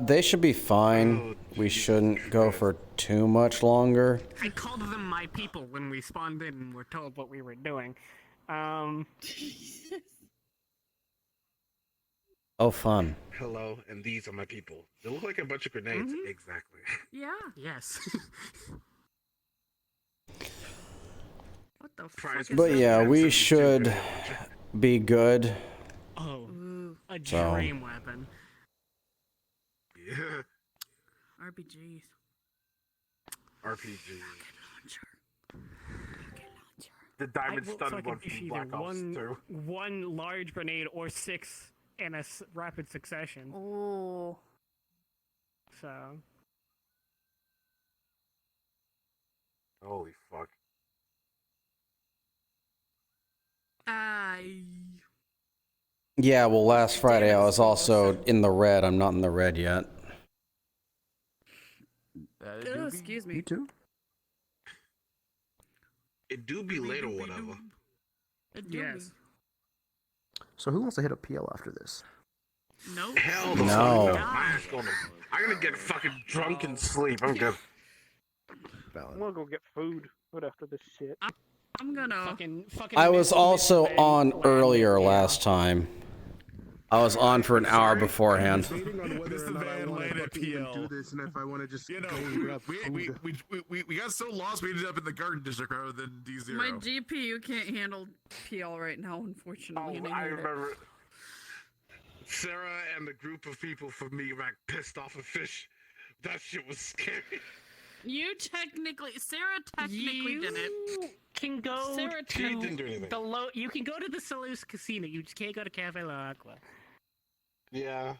They should be fine. We shouldn't go for too much longer. I called them my people when we spawned in and were told what we were doing. Oh, fun. Hello, and these are my people. They look like a bunch of grenades. Exactly. Yeah. Yes. What the fuck is But that? yeah, we should be good. Oh, a So. dream weapon. Yeah. RPGs. RPG. The diamond studded one from Black Ops 2. One large grenade or 6 in a rapid succession. Oh. So. Holy fuck. Yeah, well, last Friday I was also in the red. I'm not in the red yet. Oh, excuse me. You too? It do be late or whatever. Yes. So who wants to hit a PL after this? No. Hell the No. fuck no. My ass I'm gonna get fucking drunk and sleep. I'm good. I'm gonna go get food right after this shit. I'm gonna fucking I was also on earlier last time. I was on for an hour beforehand. This is van lane at PL. Do this, and if I want to just You know, go and grab food. we got so lost we ended up in the garden district rather than D0. My GPU can't handle PL right now, unfortunately. and I hate it. remember Sarah and the group of people from me like pissed off a fish. That shit was scary. Sarah technically did it. Can go Sarah She didn't do anything. the you can go to the Salus Casino. You just can't go to Cafe La Aqua. Yeah.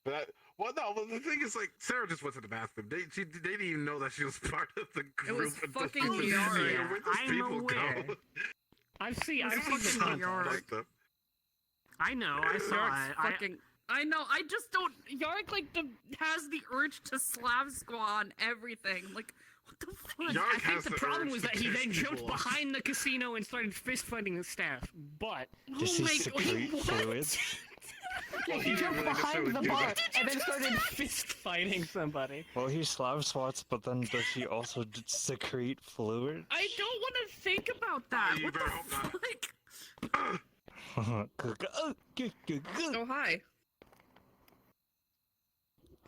But the thing is, like, Sarah just went to the bathroom. They didn't even know that she was part of the group. was until fucking she was yard. there. Where those I'm people aware. go? I've seen the fucking content. yard. Like the- I know. I saw Sarah's it. fucking. I know. I just don't. Yark has the urge to Slav squad everything. Like, what the fuck? I think the problem was that he then jumped behind the casino and started fist fighting the staff. But Does he secrete fluids? Yeah, he jumped behind the bar and then started fist fighting somebody. Well, he Slav swats, but then does he also secrete fluid? I don't want to think about that. What the fuck? Oh, hi.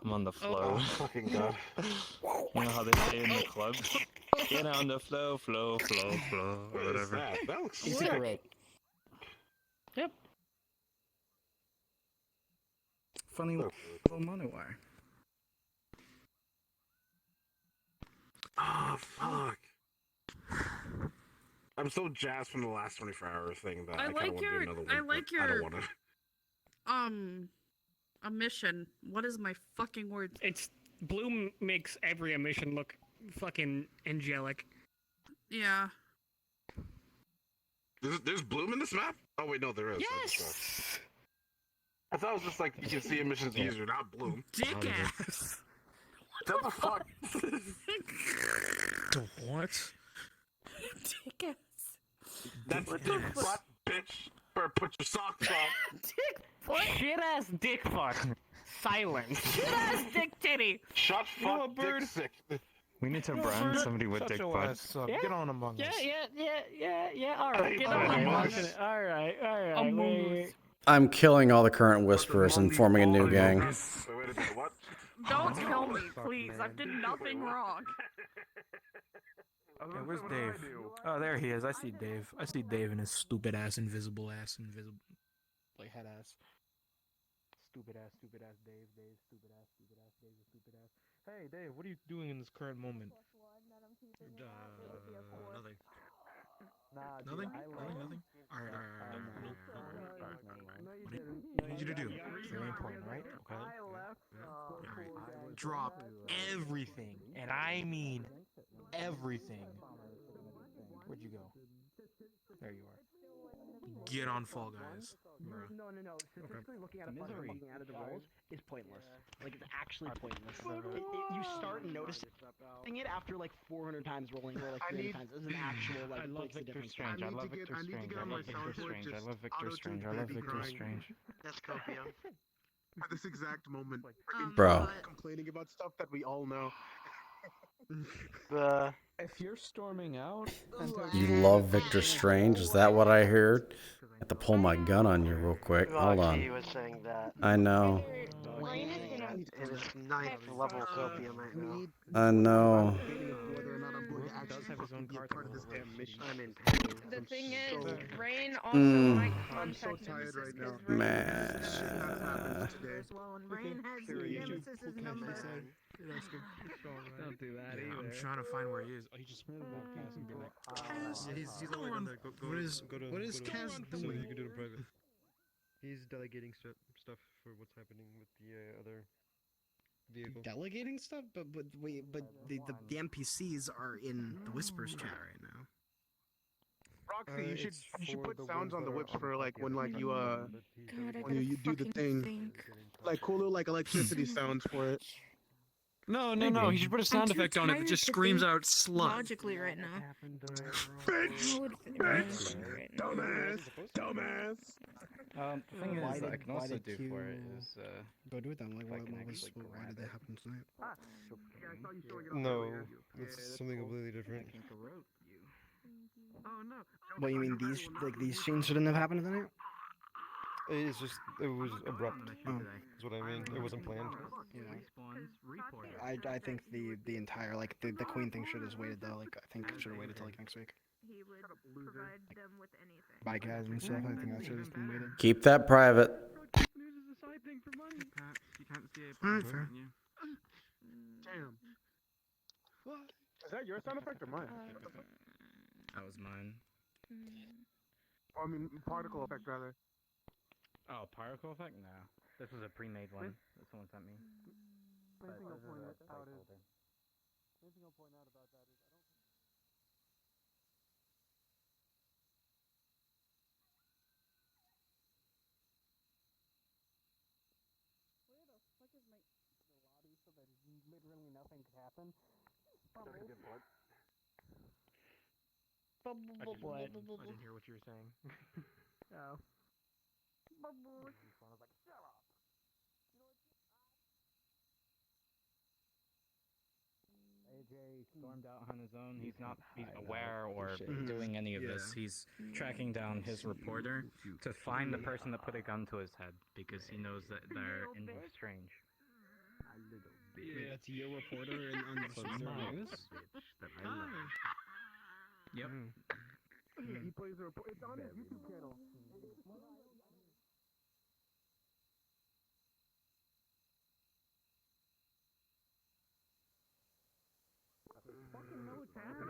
I'm on the flow. Oh, fucking god. You know how they say in the club? Get on the flow, flow, flow, flow, or What is whatever. that? That looks Sick. Yep. Funny little monowire. Oh, fuck. I'm so jazzed from the last 24-hour thing that I kind of want to do another one. I like but I your. don't want to. A mission. What is my fucking word? It's Bloom makes every emission look fucking angelic. Yeah. There's Bloom in this map? Oh wait, no, there is. Yes. I thought it was just like you can see emissions user, not Bloom. Dick ass. What the fuck? The what? Dick ass. That's dick butt, bitch. Better put your socks on. Dick butt. Shit ass dick fuck. Silence. Shit ass dick titty. Shut You know fuck a bird? dick sick. We need to brand somebody with dick butts. Get on Among Us. Yeah. All right, get on Among it. Us. All right. Wait. I'm killing all the current whisperers and forming a new gang. Wait a minute, what? Don't kill me, please. I did nothing wrong. Yeah, where's Dave? Oh, there he is. I see Dave. I see Dave and his stupid ass, invisible, like head ass. Stupid ass Dave, stupid ass Dave, stupid ass. Hey, Dave, what are you doing in this current moment? Nothing. Nothing? Alright. What I need you to do, very important, right? Okay? Alright. Drop everything, and I mean everything. Where'd you go? There you are. Get on Fall Guys. No. Specifically looking at a button walking out of the rolls is pointless. Like, it's actually pointless. You start noticing it after like 400 times rolling or like 300 times. It's an actual like. I love Victor Strange. I love Victor Strange. I love Victor Strange. I love Victor Strange. I love Victor Strange. That's copium. At this exact moment, Bro. complaining about stuff that we all know. If you're storming out, You love Victor Strange? Is that what I heard? I have to pull my gun on you real quick. Hold He on. was saying that. I know. It is 9th level copium right now. I know. I'm in pain. The thing is, Rain also Mm. might contact Nemesis right now. because Rain Man. as well, and Rain has Nemesis's number. don't do that either. I'm trying to find where he is. Oh, he just podcast and be like, Kaz, Yeah, he's already done that. What is Kaz doing? You can do it in private. He's delegating stuff for what's happening with the other vehicle. Delegating stuff, but the NPCs are in the Whispers chat right now. Roxy, you It's should for put the sounds ones on the that are whips on for like when like you God, I when you do the gotta thing, fucking think. like cool little like electricity sounds for it. No. He should put a I'm sound too effect on it that tired just to screams think out slut. logically right now. Bitch! How would it Bitch! right now? Dumbass! The thing Why is, did- I can why also did do for it you is, Go do it then. Like, if I why can actually did grab that it. happen tonight? No, it's something completely different. What you mean these scenes shouldn't have happened tonight? It's just, it was abrupt. Is what I mean. It wasn't planned. I think the entire like the Queen thing should have waited though. Like I think it should have waited till like next week. He would provide them with anything. Bye guys and stuff. I think that should have been waited. Keep that private. Alright, fair. Damn. Is that your sound effect or mine? That was mine. I mean, particle effect rather. Oh, particle effect? No. This was a pre-made one that someone sent me. Main thing I'll point out is literally nothing could happen. That's a good point. What? I didn't hear what you were saying. Oh. AJ stormed out on his own. He's not aware or doing any of this. He's tracking down his reporter to find the person that put a gun to his head because he knows that they're in strange. Yeah, it's your reporter and on news. Yep. He plays a report. It's on his YouTube channel. Fucking know what's happening.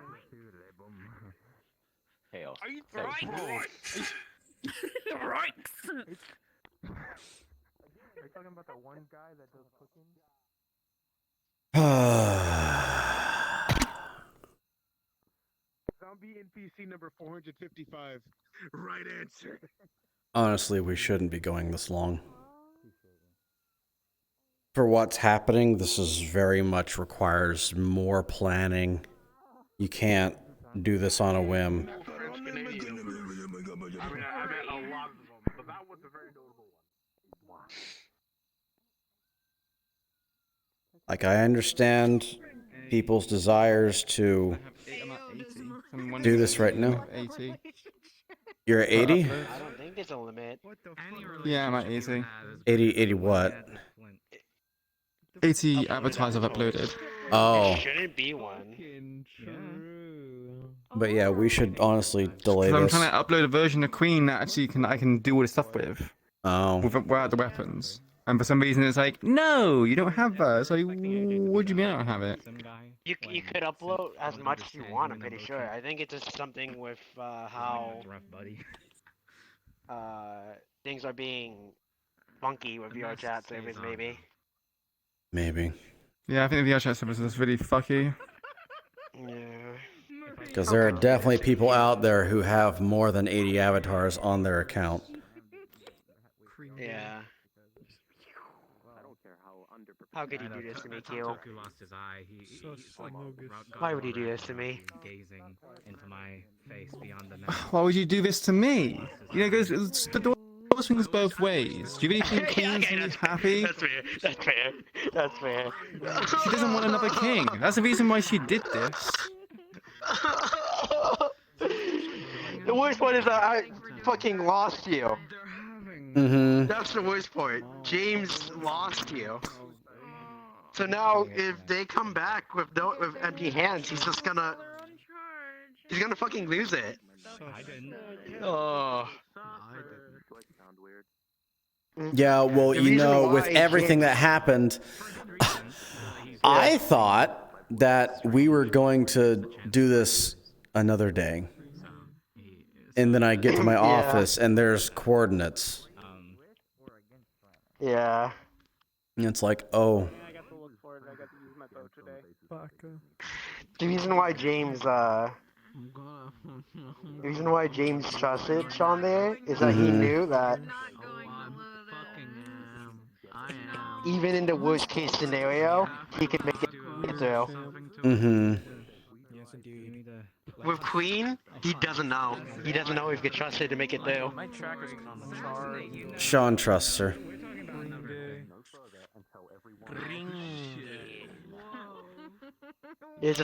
Chaos. Are you Chaos. right? Right. Are you talking about the one guy that does cooking? Zombie NPC number 455. Right answer. Honestly, we shouldn't be going this long. For what's happening, this is very much requires more planning. You can't do this on a whim. I mean, I met a lot of them, but that was a very notable one. Like, I understand people's desires to do this right now. 80. You're at 80? I don't think there's a limit. Yeah, I'm at 80. 80 what? 80 avatars I've uploaded. Oh. There shouldn't be one. But yeah, we should honestly delay I'm this. trying to upload a version of Queen that actually I can do all this stuff with. Oh. Without the weapons. And for some reason it's like, no, you don't have that. It's like, what do you mean I don't have it? You could upload as much as you want, I'm pretty sure. I think it's just something with how things are being funky with VRChat servers, maybe. Maybe. Yeah, I think the VRChat service is really fucky. Yeah. Because there are definitely people out there who have more than 80 avatars on their account. Yeah. How could you do this to me, Q? Lost his eye. Why would you do this to me? Gazing into my face beyond the Why would you do this to me? You know, the door swings both ways. Do you really think Queen's gonna be happy? That's fair. That's fair. That's fair. She doesn't want another king. That's the reason why she did this. The worst part is that I fucking lost you. Mm-hmm. That's the worst part. James lost you. So now, if they come back with empty hands, he's gonna fucking lose it. Oh. Yeah, well, you know, with everything that happened, I thought that we were going to do this another day. And then I get to my office and there's coordinates. Yeah. And it's like, oh. The reason why James trusted Sean there is that he knew that even in the worst case scenario, he could make it through. Mm-hmm. With Queen, he doesn't know. He doesn't know if he could trust her to make it through. Sean trusts her.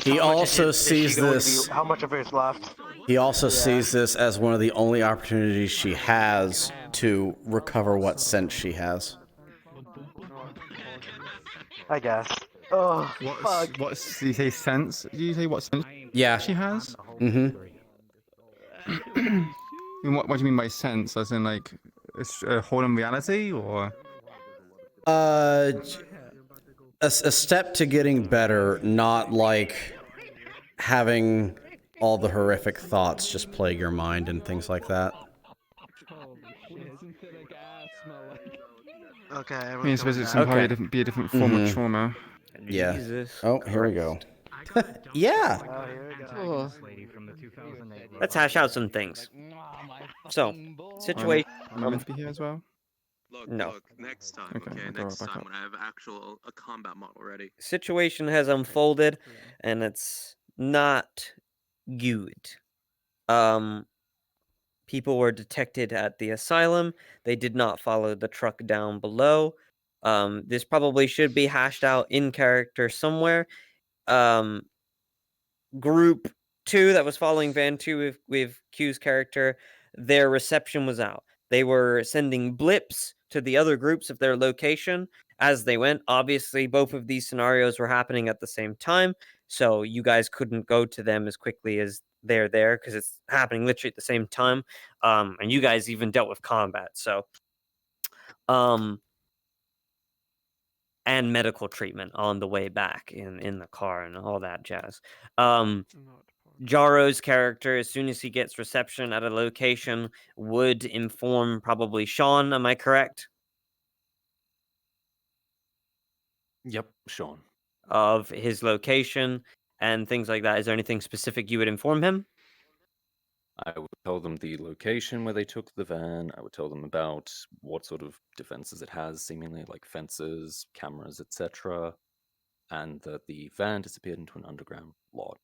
He also sees this. How much of her is left? He also sees this as one of the only opportunities she has to recover what sense she has. I guess. Oh, fuck. What's, did you say sense? Did you say what sense she has? Mm-hmm. What do you mean by sense? As in, like, a whole in reality, or? A step to getting better, not like having all the horrific thoughts just plague your mind and things like that. Okay. I mean, I suppose it's probably be a different form of trauma. Yeah. Jesus Oh, here we go. Yeah. Oh. Let's hash out some things. So, situation. I'm meant to be here as well. No. Look, next time, Okay, okay? I'll throw it Next back time up. when I have a combat model ready. Situation has unfolded, and it's not good. People were detected at the asylum. They did not follow the truck down below. This probably should be hashed out in character somewhere. Group 2 that was following Van 2 with Q's character, their reception was out. They were sending blips to the other groups of their location as they went. Obviously, both of these scenarios were happening at the same time, so you guys couldn't go to them as quickly as they're there because it's happening literally at the same time. And you guys even dealt with combat, so and medical treatment on the way back in the car and all that jazz. Jaro's character, as soon as he gets reception at a location, would inform probably Sean. Am I correct? Yep, Sean. Of his location and things like that. Is there anything specific you would inform him? I would tell them the location where they took the van. I would tell them about what sort of defenses it has, seemingly like fences, cameras, etc. And that the van disappeared into an underground lot.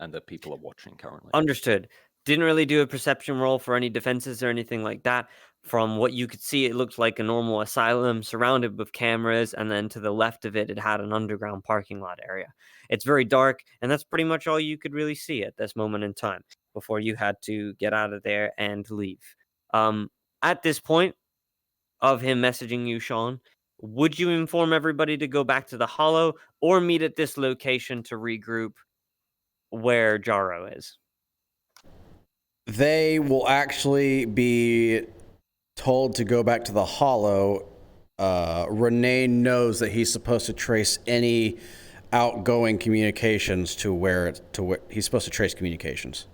And that people are watching currently. Understood. Didn't really do a perception roll for any defenses or anything like that. From what you could see, it looked like a normal asylum surrounded with cameras, and then to the left of it, it had an underground parking lot area. It's very dark, and that's pretty much all you could really see at this moment in time before you had to get out of there and leave. At this point of him messaging you, Sean, would you inform everybody to go back to the Hollow or meet at this location to regroup where Jaro is? They will actually be told to go back to the Hollow. Renee knows that he's supposed to trace any outgoing communications to where he's supposed to trace communications.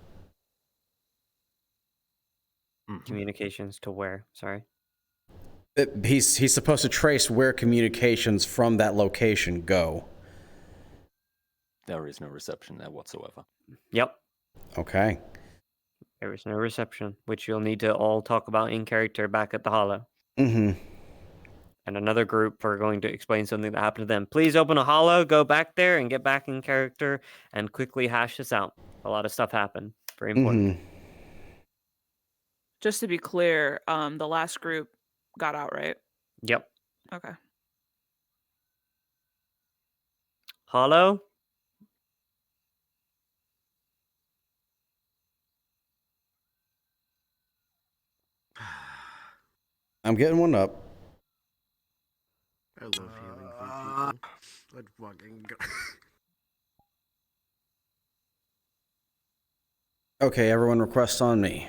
Communications to where? Sorry. He's supposed to trace where communications from that location go. There is no reception there whatsoever. Yep. Okay. There is no reception, which you'll need to all talk about in character back at the Hollow. Mm-hmm. And another group are going to explain something that happened to them. Please open a Hollow, go back there, and get back in character, and quickly hash this out. A lot of stuff happened. Very important. Mm-hmm. Just to be clear, the last group got out, right? Yep. Okay. Hollow? I'm getting one up. I love healing from people. I'd fucking go. Okay, everyone requests on me.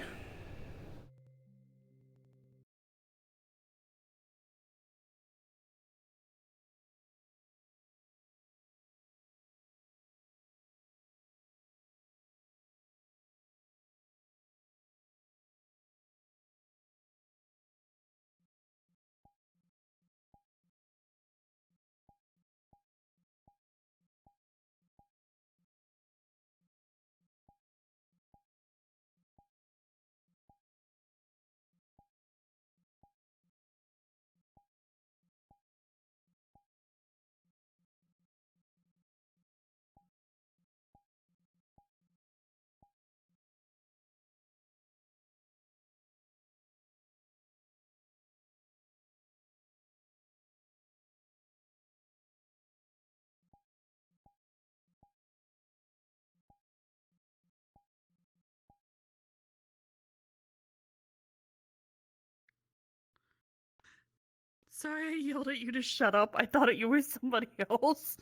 Sorry, I yelled at you to shut up. I thought you were somebody else.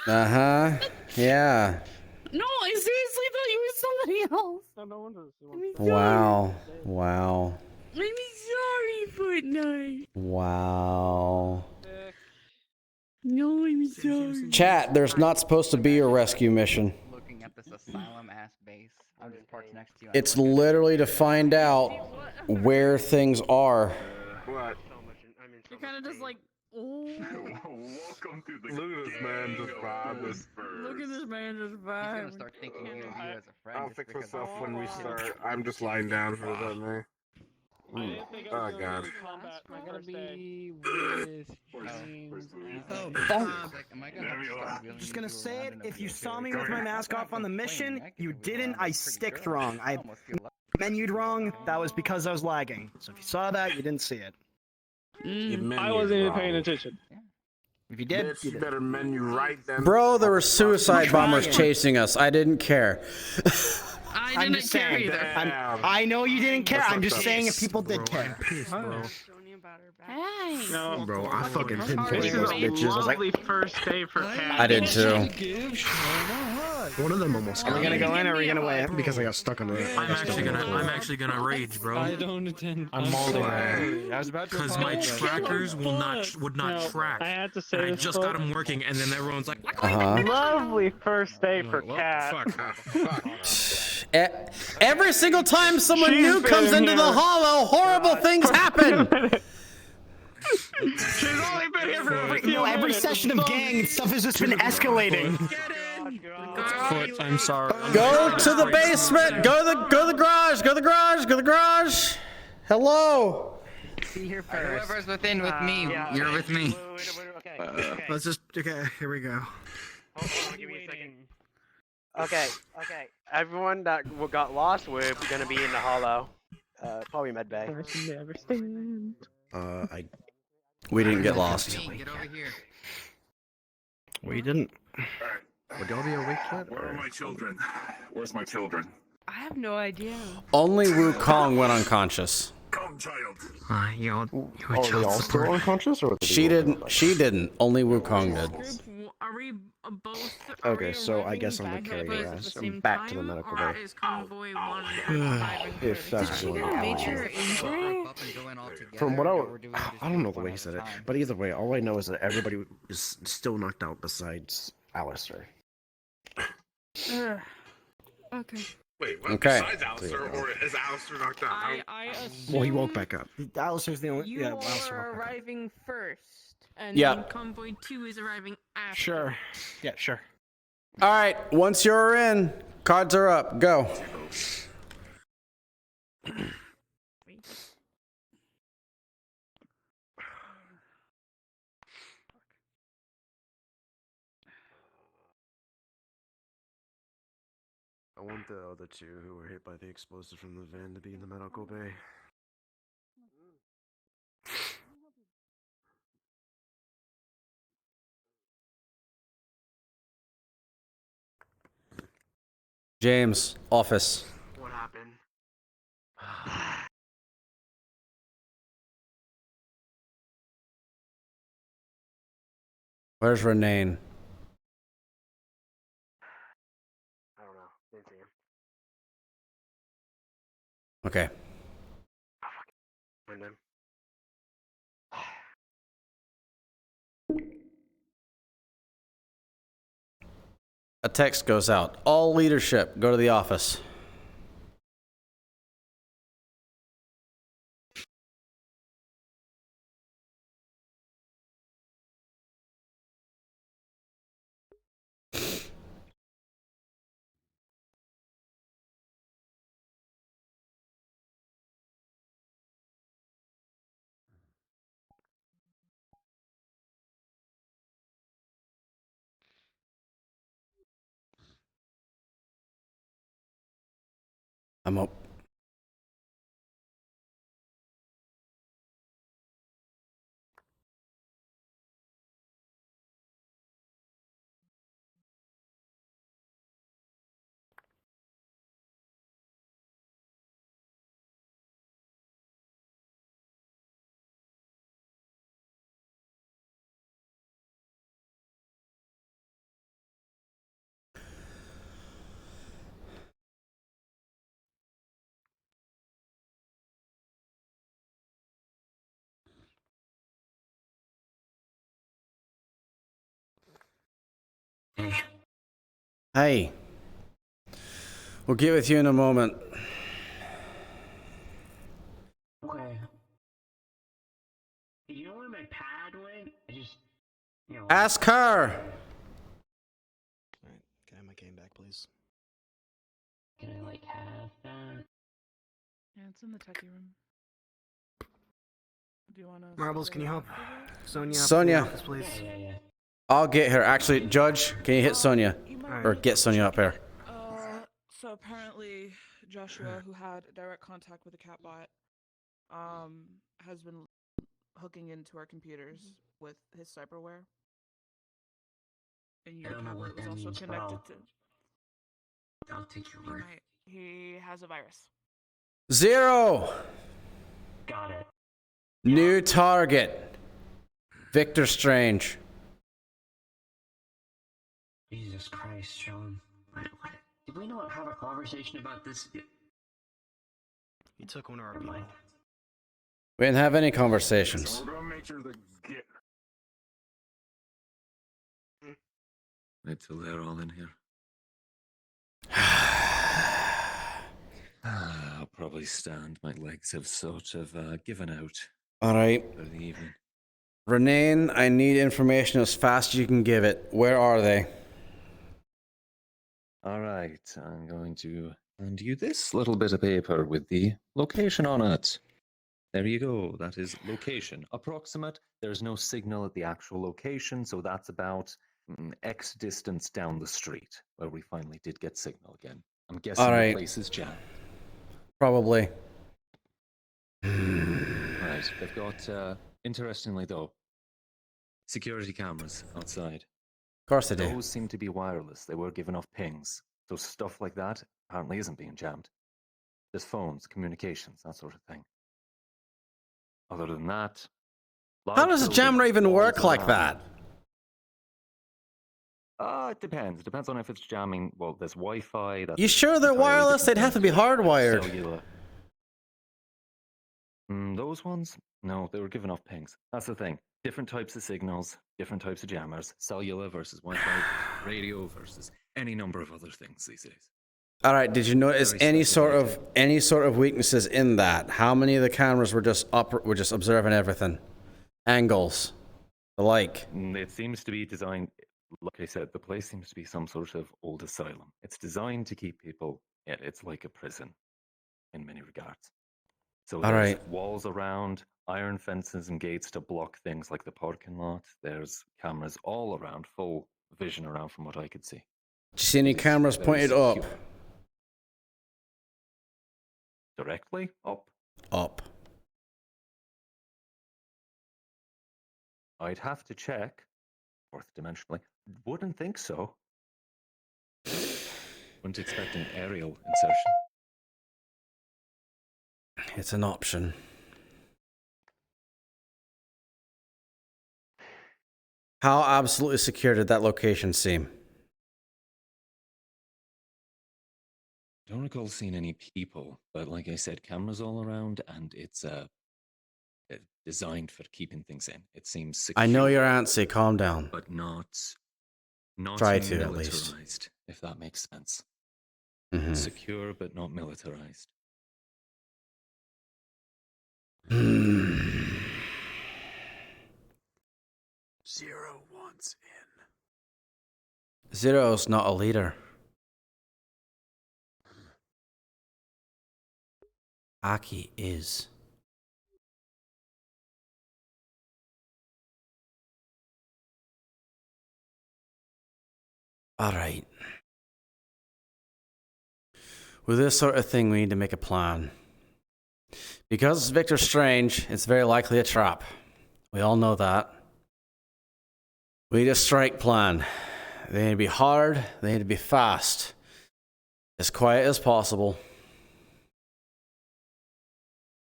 Uh-huh. Yeah. No, I seriously thought you were somebody else. No wonder. Wow. Wow. I'm sorry, FootKnight. Wow. No, I'm sorry. Chat, there's not supposed to be a rescue mission. Looking at this asylum-ass base. I'm just parked next to you. It's literally to find out where things are. What? You're kind of just like, oh. Welcome to the Look at this man just vibing. Look at this man just He's gonna vibing. start thinking of you as a friend. I'll just fix because myself of when we the- start. I'm just lying down for a second there. Oh god. I'm just gonna say it. If you saw me with my mask off on the mission, you didn't. I sticked wrong. I menued wrong. That was because I was lagging. So if you saw that, you didn't see it. I wasn't even paying attention. If you did, Bitch, you better menu right then. Bro, there were suicide bombers chasing us. I didn't care. I didn't care either. I know you didn't care. I'm just saying if people did care. Hey. No, bro, I fucking pinpointed those bitches. I was like, First day for Cat. I did too. One of them almost. Are we gonna go in or are we gonna wait? Because I got stuck on the. I'm actually gonna rage, bro. I don't attend. I'm molding. I was about to. Because my trackers would not track. I had to say I this just got them working, and then everyone's like, Lovely first day for Cat. Every single time someone new comes into the hollow, horrible things happen. She's only been here for every session of gang, stuff has just been escalating. Foot, I'm sorry. Go to the basement. Go to the garage. Go to the garage. Go to the garage. Hello. Be here first. Whoever's within with me, you're with me. Let's just. Okay, here we go. Give me a second. Okay. Everyone that got lost, we're gonna be in the hollow. Probably med bay. We didn't get lost. Get over here. We didn't. Would y'all be awake yet? Where are my children? Where's my children? I have no idea. Only Wukong went unconscious. Come, child. Y'all still unconscious, or She didn't. She didn't. Only Wukong did. Are we both? Okay, so I guess I'm gonna carry your ass. I'm back to the medical bay. If that's Did she have a major injury? From what I don't know the way he said it, but either way, all I know is that everybody is still knocked out besides Alistair. Okay. Wait, what? Okay. Besides Alistair, or is Alistair knocked out? Well, he woke back up. Alistair's the only. You Alistair are woke back up. arriving first, and Yeah. then Convoy 2 is arriving after. Sure. Yeah, sure. All right. Once you're in, cards are up. Go. I want the other two who were hit by the explosive from the van to be in the medical bay. James, office. What happened? Where's Renane? I don't know. Didn't see him. Okay. Find him. A text goes out. All leadership, go to the office. I'm up. Hey. We'll get with you in a moment. Okay. You know where my pad went? I just, you know. Ask her. Alright, can I have my cane back, please? Can I, like, have that? Yeah, it's in the techie room. Do you want to? Marbles, can you help? Sonia. Sonia. Office, please. I'll get her. Actually, Judge, can you hit Sonia? Or get Sonia up here? So apparently, Joshua, who had direct contact with the catbot, has been hooking into our computers with his cyberware. And your tablet was also connected to. I'll take your word. He has a virus. 0. Got it. New target. Victor Strange. Jesus Christ, Sean. What? Did we not have a conversation about this? You took one of our people. We didn't have any conversations. So we're gonna make sure they get. Wait till they're all in here. I'll probably stand. My legs have sort of given out. All right. For the evening. Renane, I need information as fast as you can give it. Where are they? All right, I'm going to hand you this little bit of paper with the location on it. There you go. That is location. Approximate. There's no signal at the actual location, so that's about X distance down the street, where we finally did get signal again. I'm guessing the place is jammed. Probably. Right, they've got, interestingly though, security cameras outside. Of course they do. Those seem to be wireless. They were giving off pings. So stuff like that apparently isn't being jammed. There's phones, communications, that sort of thing. Other than that... How does a jammer even work like that? It depends. It depends on if it's jamming. Well, there's Wi-Fi. You sure they're wireless? They'd have to be hardwired. Cellular. Those ones? No, they were giving off pings. That's the thing. Different types of signals, different types of jammers. Cellular versus Wi-Fi, radio versus any number of other things these days. All right. Did you notice any sort of weaknesses in that? How many of the cameras were just observing everything, angles, the like? It seems to be designed. Like I said, the place seems to be some sort of old asylum. It's designed to keep people. It's like a prison, in many regards. So there's walls around, iron fences and gates to block things like the parking lot. There's cameras all around, full vision around from what I could see. Did you see any cameras pointed up? Directly up? Up. I'd have to check. Fourth dimensionally. Wouldn't think so. Wouldn't expect an aerial insertion. It's an option. How absolutely secure did that location seem? Don't recall seeing any people, but like I said, cameras all around, and it's designed for keeping things in. It seems secure. I know you're antsy. Calm down. But not try to militarized, at least. if that makes sense. Mm-hmm. Secure but not militarized. 0 wants in. Zero's not a leader. Aki is. All right. With this sort of thing, we need to make a plan. Because it's Victor Strange, it's very likely a trap. We all know that. We need a strike plan. They need to be hard, they need to be fast. As quiet as possible.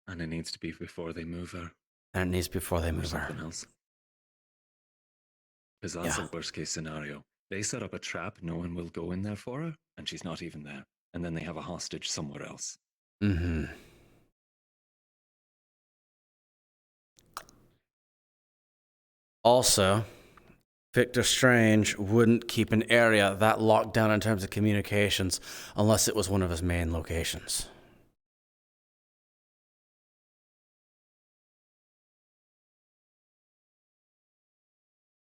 And it needs to be before they move her. And it needs before they move her. Something else. Because that's the worst case scenario. They set up a trap, no one will go in there for her, and she's not even there. And then they have a hostage somewhere else. Mm-hmm. Also, Victor Strange wouldn't keep an area that locked down in terms of communications unless it was one of his main locations.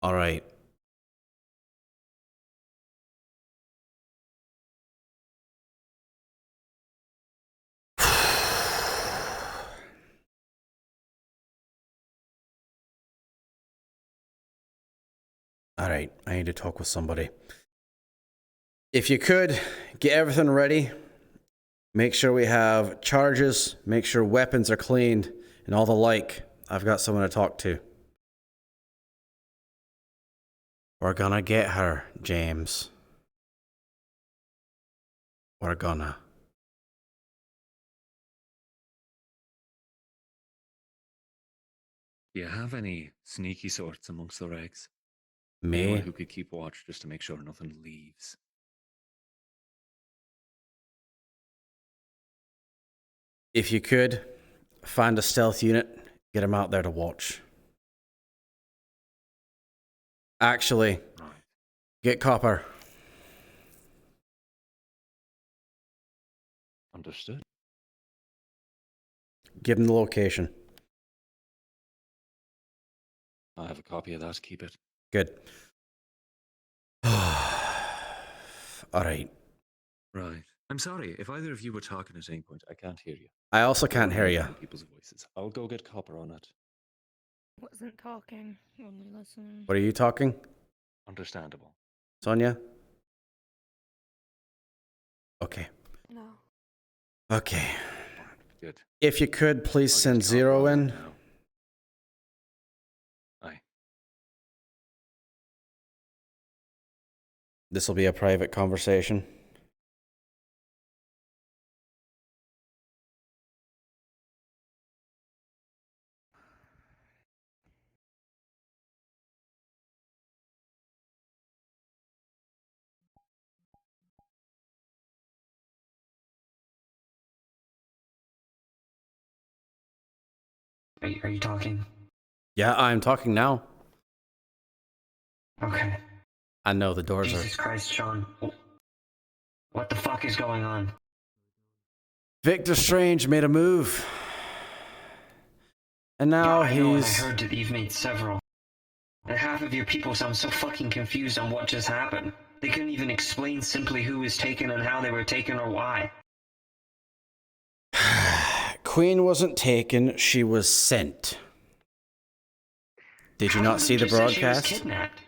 All right. All right, I need to talk with somebody. If you could, get everything ready. Make sure we have charges. Make sure weapons are cleaned and all the like. I've got someone to talk to. We're gonna get her, James. We're gonna. Do you have any sneaky sorts amongst the regs? Me? Anyone who could keep watch just to make sure nothing leaves? If you could, find a stealth unit, get them out there to watch. Actually, get Copper. Understood. Give him the location. I have a copy of that. Keep it. Good. All right. Right. I'm sorry. If either of you were talking at any point, I can't hear you. I also can't hear you. People's voices. I'll go get Copper on it. Wasn't talking, only listening. What are you talking? Understandable. Sonia? Okay. No. Okay. Good. If you could, please send Zero in. Aye. This will be a private conversation. Are you talking? Yeah, I'm talking now. Okay. I know the doors Jesus Christ, Sean. What the fuck is going on? Victor Strange made a move. And now I know, and I he's... heard that you've made several. And half of your people sound so fucking confused on what just happened. They couldn't even explain simply who was taken and how they were taken or why. Queen wasn't taken, she was sent. Did you not see the broadcast? She was kidnapped.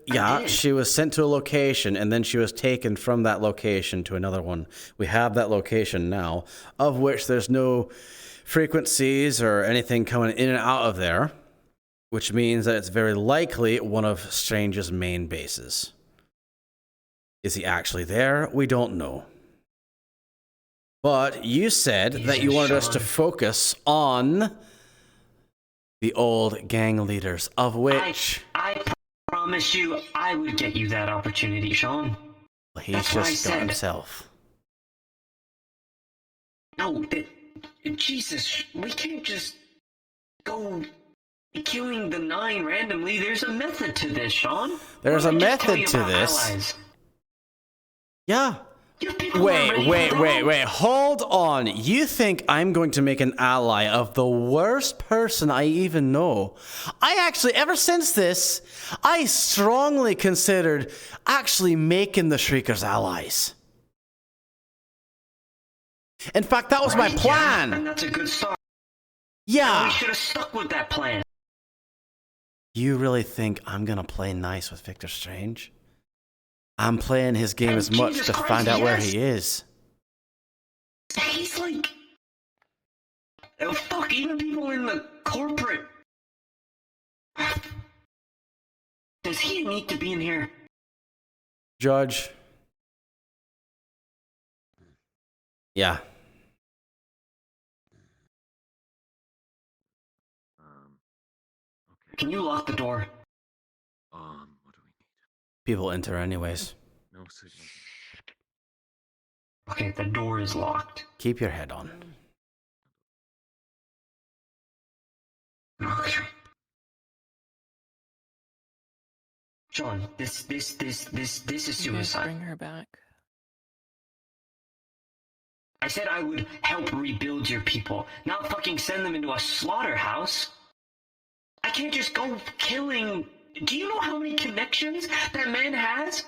Yeah, she was sent to a location, and then she was taken from that location to another one. We have that location now, of which there's no frequencies or anything coming in and out of there, which means that it's very likely one of Strange's main bases. Is he actually there? We don't know. But you said that you wanted us to focus on the old gang leaders, of which... I promise you I would get you that opportunity, Sean. He's just got himself. No, Jesus, we can't just go killing the 9 randomly. There's a method to this, Sean. There's a method to this. Allies. Yeah. Wait. Hold on. You think I'm going to make an ally of the worst person I even know? I actually, ever since this, I strongly considered actually making the Shriekers allies. In fact, that was my plan. Yeah, and that's a good start. Yeah. We should have stuck with that plan. You really think I'm going to play nice with Victor Strange? I'm playing his game as much to find out where he is. He's like... Oh, fuck, even people in the corporate... Does he need to be in here? Judge. Yeah. Can you lock the door? What do we need? People enter anyways. No signal. Okay, the door is locked. Keep your head on. Okay. Sean, this is suicide. Bring her back. I said I would help rebuild your people, not fucking send them into a slaughterhouse. I can't just go killing... Do you know how many connections that man has?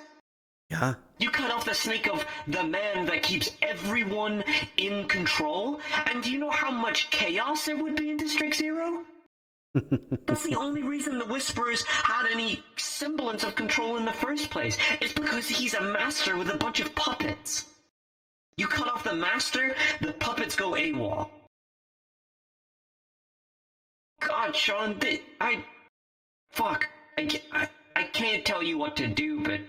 Yeah. You cut off the snake of the man that keeps everyone in control? And do you know how much chaos there would be in District Zero? That's the only reason the Whisperers had any semblance of control in the first place. It's because he's a master with a bunch of puppets. You cut off the master, the puppets go AWOL. God, Sean, fuck. I can't tell you what to do, but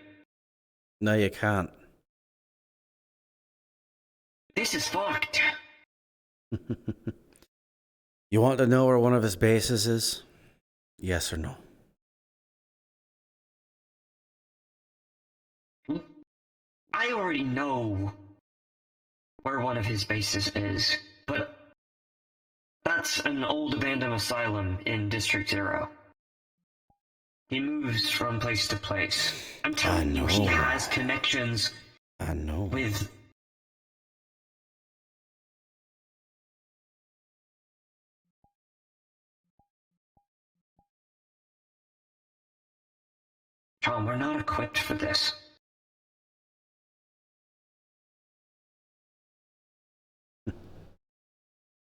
No, you can't. this is fucked. You want to know where one of his bases is? Yes or no? I already know where one of his bases is, but that's an old abandoned asylum in District 0. He moves from place to place. I'm telling you, he has connections with... Tom, we're not equipped for this.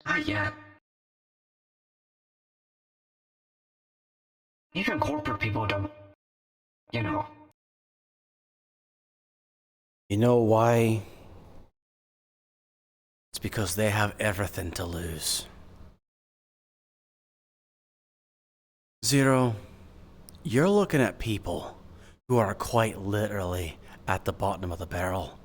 Not yet. Even corporate people don't, you know. You know why? It's because they have everything to lose. Zero, you're looking at people who are quite literally at the bottom of the barrel.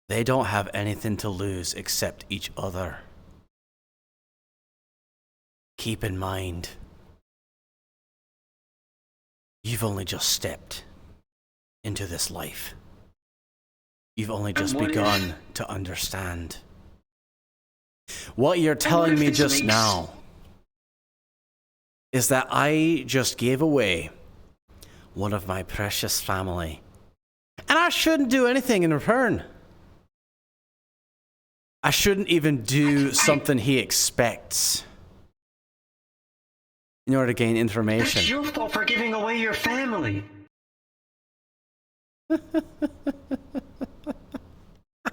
They don't have anything to lose except each other. Keep in mind, you've only just stepped into this life. You've only just begun to understand. What you're telling me just now is that I just gave away one of my precious family, and I shouldn't do anything in return. I shouldn't even do something he expects in order to gain information. That's your fault for giving away your family.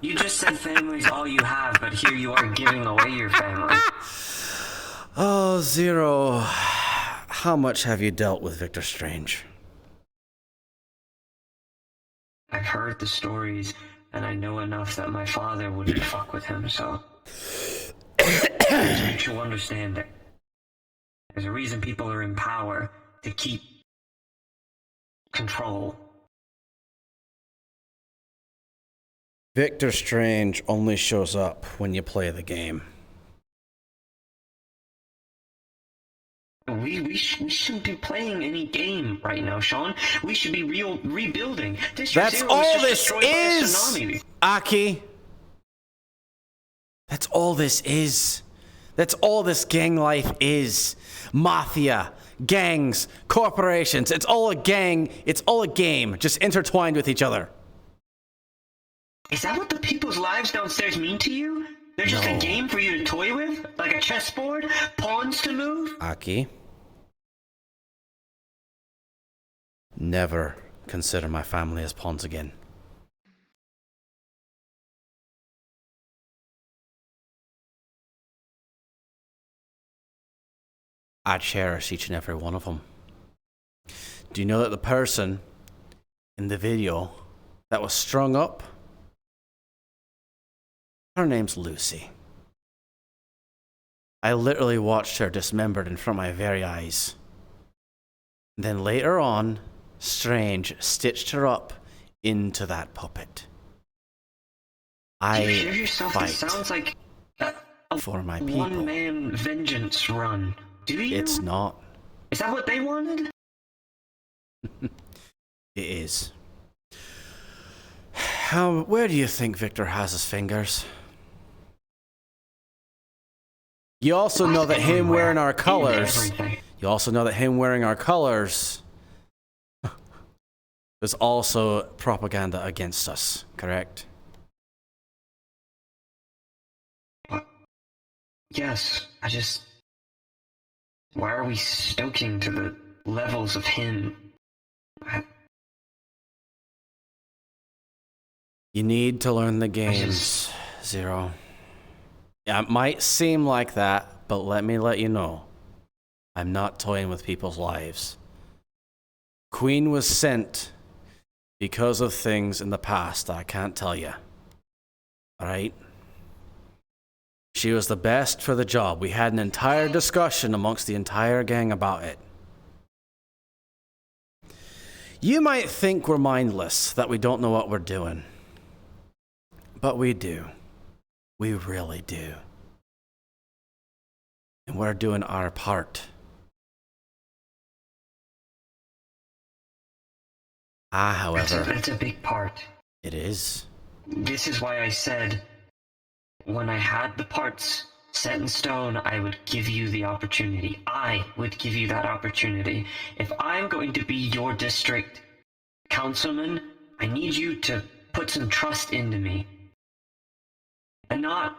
You just said family's all you have, but here you are giving away your family. Oh, Zero. How much have you dealt with Victor Strange? I've heard the stories, and I know enough that my father wouldn't fuck with him, so... You'll understand that there's a reason people are in power, to keep control. Victor Strange only shows up when you play the game. We shouldn't be playing any game right now, Sean. We should be rebuilding. That's all this is, Aki. That's all this is. That's all this gang life is. Mafia, gangs, corporations. It's all a gang. It's all a game, just intertwined with each other. Is that what the people's lives downstairs mean to you? They're just a game for you to toy with? Like a chessboard? Pawns to move? Aki. Never consider my family as pawns again. I cherish each and every one of them. Do you know that the person in the video that was strung up, her name's Lucy. I literally watched her dismembered in front of my very eyes. Then later on, Strange stitched her up into that puppet. I you hear yourself? fight This sounds like for my people. One-man vengeance run. Do you? It's not. Is that what they wanted? It is. Where do you think Victor has his fingers? You also know that him wearing our colors. You also know that him wearing our colors was also propaganda against us, correct? Yes, why are we stoking to the levels of him? You need to learn the games, Zero. Yeah, it might seem like that, but let me let you know, I'm not toying with people's lives. Queen was sent because of things in the past that I can't tell you. Alright? She was the best for the job. We had an entire discussion amongst the entire gang about it. You might think we're mindless, that we don't know what we're doing. But we do. We really do. And we're doing our part. However... That's a big part. It is. This is why I said, when I had the parts set in stone, I would give you the opportunity. I would give you that opportunity. If I'm going to be your district councilman, I need you to put some trust into me. And not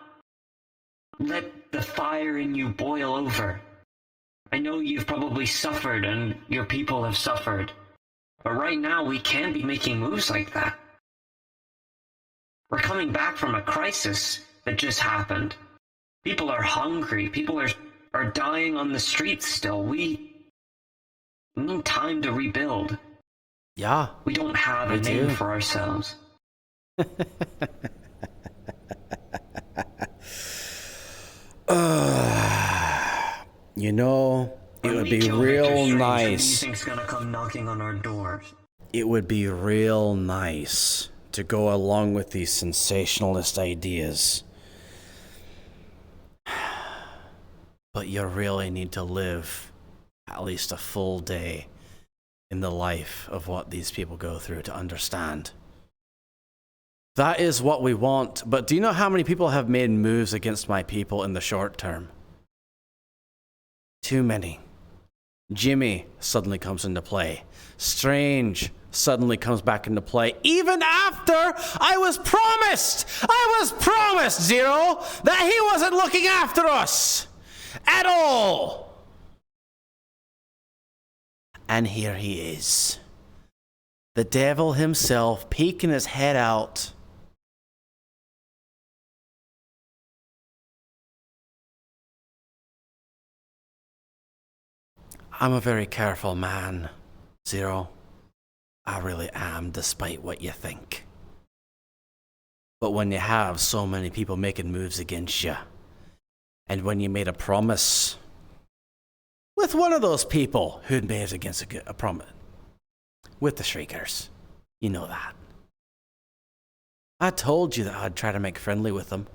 let the fire in you boil over. I know you've probably suffered and your people have suffered. But right now, we can't be making moves like that. We're coming back from a crisis that just happened. People are hungry. People are dying on the streets still. We need time to rebuild. Yeah. We don't have a name for ourselves. You know, it would be real nice. Who do you think's gonna come knocking on our doors? It would be real nice to go along with these sensationalist ideas. But you really need to live at least a full day in the life of what these people go through to understand. That is what we want, but do you know how many people have made moves against my people in the short term? Too many. Jimmy suddenly comes into play. Strange suddenly comes back into play, even after I was promised, Zero, that he wasn't looking after us at all. And here he is. The devil himself peeking his head out. I'm a very careful man, Zero. I really am, despite what you think. But when you have so many people making moves against you, and when you made a promise with one of those people who'd made against a promise, with the Shriekers, you know that. I told you that I'd try to make friendly with them,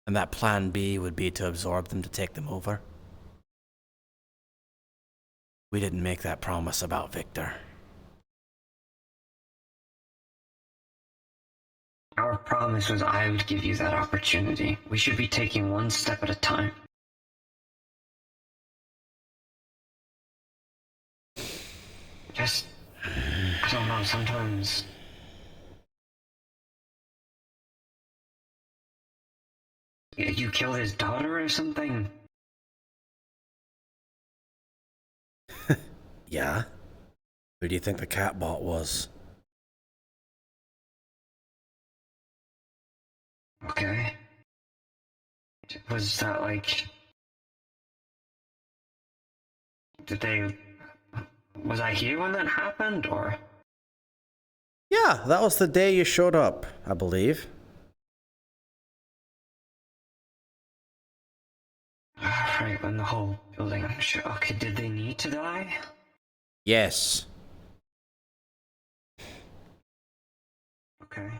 and that plan B would be to absorb them to take them over. We didn't make that promise about Victor. Our promise was I would give you that opportunity. We should be taking one step at a time. Just, I don't know, sometimes... You killed his daughter or something? Yeah? Who do you think the catbot was? Okay. Was that like... Was I here when that happened, or...? Yeah, that was the day you showed up, I believe. Right, when the whole building... Okay, did they need to die? Yes. Okay.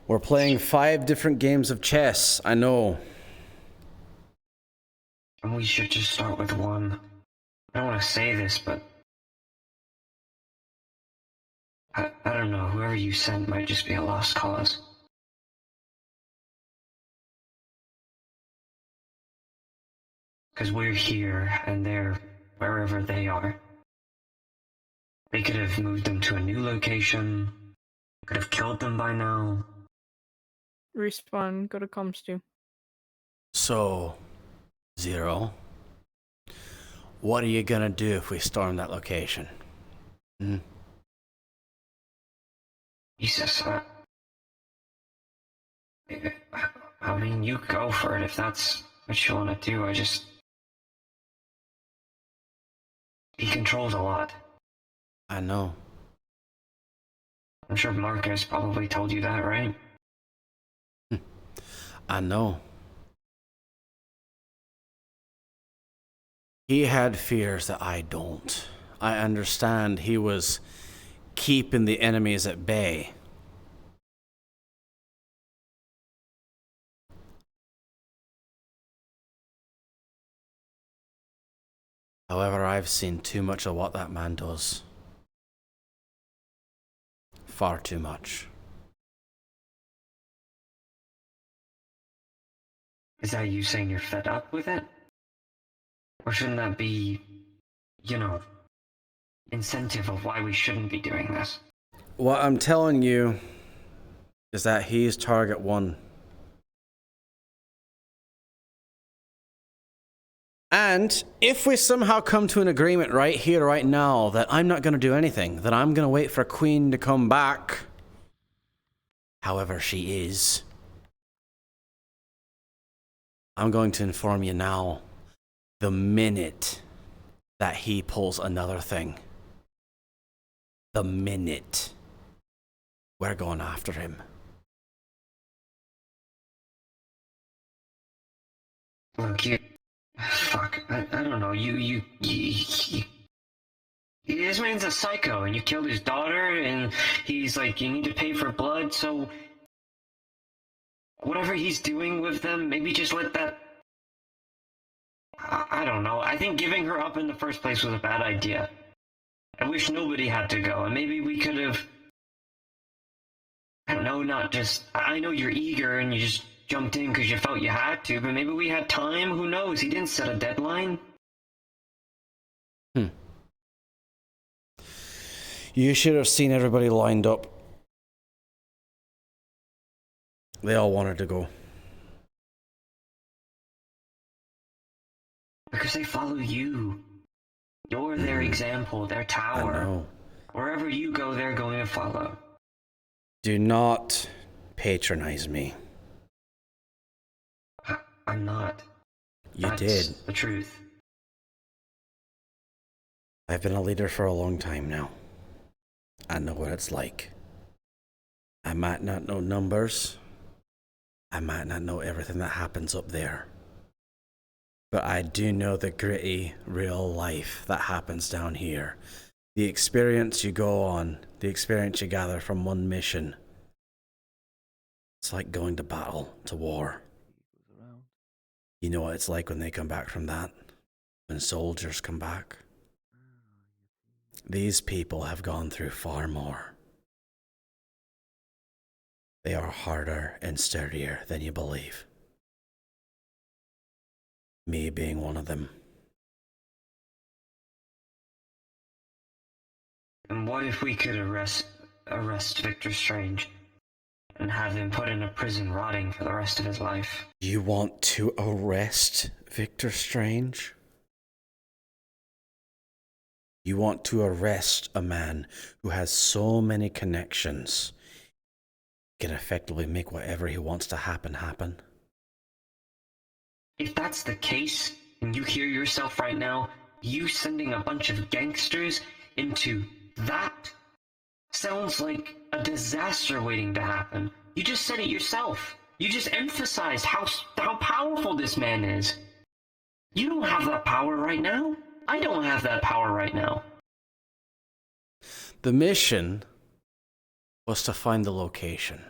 We're playing 5 different games of chess, I know. And we should just start with one. I don't want to say this, but... I don't know, whoever you sent might just be a lost cause. Because we're here, and they're wherever they are. They could have moved them to a new location, could have killed them by now. Respawn, go to comms too. So, Zero, what are you gonna do if we storm that location? Hmm? Jesus, I mean, you go for it if that's what you want to do. He controls a lot. I know. I'm sure Marcus probably told you that, right? I know. He had fears that I don't. I understand he was keeping the enemies at bay. However, I've seen too much of what that man does. Far too much. Is that you saying you're fed up with it? Or shouldn't that be, incentive of why we shouldn't be doing this? What I'm telling you is that he's target one. And if we somehow come to an agreement right here, right now, that I'm not going to do anything, that I'm going to wait for Queen to come back, however she is, I'm going to inform you now, the minute that he pulls another thing, the minute, we're going after him. Look, I don't know, this man's a psycho, and you killed his daughter, and he's like, you need to pay for blood, so whatever he's doing with them, maybe just let that... I don't know, I think giving her up in the first place was a bad idea. I wish nobody had to go, and maybe we could have... I don't know, not just... I know you're eager, and you just jumped in because you felt you had to, but maybe we had time, who knows, he didn't set a deadline. You should have seen everybody lined up. They all wanted to go. Because they follow you. You're their example, their tower. I know. Wherever you go, they're going to follow. Do not patronize me. I'm not. That's did. The truth. I've been a leader for a long time now. I know what it's like. I might not know numbers. I might not know everything that happens up there. But I do know the gritty, real life that happens down here. The experience you go on, the experience you gather from one mission. It's like going to battle, to war. You know what it's like when they come back from that? When soldiers come back? These people have gone through far more. They are harder and sturdier than you believe. Me being one of them. And what if we could arrest Victor Strange and have him put in a prison rotting for the rest of his life? You want to arrest Victor Strange? You want to arrest a man who has so many connections, can effectively make whatever he wants to happen? If that's the case, and you hear yourself right now, you sending a bunch of gangsters into that sounds like a disaster waiting to happen. You just said it yourself. You just emphasized how powerful this man is. You don't have that power right now. I don't have that power right now. The mission was to find the location.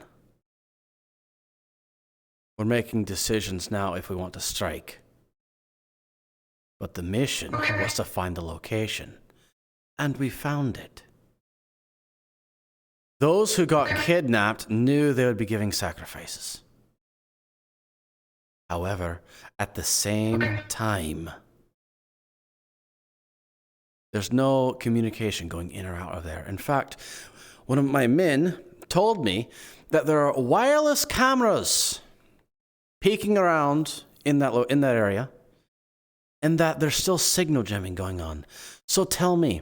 We're making decisions now if we want to strike. But the mission was to find the location. And we found it. Those who got kidnapped knew they would be giving sacrifices. However, at the same time, there's no communication going in or out of there. In fact, one of my men told me that there are wireless cameras peeking around in that area, and that there's still signal jamming going on. So tell me,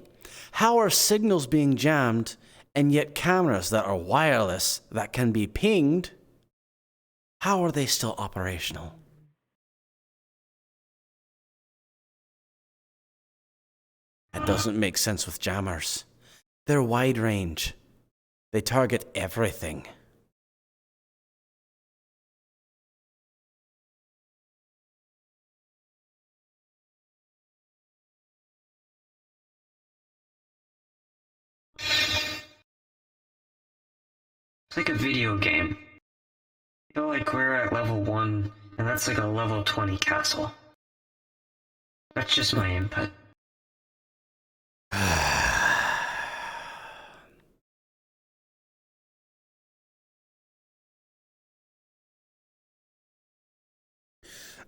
how are signals being jammed And yet cameras that are wireless, that can be pinged, how are they still operational? It doesn't make sense with jammers. They're wide range. They target everything. It's like a video game. I feel like we're at level 1, and that's like a level 20 castle. That's just my input.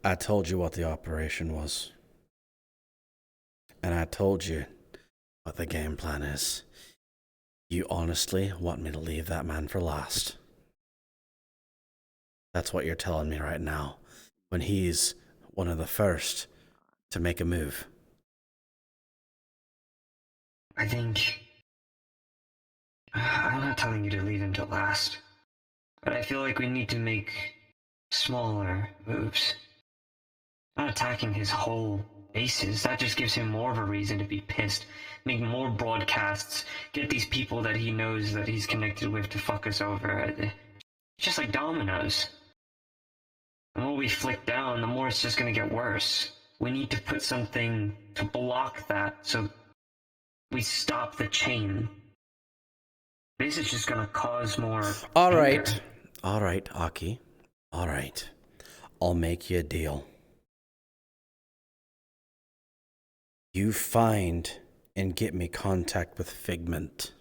I told you what the operation was. And I told you what the game plan is. You honestly want me to leave that man for last. That's what you're telling me right now, when he's one of the first to make a move. I think... I'm not telling you to leave him to last, but I feel like we need to make smaller moves. Not attacking his whole bases, that just gives him more of a reason to be pissed. Make more broadcasts, get these people that he knows that he's connected with to fuck us over. It's just like dominoes. The more we flick down, the more it's just gonna get worse. We need to put something to block that so we stop the chain. This is just gonna cause more anger. All right, Aki. All right. I'll make you a deal. You find and get me contact with Figment,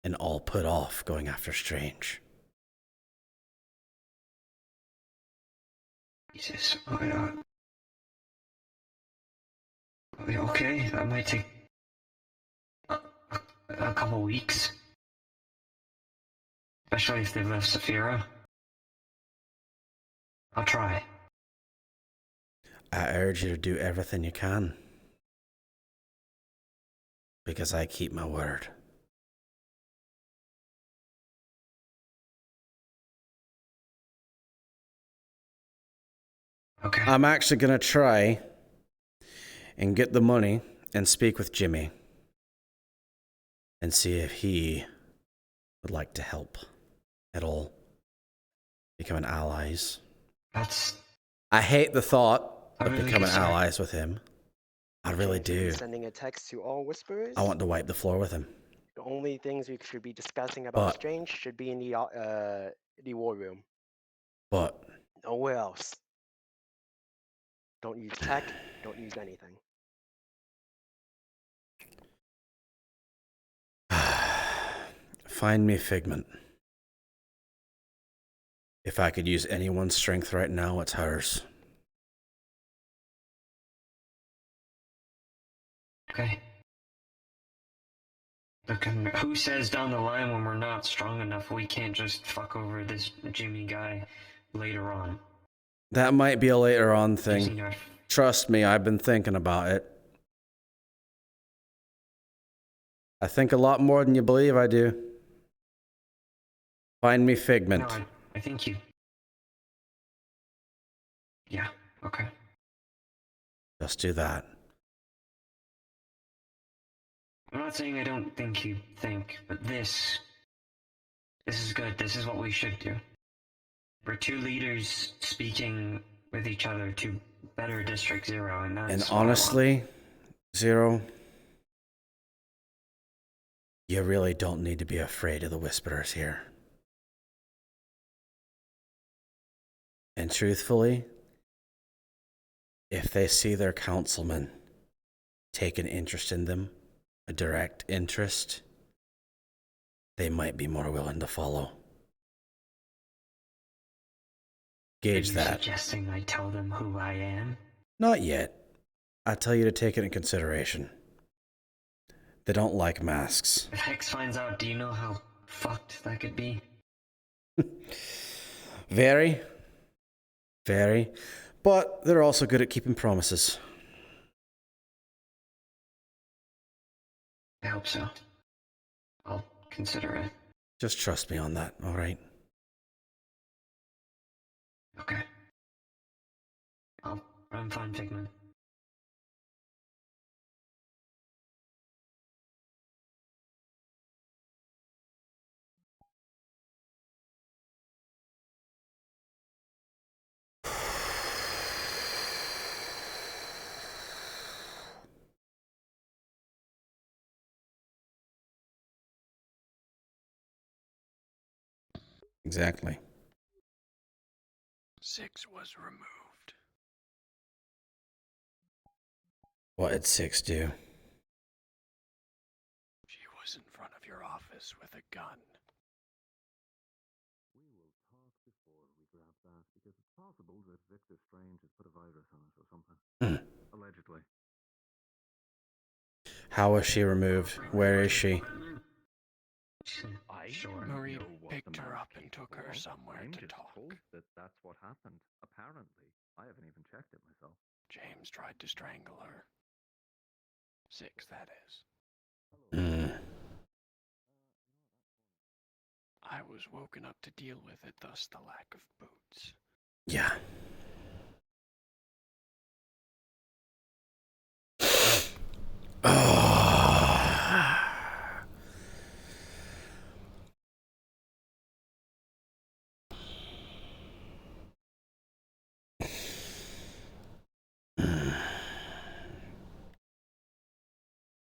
and I'll put off going after Strange. Jesus, okay, that might take a couple weeks. Especially if they've left Saphira. I'll try. I urge you to do everything you can. Because I keep my word. Okay. I'm actually going to try and get the money and speak with Jimmy and see if he would like to help at all. Becoming allies. I hate the thought of becoming allies with him. I really do. Sending a text to all Whisperers. I want to wipe the floor with him. The only things we should be discussing about But- Strange should be in the war room. But Nowhere else. Don't use tech. Don't use anything. find me Figment. If I could use anyone's strength right now, it's hers. Okay. Look, who says down the line when we're not strong enough we can't just fuck over this Jimmy guy later on? That might be a later on thing. Using our- Trust me, I've been thinking about it. I think a lot more than you believe I do. Find me Figment. No, I think you... Yeah, okay. Just do that. I'm not saying I don't think you think, but this is good. This is what we should do. We're two leaders speaking with each other to better District Zero, and that's And what I want. honestly, Zero, you really don't need to be afraid of the Whisperers here. And truthfully, if they see their councilman take an interest in them, a direct interest, they might be more willing to follow. Gauge Are you that. suggesting I tell them who I am? Not yet. I tell you to take it in consideration. They don't like masks. If Hex finds out, do you know how fucked that could be? Very. Very. But they're also good at keeping promises. I hope so. I'll consider it. Just trust me on that, all right? Okay. I'm fine, Figment. Exactly. 6 was removed. What did 6 do? She was in front of your office with a gun. We will talk before we grab that, because it's possible that Victor Strange has put a virus on us or something. Allegedly. How was she removed? Where is she? Marie picked her up and took her somewhere to talk. That's what happened. Apparently. I haven't even checked it myself. James tried to strangle her. 6, that is. I was woken up to deal with it, thus the lack of boots. Yeah.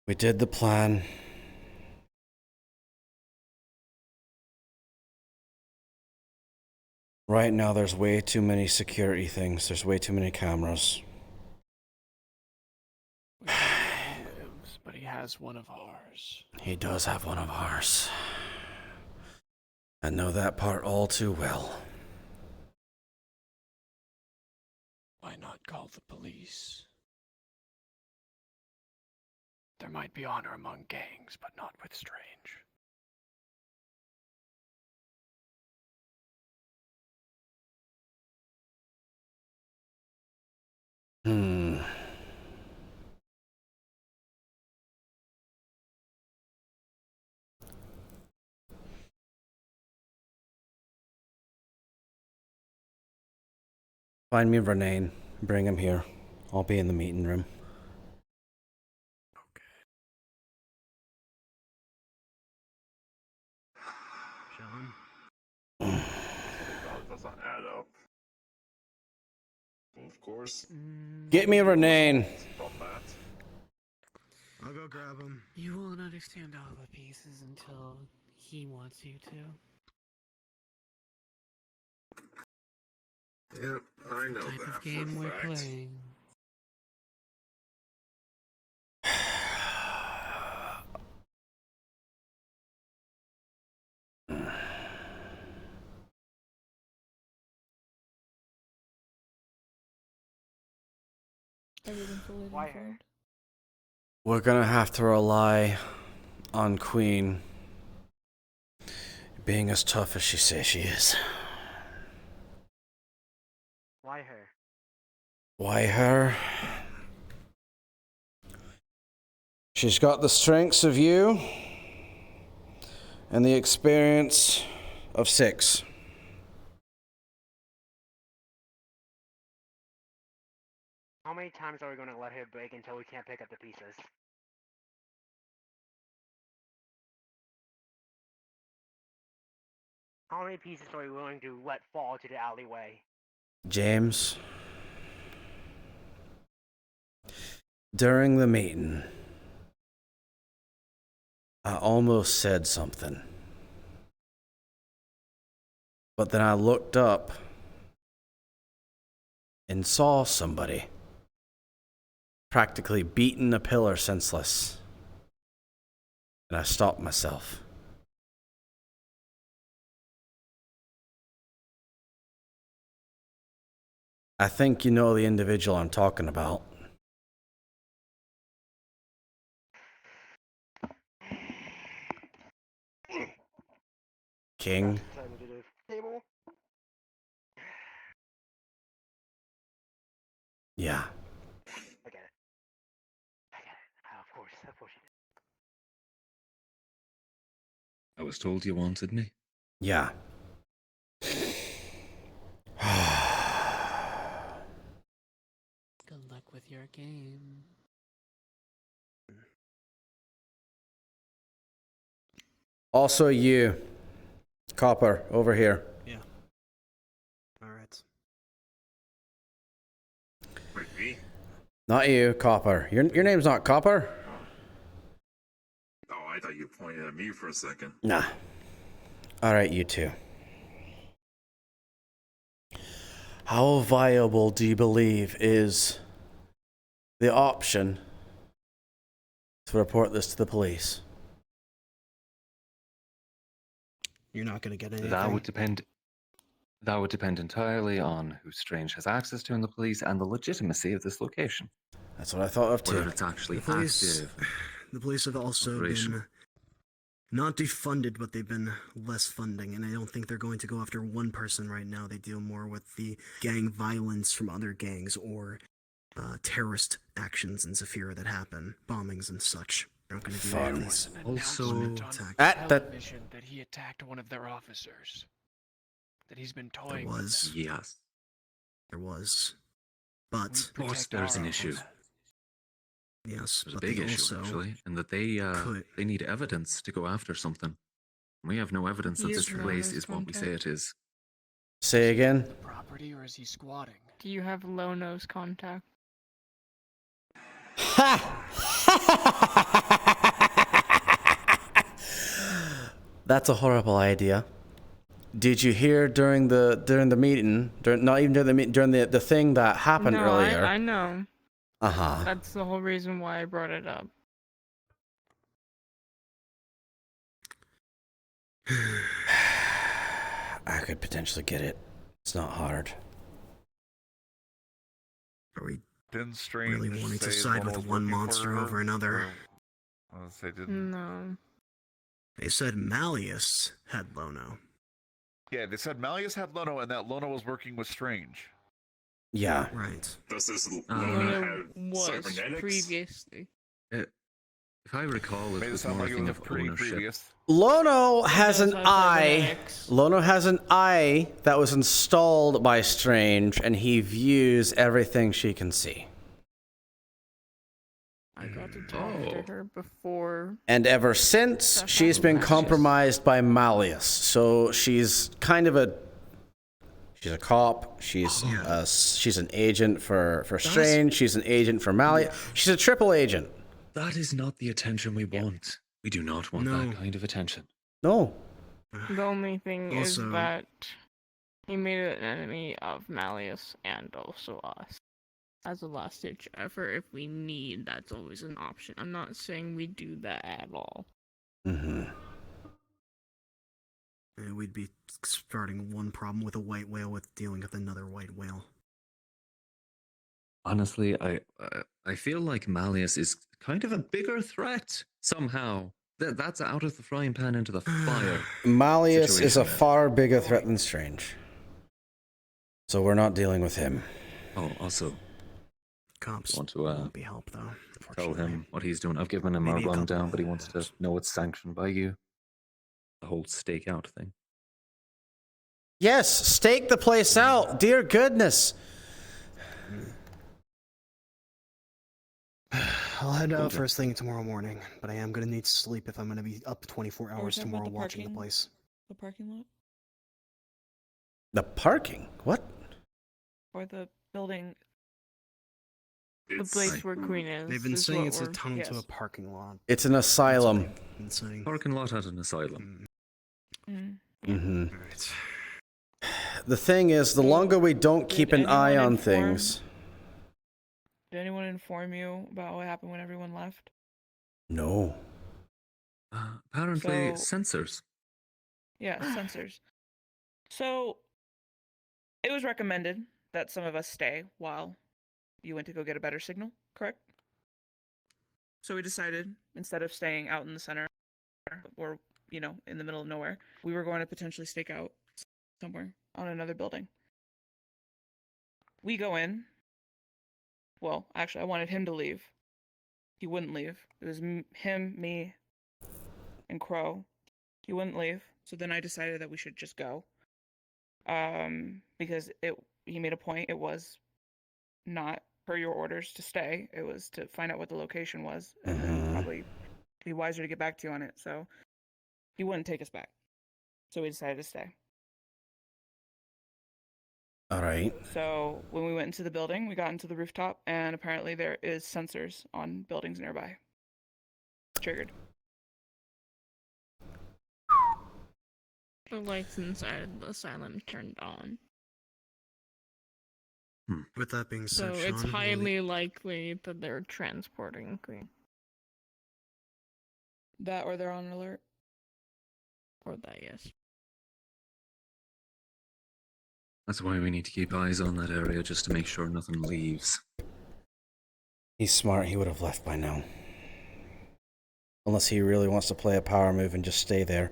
We did the plan. Right now, there's way too many security things. There's way too many cameras. But he has one of ours. He does have one of ours. I know that part all too well. Why not call the police? There might be honor among gangs, but not with Strange. Find me Renane. Bring him here. I'll be in the meeting room. Sean? That doesn't add up. Of course. Get me Renane. I'll go grab him. You won't understand all the pieces until he wants you to. Yep, I know Type that of for game a we're fact. playing. Why her? We're gonna have to rely on Queen being as tough as she says she is. Why her? Why her? She's got the strengths of you and the experience of 6. How many times are we going to let her break until we can't pick up the pieces? How many pieces are we willing to let fall to the alleyway? James, during the meeting, I almost said something. But then I looked up and saw somebody practically beaten a pillar senseless. And I stopped myself. I think you know the individual I'm talking about. King. Table? Yeah. I get it. I get it. Of course you I was told you wanted me. Yeah. Good luck with your game. Also you, Copper, over here. Yeah. Alright. Wait, me? Not you, Copper. Your name's not Copper? Oh, I thought you pointed at me for a second. Nah. Alright, you two. How viable do you believe is the option to report this to the police? You're not going to get anything. That would depend. That would depend entirely on who Strange has access to in the police and the legitimacy of this location. That's what I thought of too. Whether it's actually The police, active. the police have also Operation. been not defunded, but they've been less funding, and I don't think they're going to go after one person right now. They deal more with the gang violence from other gangs or terrorist actions in Zafira that happen, bombings and such. They're not going to do any of these. Also, at the television that he attacked one of their officers. That he's been toying There with was. them. Yes. There was. But Of course, there's an issue. Yes, There's a but big they issue, also actually, and that they need evidence to go after something. We have no evidence that He this is place Lono's is what we say contact. it is. Say again? Property, or is he squatting? Do you have Lono's contact? That's a horrible idea. Did you hear during the meeting, not even during the meeting, during the thing that happened No, earlier? I know. Uh-huh. That's the whole reason why I brought it up. I could potentially get it. It's not hard. Are we Didn't Strange really wanting to say side Lono with was one working for monster her? over another? Or- they didn't. No. They said Malleus had Lono. Yeah, they said Malleus had Lono and that Lono was working with Strange. Yeah. Right. Does this Lono have was cybernetics? previously. If I recall, Made it it was sound more like a it thing was of pretty ownership. previous. Lono has an Does have eye. cybernetics. Lono has an eye that was installed by Strange, and he views everything she can see. I got to talk to her before. And ever since, she's been compromised by Malleus. So she's kind of she's a cop. She's an agent for Strange. She's an agent for Malleus. She's a triple agent. That is not the attention we want. We do not want that kind of attention. No. The only thing is Also- that he made an enemy of Malleus and also us. As a last-ditch effort, if we need, that's always an option. I'm not saying we do that at all. Mm-hmm. And we'd be starting one problem with a white whale with dealing with another white whale. Honestly, I feel like Malleus is kind of a bigger threat somehow. That's out of the frying pan into the fire. Malleus is a situation. far bigger threat than Strange. So we're not dealing with him. Oh, also, Cops want to won't be help though. tell him what he's doing. I've given him a Maybe a couple rundown, but he wants to know it's sanctioned by you. The whole stakeout thing. Yes, stake the place out. Dear goodness. I'll head out first thing tomorrow morning, but I am gonna need sleep if I'm gonna be up 24 hours talking about tomorrow the watching the parking? place. The parking lot? The parking? What? Or the building? The place where Queen is. They've been is saying what it's a we're- tunnel to a yes. parking lot. It's an asylum. Been saying. Parking lot at an asylum. Mm-hmm. The thing is, the longer we don't keep an eye on things. Did anyone inform you about what happened when everyone left? No. Apparently, So- sensors. Yeah, sensors. So, it was recommended that some of us stay while you went to go get a better signal, correct? So we decided, instead of staying out in the center, or, in the middle of nowhere, we were going to potentially stake out somewhere on another building. We go in. Well, actually, I wanted him to leave. He wouldn't leave. It was him, me, and Crow. He wouldn't leave. So then I decided that we should just go. Because he made a point. It was not per your orders to stay. It was to find out what the location was, and then probably be wiser to get back to you on it. So he wouldn't take us back. So we decided to stay. All right. So when we went into the building, we got into the rooftop, and apparently there is sensors on buildings nearby. Triggered. The lights inside the asylum turned on. With that being So said, it's Sean, highly likely that they're transporting Queen. That or they're on alert. Or that, yes. That's why we need to keep eyes on that area just to make sure nothing leaves. He's smart. He would have left by now. Unless he really wants to play a power move and just stay there.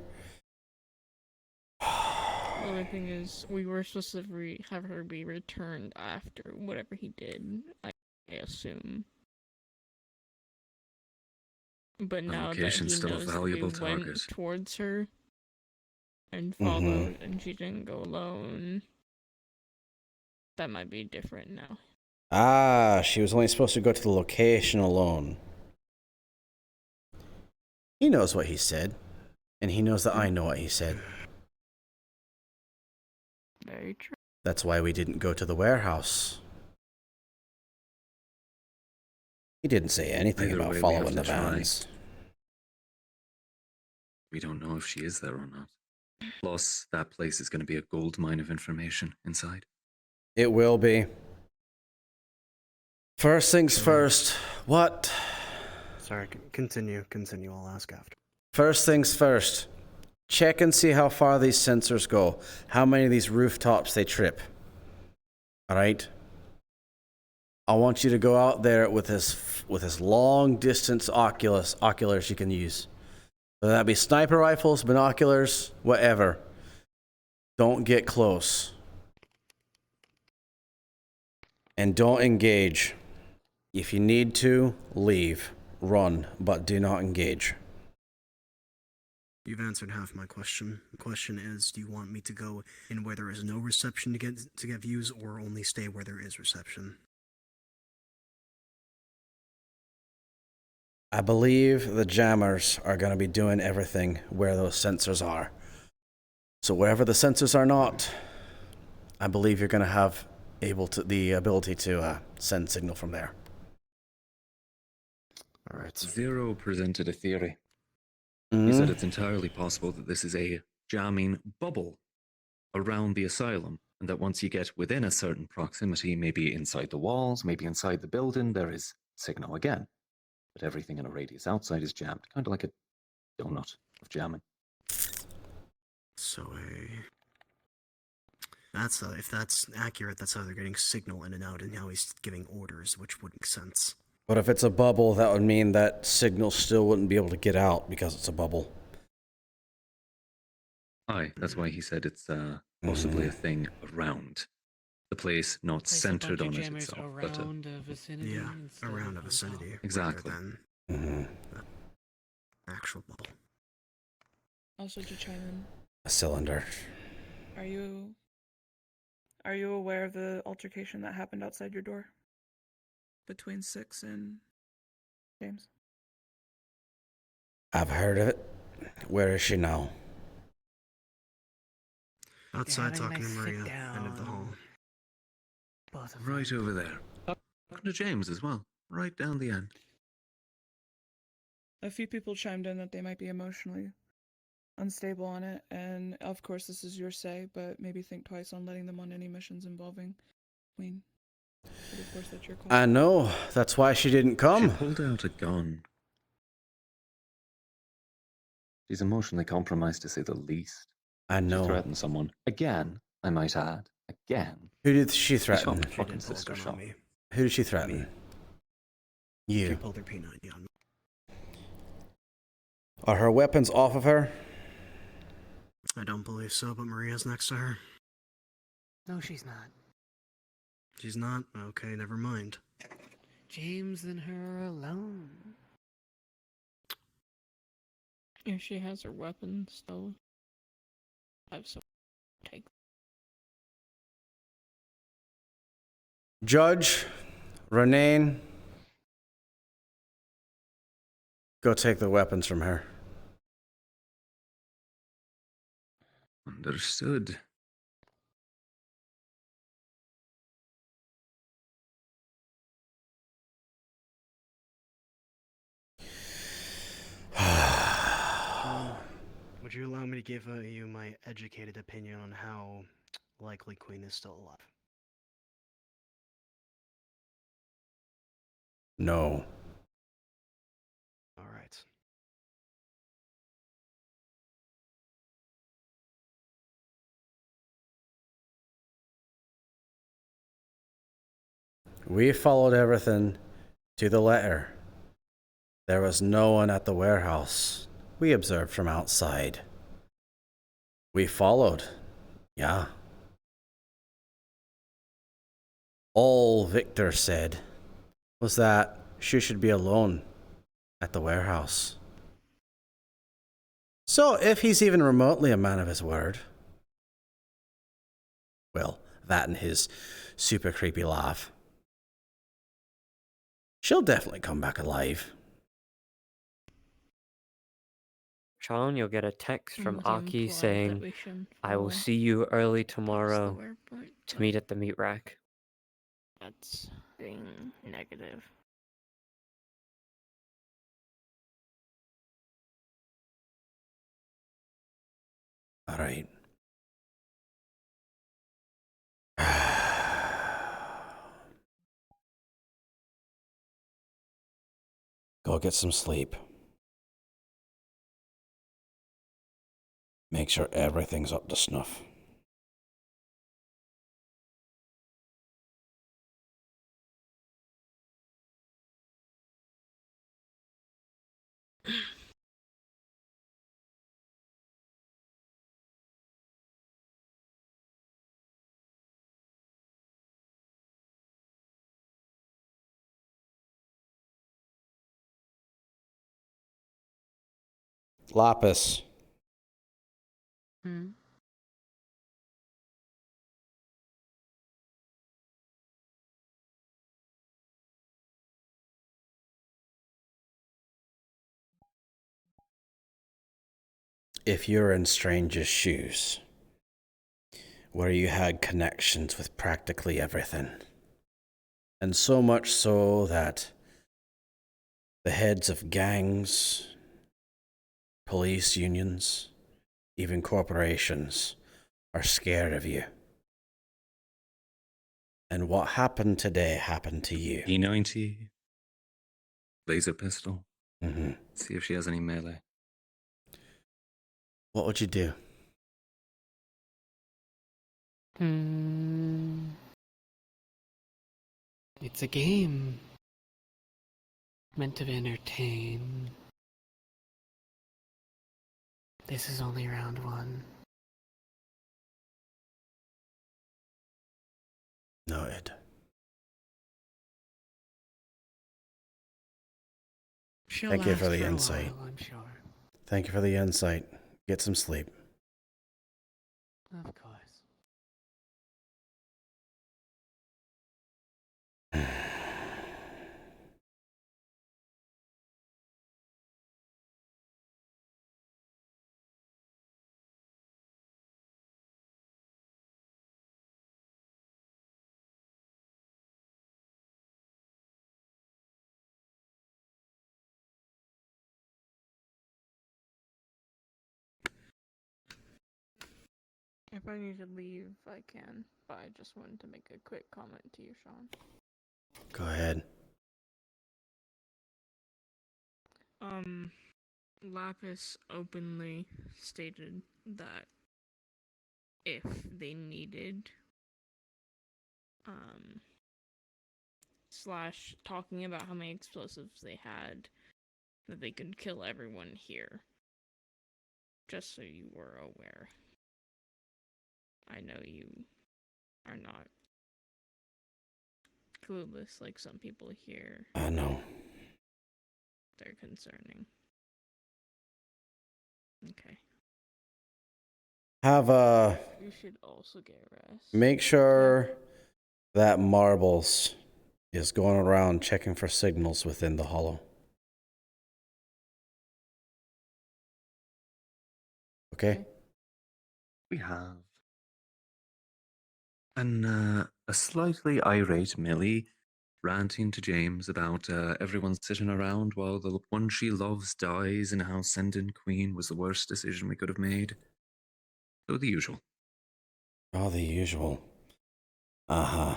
The only thing is, we were supposed to have her be returned after whatever he did, I assume. But now that he location's still a knows that valuable we went target. towards her and followed, and she didn't go alone, that might be different now. Ah, she was only supposed to go to the location alone. He knows what he said, and he knows that I know what he said. Very true. That's why we didn't go to the warehouse. He didn't say anything Either about way, we following the have to try. vans. We don't know if she is there or not. Plus, that place is going to be a gold mine of information inside. It will be. First things first. What? Sorry, continue. I'll ask after. First things first. Check and see how far these sensors go. How many of these rooftops they trip. Alright? I want you to go out there with this long distance oculars you can use. Whether that be sniper rifles, binoculars, whatever. Don't get close. And don't engage. If you need to, leave. Run, but do not engage. You've answered half my question. The question is, do you want me to go in where there is no reception to get views, or only stay where there is reception? I believe the jammers are going to be doing everything where those sensors are. So wherever the sensors are not, I believe you're going to have the ability to send signal from there. All right. Zero presented a theory. He said it's entirely possible that this is a jamming bubble around the asylum, and that once you get within a certain proximity, maybe inside the walls, maybe inside the building, there is signal again. But everything in a radius outside is jammed, kind of like a donut of jamming. So if that's accurate, that's how they're getting signal in and out, and how he's giving orders, which would make sense. But if it's a bubble, that would mean that signal still wouldn't be able to get out because it's a bubble. Aye, that's why he said it's possibly a thing around the place, not centered on it itself. Around a vicinity. Yeah, around a vicinity. Exactly. Rather than actual bubble. Also, to chime in, A cylinder. are you aware of the altercation that happened outside your door between Six and James? I've heard of it. Where is she now? Outside talking to Maria, end of the hall. Right over there. Talking to James as well, right down the end. A few people chimed in that they might be emotionally unstable on it, and of course this is your say, but maybe think twice on letting them on any missions involving Queen. But of course that's your call. I know. That's why she didn't come. She pulled out a gun. She's emotionally compromised, to say the least. I know. She threatened someone. Again, I might add. Again. Who did she threaten? She shot my fucking sister shot. Who did she threaten? She You. pulled her P90 on me. Are her weapons off of her? I don't believe so, but Maria's next to her. No, she's not. She's not? Okay, never mind. James and her are alone. If she has her weapon still, I have some take. Judge, Renane, go take the weapons from her. Understood. Would you allow me to give you my educated opinion on how likely Queen is still alive? No. All right. We followed everything to the letter. There was no one at the warehouse. We observed from outside. We followed. Yeah. All Victor said was that she should be alone at the warehouse. So if he's even remotely a man of his word, well, that and his super creepy laugh, she'll definitely come back alive. Sean, you'll get a text from Was it Aki implied that saying, we shouldn't I will follow see you early past the tomorrow waypoint, to but meet at the meat rack. That's being negative. All right. Go get some sleep. Make sure everything's up to snuff. Lapis. Hmm. If you're in Strange's shoes, where you had connections with practically everything, and so much so that the heads of gangs, police unions, even corporations are scared of you. And what happened today happened to you. P90, laser pistol. Mm-hmm. See if she has any melee. What would you do? It's a game. Meant to entertain. This is only round one. Noted. She'll Thank you last for the a insight. while, I'm sure. Thank you for the insight. Get some sleep. Of course. If I need to leave, I can, but I just wanted to make a quick comment to you, Sean. Go ahead. Lapis openly stated that if they needed, slash talking about how many explosives they had, that they could kill everyone here. Just so you were aware. I know you are not clueless like some people here. I know. They're concerning. Okay. Have You should also get rest. make sure that Marbles is going around checking for signals within the hollow. Okay? We have a slightly irate Millie ranting to James about everyone sitting around while the one she loves dies and how sending Queen was the worst decision we could have made. So the usual. Oh, the usual. Uh-huh.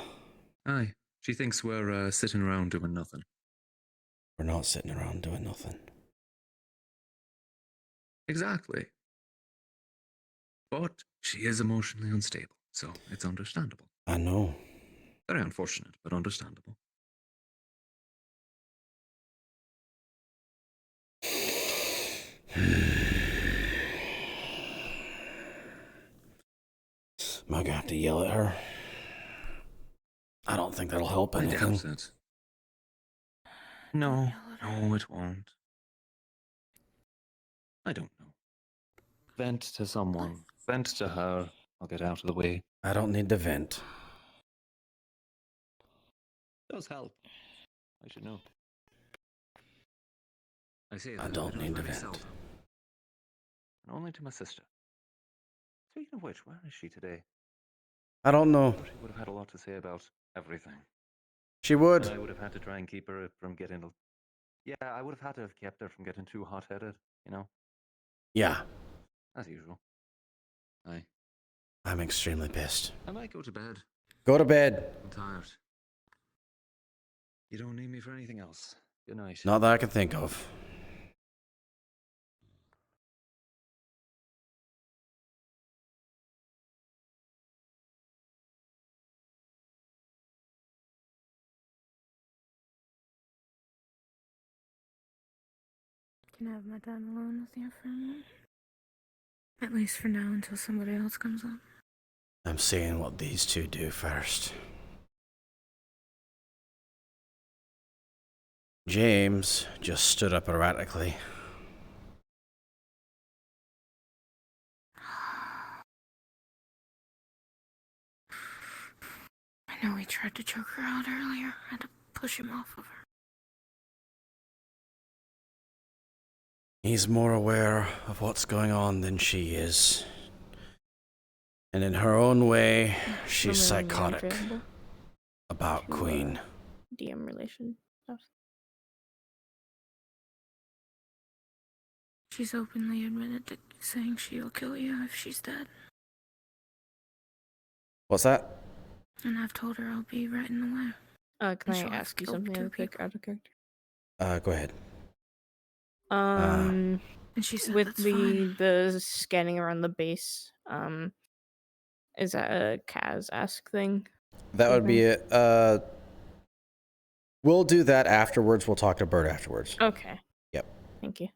Aye. She thinks we're sitting around doing nothing. We're not sitting around doing nothing. Exactly. But she is emotionally unstable, so it's understandable. I know. Very unfortunate, but understandable. Am I gonna have to yell at her? I don't think that'll help I anything. doubt it. No, it won't. I don't know. Vent to someone. Vent to her. I'll get out of the way. I don't need to vent. Does help. I should know. I say I that don't need to very vent. seldom. And only to my sister. Speaking of which, where is she today? I don't know. She would have had a lot to say about everything. She would. And I would have had to try and keep her from getting... Yeah, I would have had to have kept her from getting too hot-headed, you know? Yeah. As usual. Aye. I'm extremely pissed. I might go to bed. Go to bed. I'm tired. You don't need me for anything else. Good night. Not that I can think of. Can I have my time alone with you for a moment? At least for now, until somebody else comes up. I'm seeing what these two do first. James just stood up erratically. I know he tried to choke her out earlier. I had to push him off of her. He's more aware of what's going on than she is. And in her own way, she's psychotic about Queen. DM relation stuff. She's openly admitted to saying she'll kill you if she's dead. What's that? And I've told her I'll be right in the way. Can I ask you something real quick out of character? Go ahead. And she said with that's fine. the scanning around the base, is that a Kaz-esque thing? That would be it. We'll do that afterwards. We'll talk to Bert afterwards. Okay. Yep. Thank you.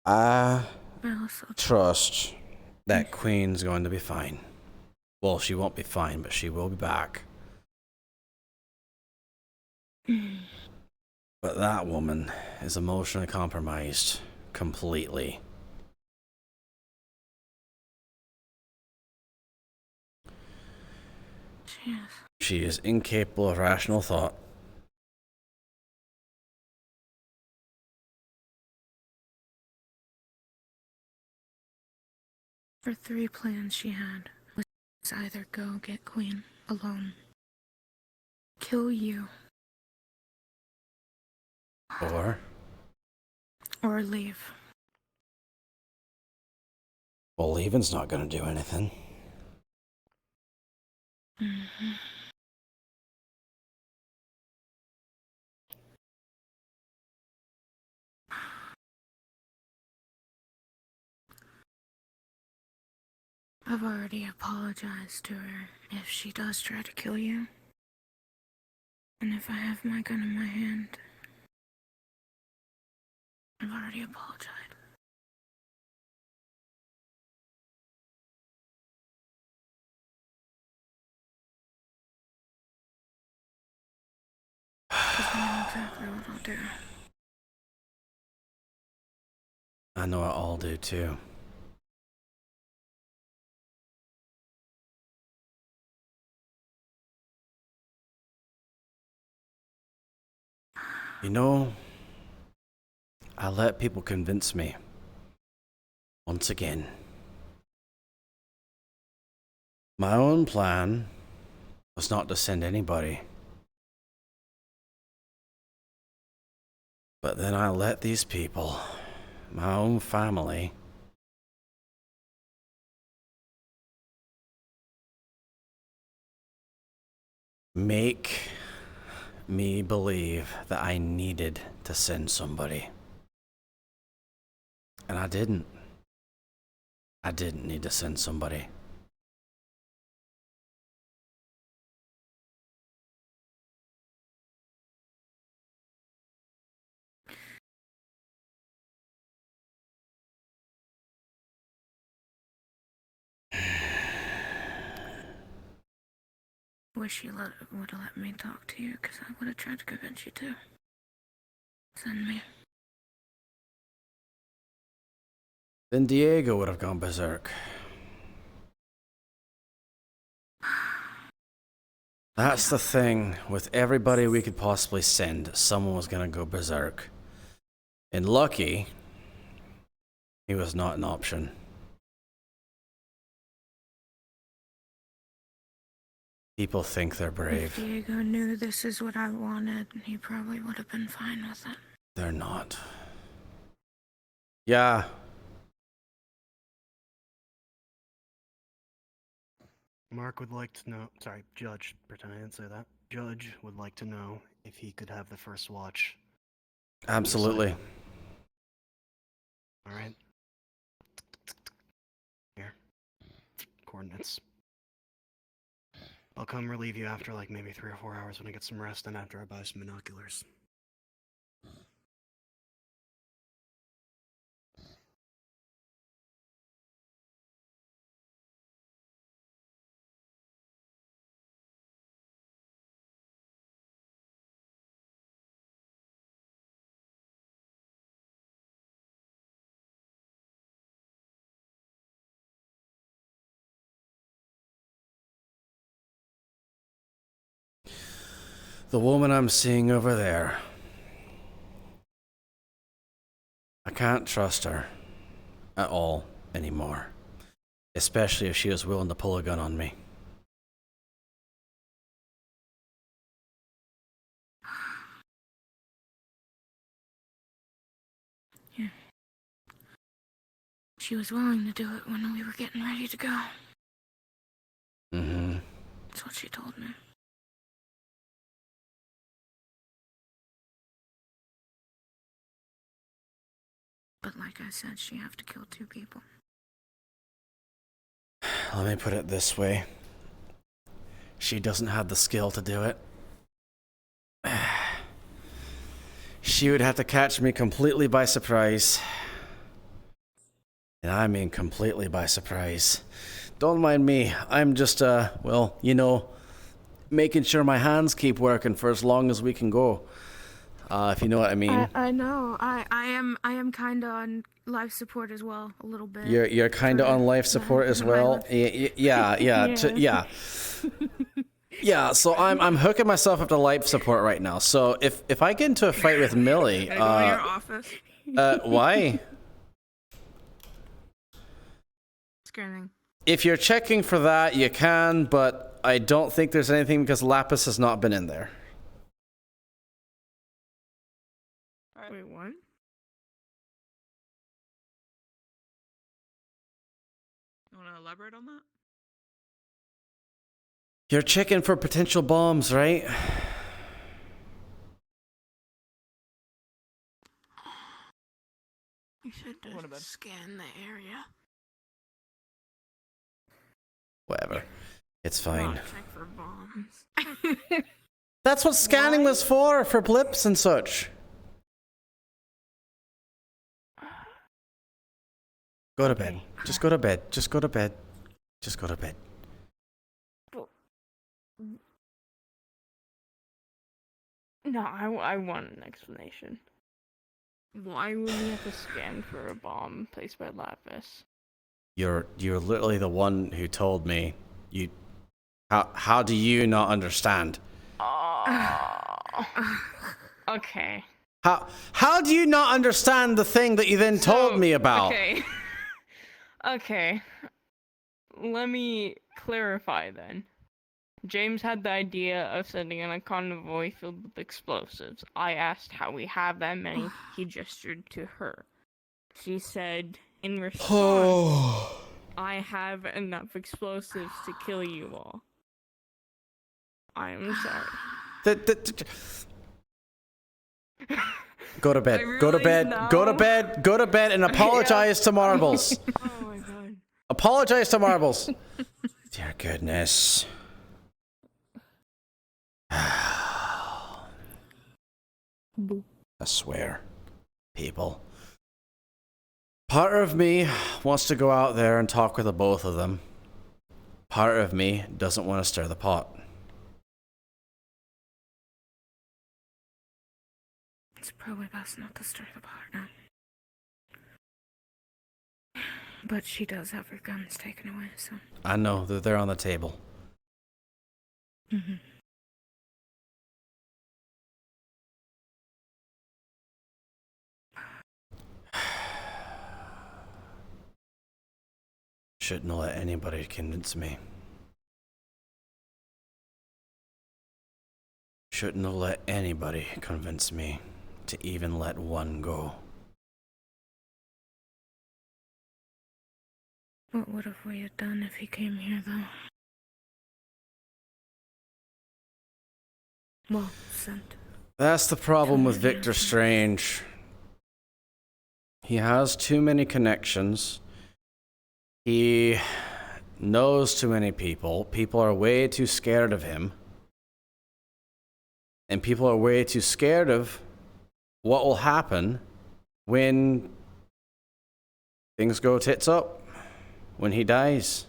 I trust that Queen's going to be fine. Well, she won't be fine, but she will be back. But that woman is emotionally compromised completely. She is incapable of rational thought. For 3 plans she had was either go get Queen alone, kill you, or leave. Well, leaving's not going to do anything. Mm-hmm. I've already apologized to her if she does try to kill you. And if I have my gun in my hand, I've already apologized. exactly what I'll do. I know I'll do too. You know, I let people convince me. Once again. My own plan was not to send anybody. But then I let these people, my own family, make me believe that I needed to send somebody. And I didn't. I didn't need to send somebody. Wish you would have let me talk to you, because I would have tried to convince you to send me. Then Diego would have gone berserk. That's the thing. With everybody we could possibly send, someone was gonna go berserk. And lucky, he was not an option. People think they're brave. If Diego knew this is what I wanted, he probably would have been fine with it. They're not. Yeah. Mark would like to know. Sorry, Judge. Pretend I didn't say that. Judge would like to know if he could have the first watch. Absolutely. All right. Here. Coordinates. I'll come relieve you after like maybe 3 or 4 hours when I get some rest and after I buy some binoculars. The woman I'm seeing over there. I can't trust her at all anymore. Especially if she was willing to pull a gun on me. Yeah. She was willing to do it when we were getting ready to go. Mm-hmm. That's what she told me. But like I said, she have to kill 2 people. Let me put it this way. She doesn't have the skill to do it. She would have to catch me completely by surprise. And I mean completely by surprise. Don't mind me. I'm just, well, you know, making sure my hands keep working for as long as we can go. If you know what I mean. I know. I am kind of on life support as well, a little bit. You're kind of on life support as well. Yeah. Yeah, so I'm hooking myself up to life support right now. So if I get into a fight with Millie, Can I go to your office? Why? Scanning. If you're checking for that, you can, but I don't think there's anything because Lapis has not been in there. Wait, what? You want to elaborate on that? You're checking for potential bombs, right? You should scan the area. Whatever. It's fine. Not check for bombs. That's what scanning was for blips and such. Go to bed. Just go to bed. Just go to bed. Just go to bed. No, I want an explanation. Why would we have to scan for a bomb placed by Lapis? You're literally the one who told me. How do you not understand? Okay. How do you not understand the thing that you then told me about? Okay. Okay. Let me clarify then. James had the idea of sending in a convoy filled with explosives. I asked how we have that many. He gestured to her. She said, in response, I have enough explosives to kill you all. I am sorry. Go to bed. Go to bed. Go to bed. Go to bed and apologize to Marbles. Oh my god. Apologize to Marbles. Dear goodness. I swear, people. Part of me wants to go out there and talk with the both of them. Part of me doesn't want to stir the pot. It's probably best not to stir the pot now. But she does have her guns taken away, so. I know that they're on the table. Mm-hmm. Shouldn't let anybody convince me. Shouldn't have let anybody convince me to even let one go. What would have we had done if he came here, though? Well, sent. That's the problem with Victor Strange. He has too many connections. He knows too many people. People are way too scared of him. And people are way too scared of what will happen when things go tits up, when he dies.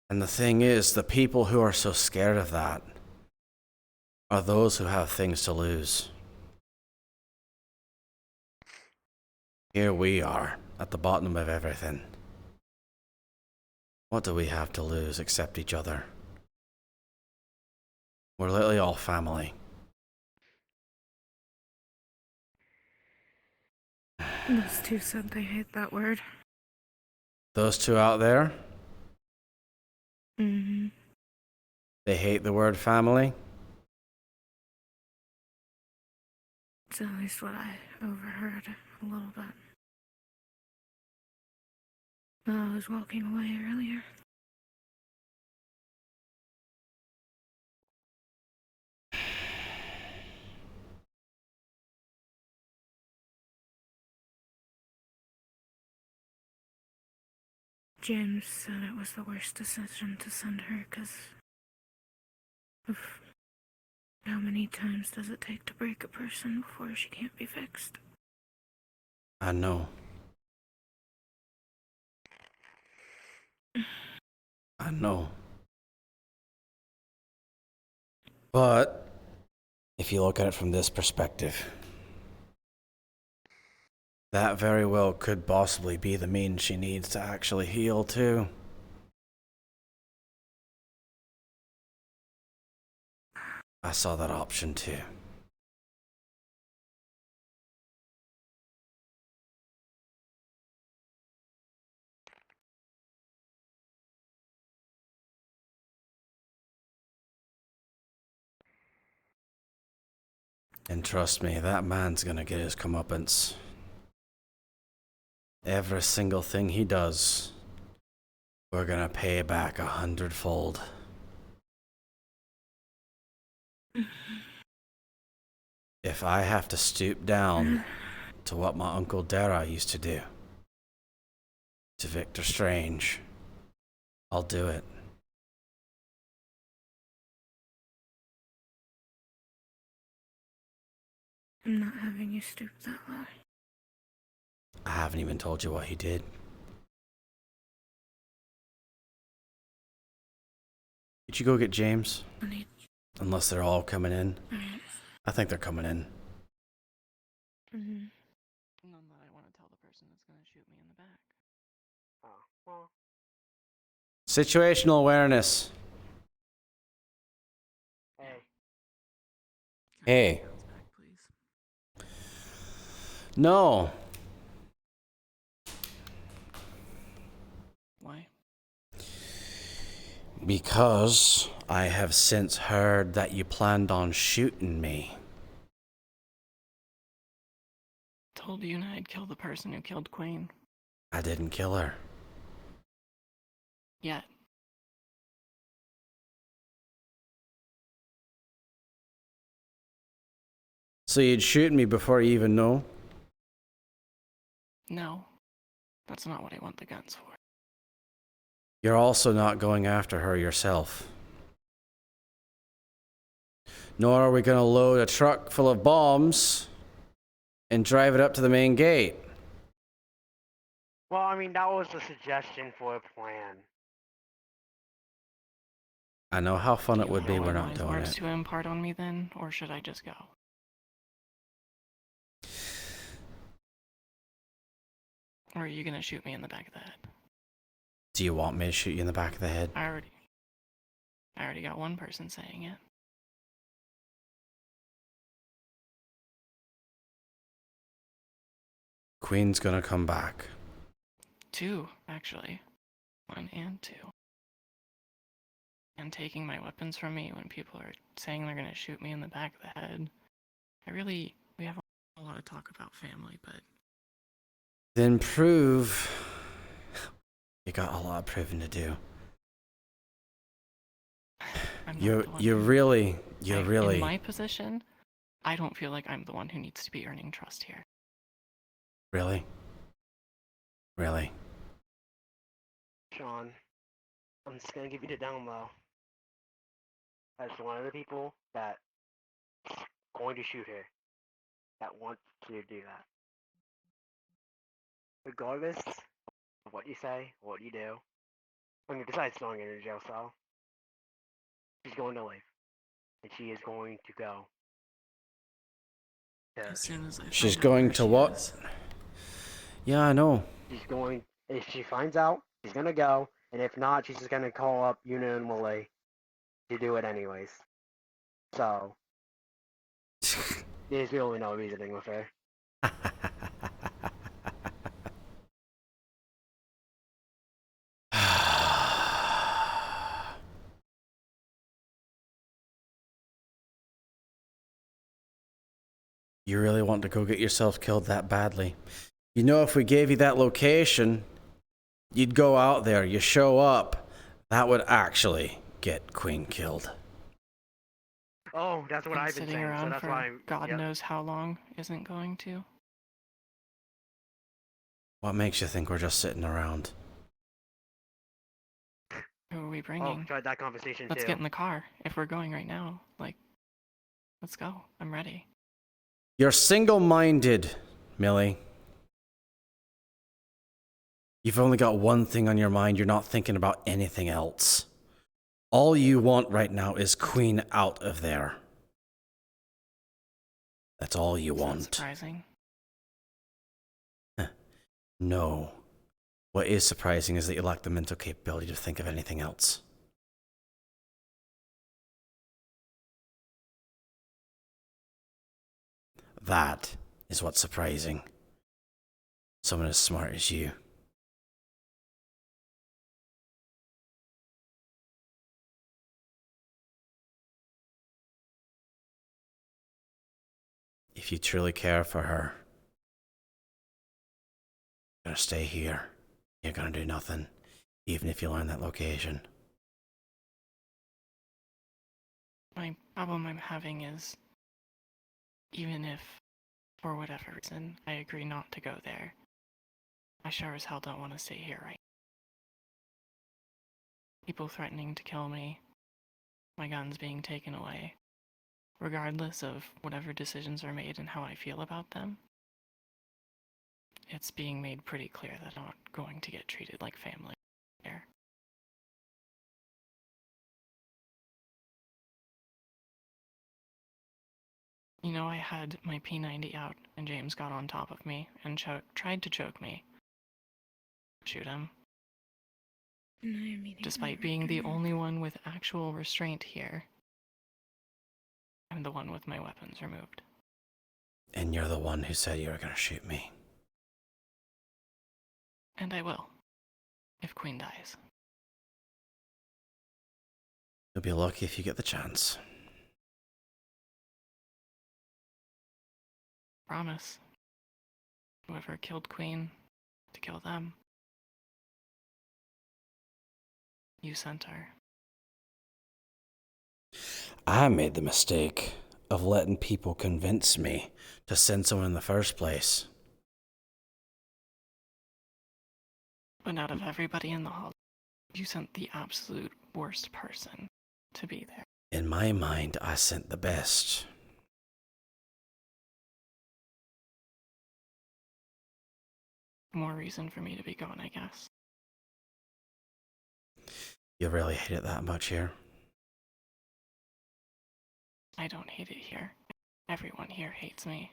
And the thing is, the people who are so scared of that are those who have things to lose. Here we are, at the bottom of everything. What do we have to lose except each other? We're literally all family. Those two said they hate that word. Those two out there, Mm-hmm. they hate the word family. It's at least what I overheard a little bit. I was walking away earlier. James said it was the worst decision to send her because of how many times does it take to break a person before she can't be fixed. I know. I know. But if you look at it from this perspective, that very well could possibly be the means she needs to actually heal too. I saw that option too. And trust me, that man's gonna get his comeuppance. Every single thing he does, we're gonna pay back 100-fold. If I have to stoop down to what my Uncle Dara used to do to Victor Strange, I'll do it. I'm not having you stoop that low. I haven't even told you what he did. Did you go get James? Unless they're all coming in. I think they're coming in. None that I want to tell the person that's gonna shoot me in the back. Oh, well. Situational awareness. Hey. No. Why? Because I have since heard that you planned on shooting me. Told you and I'd kill the person who killed Queen. I didn't kill her. Yet. So you'd shoot me before you even know? No. That's not what I want the guns for. You're also not going after her yourself. Nor are we going to load a truck full of bombs and drive it up to the main gate. Well, I mean, that was a suggestion for a plan. I know how fun it would be. We're not doing Words it. to impart on me then, or should I just go? Or are you gonna shoot me in the back of the head? Do you want me to shoot you in the back of the head? I already got one person saying it. Queen's gonna come back. Two, actually. 1 and 2. And taking my weapons from me when people are saying they're gonna shoot me in the back of the head. We have a lot of talk about family, but... Then prove. You got a lot of proving to do. You really. In my position, I don't feel like I'm the one who needs to be earning trust here. Really? Really? Sean, I'm just gonna give you the down low. As one of the people that's going to shoot her, that wants to do that. Regardless of what you say, what you do, when you decide throwing her in a jail cell, she's going to leave. And she is going to go. As soon as She's going to what? Yeah, I know. She's going, if she finds out, she's gonna go, and if not, she's just gonna call up Una and Willie to do it anyways. So, there's really no reasoning with her. You really want to go get yourself killed that badly. You know, if we gave you that location, you'd go out there, you show up, that would actually get Queen killed. Oh, that's what I've been sitting saying, around so that's for why God knows how long isn't going to. What makes you think we're just sitting around? Who are we bringing? Oh, tried that conversation Let's too. get in the car. If we're going right now, let's go. I'm ready. You're single-minded, Millie. You've only got one thing on your mind. You're not thinking about anything else. All you want right now is Queen out of there. That's all you want. Surprising. No. What is surprising is that you lack the mental capability to think of anything else. That is what's surprising. Someone as smart as you. If you truly care for her, you're gonna stay here. You're gonna do nothing, even if you learn that location. My problem I'm having is, even if, for whatever reason, I agree not to go there, I sure as hell don't want to stay here right now. People threatening to kill me, my guns being taken away, regardless of whatever decisions are made and how I feel about them. It's being made pretty clear that I'm not going to get treated like family here. You know, I had my P90 out, and James got on top of me and tried to choke me. Shoot him. Despite being the only one with actual restraint here, I'm the one with my weapons removed. And you're the one who said you were going to shoot me. And I will, if Queen dies. You'll be lucky if you get the chance. Promise. Whoever killed Queen, to kill them. You sent her. I made the mistake of letting people convince me to send someone in the first place. But out of everybody in the hall, you sent the absolute worst person to be there. In my mind, I sent the best. More reason for me to be gone, I guess. You really hate it that much here? I don't hate it here. Everyone here hates me.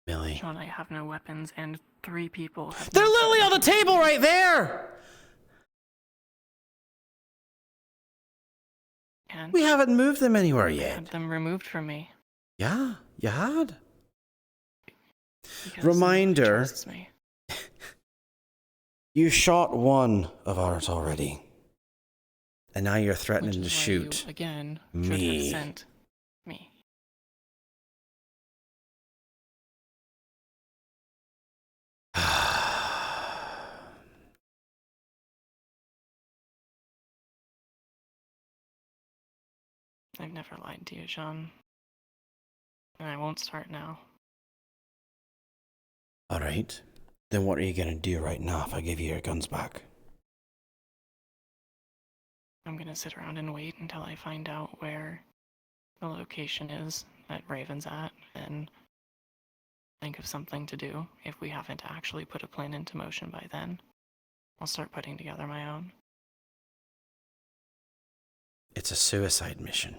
Millie. Sean, I have no weapons, and 3 people have... They're literally on the table right there! And we haven't moved them anywhere I yet. had them removed from me. Yeah, you had. Because Reminder, trusts me. you shot one of ours already. And now you're threatening to shoot you, again, me. should have sent me. I've never lied to you, Sean. And I won't start now. Alright. Then what are you gonna do right now if I give you your guns back? I'm gonna sit around and wait until I find out where the location is that Raven's at, and think of something to do. If we haven't actually put a plan into motion by then, I'll start putting together my own. It's a suicide mission.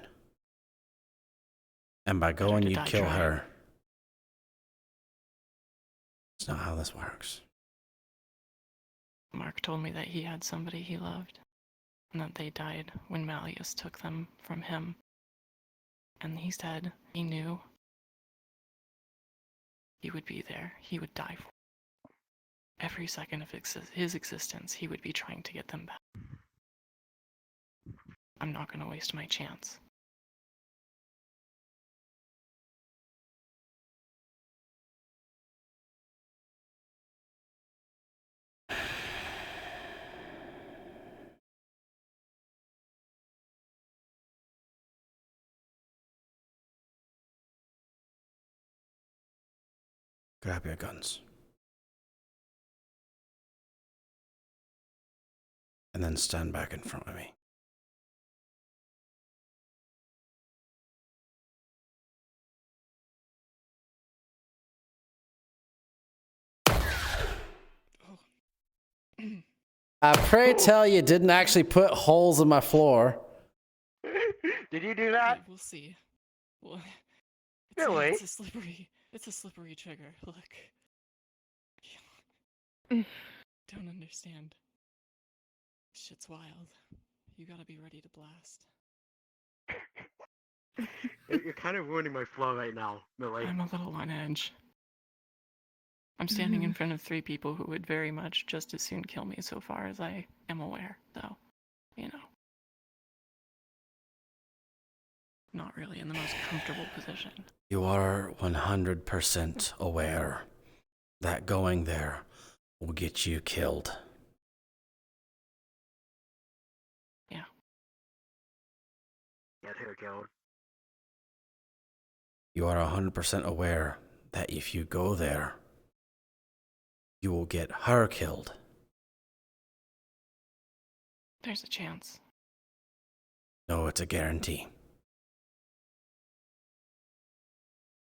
And by going, you'd kill her. It's not how this works. Mark told me that he had somebody he loved, and that they died when Malleus took them from him. And he said he knew he would be there. He would die for it. Every second of his existence, he would be trying to get them back. I'm not going to waste my chance. Grab your guns. And then stand back in front of me. I pray tell you didn't actually put holes in my floor. Did you do that? We'll see. Well, Really? It's a slippery trigger. Look. Don't understand. Shit's wild. You gotta be ready to blast. You're kind of ruining my flow right now, Millie. I'm a little on edge. I'm standing in front of 3 people who would very much just as soon kill me so far as I am aware, though. You know. Not really in the most comfortable position. You are 100% aware that going there will get you killed. Yeah. Get her killed. You are 100% aware that if you go there, you will get her killed. There's a chance. No, it's a guarantee.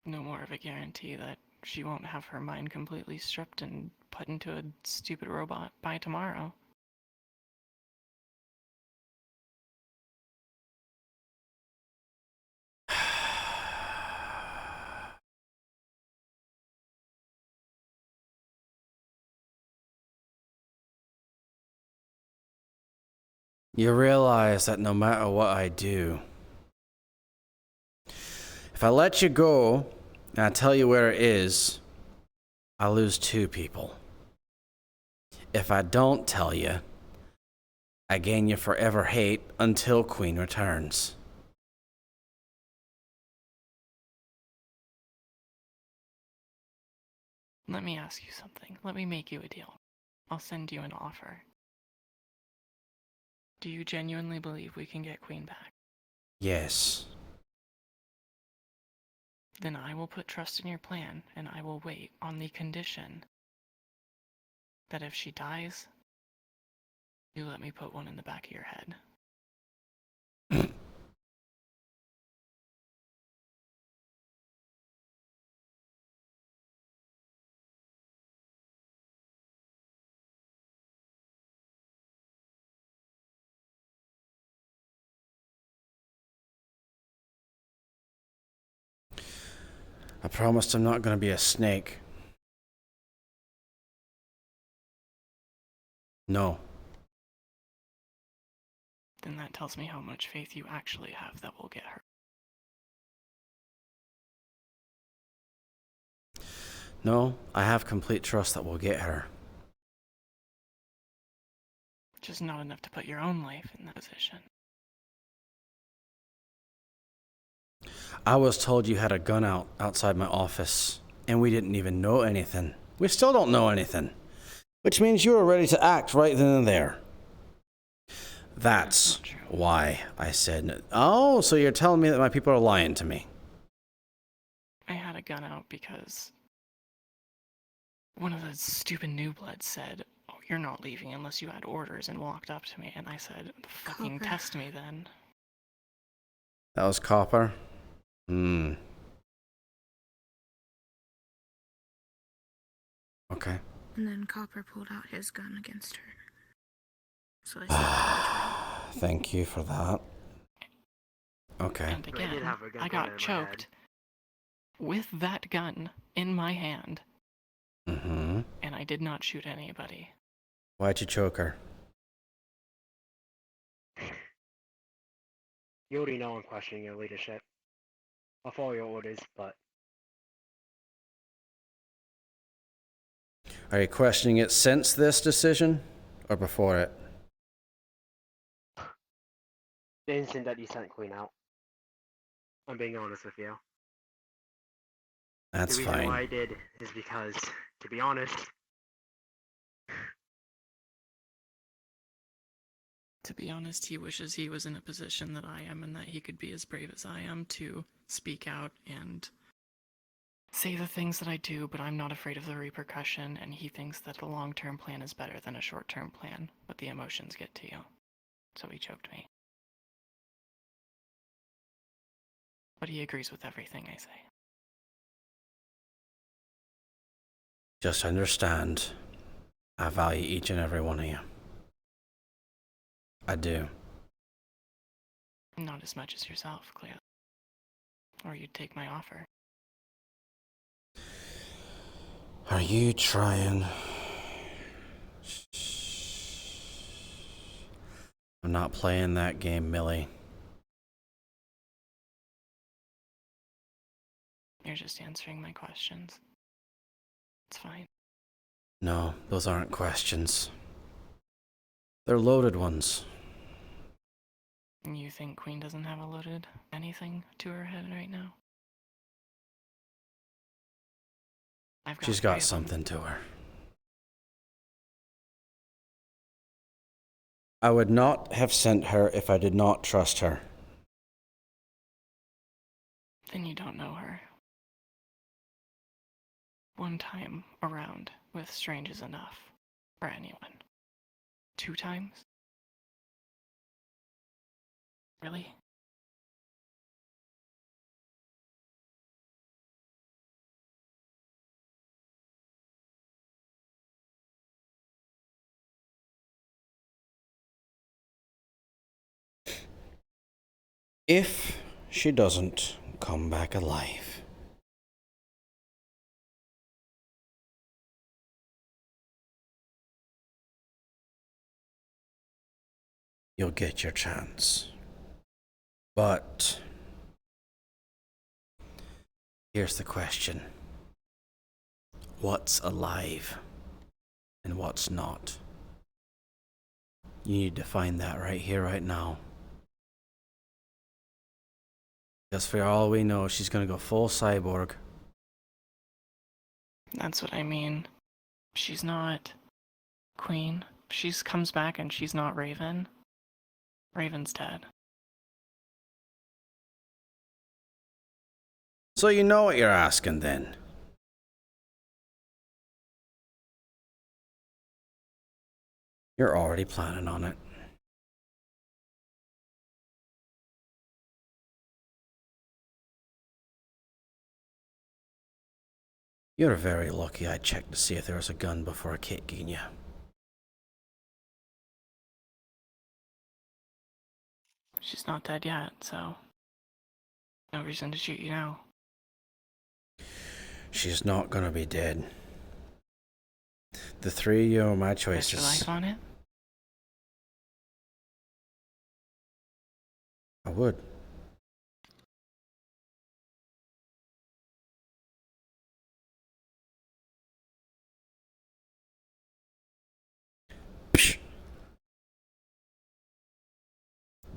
No more of a guarantee that she won't have her mind completely stripped and put into a stupid robot by tomorrow. You realize that no matter what I do, if I let you go and I tell you where it is, I lose 2 people. If I don't tell you, I gain your forever hate until Queen returns. Let me ask you something. Let me make you a deal. I'll send you an offer. Do you genuinely believe we can get Queen back? Yes. Then I will put trust in your plan, and I will wait on the condition that if she dies, you let me put one in the back of your head. I promised I'm not going to be a snake. No. Then that tells me how much faith you actually have that we'll get her. No, I have complete trust that we'll get her. Just not enough to put your own life in that position. I was told you had a gun outside my office, and we didn't even know anything. We still don't know anything. Which means you were ready to act right then and there. That's why I said, oh, so you're telling me that my people are lying to me. I had a gun out because one of the stupid new bloods said, oh, you're not leaving unless you had orders, and walked up to me, and I said, fucking Copper. test me then. That was Copper? Okay. And then Copper pulled out his gun against her. So I said, Thank you for that. Okay. And again, I got choked with that gun in my hand. Mm-hmm. And I did not shoot anybody. Why'd you choke her? You already know I'm questioning your leadership. I'll follow your orders, but Are you questioning it since this decision or before it? the instant that you sent Queen out, I'm being honest with you. That's the reason fine. why I did is because, to be honest, He wishes he was in a position that I am and that he could be as brave as I am to speak out and say the things that I do, but I'm not afraid of the repercussion, and he thinks that a long-term plan is better than a short-term plan, but the emotions get to you. So he choked me. But he agrees with everything I say. Just understand, I value each and every one of you. I do. Not as much as yourself, clearly. Or you'd take my offer. Are you trying? I'm not playing that game, Millie. You're just answering my questions. It's fine. No, those aren't questions. They're loaded ones. You think Queen doesn't have a loaded anything to her head right now? She's got something to her. I would not have sent her if I did not trust her. Then you don't know her. One time around with strange is enough for anyone. 2 times? Really? If she doesn't come back alive. you'll get your chance. But here's the question. What's alive and what's not? You need to find that right here, right now. Because for all we know, she's gonna go full cyborg. That's what I mean. She's not Queen. She comes back and she's not Raven. Raven's dead. So you know what you're asking then. You're already planning on it. You're very lucky I checked to see if there was a gun before I kicked you. She's not dead yet, so no reason to shoot you now. She's not gonna be dead. The three of you are my choices. Bet your life on it? I would. Psh.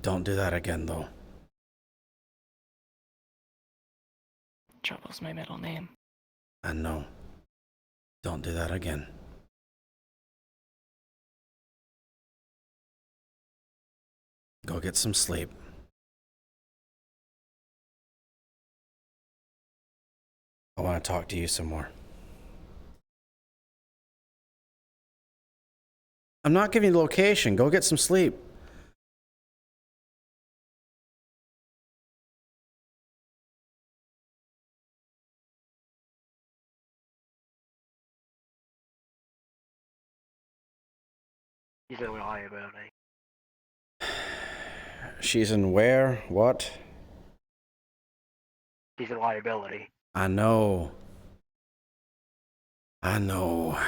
Don't do that again, though. Trouble's my middle name. I know. Don't do that again. Go get some sleep. I want to talk to you some more. I'm not giving you the location. Go get some sleep. She's a liability. She's in where? What? She's a liability. I know. I know.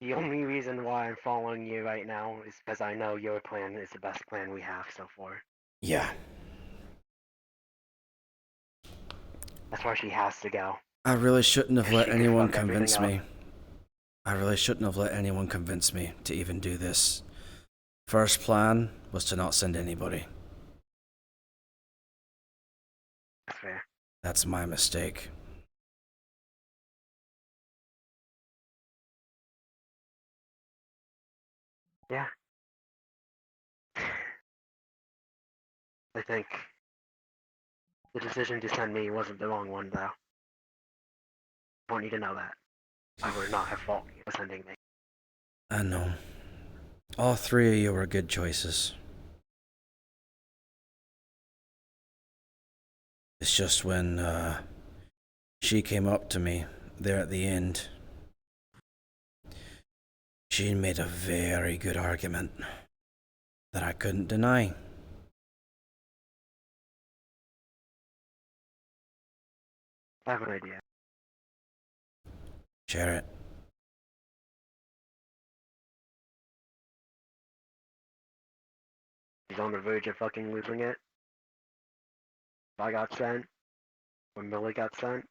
The only reason why I'm following you right now is because I know your plan is the best plan we have so far. Yeah. That's why she has to go. I really shouldn't have let She could anyone fuck everything convince me. up. I really shouldn't have let anyone convince me to even do this. First plan was to not send anybody. That's fair. That's my mistake. Yeah. I think the decision to send me wasn't the wrong one, though. I want you to know that. I would not have fault you for sending me. I know. All three of you were good choices. It's just when she came up to me there at the end, she made a very good argument that I couldn't deny. I have an idea. Share it. She's on the verge of fucking losing it. If I got sent, when Millie got sent,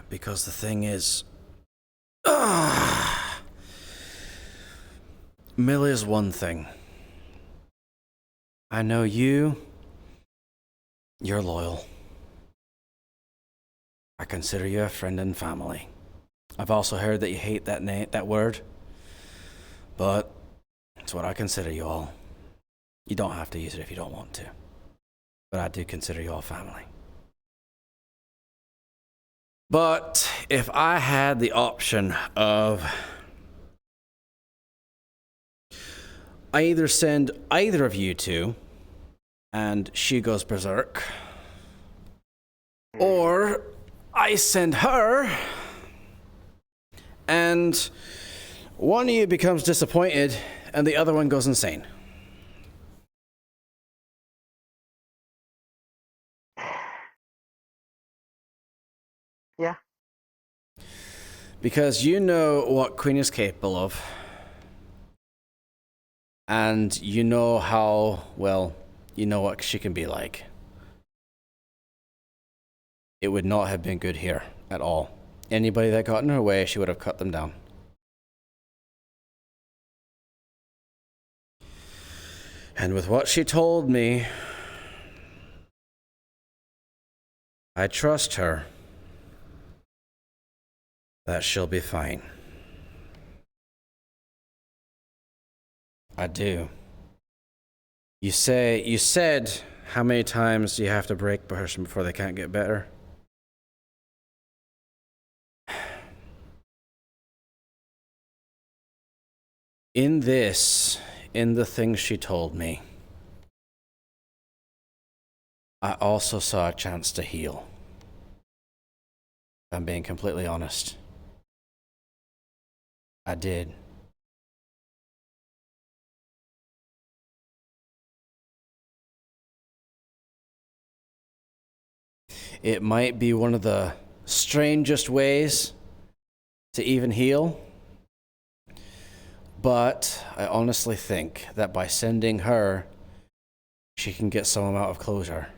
Because the thing is, Millie is one thing. I know you're loyal. I consider you a friend and family. I've also heard that you hate that word, but it's what I consider you all. You don't have to use it if you don't want to, but I do consider you all family. But if I had the option of I either send either of you two and she goes berserk, or I send her and one of you becomes disappointed and the other one goes insane. Because you know what Queen is capable of. And you know how, well, you know what she can be like. It would not have been good here at all. Anybody that got in her way, she would have cut them down. And with what she told me, I trust her that she'll be fine. I do. You said how many times you have to break a person before they can't get better? In the things she told me, I also saw a chance to heal. I'm being completely honest. I did. It might be one of the strangest ways to even heal, but I honestly think that by sending her, she can get some amount of closure.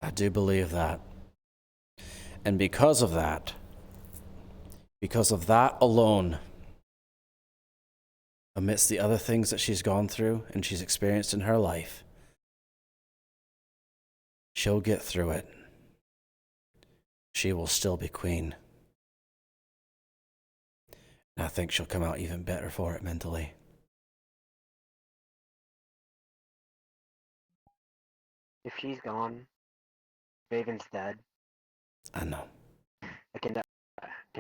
I do believe that. And because of that alone, amidst the other things that she's gone through and she's experienced in her life, she'll get through it. She will still be queen. And I think she'll come out even better for it mentally. If she's gone, Raven's dead. I know. I can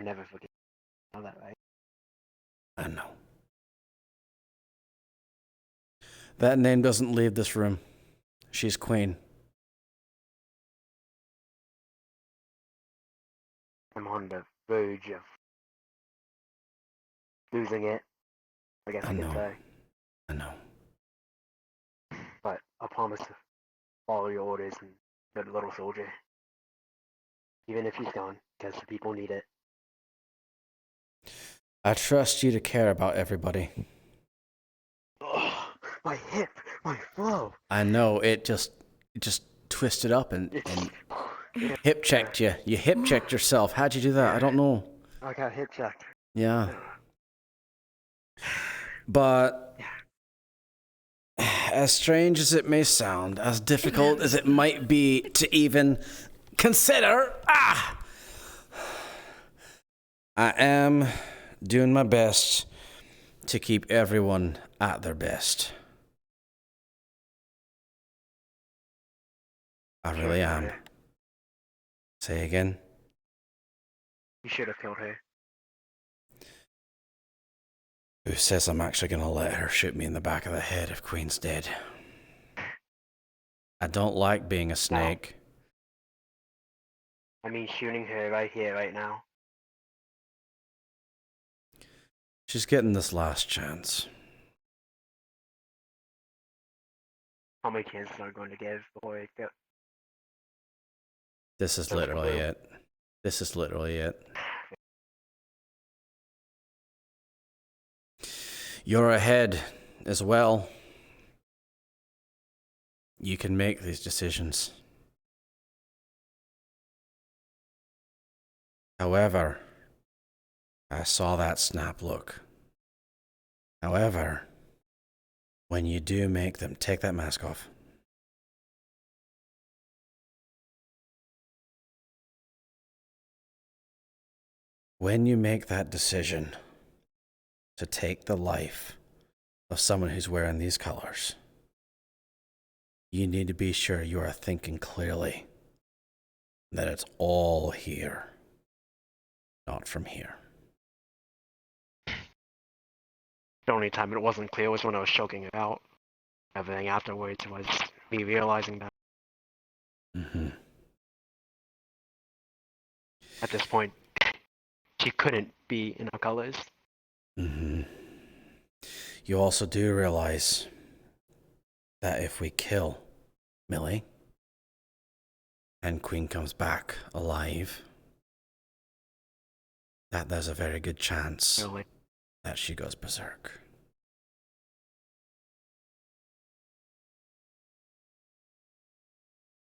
never forget all that, right? I know. That name doesn't leave this room. She's queen. I'm on the verge of losing it, I guess I could say. I know. But I promise to follow your orders and be a little soldier. Even if she's gone, because the people need it. I trust you to care about everybody. Oh, my hip, my flow. I know, it just twisted up and hip checked you. You hip checked yourself. How'd you do that? I don't know. I got hip checked. Yeah. But as strange as it may sound, as difficult as it might be to even consider, I am doing my best to keep everyone at their best. I really am. Say again? You should have killed her. Who says I'm actually going to let her shoot me in the back of the head if Queen's dead? I don't like being a snake. I mean shooting her right here, right now. She's getting this last chance. How many chances are we going to give before it goes? This is literally it. This is literally it. You're ahead as well. You can make these decisions. However, I saw that snap look. However, when you do make them, take that mask off. When you make that decision to take the life of someone who's wearing these colors, you need to be sure you are thinking clearly that it's all here, not from here. The only time it wasn't clear was when I was choking it out. Everything afterwards was me realizing that. Mm-hmm. At this point, she couldn't be in her colors. Mm-hmm. You also do realize that if we kill Millie, and Queen comes back alive, that there's a very good chance that she goes berserk.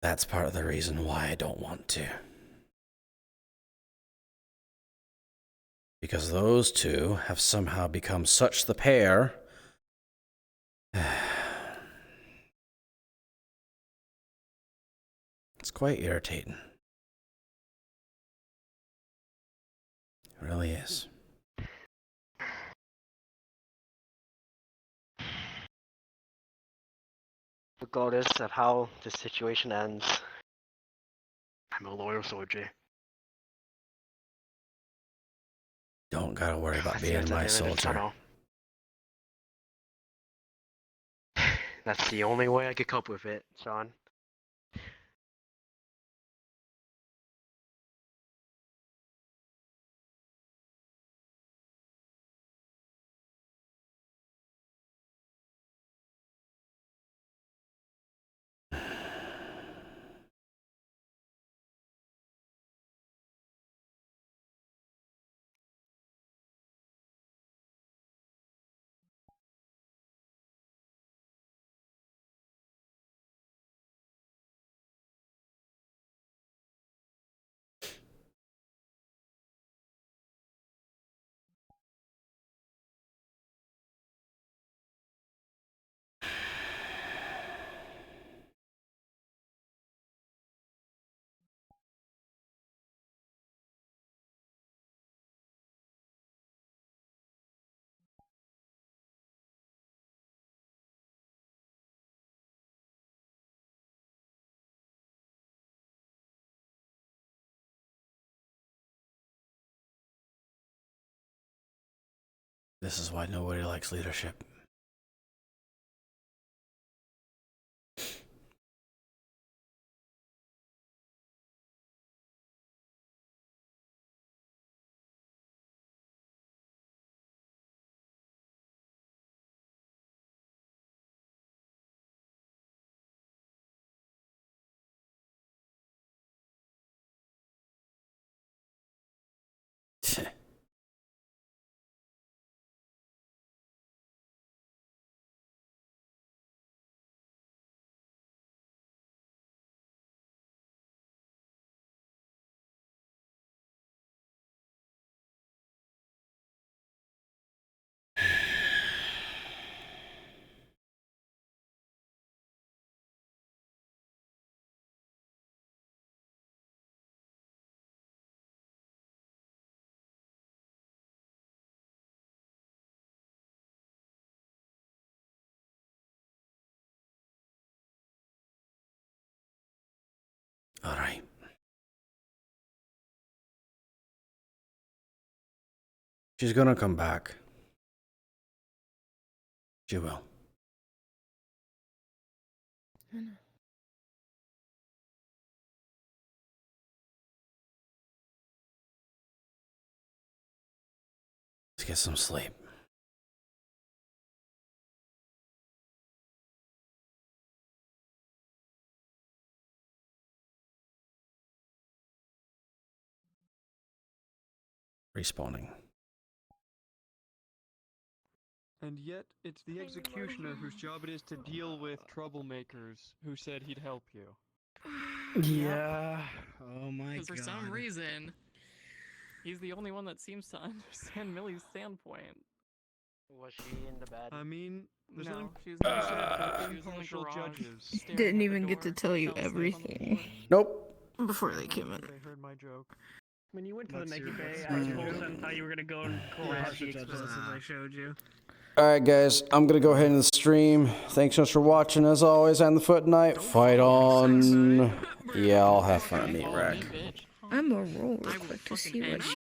That's part of the reason why I don't want to. Because those two have somehow become such the pair. It's quite irritating. It really is. Regardless of how the situation ends, I'm a loyal soldier. Don't gotta worry about being my soldier. That's the only way I could cope with it, Sean. This is why nobody likes leadership. All right. She's gonna come back. She will. Let's get some sleep. Respawning. And yet, it's the executioner whose job it is to deal with troublemakers who said he'd help you. Yeah. Oh my god. For some reason, he's the only one that seems to understand Millie's standpoint. Was she in the bed? I mean, there's No, nothing she was said in the about garage. She was in the impartial garage. judges. Didn't even get to tell you everything. Nope. Before they came in. They heard my joke. When you went to the Let's Nike see, Bay, let's I see. told them how you were gonna go and crash the explosives I showed you. Alright guys, I'm gonna go ahead and stream. Thanks so much for watching as always, and the FootKnight. Fight on. Yeah, I'll have fun at Meat Rack. I'm a roll real quick to see what she